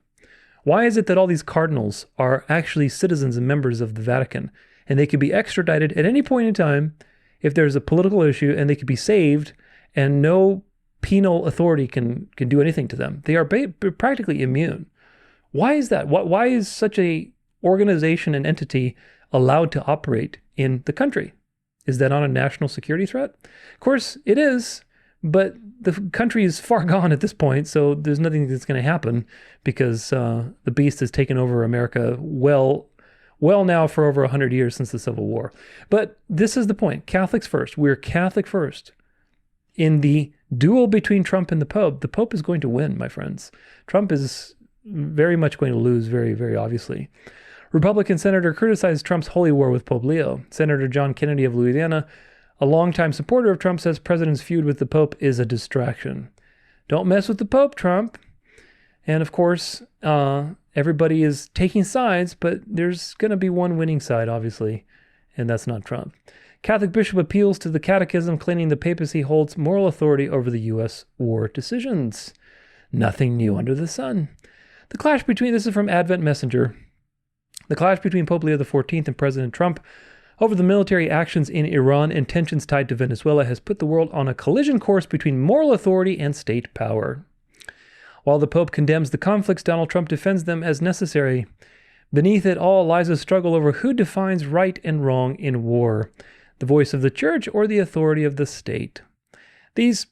Why is it that all these cardinals are actually citizens and members of the Vatican, and they could be extradited at any point in time if there's a political issue, and they could be saved, and no penal authority can do anything to them? They are practically immune. Why is that? Why is such a organization and entity allowed to operate in the country? Is that not a national security threat? Of course it is, but the country is far gone at this point, so there's nothing that's going to happen, because the beast has taken over America well now for over 100 years since the Civil War. But this is the point. Catholics first. We're Catholic first. In the duel between Trump and the Pope is going to win, my friends. Trump is very much going to lose, very, very obviously. Republican senator criticized Trump's holy war with Pope Leo. Senator John Kennedy of Louisiana, a longtime supporter of Trump, says president's feud with the Pope is a distraction. Don't mess with the Pope, Trump. And of course, everybody is taking sides, but there's going to be one winning side, obviously, and that's not Trump. Catholic bishop appeals to the catechism, claiming the papacy holds moral authority over the U.S. war decisions. Nothing new under the sun. The clash between, this is from Advent Messenger, the clash between Pope Leo XIV and President Trump over the military actions in Iran and tensions tied to Venezuela has put the world on a collision course between moral authority and state power. While the Pope condemns the conflicts, Donald Trump defends them as necessary. Beneath it all lies a struggle over who defines right and wrong in war, the voice of the church or the authority of the state. These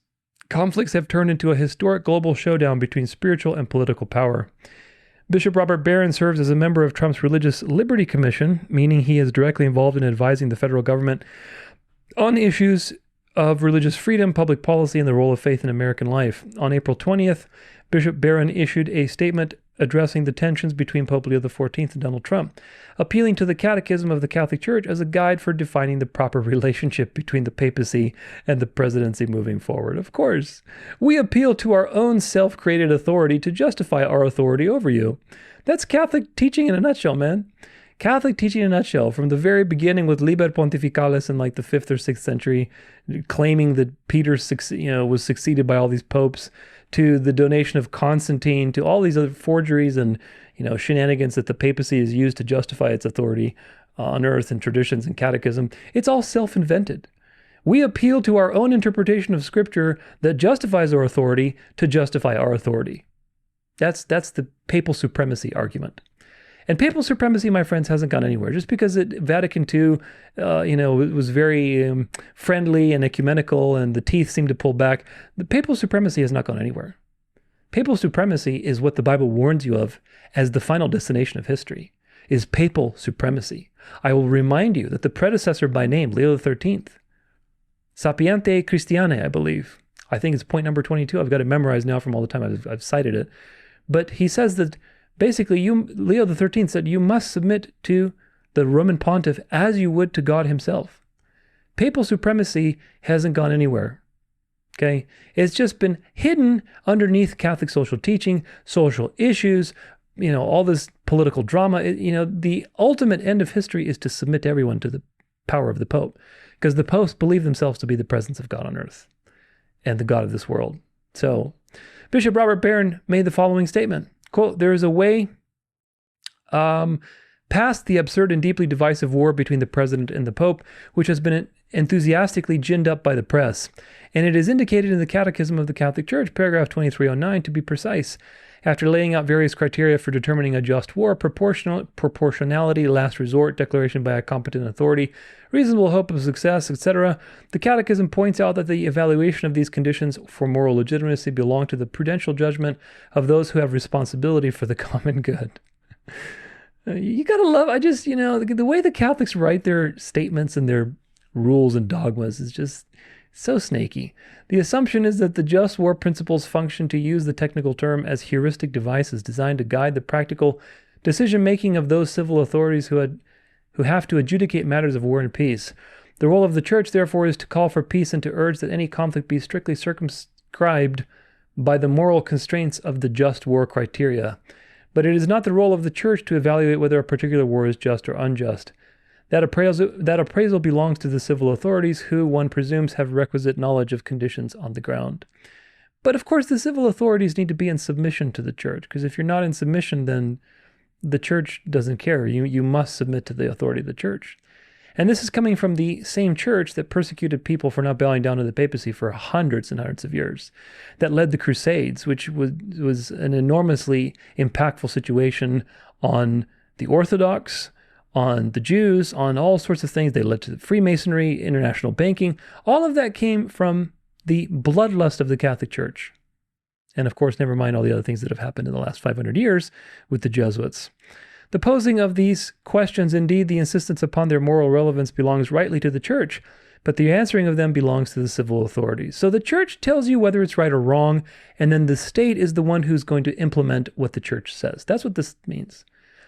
conflicts have turned into a historic global showdown between spiritual and political power. Bishop Robert Barron serves as a member of Trump's Religious Liberty Commission, meaning he is directly involved in advising the federal government on issues of religious freedom, public policy, and the role of faith in American life. On April 20th, Bishop Barron issued a statement addressing the tensions between Pope Leo XIV and Donald Trump, appealing to the Catechism of the Catholic Church as a guide for defining the proper relationship between the papacy and the presidency moving forward. Of course, we appeal to our own self-created authority to justify our authority over you. That's Catholic teaching in a nutshell, man. Catholic teaching in a nutshell, from the very beginning with Liber Pontificalis in like the 5th or 6th century, claiming that Peter was succeeded by all these popes, to the donation of Constantine, to all these other forgeries and shenanigans that the papacy has used to justify its authority on earth and traditions and catechism. It's all self-invented. We appeal to our own interpretation of Scripture that justifies our authority to justify our authority. That's the papal supremacy argument. And papal supremacy, my friends, hasn't gone anywhere. Just because Vatican II, was very friendly and ecumenical and the teeth seemed to pull back, the papal supremacy has not gone anywhere. Papal supremacy is what the Bible warns you of as the final destination of history, is papal supremacy. I will remind you that the predecessor by name, Leo XIII, Sapiente Christiane, I believe. I think it's point number 22. I've got it memorized now from all the time I've cited it. But he says that basically Leo XIII said you must submit to the Roman pontiff as you would to God himself. Papal supremacy hasn't gone anywhere. Okay? It's just been hidden underneath Catholic social teaching, social issues, all this political drama. The ultimate end of history is to submit everyone to the power of the Pope, because the popes believe themselves to be the presence of God on earth and the God of this world. So Bishop Robert Barron made the following statement, quote, "There is a way past the absurd and deeply divisive war between the president and the Pope, which has been enthusiastically ginned up by the press. And it is indicated in the Catechism of the Catholic Church, paragraph 2309, to be precise. After laying out various criteria for determining a just war, proportionality, last resort, declaration by a competent authority, reasonable hope of success, etc., the Catechism points out that the evaluation of these conditions for moral legitimacy belong to the prudential judgment of those who have responsibility for the common good." You gotta love, the way the Catholics write their statements and their rules and dogmas is just so snaky. The assumption is that the just war principles function, to use the technical term, as heuristic devices designed to guide the practical decision-making of those civil authorities who have to adjudicate matters of war and peace. The role of the Church, therefore, is to call for peace and to urge that any conflict be strictly circumscribed by the moral constraints of the just war criteria. But it is not the role of the Church to evaluate whether a particular war is just or unjust. That appraisal belongs to the civil authorities, who, one presumes, have requisite knowledge of conditions on the ground. But of course, the civil authorities need to be in submission to the Church, because if you're not in submission, then the Church doesn't care. You must submit to the authority of the Church. And this is coming from the same Church that persecuted people for not bowing down to the papacy for hundreds and hundreds of years, that led the Crusades, which was an enormously impactful situation on the Orthodox, on the Jews, on all sorts of things. They led to Freemasonry, international banking. All of that came from the bloodlust of the Catholic Church. And of course, never mind all the other things that have happened in the last 500 years with the Jesuits. The posing of these questions, indeed the insistence upon their moral relevance, belongs rightly to the Church, but the answering of them belongs to the civil authorities. So the Church tells you whether it's right or wrong, and then the state is the one who's going to implement what the Church says. That's what this means.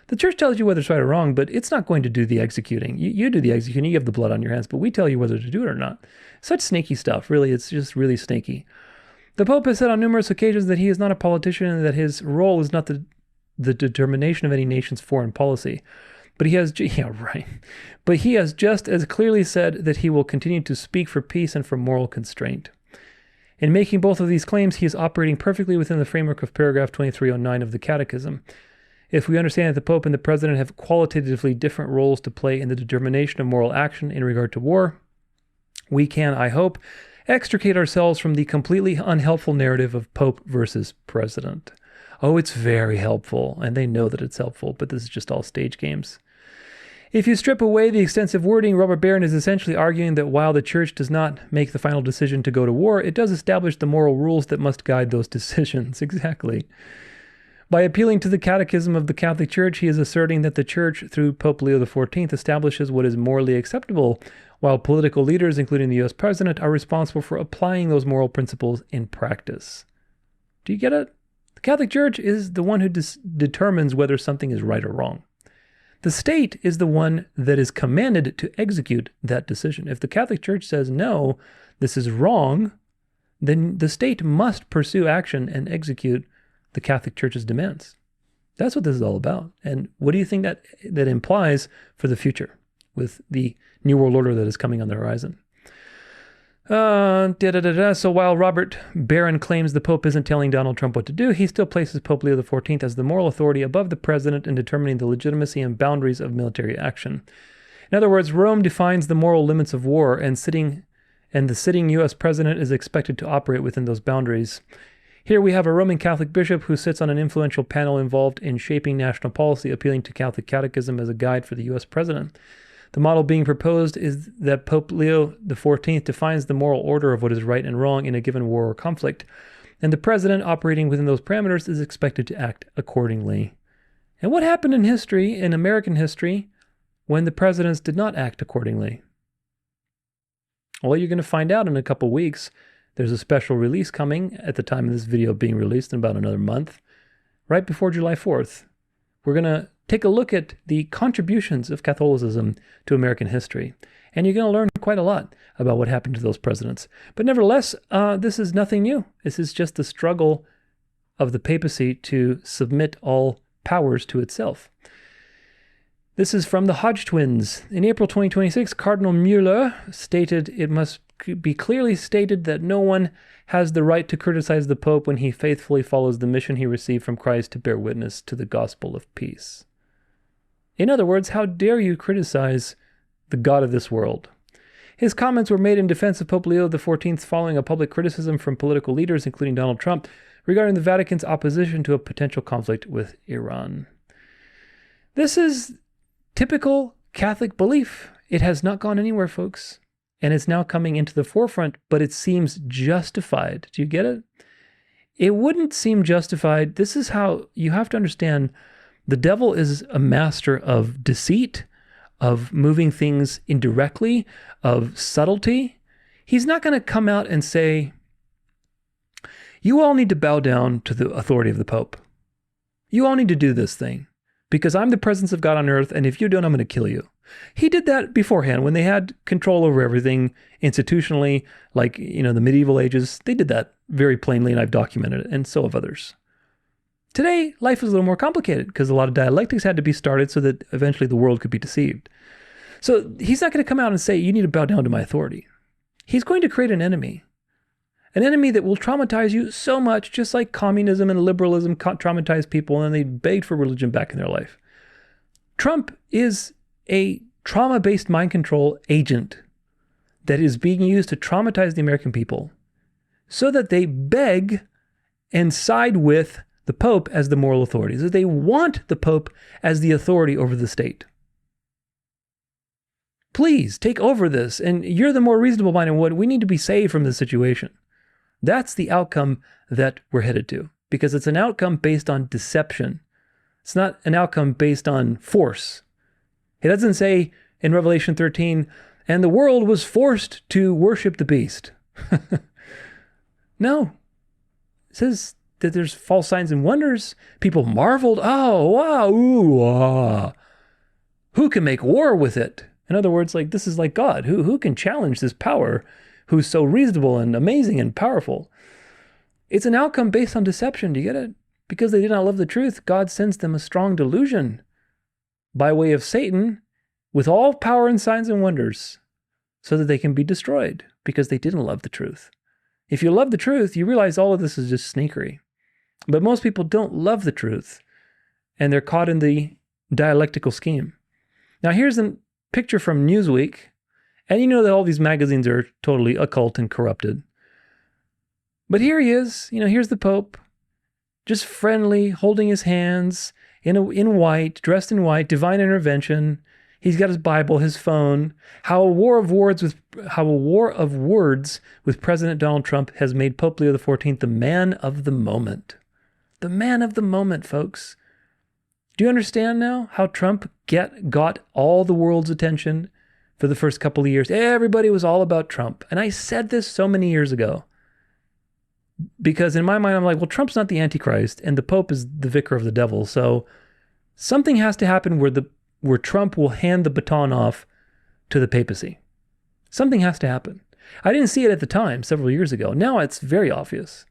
The Church tells you whether it's right or wrong, but it's not going to do the executing. You do the executing, you have the blood on your hands, but we tell you whether to do it or not. Such snaky stuff, really. It's just really snaky. The Pope has said on numerous occasions that he is not a politician and that his role is not the determination of any nation's foreign policy. But he has just as clearly said that he will continue to speak for peace and for moral constraint. In making both of these claims, he is operating perfectly within the framework of paragraph 2309 of the Catechism. If we understand that the Pope and the President have qualitatively different roles to play in the determination of moral action in regard to war, we can, I hope, extricate ourselves from the completely unhelpful narrative of Pope versus President. Oh, it's very helpful, and they know that it's helpful, but this is just all stage games. If you strip away the extensive wording, Robert Barron is essentially arguing that while the Church does not make the final decision to go to war, it does establish the moral rules that must guide those decisions. Exactly. By appealing to the Catechism of the Catholic Church, he is asserting that the Church, through Pope Leo XIV, establishes what is morally acceptable, while political leaders, including the U.S. President, are responsible for applying those moral principles in practice. Do you get it? The Catholic Church is the one who determines whether something is right or wrong. The state is the one that is commanded to execute that decision. If the Catholic Church says, no, this is wrong, then the state must pursue action and execute the Catholic Church's demands. That's what this is all about. And what do you think that implies for the future with the New World Order that is coming on the horizon? So while Robert Barron claims the Pope isn't telling Donald Trump what to do, he still places Pope Leo XIV as the moral authority above the President in determining the legitimacy and boundaries of military action. In other words, Rome defines the moral limits of war, and sitting and the sitting U.S. president is expected to operate within those boundaries. Here we have a Roman Catholic bishop who sits on an influential panel involved in shaping national policy, appealing to Catholic catechism as a guide for the U.S. president. The model being proposed is that Pope Leo XIV defines the moral order of what is right and wrong in a given war or conflict, and the president operating within those parameters is expected to act accordingly. And what happened in history, in American history, when the presidents did not act accordingly? Well, you're going to find out in a couple weeks. There's a special release coming at the time of this video being released in about another month, right before July 4th. We're going to take a look at the contributions of Catholicism to American history. And you're going to learn quite a lot about what happened to those presidents. But nevertheless, this is nothing new. This is just the struggle of the papacy to submit all powers to itself. This is from the Hodge twins. In April 2026, Cardinal Mueller stated it must be clearly stated that no one has the right to criticize the Pope when he faithfully follows the mission he received from Christ to bear witness to the gospel of peace. In other words, how dare you criticize the God of this world? His comments were made in defense of Pope Leo XIV following a public criticism from political leaders, including Donald Trump, regarding the Vatican's opposition to a potential conflict with Iran. This is typical Catholic belief. It has not gone anywhere, folks. And it's now coming into the forefront, but it seems justified. Do you get it? It wouldn't seem justified. This is how you have to understand the devil is a master of deceit, of moving things indirectly, of subtlety. He's not going to come out and say, you all need to bow down to the authority of the Pope. You all need to do this thing because I'm the presence of God on earth, and if you don't, I'm going to kill you. He did that beforehand when they had control over everything institutionally, like, the medieval ages. They did that very plainly, and I've documented it, and so have others. Today, life is a little more complicated because a lot of dialectics had to be started so that eventually the world could be deceived. So he's not going to come out and say, you need to bow down to my authority. He's going to create an enemy that will traumatize you so much, just like communism and liberalism traumatize people and they begged for religion back in their life. Trump is a trauma-based mind control agent that is being used to traumatize the American people so that they beg and side with the Pope as the moral authority, so they want the Pope as the authority over the state. Please take over this, and you're the more reasonable minded one. We need to be saved from this situation. That's the outcome that we're headed to, because it's an outcome based on deception. It's not an outcome based on force. It doesn't say in Revelation 13, and the world was forced to worship the beast. No. It says that there's false signs and wonders. People marveled. Oh, wow. Ooh, ah. Who can make war with it? In other words, like, this is like God. Who can challenge this power who's so reasonable and amazing and powerful? It's an outcome based on deception. Do you get it? Because they did not love the truth, God sends them a strong delusion by way of Satan with all power and signs and wonders so that they can be destroyed because they didn't love the truth. If you love the truth, you realize all of this is just sneakery. But most people don't love the truth, and they're caught in the dialectical scheme. Now, here's a picture from Newsweek, and you know that all these magazines are totally occult and corrupted. But here he is, here's the Pope, just friendly, holding his hands in white, dressed in white, divine intervention. He's got his Bible, his phone. How a war of words with President Donald Trump has made Pope Leo XIV the man of the moment. The man of the moment, folks. Do you understand now how Trump got all the world's attention for the first couple of years? Everybody was all about Trump. And I said this so many years ago. Because in my mind, I'm like, well, Trump's not the Antichrist, and the Pope is the vicar of the devil. So something has to happen where Trump will hand the baton off to the papacy. Something has to happen. I didn't see it at the time, several years ago. Now it's very obvious.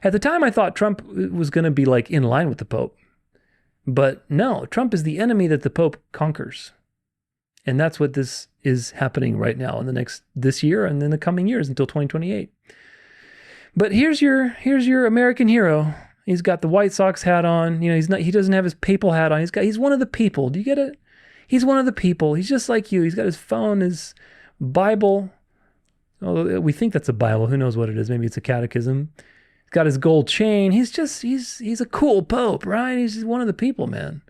At the time, I thought Trump was going to be like in line with the Pope. But no, Trump is the enemy that the Pope conquers. And that's what this is happening right now in this year and in the coming years until 2028. But here's your American hero. He's got the White Sox hat on. He doesn't have his papal hat on. He's one of the people. Do you get it? He's one of the people. He's just like you. He's got his phone, his Bible, Oh, we think that's a Bible. Who knows what it is? Maybe it's a catechism. He's got his gold chain. He's a cool pope, right? He's one of the people, man.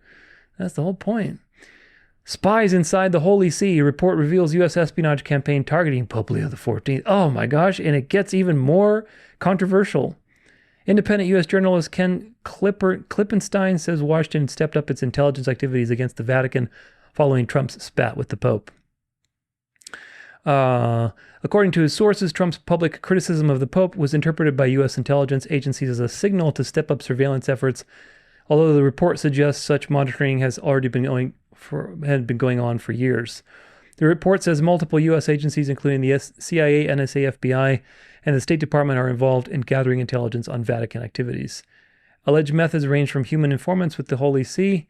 That's the whole point. Spies inside the Holy See. Report reveals U.S. espionage campaign targeting Pope Leo XIV. Oh my gosh, and it gets even more controversial. Independent U.S. journalist Ken Klippenstein says Washington stepped up its intelligence activities against the Vatican following Trump's spat with the Pope. According to his sources, Trump's public criticism of the Pope was interpreted by U.S. intelligence agencies as a signal to step up surveillance efforts, although the report suggests such monitoring has already been going on for years. The report says multiple U.S. agencies, including the CIA, NSA, FBI, and the State Department, are involved in gathering intelligence on Vatican activities. Alleged methods range from human informants with the Holy See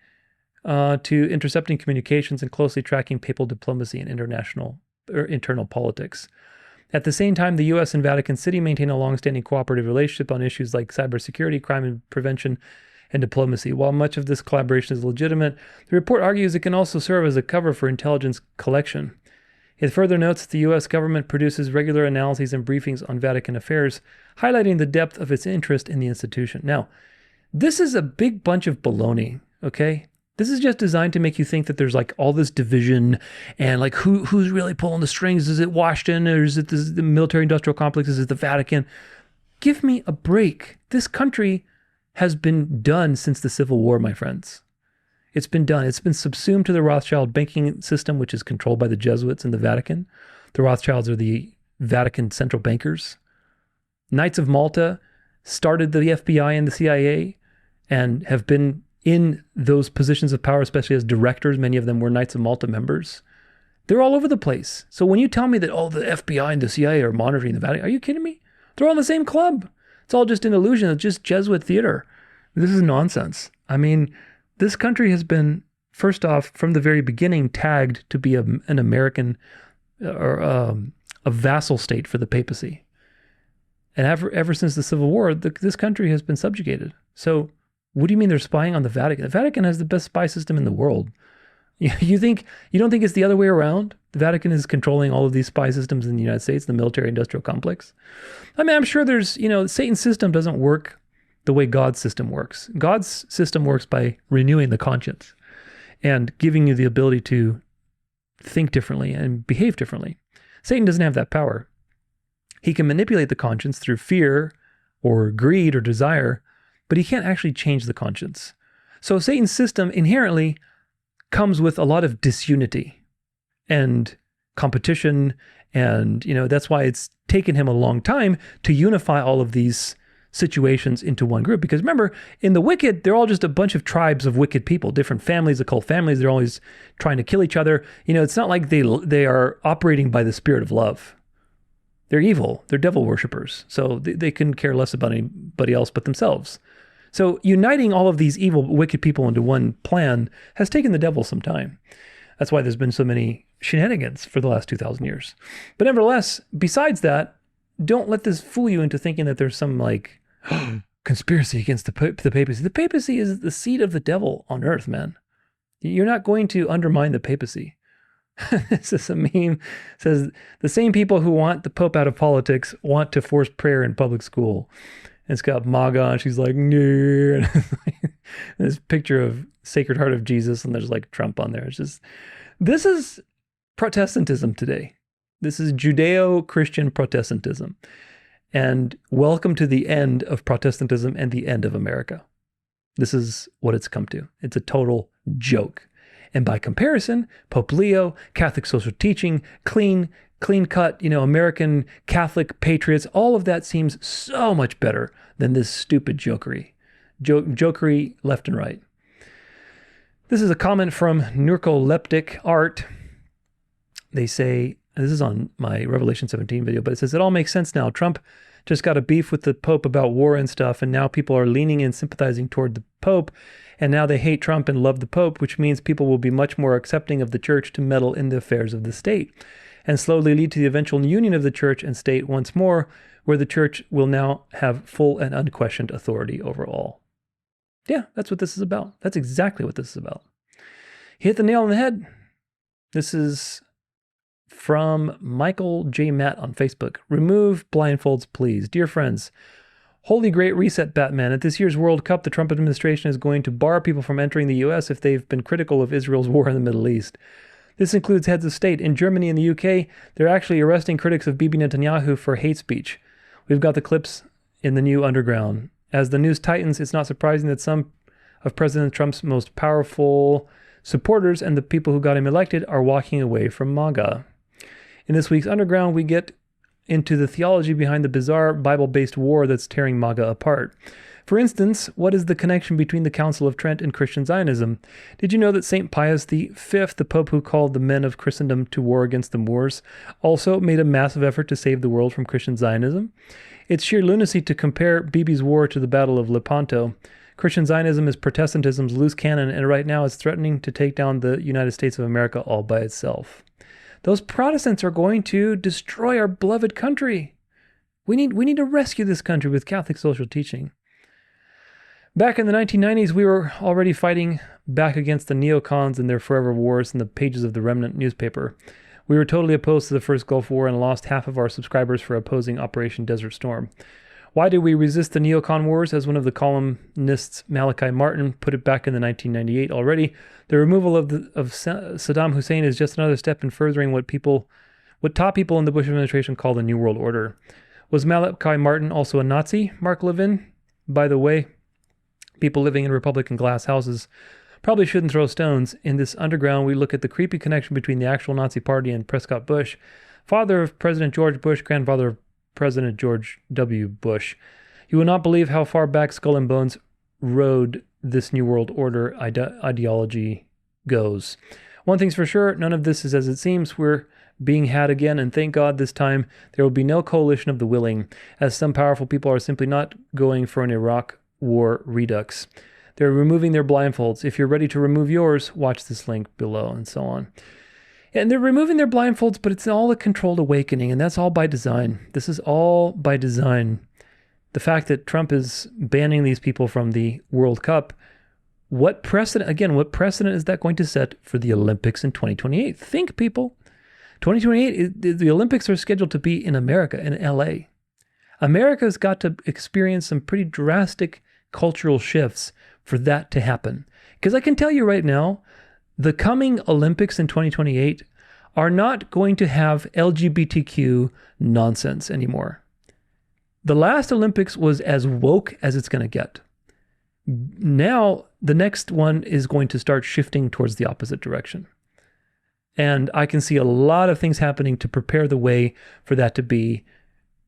to intercepting communications and closely tracking papal diplomacy and internal politics. At the same time, the U.S. and Vatican City maintain a long-standing cooperative relationship on issues like cybersecurity, crime and prevention, and diplomacy. While much of this collaboration is legitimate, the report argues it can also serve as a cover for intelligence collection. It further notes that the U.S. government produces regular analyses and briefings on Vatican affairs, highlighting the depth of its interest in the institution. Now, this is a big bunch of baloney, okay? This is just designed to make you think that there's like all this division and like who's really pulling the strings? Is it Washington or is it the military-industrial complex? Is it the Vatican? Give me a break. This country has been done since the Civil War, my friends. It's been done. It's been subsumed to the Rothschild banking system, which is controlled by the Jesuits in the Vatican. The Rothschilds are the Vatican central bankers. Knights of Malta started the FBI and the CIA and have been in those positions of power, especially as directors. Many of them were Knights of Malta members. They're all over the place. So when you tell me that, the FBI and the CIA are monitoring the Vatican, are you kidding me? They're all in the same club. It's all just an illusion. It's just Jesuit theater. This is nonsense. I mean, this country has been, first off, from the very beginning, tagged to be an American or a vassal state for the papacy. And ever since the Civil War, this country has been subjugated. So what do you mean they're spying on the Vatican? The Vatican has the best spy system in the world. You don't think it's the other way around? The Vatican is controlling all of these spy systems in the United States, the military-industrial complex. I mean, I'm sure there's, Satan's system doesn't work the way God's system works. God's system works by renewing the conscience and giving you the ability to think differently and behave differently. Satan doesn't have that power. He can manipulate the conscience through fear or greed or desire, but he can't actually change the conscience. So Satan's system inherently comes with a lot of disunity and competition, and that's why it's taken him a long time to unify all of these situations into one group. Because remember, in the wicked, they're all just a bunch of tribes of wicked people, different families, occult families. They're always trying to kill each other. It's not like they are operating by the spirit of love. They're evil. They're devil worshippers. So they couldn't care less about anybody else but themselves. So uniting all of these evil, wicked people into one plan has taken the devil some time. That's why there's been so many shenanigans for the last 2,000 years. But nevertheless, besides that, don't let this fool you into thinking that there's some conspiracy against the papacy. The papacy is the seat of the devil on earth, man. You're not going to undermine the papacy. This is a meme. It says the same people who want the Pope out of politics want to force prayer in public school. And it's got MAGA, and she's like, no. This picture of Sacred Heart of Jesus, and there's Trump on there. It's just, this is Protestantism today. This is Judeo-Christian Protestantism. And welcome to the end of Protestantism and the end of America. This is what it's come to. It's a total joke. And by comparison, Pope Leo, Catholic social teaching, clean cut, American Catholic patriots, all of that seems so much better than this stupid jokery. Jokery left and right. This is a comment from Narcoleptic Art. They say, this is on my Revelation 17 video, but it says, it all makes sense now. Trump just got a beef with the Pope about war and stuff, and now people are leaning and sympathizing toward the Pope, and now they hate Trump and love the Pope, which means people will be much more accepting of the church to meddle in the affairs of the state, and slowly lead to the eventual union of the church and state once more, where the church will now have full and unquestioned authority over all. Yeah, that's what this is about. That's exactly what this is about. He hit the nail on the head. This is from Michael J. Matt on Facebook. Remove blindfolds, please. Dear friends, holy great reset, Batman. At this year's World Cup, the Trump administration is going to bar people from entering the U.S. if they've been critical of Israel's war in the Middle East. This includes heads of state. In Germany and the UK, they're actually arresting critics of Bibi Netanyahu for hate speech. We've got the clips in the new Underground. As the news tightens, it's not surprising that some of President Trump's most powerful supporters and the people who got him elected are walking away from MAGA. In this week's Underground, we get into the theology behind the bizarre Bible-based war that's tearing MAGA apart. For instance, what is the connection between the Council of Trent and Christian Zionism? Did you know that St. Pius V, the Pope who called the men of Christendom to war against the Moors, also made a massive effort to save the world from Christian Zionism? It's sheer lunacy to compare Bibi's war to the Battle of Lepanto. Christian Zionism is Protestantism's loose cannon, and right now it's threatening to take down the United States of America all by itself. Those Protestants are going to destroy our beloved country. We need to rescue this country with Catholic social teaching. Back in the 1990s, we were already fighting back against the neocons and their forever wars in the pages of the Remnant newspaper. We were totally opposed to the first Gulf War and lost half of our subscribers for opposing Operation Desert Storm. Why did we resist the neocon wars? As one of the columnists, Malachi Martin, put it back in the 1998 already, the removal of Saddam Hussein is just another step in furthering what top people in the Bush administration call the New World Order. Was Malachi Martin also a Nazi, Mark Levin? By the way, people living in Republican glass houses probably shouldn't throw stones. In this Underground, we look at the creepy connection between the actual Nazi Party and Prescott Bush, father of President George Bush, grandfather of President George W. Bush. You will not believe how far back Skull and Bones road this New World Order ideology goes. One thing's for sure, none of this is as it seems. We're being had again, and thank God this time there will be no coalition of the willing, as some powerful people are simply not going for an Iraq war redux. They're removing their blindfolds. If you're ready to remove yours, watch this link below, and so on. And they're removing their blindfolds, but it's all a controlled awakening, and that's all by design. This is all by design. The fact that Trump is banning these people from the World Cup, what precedent is that going to set for the Olympics in 2028? Think, people. 2028, the Olympics are scheduled to be in America, in LA. America's got to experience some pretty drastic cultural shifts for that to happen. Because I can tell you right now, the coming Olympics in 2028 are not going to have LGBTQ nonsense anymore. The last Olympics was as woke as it's going to get. Now, the next one is going to start shifting towards the opposite direction. And I can see a lot of things happening to prepare the way for that to be.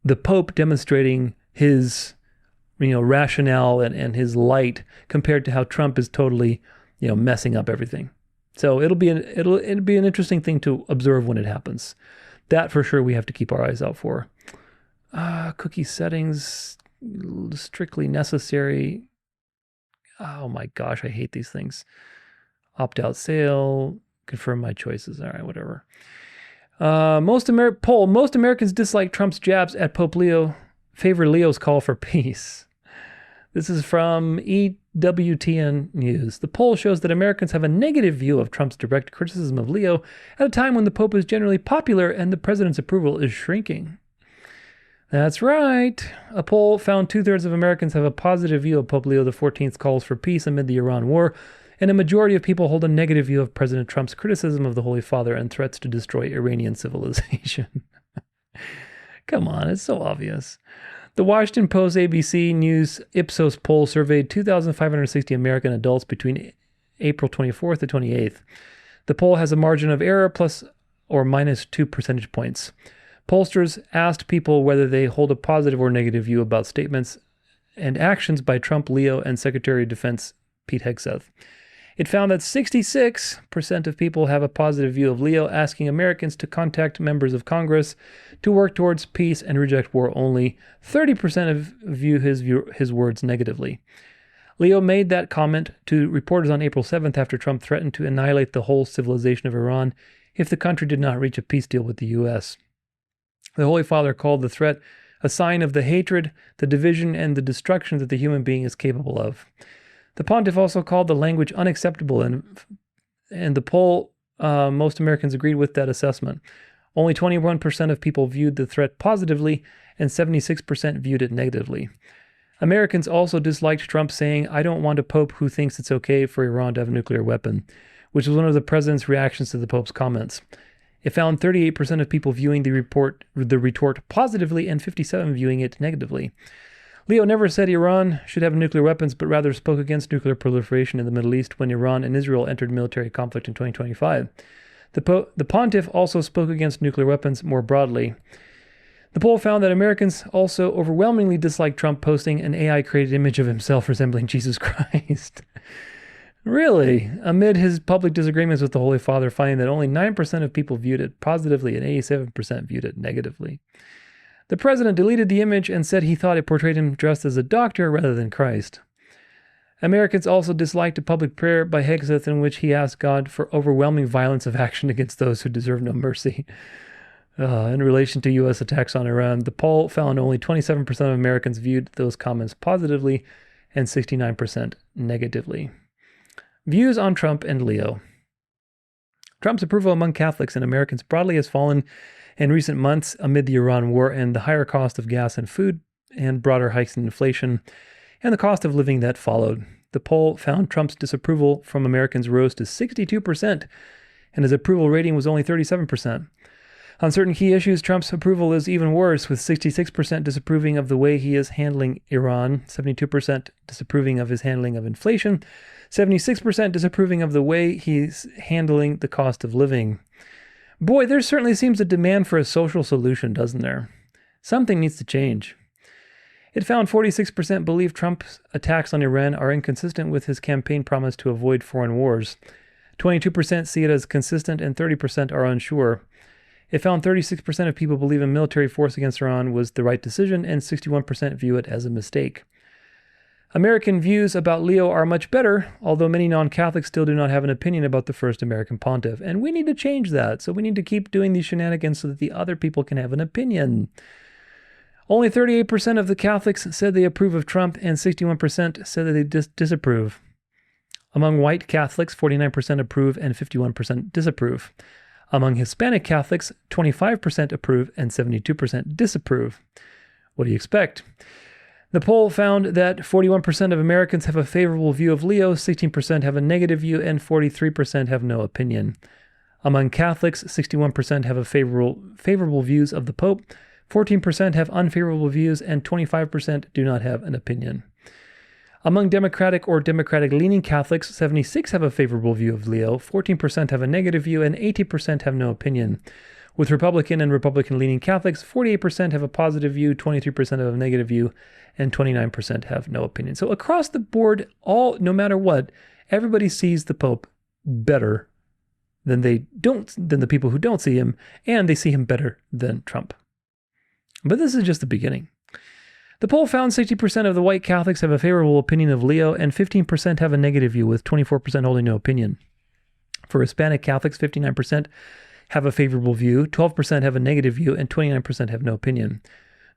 The Pope demonstrating his, rationale and his light compared to how Trump is totally, messing up everything. So it'll be an interesting thing to observe when it happens. That for sure we have to keep our eyes out for. Cookie settings, strictly necessary. Oh my gosh, I hate these things. Opt-out sale, confirm my choices. All right, whatever. Most Americans dislike Trump's jabs at Pope Leo, favor Leo's call for peace. This is from EWTN News. The poll shows that Americans have a negative view of Trump's direct criticism of Leo at a time when the Pope is generally popular and the president's approval is shrinking. That's right. A poll found 2/3 of Americans have a positive view of Pope Leo XIV's calls for peace amid the Iran war, and a majority of people hold a negative view of President Trump's criticism of the Holy Father and threats to destroy Iranian civilization. Come on, it's so obvious. The Washington Post ABC News Ipsos poll surveyed 2,560 American adults between April 24th to 28th. The poll has a margin of error plus or minus 2 percentage points. Pollsters asked people whether they hold a positive or negative view about statements and actions by Trump, Leo, and Secretary of Defense Pete Hegseth. It found that 66% of people have a positive view of Leo, asking Americans to contact members of Congress to work towards peace and reject war. Only 30% view his words negatively. Leo made that comment to reporters on April 7th after Trump threatened to annihilate the whole civilization of Iran if the country did not reach a peace deal with the U.S. The Holy Father called the threat a sign of the hatred, the division, and the destruction that the human being is capable of. The pontiff also called the language unacceptable, and the poll, most Americans agreed with that assessment. Only 21% of people viewed the threat positively, and 76% viewed it negatively. Americans also disliked Trump saying, "I don't want a pope who thinks it's okay for Iran to have a nuclear weapon," which was one of the president's reactions to the pope's comments. It found 38% of people viewing the retort positively and 57% viewing it negatively. Leo never said Iran should have nuclear weapons, but rather spoke against nuclear proliferation in the Middle East when Iran and Israel entered military conflict in 2025. The pontiff also spoke against nuclear weapons more broadly. The poll found that Americans also overwhelmingly disliked Trump posting an AI-created image of himself resembling Jesus Christ. Really? Amid his public disagreements with the Holy Father, finding that only 9% of people viewed it positively and 87% viewed it negatively. The president deleted the image and said he thought it portrayed him dressed as a doctor rather than Christ. Americans also disliked a public prayer by Hegseth in which he asked God for overwhelming violence of action against those who deserve no mercy. In relation to U.S. attacks on Iran, the poll found only 27% of Americans viewed those comments positively and 69% negatively. Views on Trump and Leo. Trump's approval among Catholics and Americans broadly has fallen in recent months amid the Iran war and the higher cost of gas and food and broader hikes in inflation and the cost of living that followed. The poll found Trump's disapproval from Americans rose to 62%, and his approval rating was only 37%. On certain key issues, Trump's approval is even worse, with 66% disapproving of the way he is handling Iran, 72% disapproving of his handling of inflation, 76% disapproving of the way he's handling the cost of living. Boy, there certainly seems a demand for a social solution, doesn't there? Something needs to change. It found 46% believe Trump's attacks on Iran are inconsistent with his campaign promise to avoid foreign wars. 22% see it as consistent and 30% are unsure. It found 36% of people believe a military force against Iran was the right decision, and 61% view it as a mistake. American views about Leo are much better, although many non-Catholics still do not have an opinion about the first American pontiff. And we need to change that, so we need to keep doing these shenanigans so that the other people can have an opinion. Only 38% of the Catholics said they approve of Trump, and 61% said that they disapprove. Among white Catholics, 49% approve and 51% disapprove. Among Hispanic Catholics, 25% approve and 72% disapprove. What do you expect? The poll found that 41% of Americans have a favorable view of Leo, 16% have a negative view, and 43% have no opinion. Among Catholics, 61% have a favorable views of the Pope, 14% have unfavorable views, and 25% do not have an opinion. Among Democratic or Democratic-leaning Catholics, 76% have a favorable view of Leo, 14% have a negative view, and 80% have no opinion. With Republican and Republican-leaning Catholics, 48% have a positive view, 23% have a negative view, and 29% have no opinion. So across the board, no matter what, everybody sees the Pope better than the people who don't see him, and they see him better than Trump. But this is just the beginning. The poll found 60% of the white Catholics have a favorable opinion of Leo, and 15% have a negative view, with 24% holding no opinion. For Hispanic Catholics, 59% have a favorable view, 12% have a negative view, and 29% have no opinion.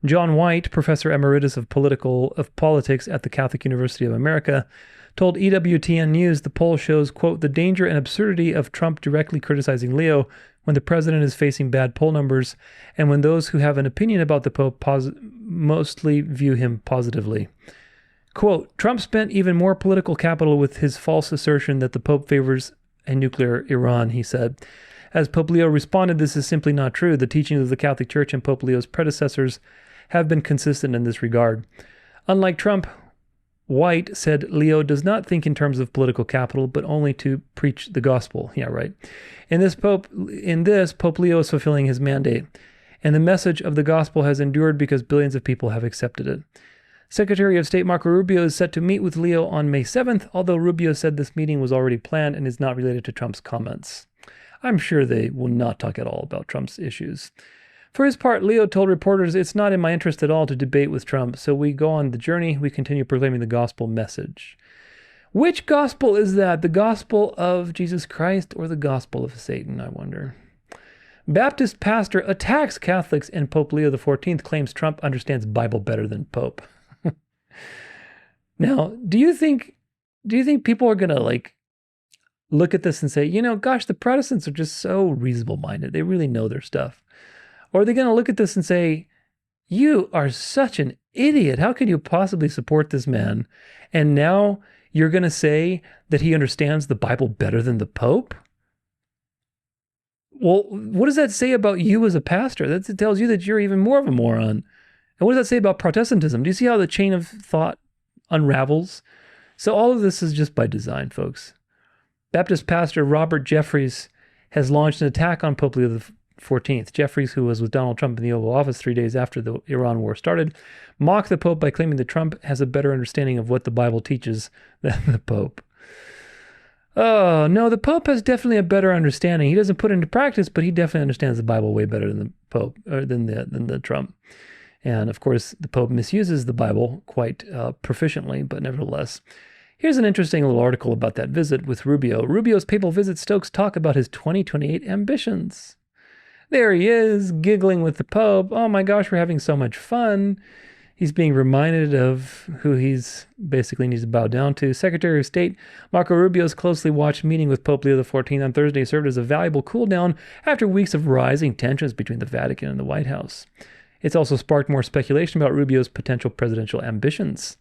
John White, professor emeritus of politics at the Catholic University of America, told EWTN News the poll shows, quote, the danger and absurdity of Trump directly criticizing Leo when the president is facing bad poll numbers, and when those who have an opinion about the Pope mostly view him positively. Quote, Trump spent even more political capital with his false assertion that the Pope favors a nuclear Iran, he said. As Pope Leo responded, this is simply not true. The teachings of the Catholic Church and Pope Leo's predecessors have been consistent in this regard. Unlike Trump, White said Leo does not think in terms of political capital, but only to preach the gospel. Yeah, right. In this, Pope Leo is fulfilling his mandate, and the message of the gospel has endured because billions of people have accepted it. Secretary of State Marco Rubio is set to meet with Leo on May 7th, although Rubio said this meeting was already planned and is not related to Trump's comments. I'm sure they will not talk at all about Trump's issues. For his part, Leo told reporters, it's not in my interest at all to debate with Trump, so we go on the journey, we continue proclaiming the gospel message. Which gospel is that? The gospel of Jesus Christ or the gospel of Satan, I wonder? Baptist pastor attacks Catholics, and Pope Leo XIV claims Trump understands Bible better than Pope. Now, do you think people are going to look at this and say, gosh, the Protestants are just so reasonable-minded. They really know their stuff. Or are they going to look at this and say, you are such an idiot. How could you possibly support this man? And now you're going to say that he understands the Bible better than the Pope? Well, what does that say about you as a pastor? That tells you that you're even more of a moron. And what does that say about Protestantism? Do you see how the chain of thought unravels? So all of this is just by design, folks. Baptist pastor Robert Jeffries has launched an attack on Pope Leo XIV. Jeffries, who was with Donald Trump in the Oval Office 3 days after the Iran war started, mocked the Pope by claiming that Trump has a better understanding of what the Bible teaches than the Pope. Oh, no, the Pope has definitely a better understanding. He doesn't put it into practice, but he definitely understands the Bible way better than the Pope, or than the Trump. And of course, the Pope misuses the Bible quite proficiently, but nevertheless. Here's an interesting little article about that visit with Rubio. Rubio's papal visit stokes talk about his 2028 ambitions. There he is, giggling with the Pope. Oh my gosh, we're having so much fun. He's being reminded of who he's basically needs to bow down to. Secretary of State Marco Rubio's closely watched meeting with Pope Leo XIV on Thursday served as a valuable cool-down after weeks of rising tensions between the Vatican and the White House. It's also sparked more speculation about Rubio's potential presidential ambitions.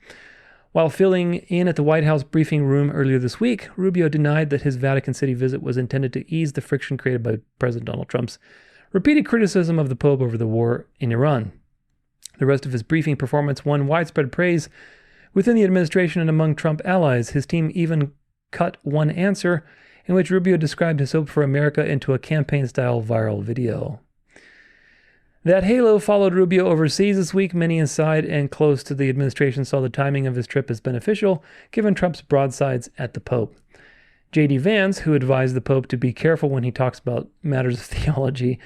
While filling in at the White House briefing room earlier this week, Rubio denied that his Vatican City visit was intended to ease the friction created by President Donald Trump's repeated criticism of the Pope over the war in Iran. The rest of his briefing performance won widespread praise within the administration and among Trump allies. His team even cut one answer in which Rubio described his hope for America into a campaign-style viral video. That halo followed Rubio overseas this week. Many inside and close to the administration saw the timing of his trip as beneficial, given Trump's broadsides at the Pope. J.D. Vance, who advised the Pope to be careful when he talks about matters of theology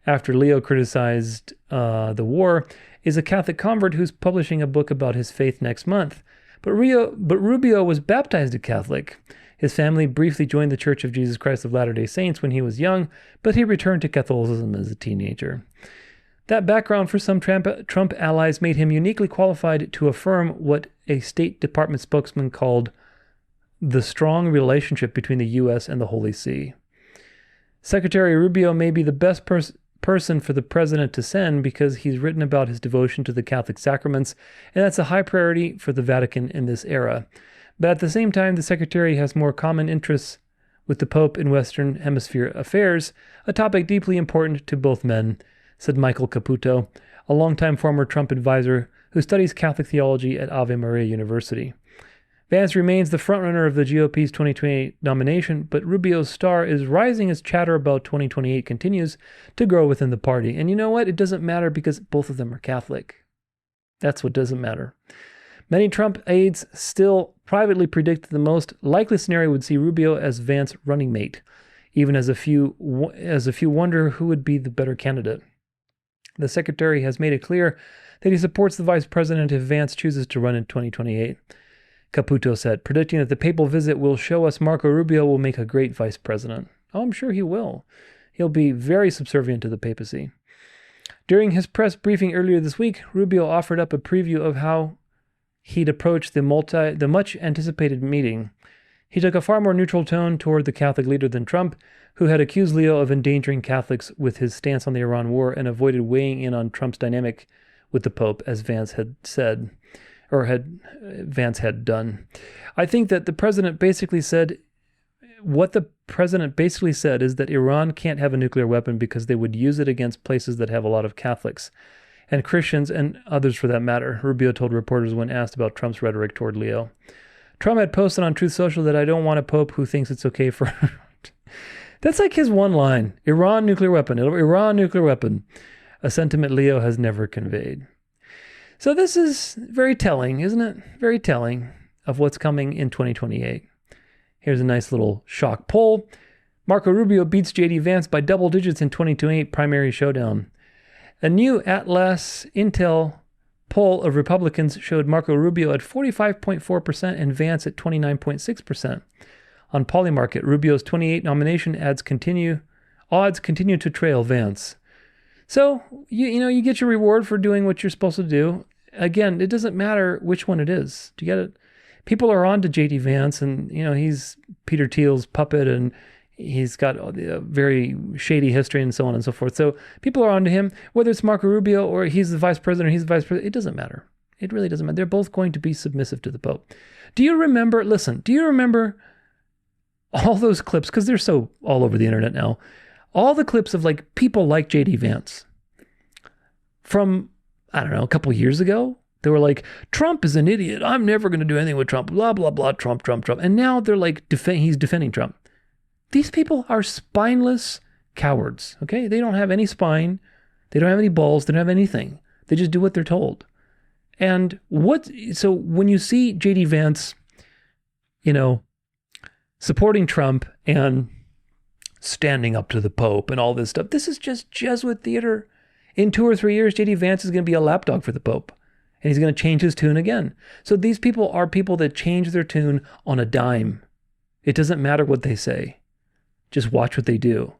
after Leo criticized the war, is a Catholic convert who's publishing a book about his faith next month. But Rubio was baptized a Catholic. His family briefly joined the Church of Jesus Christ of Latter-day Saints when he was young, but he returned to Catholicism as a teenager. That background for some Trump allies made him uniquely qualified to affirm what a State Department spokesman called the strong relationship between the U.S. and the Holy See. Secretary Rubio may be the best person for the president to send because he's written about his devotion to the Catholic sacraments, and that's a high priority for the Vatican in this era. But at the same time, the secretary has more common interests with the Pope in Western Hemisphere affairs, a topic deeply important to both men, said Michael Caputo, a longtime former Trump advisor who studies Catholic theology at Ave Maria University. Vance remains the frontrunner of the GOP's 2028 nomination, but Rubio's star is rising as chatter about 2028 continues to grow within the party. And you know what? It doesn't matter because both of them are Catholic. That's what doesn't matter. Many Trump aides still privately predict that the most likely scenario would see Rubio as Vance's running mate, even as a few wonder who would be the better candidate. The secretary has made it clear that he supports the vice president if Vance chooses to run in 2028. Caputo said, predicting that the papal visit will show us Marco Rubio will make a great vice president. Oh, I'm sure he will. He'll be very subservient to the papacy. During his press briefing earlier this week, Rubio offered up a preview of how he'd approach the much-anticipated meeting. He took a far more neutral tone toward the Catholic leader than Trump, who had accused Leo of endangering Catholics with his stance on the Iran war and avoided weighing in on Trump's dynamic with the Pope, as Vance had said, Vance had done. I think that the president basically said, what the president basically said is that Iran can't have a nuclear weapon because they would use it against places that have a lot of Catholics and Christians and others for that matter, Rubio told reporters when asked about Trump's rhetoric toward Leo. Trump had posted on Truth Social that I don't want a pope who thinks it's okay for... That's like his one line. Iran nuclear weapon. Iran nuclear weapon. A sentiment Leo has never conveyed. So this is very telling, isn't it? Very telling of what's coming in 2028. Here's a nice little shock poll. Marco Rubio beats J.D. Vance by double digits in 2028 primary showdown. A new Atlas Intel poll of Republicans showed Marco Rubio at 45.4% and Vance at 29.6%. On Polymarket, Rubio's 28 nomination odds continue to trail Vance. So, you get your reward for doing what you're supposed to do. Again, it doesn't matter which one it is. Do you get it? People are on to J.D. Vance, and, he's Peter Thiel's puppet, and, He's got a very shady history and so on and so forth. So people are onto him, whether it's Marco Rubio or he's the vice president or he's the vice president. It doesn't matter. It really doesn't matter. They're both going to be submissive to the Pope. Do you remember all those clips? Because they're so all over the internet now. All the clips of like people like J.D. Vance from, I don't know, a couple of years ago. They were like, Trump is an idiot. I'm never going to do anything with Trump. Blah, blah, blah. Trump. And now they're like, he's defending Trump. These people are spineless cowards, okay? They don't have any spine. They don't have any balls. They don't have anything. They just do what they're told. And so when you see J.D. Vance, supporting Trump and standing up to the Pope and all this stuff, this is just Jesuit theater. In 2 or 3 years, J.D. Vance is going to be a lapdog for the Pope. And he's going to change his tune again. So these people are people that change their tune on a dime. It doesn't matter what they say. Just watch what they do,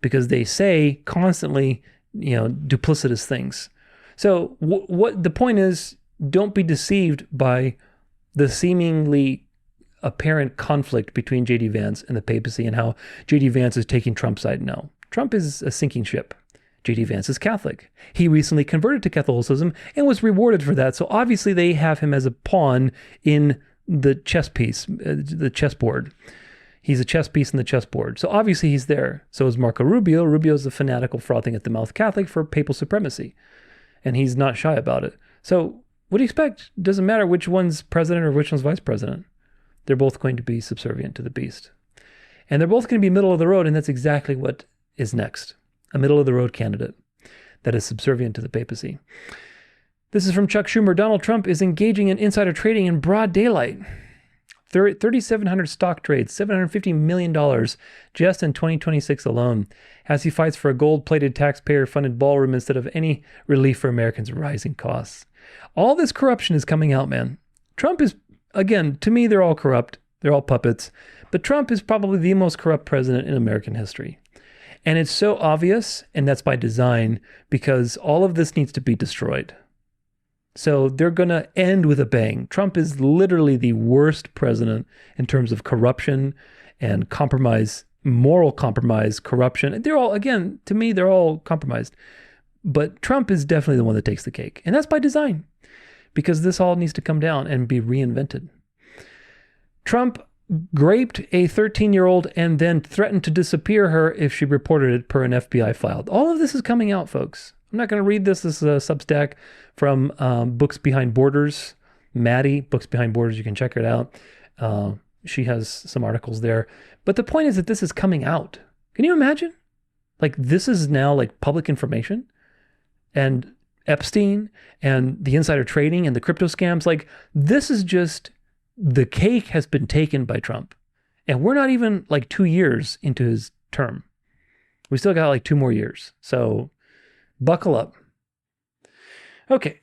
because they say constantly, duplicitous things. So what the point is, don't be deceived by the seemingly apparent conflict between J.D. Vance and the papacy and how J.D. Vance is taking Trump's side. No, Trump is a sinking ship. J.D. Vance is Catholic. He recently converted to Catholicism and was rewarded for that. So obviously they have him as a pawn in the chess piece, the chessboard. He's a chess piece in the chessboard. So obviously he's there. So is Marco Rubio. Rubio's a fanatical, frothing at the mouth Catholic for papal supremacy. And he's not shy about it. So what do you expect? Doesn't matter which one's president or which one's vice president. They're both going to be subservient to the beast. And they're both going to be middle of the road, and that's exactly what is next. A middle of the road candidate that is subservient to the papacy. This is from Chuck Schumer. Donald Trump is engaging in insider trading in broad daylight. 3,700 stock trades, $750 million just in 2026 alone, as he fights for a gold-plated taxpayer-funded ballroom instead of any relief for Americans' rising costs. All this corruption is coming out, man. Trump is, again, to me, they're all corrupt. They're all puppets. But Trump is probably the most corrupt president in American history. And it's so obvious, and that's by design, because all of this needs to be destroyed. So they're going to end with a bang. Trump is literally the worst president in terms of corruption and compromise, moral compromise, corruption. They're all, again, to me, they're all compromised. But Trump is definitely the one that takes the cake. And that's by design, because this all needs to come down and be reinvented. Trump raped a 13-year-old and then threatened to disappear her if she reported it per an FBI file. All of this is coming out, folks. I'm not going to read this. This is a Substack from Books Behind Borders. Maddie, Books Behind Borders. You can check it out. She has some articles there. But the point is that this is coming out. Can you imagine? Like, this is now like public information. And Epstein and the insider trading and the crypto scams, like, this is just, the cake has been taken by Trump. And we're not even like 2 years into his term. We still got like 2 more years. So buckle up. Okay.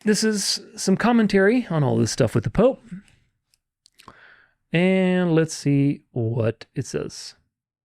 This is some commentary on all this stuff with the Pope. And let's see what it says.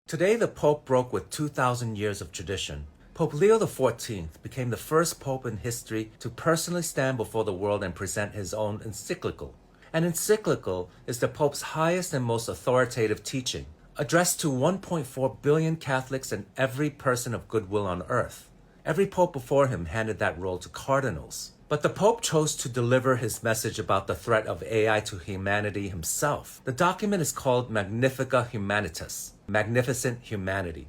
Today, the Pope broke with 2,000 years of tradition. Pope Leo XIV became the first Pope in history to personally stand before the world and present his own encyclical. An encyclical is the Pope's highest and most authoritative teaching, addressed to 1.4 billion Catholics and every person of goodwill on earth. Every Pope before him handed that role to cardinals. But the Pope chose to deliver his message about the threat of AI to humanity himself. The document is called Magnifica Humanitas, Magnificent Humanity.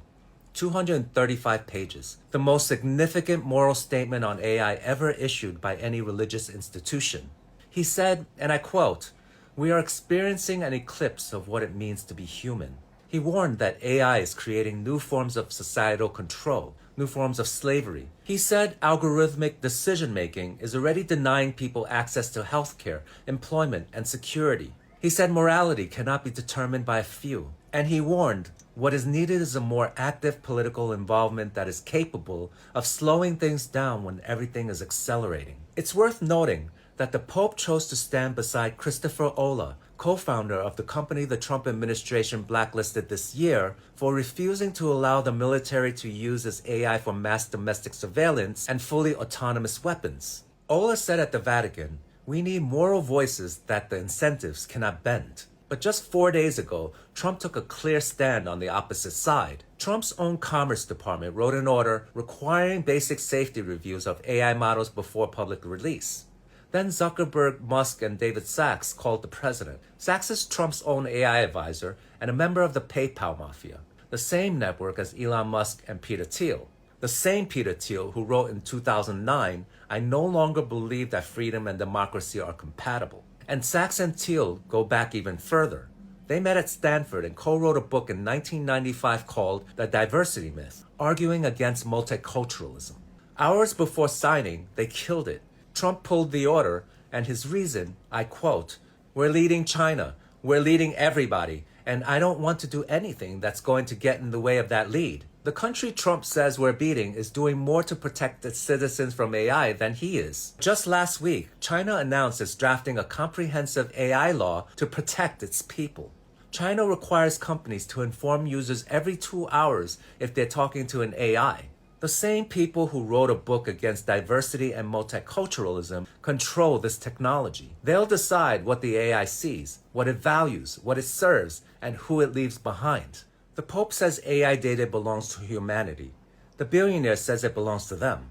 235 pages, the most significant moral statement on AI ever issued by any religious institution. He said, and I quote, "We are experiencing an eclipse of what it means to be human." He warned that AI is creating new forms of societal control, new forms of slavery. He said algorithmic decision-making is already denying people access to healthcare, employment, and security. He said morality cannot be determined by a few. And he warned what is needed is a more active political involvement that is capable of slowing things down when everything is accelerating. It's worth noting that the Pope chose to stand beside Christopher Olah, co-founder of the company the Trump administration blacklisted this year for refusing to allow the military to use its AI for mass domestic surveillance and fully autonomous weapons. Olah said at the Vatican, "We need moral voices that the incentives cannot bend." But just 4 days ago, Trump took a clear stand on the opposite side. Trump's own Commerce Department wrote an order requiring basic safety reviews of AI models before public release. Then Zuckerberg, Musk, and David Sachs called the president. Sachs is Trump's own AI advisor and a member of the PayPal mafia, the same network as Elon Musk and Peter Thiel. The same Peter Thiel who wrote in 2009, "I no longer believe that freedom and democracy are compatible." And Sachs and Thiel go back even further. They met at Stanford and co-wrote a book in 1995 called The Diversity Myth, arguing against multiculturalism. Hours before signing, they killed it. Trump pulled the order, and his reason, I quote, "We're leading China, we're leading everybody, and I don't want to do anything that's going to get in the way of that lead." The country Trump says we're beating is doing more to protect its citizens from AI than he is. Just last week, China announced it's drafting a comprehensive AI law to protect its people. China requires companies to inform users every 2 hours if they're talking to an AI. The same people who wrote a book against diversity and multiculturalism control this technology. They'll decide what the AI sees, what it values, what it serves, and who it leaves behind. The Pope says AI data belongs to humanity. The billionaire says it belongs to them.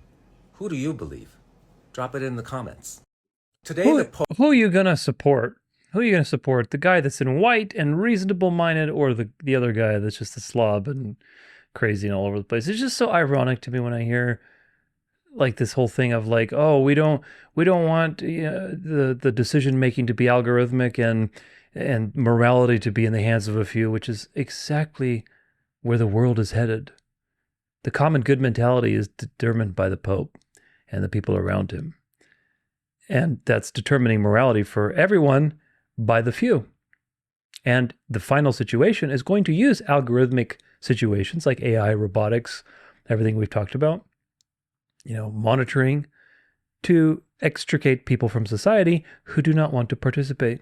Who do you believe? Drop it in the comments. Today, the Pope... Who are you going to support? Who are you going to support? The guy that's in white and reasonable-minded, or the other guy that's just a slob and crazy and all over the place? It's just so ironic to me when I hear like this whole thing of like, oh, we don't want the decision making to be algorithmic and morality to be in the hands of a few, which is exactly where the world is headed. The common good mentality is determined by the Pope and the people around him. And that's determining morality for everyone by the few. And the final situation is going to use algorithmic situations like AI, robotics, everything we've talked about, monitoring to extricate people from society who do not want to participate.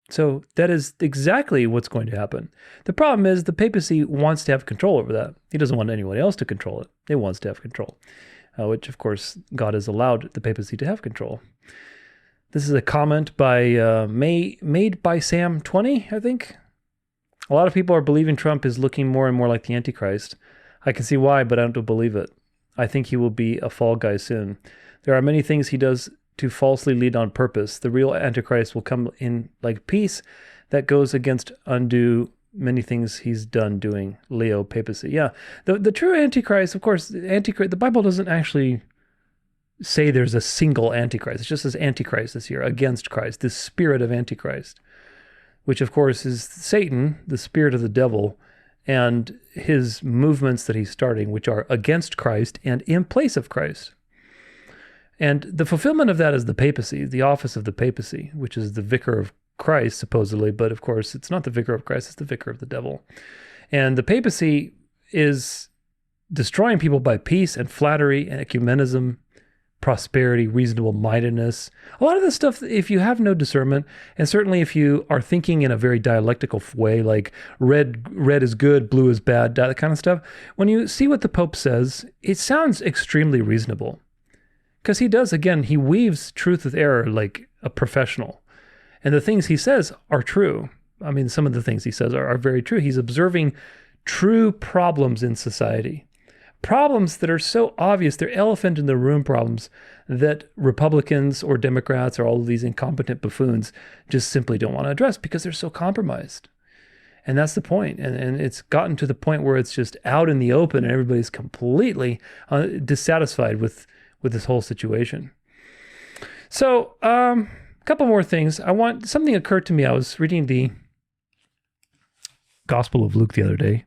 So that is exactly what's going to happen. The problem is the papacy wants to have control over that. He doesn't want anyone else to control it. He wants to have control, which of course God has allowed the papacy to have control. This is a comment by made by Sam 20, I think. A lot of people are believing Trump is looking more and more like the Antichrist. I can see why, but I don't believe it. I think he will be a fall guy soon. There are many things he does to falsely lead on purpose. The real Antichrist will come in like peace that goes against undo many things he's done doing. Leo, papacy. Yeah, the true Antichrist, of course, the Bible doesn't actually say there's a single Antichrist. It just says Antichrist this year, against Christ, the spirit of Antichrist, which of course is Satan, the spirit of the devil, and his movements that he's starting, which are against Christ and in place of Christ. And the fulfillment of that is the papacy, the office of the papacy, which is the vicar of Christ, supposedly. But of course, it's not the vicar of Christ, it's the vicar of the devil. And the papacy is destroying people by peace and flattery and ecumenism, prosperity, reasonable mindedness. A lot of this stuff, if you have no discernment, and certainly if you are thinking in a very dialectical way, like red is good, blue is bad, that kind of stuff, when you see what the Pope says, it sounds extremely reasonable. Because he does, again, he weaves truth with error like a professional. And the things he says are true. I mean, some of the things he says are very true. He's observing true problems in society. Problems that are so obvious, they're elephant in the room problems that Republicans or Democrats or all of these incompetent buffoons just simply don't want to address because they're so compromised. And that's the point. And it's gotten to the point where it's just out in the open and everybody's completely dissatisfied with this whole situation. So, a couple more things. Something occurred to me. I was reading the Gospel of Luke the other day,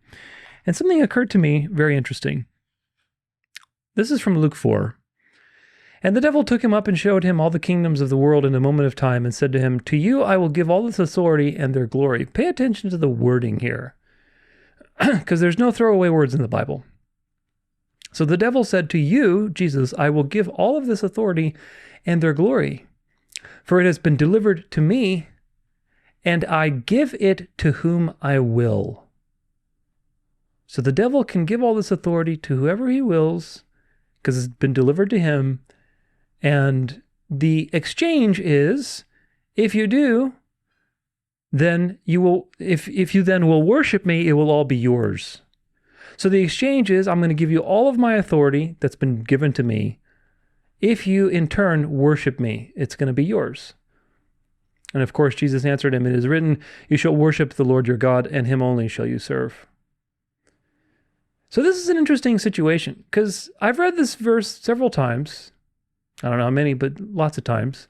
and something occurred to me very interesting. This is from Luke 4. And the devil took him up and showed him all the kingdoms of the world in a moment of time and said to him, "To you I will give all this authority and their glory." Pay attention to the wording here, because there's no throwaway words in the Bible. So the devil said, "To you, Jesus, I will give all of this authority and their glory, for it has been delivered to me, and I give it to whom I will." So the devil can give all this authority to whoever he wills, because it's been delivered to him. And the exchange is, if you do, then you will, if you then will worship me, it will all be yours. So the exchange is, I'm going to give you all of my authority that's been given to me. If you in turn worship me, it's going to be yours. And of course, Jesus answered him, it is written, you shall worship the Lord your God, and him only shall you serve. So this is an interesting situation, because I've read this verse several times. I don't know how many, but lots of times.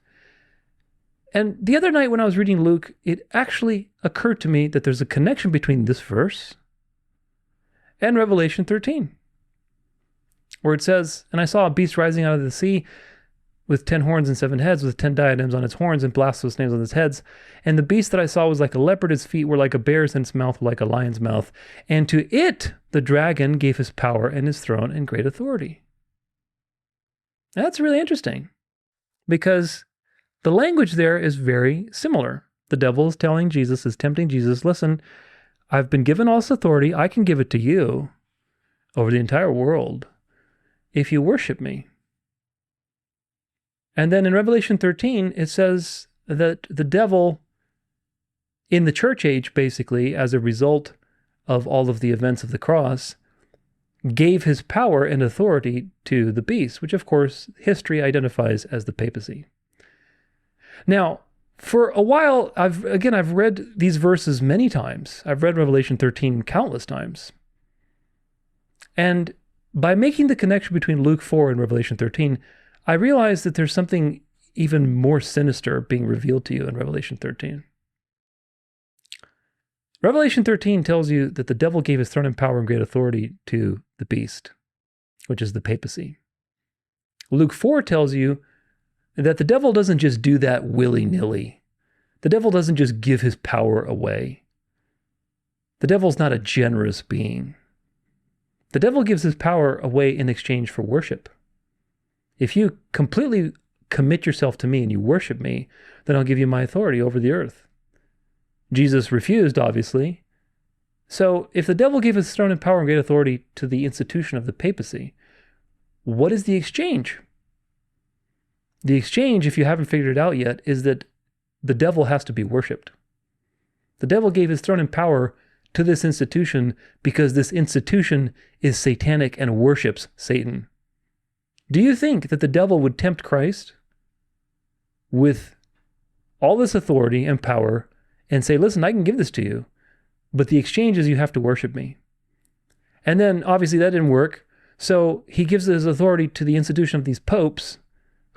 And the other night when I was reading Luke, it actually occurred to me that there's a connection between this verse and Revelation 13, where it says, and I saw a beast rising out of the sea with 10 horns and 7 heads, with 10 diadems on its horns and blasphemous names on its heads. And the beast that I saw was like a leopard, its feet were like a bear's, and its mouth like a lion's mouth. And to it, the dragon gave his power and his throne and great authority. Now, that's really interesting, because the language there is very similar. The devil is telling Jesus, is tempting Jesus, listen, I've been given all this authority. I can give it to you over the entire world if you worship me. And then in Revelation 13, it says that the devil in the church age, basically, as a result of all of the events of the cross, gave his power and authority to the beast, which of course history identifies as the papacy. Now, for a while, I've read these verses many times. I've read Revelation 13 countless times. And by making the connection between Luke 4 and Revelation 13, I realized that there's something even more sinister being revealed to you in Revelation 13. Revelation 13 tells you that the devil gave his throne and power and great authority to the beast, which is the papacy. Luke 4 tells you that the devil doesn't just do that willy-nilly. The devil doesn't just give his power away. The devil's not a generous being. The devil gives his power away in exchange for worship. If you completely commit yourself to me and you worship me, then I'll give you my authority over the earth. Jesus refused, obviously. So if the devil gave his throne and power and great authority to the institution of the papacy, what is the exchange? The exchange, if you haven't figured it out yet, is that the devil has to be worshipped. The devil gave his throne and power to this institution because this institution is satanic and worships Satan. Do you think that the devil would tempt Christ with all this authority and power and say, listen, I can give this to you, but the exchange is you have to worship me? And then obviously that didn't work. So he gives his authority to the institution of these popes,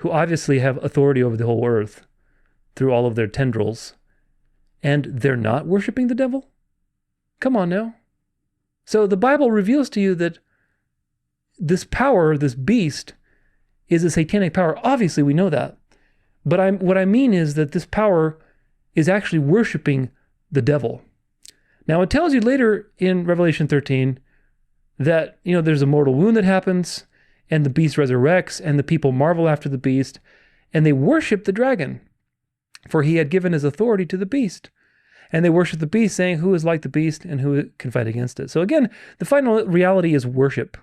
who obviously have authority over the whole earth through all of their tendrils, and they're not worshiping the devil? Come on now. So the Bible reveals to you that this power, this beast, is a satanic power. Obviously, we know that. But what I mean is that this power is actually worshiping the devil. Now, it tells you later in Revelation 13 that, there's a mortal wound that happens, and the beast resurrects, and the people marvel after the beast, and they worship the dragon, for he had given his authority to the beast. And they worship the beast, saying, who is like the beast and who can fight against it? So again, the final reality is worship.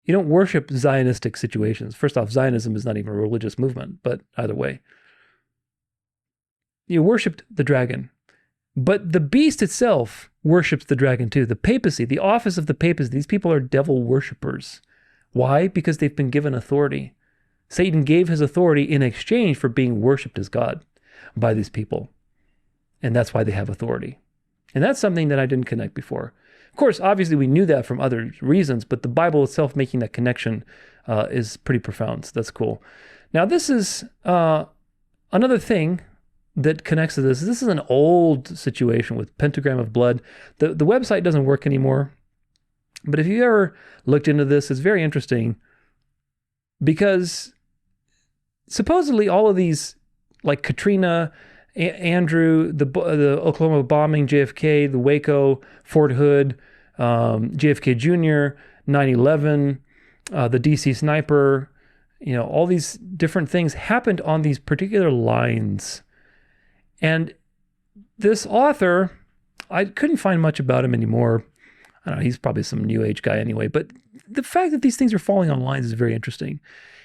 You don't worship Zionistic situations. First off, Zionism is not even a religious movement, but either way. You worshiped the dragon. But the beast itself worships the dragon too. The papacy, the office of the papacy, these people are devil worshippers. Why? Because they've been given authority. Satan gave his authority in exchange for being worshipped as God by these people. And that's why they have authority. And that's something that I didn't connect before. Of course, obviously we knew that from other reasons, but the Bible itself making that connection is pretty profound. So that's cool. Now, this is another thing that connects to this. This is an old situation with pentagram of blood. The website doesn't work anymore. But if you ever looked into this, it's very interesting because supposedly all of these, like Katrina, Andrew, the Oklahoma bombing, JFK, the Waco, Fort Hood, JFK Jr., 9/11, the DC sniper, all these different things happened on these particular lines. And this author, I couldn't find much about him anymore. I don't know, he's probably some new age guy anyway, but the fact that these things are falling on lines is very interesting.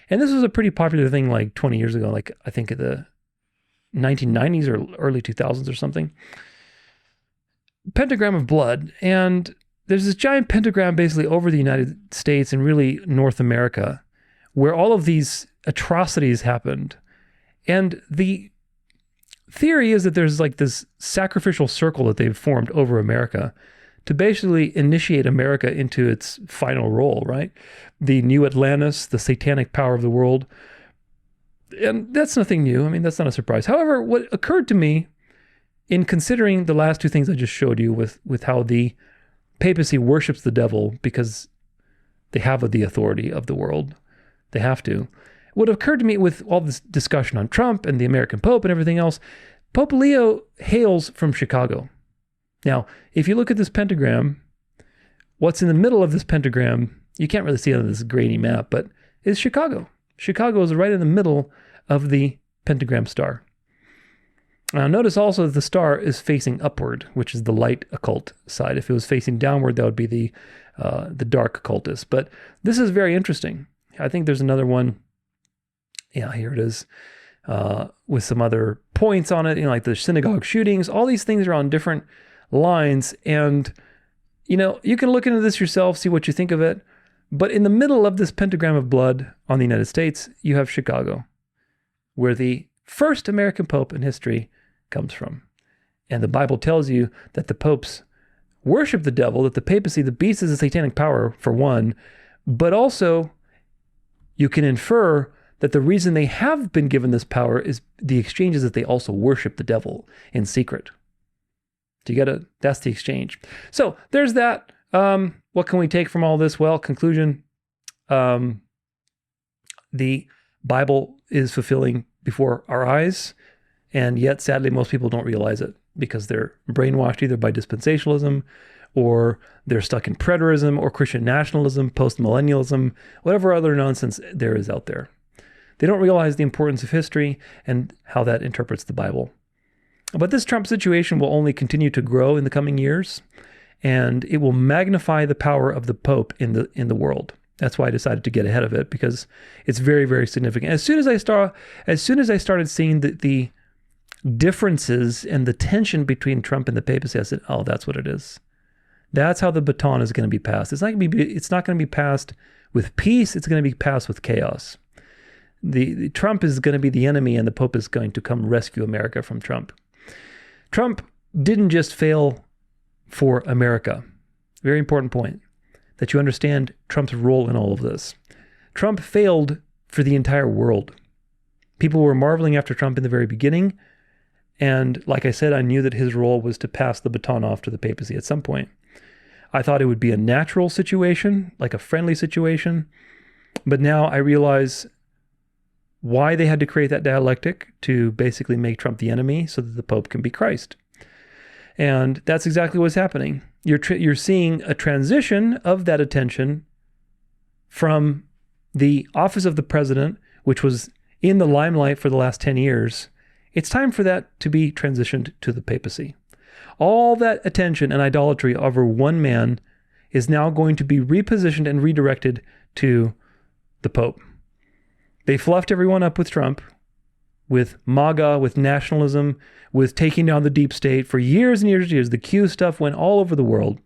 And this was a pretty popular thing like 20 years ago, like I think 1990s or early 2000s or something. Pentagram of blood. And there's this giant pentagram basically over the United States and really North America where all of these atrocities happened. And the theory is that there's like this sacrificial circle that they've formed over America to basically initiate America into its final role, right? The new Atlantis, the satanic power of the world. And that's nothing new. I mean, that's not a surprise. However, what occurred to me in considering the last two things I just showed you with how the papacy worships the devil because they have the authority of the world. They have to. What occurred to me with all this discussion on Trump and the American Pope and everything else, Pope Leo hails from Chicago. Now, if you look at this pentagram, what's in the middle of this pentagram, you can't really see it on this grainy map, but is Chicago. Chicago is right in the middle of the pentagram star. Now, notice also that the star is facing upward, which is the light occult side. If it was facing downward, that would be the dark occultist. But this is very interesting. I think there's another one. Yeah, here it is, with some other points on it, like the synagogue shootings. All these things are on different lines. And, you can look into this yourself, see what you think of it. But in the middle of this pentagram of blood on the United States, you have Chicago, where the first American Pope in history comes from. And the Bible tells you that the popes worship the devil, that the papacy, the beast, is a satanic power, for one. But also, you can infer that the reason they have been given this power is the exchange is that they also worship the devil in secret. So that's the exchange. So there's that. What can we take from all this? Well, conclusion, the Bible is fulfilling before our eyes, and yet sadly most people don't realize it because they're brainwashed either by dispensationalism or they're stuck in preterism or Christian nationalism, post-millennialism, whatever other nonsense there is out there. They don't realize the importance of history and how that interprets the Bible. But this Trump situation will only continue to grow in the coming years, and it will magnify the power of the Pope in the world. That's why I decided to get ahead of it, because it's very, very significant. As soon as I started seeing the differences and the tension between Trump and the papacy, I said, "Oh, that's what it is. That's how the baton is going to be passed. It's not going to be passed with peace. It's going to be passed with chaos. The Trump is going to be the enemy, and the Pope is going to come rescue America from Trump." Trump didn't just fail for America. Very important point that you understand Trump's role in all of this. Trump failed for the entire world. People were marveling after Trump in the very beginning. And like I said, I knew that his role was to pass the baton off to the papacy at some point. I thought it would be a natural situation, like a friendly situation. But now I realize why they had to create that dialectic to basically make Trump the enemy so that the Pope can be Christ. And that's exactly what's happening. You're seeing a transition of that attention from the office of the president, which was in the limelight for the last 10 years. It's time for that to be transitioned to the papacy. All that attention and idolatry over one man is now going to be repositioned and redirected to the Pope. They fluffed everyone up with Trump, with MAGA, with nationalism, with taking down the deep state for years and years and years. The Q stuff went all over the world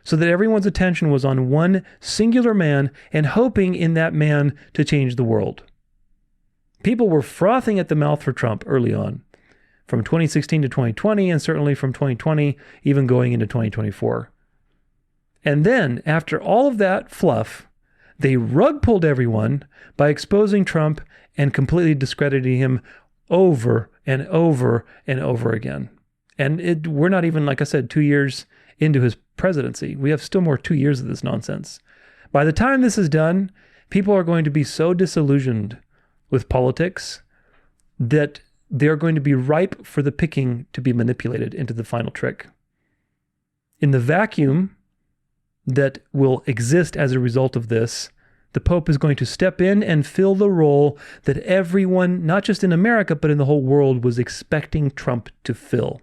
so that everyone's attention was on one singular man and hoping in that man to change the world. People were frothing at the mouth for Trump early on, from 2016 to 2020, and certainly from 2020, even going into 2024. And then, after all of that fluff, they rug pulled everyone by exposing Trump and completely discrediting him over and over and over again. And we're not even, like I said, 2 years into his presidency. We have still more 2 years of this nonsense. By the time this is done, people are going to be so disillusioned with politics that they're going to be ripe for the picking to be manipulated into the final trick. In the vacuum that will exist as a result of this, the Pope is going to step in and fill the role that everyone, not just in America, but in the whole world, was expecting Trump to fill.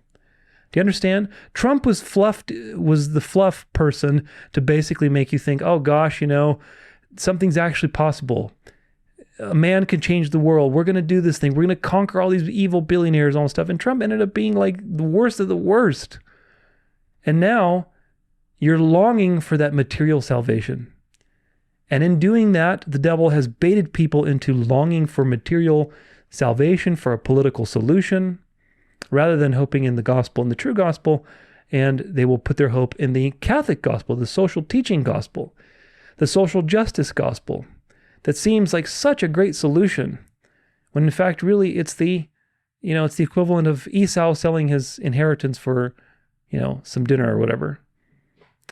Do you understand? Trump was the fluff person to basically make you think, oh gosh, something's actually possible. a man can change the world. We're going to do this thing. We're going to conquer all these evil billionaires, all this stuff. And Trump ended up being like the worst of the worst. And now you're longing for that material salvation. And in doing that, the devil has baited people into longing for material salvation, for a political solution, rather than hoping in the gospel and the true gospel. And they will put their hope in the Catholic gospel, the social teaching gospel, the social justice gospel. That seems like such a great solution, when in fact, really, it's the equivalent of Esau selling his inheritance for, some dinner or whatever.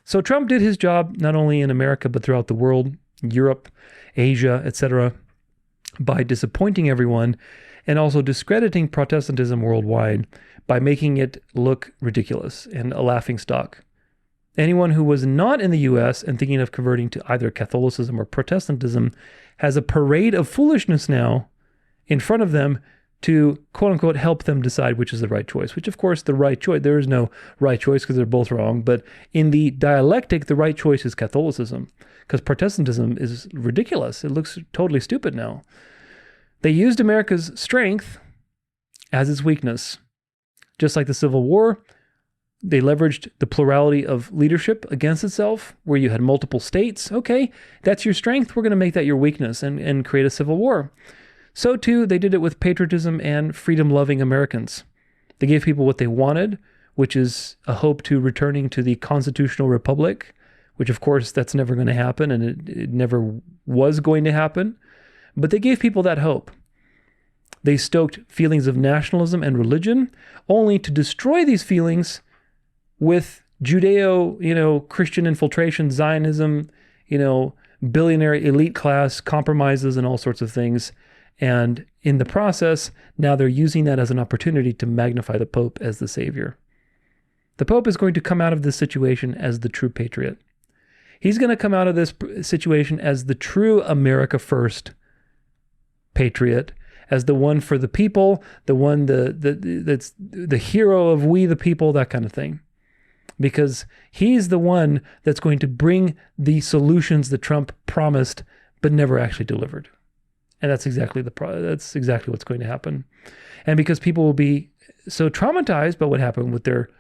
So Trump did his job not only in America, but throughout the world, Europe, Asia, etc., by disappointing everyone and also discrediting Protestantism worldwide by making it look ridiculous and a laughingstock. Anyone who was not in the U.S. and thinking of converting to either Catholicism or Protestantism has a parade of foolishness now in front of them to, quote unquote, help them decide which is the right choice, which, of course, the right choice. There is no right choice because they're both wrong. But in the dialectic, the right choice is Catholicism, because Protestantism is ridiculous. It looks totally stupid now. They used America's strength as its weakness. Just like the Civil War, they leveraged the plurality of leadership against itself, where you had multiple states. Okay, that's your strength. We're going to make that your weakness and create a civil war. So too, they did it with patriotism and freedom-loving Americans. They gave people what they wanted, which is a hope to returning to the constitutional republic, which of course that's never going to happen, and it never was going to happen. But they gave people that hope. They stoked feelings of nationalism and religion, only to destroy these feelings with Judeo, Christian infiltration, Zionism, billionaire elite class compromises and all sorts of things. And in the process, now they're using that as an opportunity to magnify the Pope as the savior. The Pope is going to come out of this situation as the true patriot. He's going to come out of this situation as the true America First patriot, as the one for the people, the one that's the hero of we the people, that kind of thing. Because he's the one that's going to bring the solutions that Trump promised but never actually delivered. And that's exactly what's going to happen. And because people will be so traumatized by what happened with their,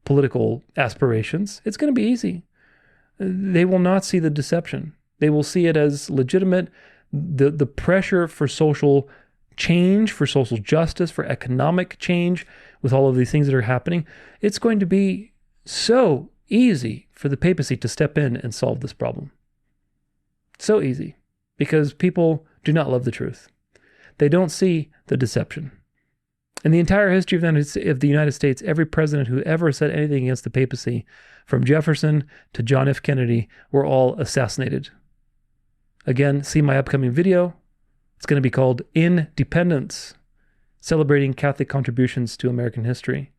political aspirations, it's going to be easy. They will not see the deception. They will see it as legitimate. The pressure for social change, for social justice, for economic change, with all of these things that are happening, it's going to be so easy for the papacy to step in and solve this problem. So easy, because people do not love the truth. They don't see the deception. In the entire history of the United States, every president who ever said anything against the papacy, from Jefferson to John F. Kennedy, were all assassinated. Again, see my upcoming video. It's going to be called Independence, celebrating Catholic contributions to American history.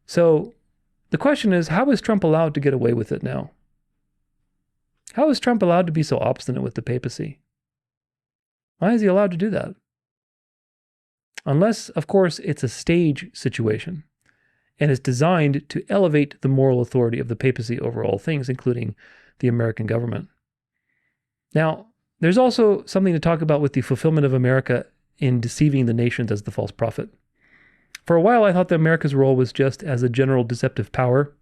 So the question is, how is Trump allowed to get away with it now? How is Trump allowed to be so obstinate with the papacy? Why is he allowed to do that? Unless, of course, it's a stage situation and is designed to elevate the moral authority of the papacy over all things, including the American government. Now, there's also something to talk about with the fulfillment of America in deceiving the nations as the false prophet. For a while, I thought that America's role was just as a general deceptive power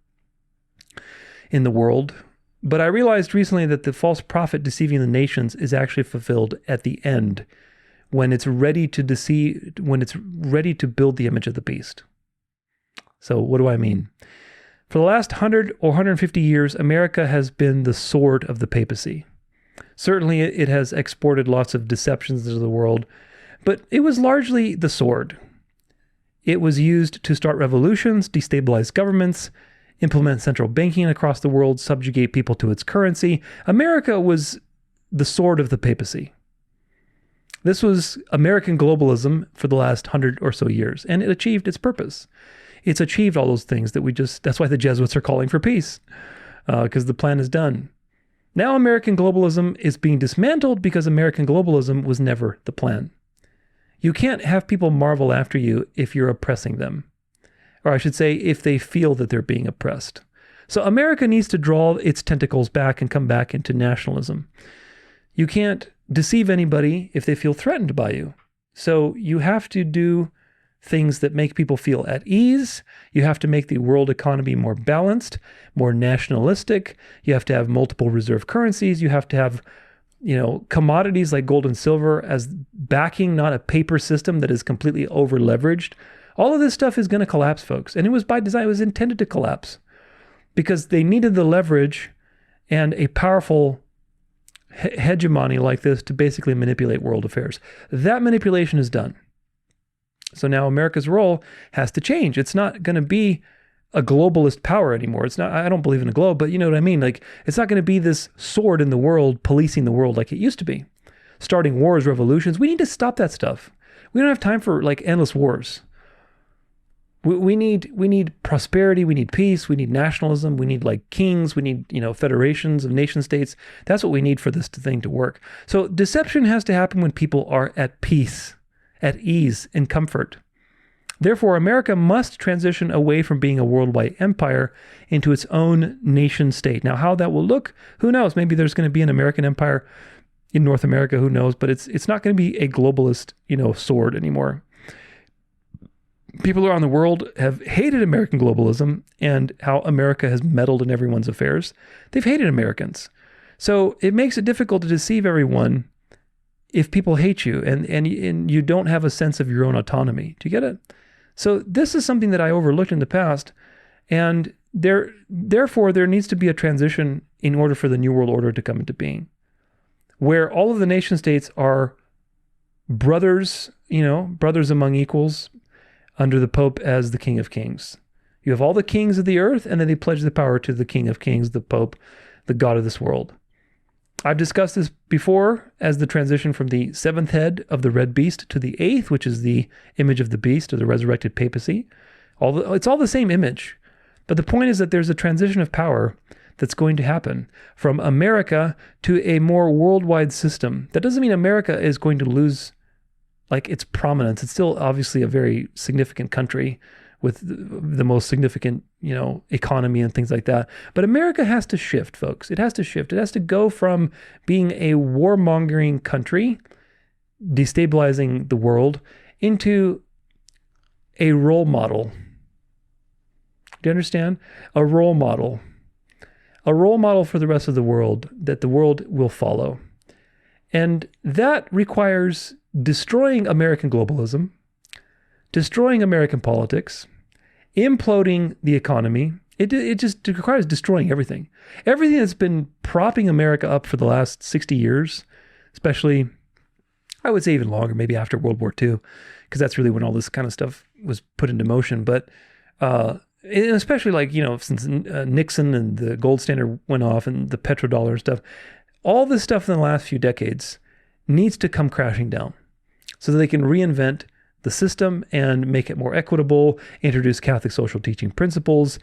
in the world. But I realized recently that the false prophet deceiving the nations is actually fulfilled at the end, when it's ready to deceive, when it's ready to build the image of the beast. So what do I mean? For the last 100 or 150 years, America has been the sword of the papacy. Certainly, it has exported lots of deceptions into the world, but it was largely the sword. It was used to start revolutions, destabilize governments, implement central banking across the world, subjugate people to its currency. America was the sword of the papacy. This was American globalism for the last 100 or so years, and it achieved its purpose. It's achieved all those things that's why the Jesuits are calling for peace, because the plan is done. Now American globalism is being dismantled because American globalism was never the plan. You can't have people marvel after you if you're oppressing them. Or I should say, if they feel that they're being oppressed. So America needs to draw its tentacles back and come back into nationalism. You can't deceive anybody if they feel threatened by you. So you have to do things that make people feel at ease. You have to make the world economy more balanced, more nationalistic. You have to have multiple reserve currencies. You have to have, commodities like gold and silver as backing, not a paper system that is completely over leveraged. All of this stuff is going to collapse, folks. And it was by design. It was intended to collapse because they needed the leverage and a powerful hegemony like this to basically manipulate world affairs. That manipulation is done. So now America's role has to change. It's not going to be a globalist power anymore. It's not, I don't believe in a globe, but you know what I mean? Like, it's not going to be this sword in the world policing the world like it used to be. Starting wars, revolutions. We need to stop that stuff. We don't have time for like endless wars. We need prosperity. We need peace. We need nationalism. We need like kings. We need, federations of nation states. That's what we need for this thing to work. So deception has to happen when people are at peace, at ease, and comfort. Therefore, America must transition away from being a worldwide empire into its own nation state. Now, how that will look, who knows? Maybe there's going to be an American empire in North America, who knows? But it's not going to be a globalist, sword anymore. People around the world have hated American globalism and how America has meddled in everyone's affairs. They've hated Americans. So it makes it difficult to deceive everyone if people hate you and you don't have a sense of your own autonomy. Do you get it? So this is something that I overlooked in the past, and therefore there needs to be a transition in order for the New World Order to come into being, where all of the nation states are brothers, brothers among equals, under the Pope as the King of Kings. You have all the kings of the earth, and then they pledge the power to the King of Kings, the Pope, the God of this world. I've discussed this before as the transition from the seventh head of the red beast to the eighth, which is the image of the beast or the resurrected papacy. It's all the same image. But the point is that there's a transition of power that's going to happen from America to a more worldwide system. That doesn't mean America is going to lose its prominence. It's still obviously a very significant country with the most significant, economy and things like that. But America has to shift, folks. It has to shift. It has to go from being a warmongering country, destabilizing the world, into a role model. Do you understand? A role model. A role model for the rest of the world that the world will follow. And that requires destroying American globalism, destroying American politics, imploding the economy. It just requires destroying everything. Everything that's been propping America up for the last 60 years, especially, I would say even longer, maybe after World War II, because that's really when all this kind of stuff was put into motion. But especially since Nixon and the gold standard went off and the petrodollar and stuff, all this stuff in the last few decades needs to come crashing down so that they can reinvent the system and make it more equitable, introduce Catholic social teaching principles,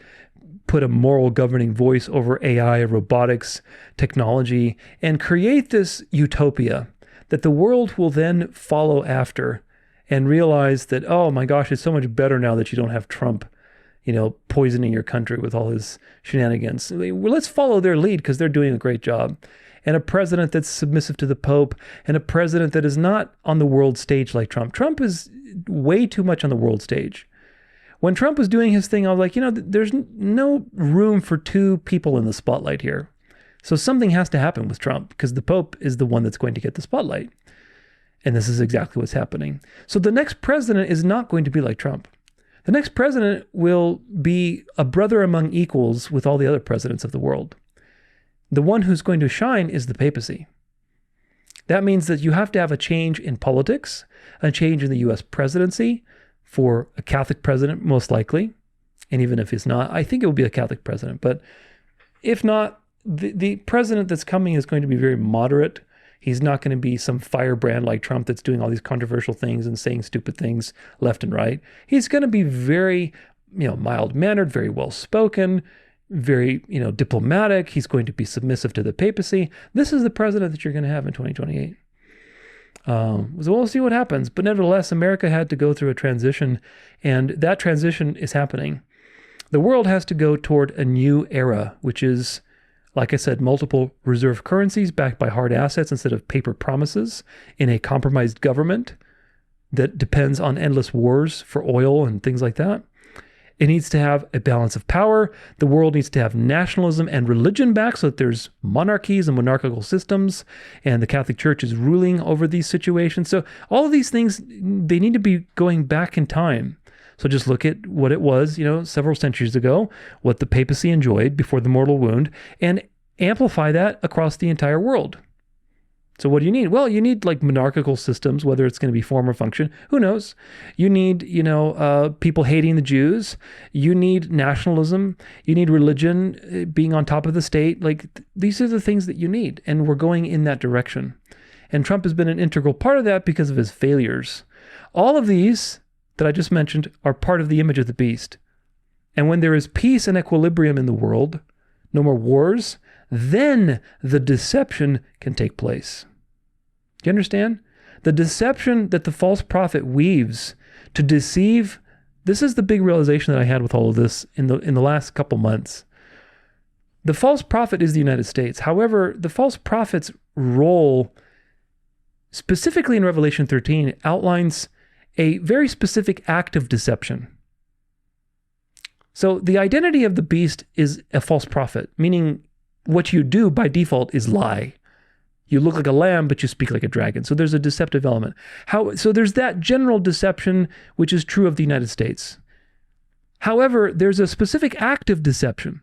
put a moral governing voice over AI, robotics, technology, and create this utopia that the world will then follow after and realize that, oh my gosh, it's so much better now that you don't have Trump, poisoning your country with all his shenanigans. Well, let's follow their lead because they're doing a great job. And a president that's submissive to the Pope, and a president that is not on the world stage like Trump. Trump is way too much on the world stage. When Trump was doing his thing, I was like, there's no room for two people in the spotlight here. So something has to happen with Trump because the Pope is the one that's going to get the spotlight. And this is exactly what's happening. So the next president is not going to be like Trump. The next president will be a brother among equals with all the other presidents of the world. The one who's going to shine is the papacy. That means that you have to have a change in politics, a change in the U.S. presidency for a Catholic president, most likely. And even if it's not, I think it will be a Catholic president. But if not, the president that's coming is going to be very moderate. He's not going to be some firebrand like Trump that's doing all these controversial things and saying stupid things left and right. He's going to be very, mild-mannered, very well-spoken, very, diplomatic. He's going to be submissive to the papacy. This is the president that you're going to have in 2028. So we'll see what happens. But nevertheless, America had to go through a transition, and that transition is happening. The world has to go toward a new era, which is Like I said, multiple reserve currencies backed by hard assets instead of paper promises in a compromised government that depends on endless wars for oil and things like that. It needs to have a balance of power. The world needs to have nationalism and religion back so that there's monarchies and monarchical systems, and the Catholic Church is ruling over these situations. So all of these things, they need to be going back in time. So just look at what it was, several centuries ago, what the papacy enjoyed before the mortal wound, and amplify that across the entire world. So what do you need? Well, you need like monarchical systems, whether it's going to be form or function. Who knows? You need, people hating the Jews. You need nationalism. You need religion being on top of the state. Like these are the things that you need. And we're going in that direction. And Trump has been an integral part of that because of his failures. All of these that I just mentioned are part of the image of the beast. And when there is peace and equilibrium in the world, no more wars, then the deception can take place. Do you understand? The deception that the false prophet weaves to deceive. This is the big realization that I had with all of this in the last couple months. The false prophet is the United States. However, the false prophet's role, specifically in Revelation 13, outlines a very specific act of deception. So the identity of the beast is a false prophet, meaning what you do by default is lie. You look like a lamb, but you speak like a dragon. So there's a deceptive element. So there's that general deception, which is true of the United States. However, there's a specific act of deception,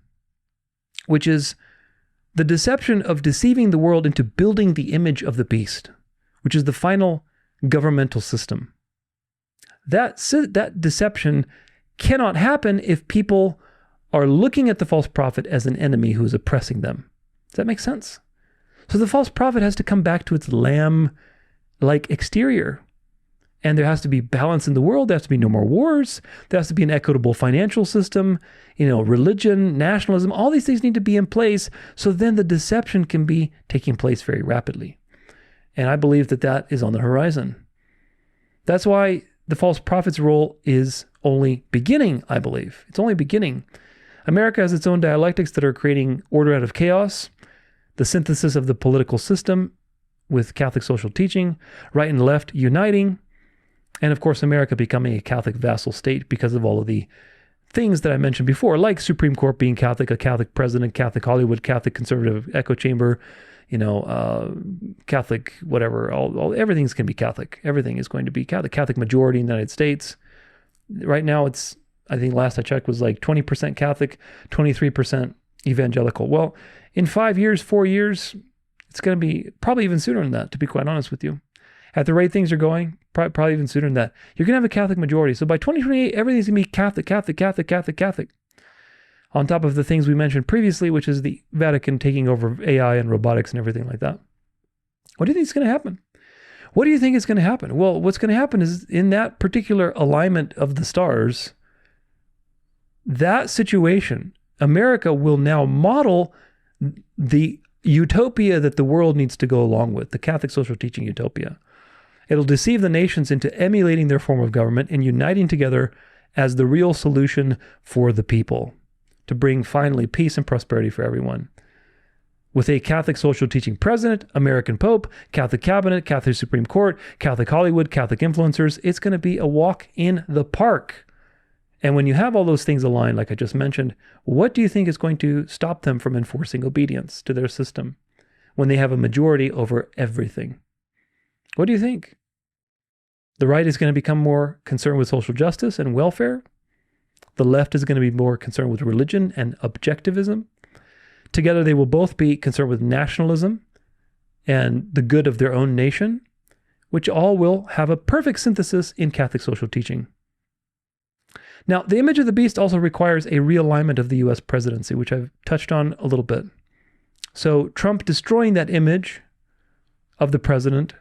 which is the deception of deceiving the world into building the image of the beast, which is the final governmental system. That deception cannot happen if people are looking at the false prophet as an enemy who is oppressing them. Does that make sense? So the false prophet has to come back to its lamb-like exterior. And there has to be balance in the world. There has to be no more wars. There has to be an equitable financial system, religion, nationalism. All these things need to be in place so then the deception can be taking place very rapidly. And I believe that is on the horizon. That's why the false prophet's role is only beginning, I believe. It's only beginning. America has its own dialectics that are creating order out of chaos, the synthesis of the political system with Catholic social teaching, right and left uniting, and of course America becoming a Catholic vassal state because of all of the things that I mentioned before, like Supreme Court being Catholic, a Catholic president, Catholic Hollywood, Catholic conservative echo chamber, Catholic whatever, everything's going to be Catholic. Everything is going to be Catholic. Catholic majority in the United States. Right now it's, I think last I checked was like 20% Catholic, 23% evangelical. Well, in 4 years, it's going to be probably even sooner than that, to be quite honest with you. At the rate things are going, probably even sooner than that. You're going to have a Catholic majority. So by 2028, everything's going to be Catholic, Catholic, Catholic, Catholic, Catholic. On top of the things we mentioned previously, which is the Vatican taking over AI and robotics and everything like that. What do you think is going to happen? What do you think is going to happen? Well, what's going to happen is in that particular alignment of the stars, that situation, America will now model the utopia that the world needs to go along with, the Catholic social teaching utopia. It'll deceive the nations into emulating their form of government and uniting together as the real solution for the people to bring finally peace and prosperity for everyone. With a Catholic social teaching president, American Pope, Catholic cabinet, Catholic Supreme Court, Catholic Hollywood, Catholic influencers, it's going to be a walk in the park. And when you have all those things aligned, like I just mentioned, what do you think is going to stop them from enforcing obedience to their system when they have a majority over everything? What do you think? The right is going to become more concerned with social justice and welfare. The left is going to be more concerned with religion and objectivism. Together, they will both be concerned with nationalism and the good of their own nation, which all will have a perfect synthesis in Catholic social teaching. Now, the image of the beast also requires a realignment of the U.S. presidency, which I've touched on a little bit. So Trump destroying that image of the president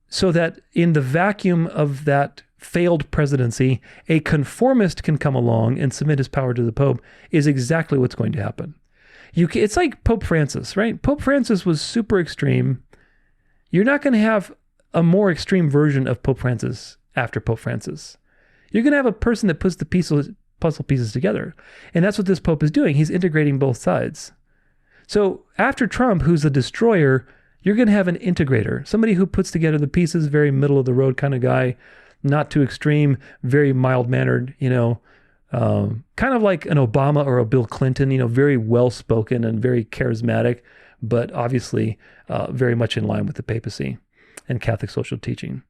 so that in the vacuum of that failed presidency, a conformist can come along and submit his power to the Pope is exactly what's going to happen. It's like Pope Francis, right? Pope Francis was super extreme. You're not going to have a more extreme version of Pope Francis after Pope Francis. You're going to have a person that puts the puzzle pieces together. And that's what this Pope is doing. He's integrating both sides. So after Trump, who's a destroyer, you're going to have an integrator, somebody who puts together the pieces, very middle of the road kind of guy, not too extreme, very mild-mannered, kind of like an Obama or a Bill Clinton, very well-spoken and very charismatic, but obviously very much in line with the papacy and Catholic social teaching.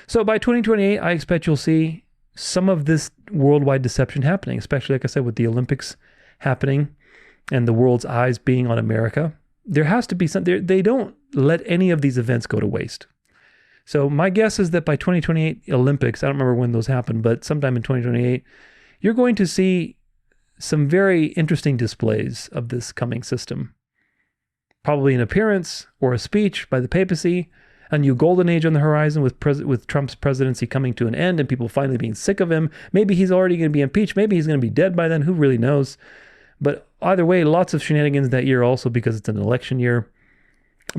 So by 2028, I expect you'll see some of this worldwide deception happening, especially, like I said, with the Olympics happening and the world's eyes being on America. There has to be something. They don't let any of these events go to waste. So my guess is that by 2028 Olympics, I don't remember when those happen, but sometime in 2028, you're going to see some very interesting displays of this coming system. Probably an appearance or a speech by the papacy, a new golden age on the horizon with Trump's presidency coming to an end and people finally being sick of him. Maybe he's already going to be impeached. Maybe he's going to be dead by then. Who really knows? But either way, lots of shenanigans that year also because it's an election year.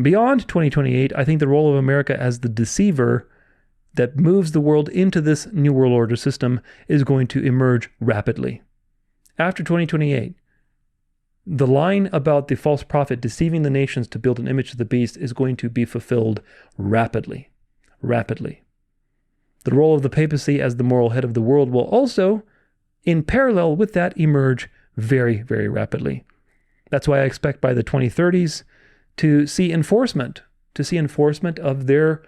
Beyond 2028, I think the role of America as the deceiver that moves the world into this new world order system is going to emerge rapidly. After 2028, the line about the false prophet deceiving the nations to build an image of the beast is going to be fulfilled rapidly. Rapidly. The role of the papacy as the moral head of the world will also, in parallel with that, emerge very, very rapidly. That's why I expect by the 2030s to see enforcement of their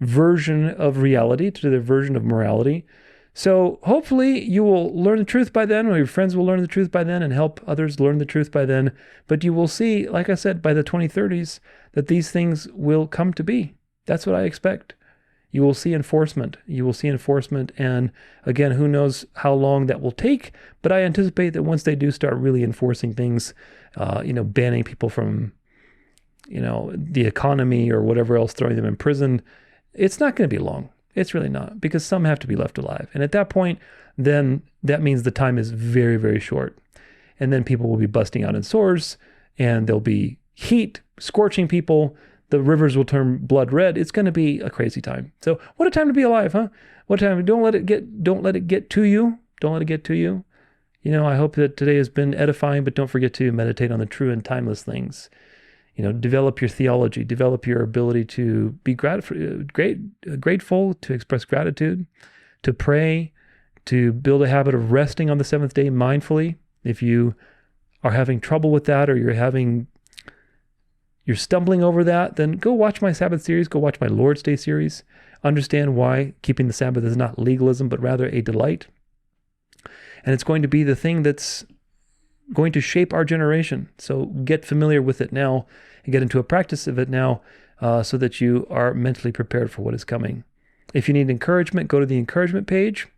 version of reality, to their version of morality. So hopefully you will learn the truth by then, or your friends will learn the truth by then and help others learn the truth by then. But you will see, like I said, by the 2030s, that these things will come to be. That's what I expect. You will see enforcement. And again, who knows how long that will take, but I anticipate that once they do start really enforcing things, banning people from, the economy or whatever else, throwing them in prison, it's not going to be long. It's really not, because some have to be left alive. And at that point, then that means the time is very, very short. And then people will be busting out in sores, and there'll be heat scorching people. The rivers will turn blood red. It's going to be a crazy time. So what a time to be alive, huh? What a time. Don't let it get to you. Don't let it get to you. I hope that today has been edifying, but don't forget to meditate on the true and timeless things. Develop your theology, develop your ability to be grateful, to express gratitude, to pray, to build a habit of resting on the seventh day mindfully. If you are having trouble with that, or you're stumbling over that, then go watch my Sabbath series, go watch my Lord's Day series. Understand why keeping the Sabbath is not legalism, but rather a delight. And it's going to be the thing that's going to shape our generation. So get familiar with it now and get into a practice of it now so that you are mentally prepared for what is coming. If you need encouragement, go to the encouragement page.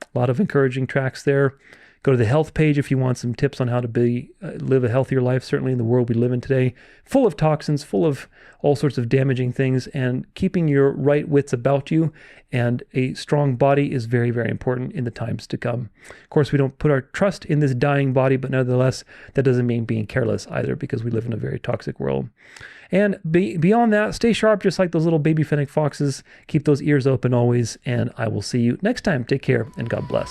A lot of encouraging tracks there. Go to the health page if you want some tips on how to live a healthier life, certainly in the world we live in today, full of toxins, full of all sorts of damaging things, and keeping your right wits about you and a strong body is very, very important in the times to come. Of course, we don't put our trust in this dying body, but nevertheless, that doesn't mean being careless either, because we live in a very toxic world. And beyond that, stay sharp, just like those little baby fennec foxes. Keep those ears open always, and I will see you next time. Take care, and God bless.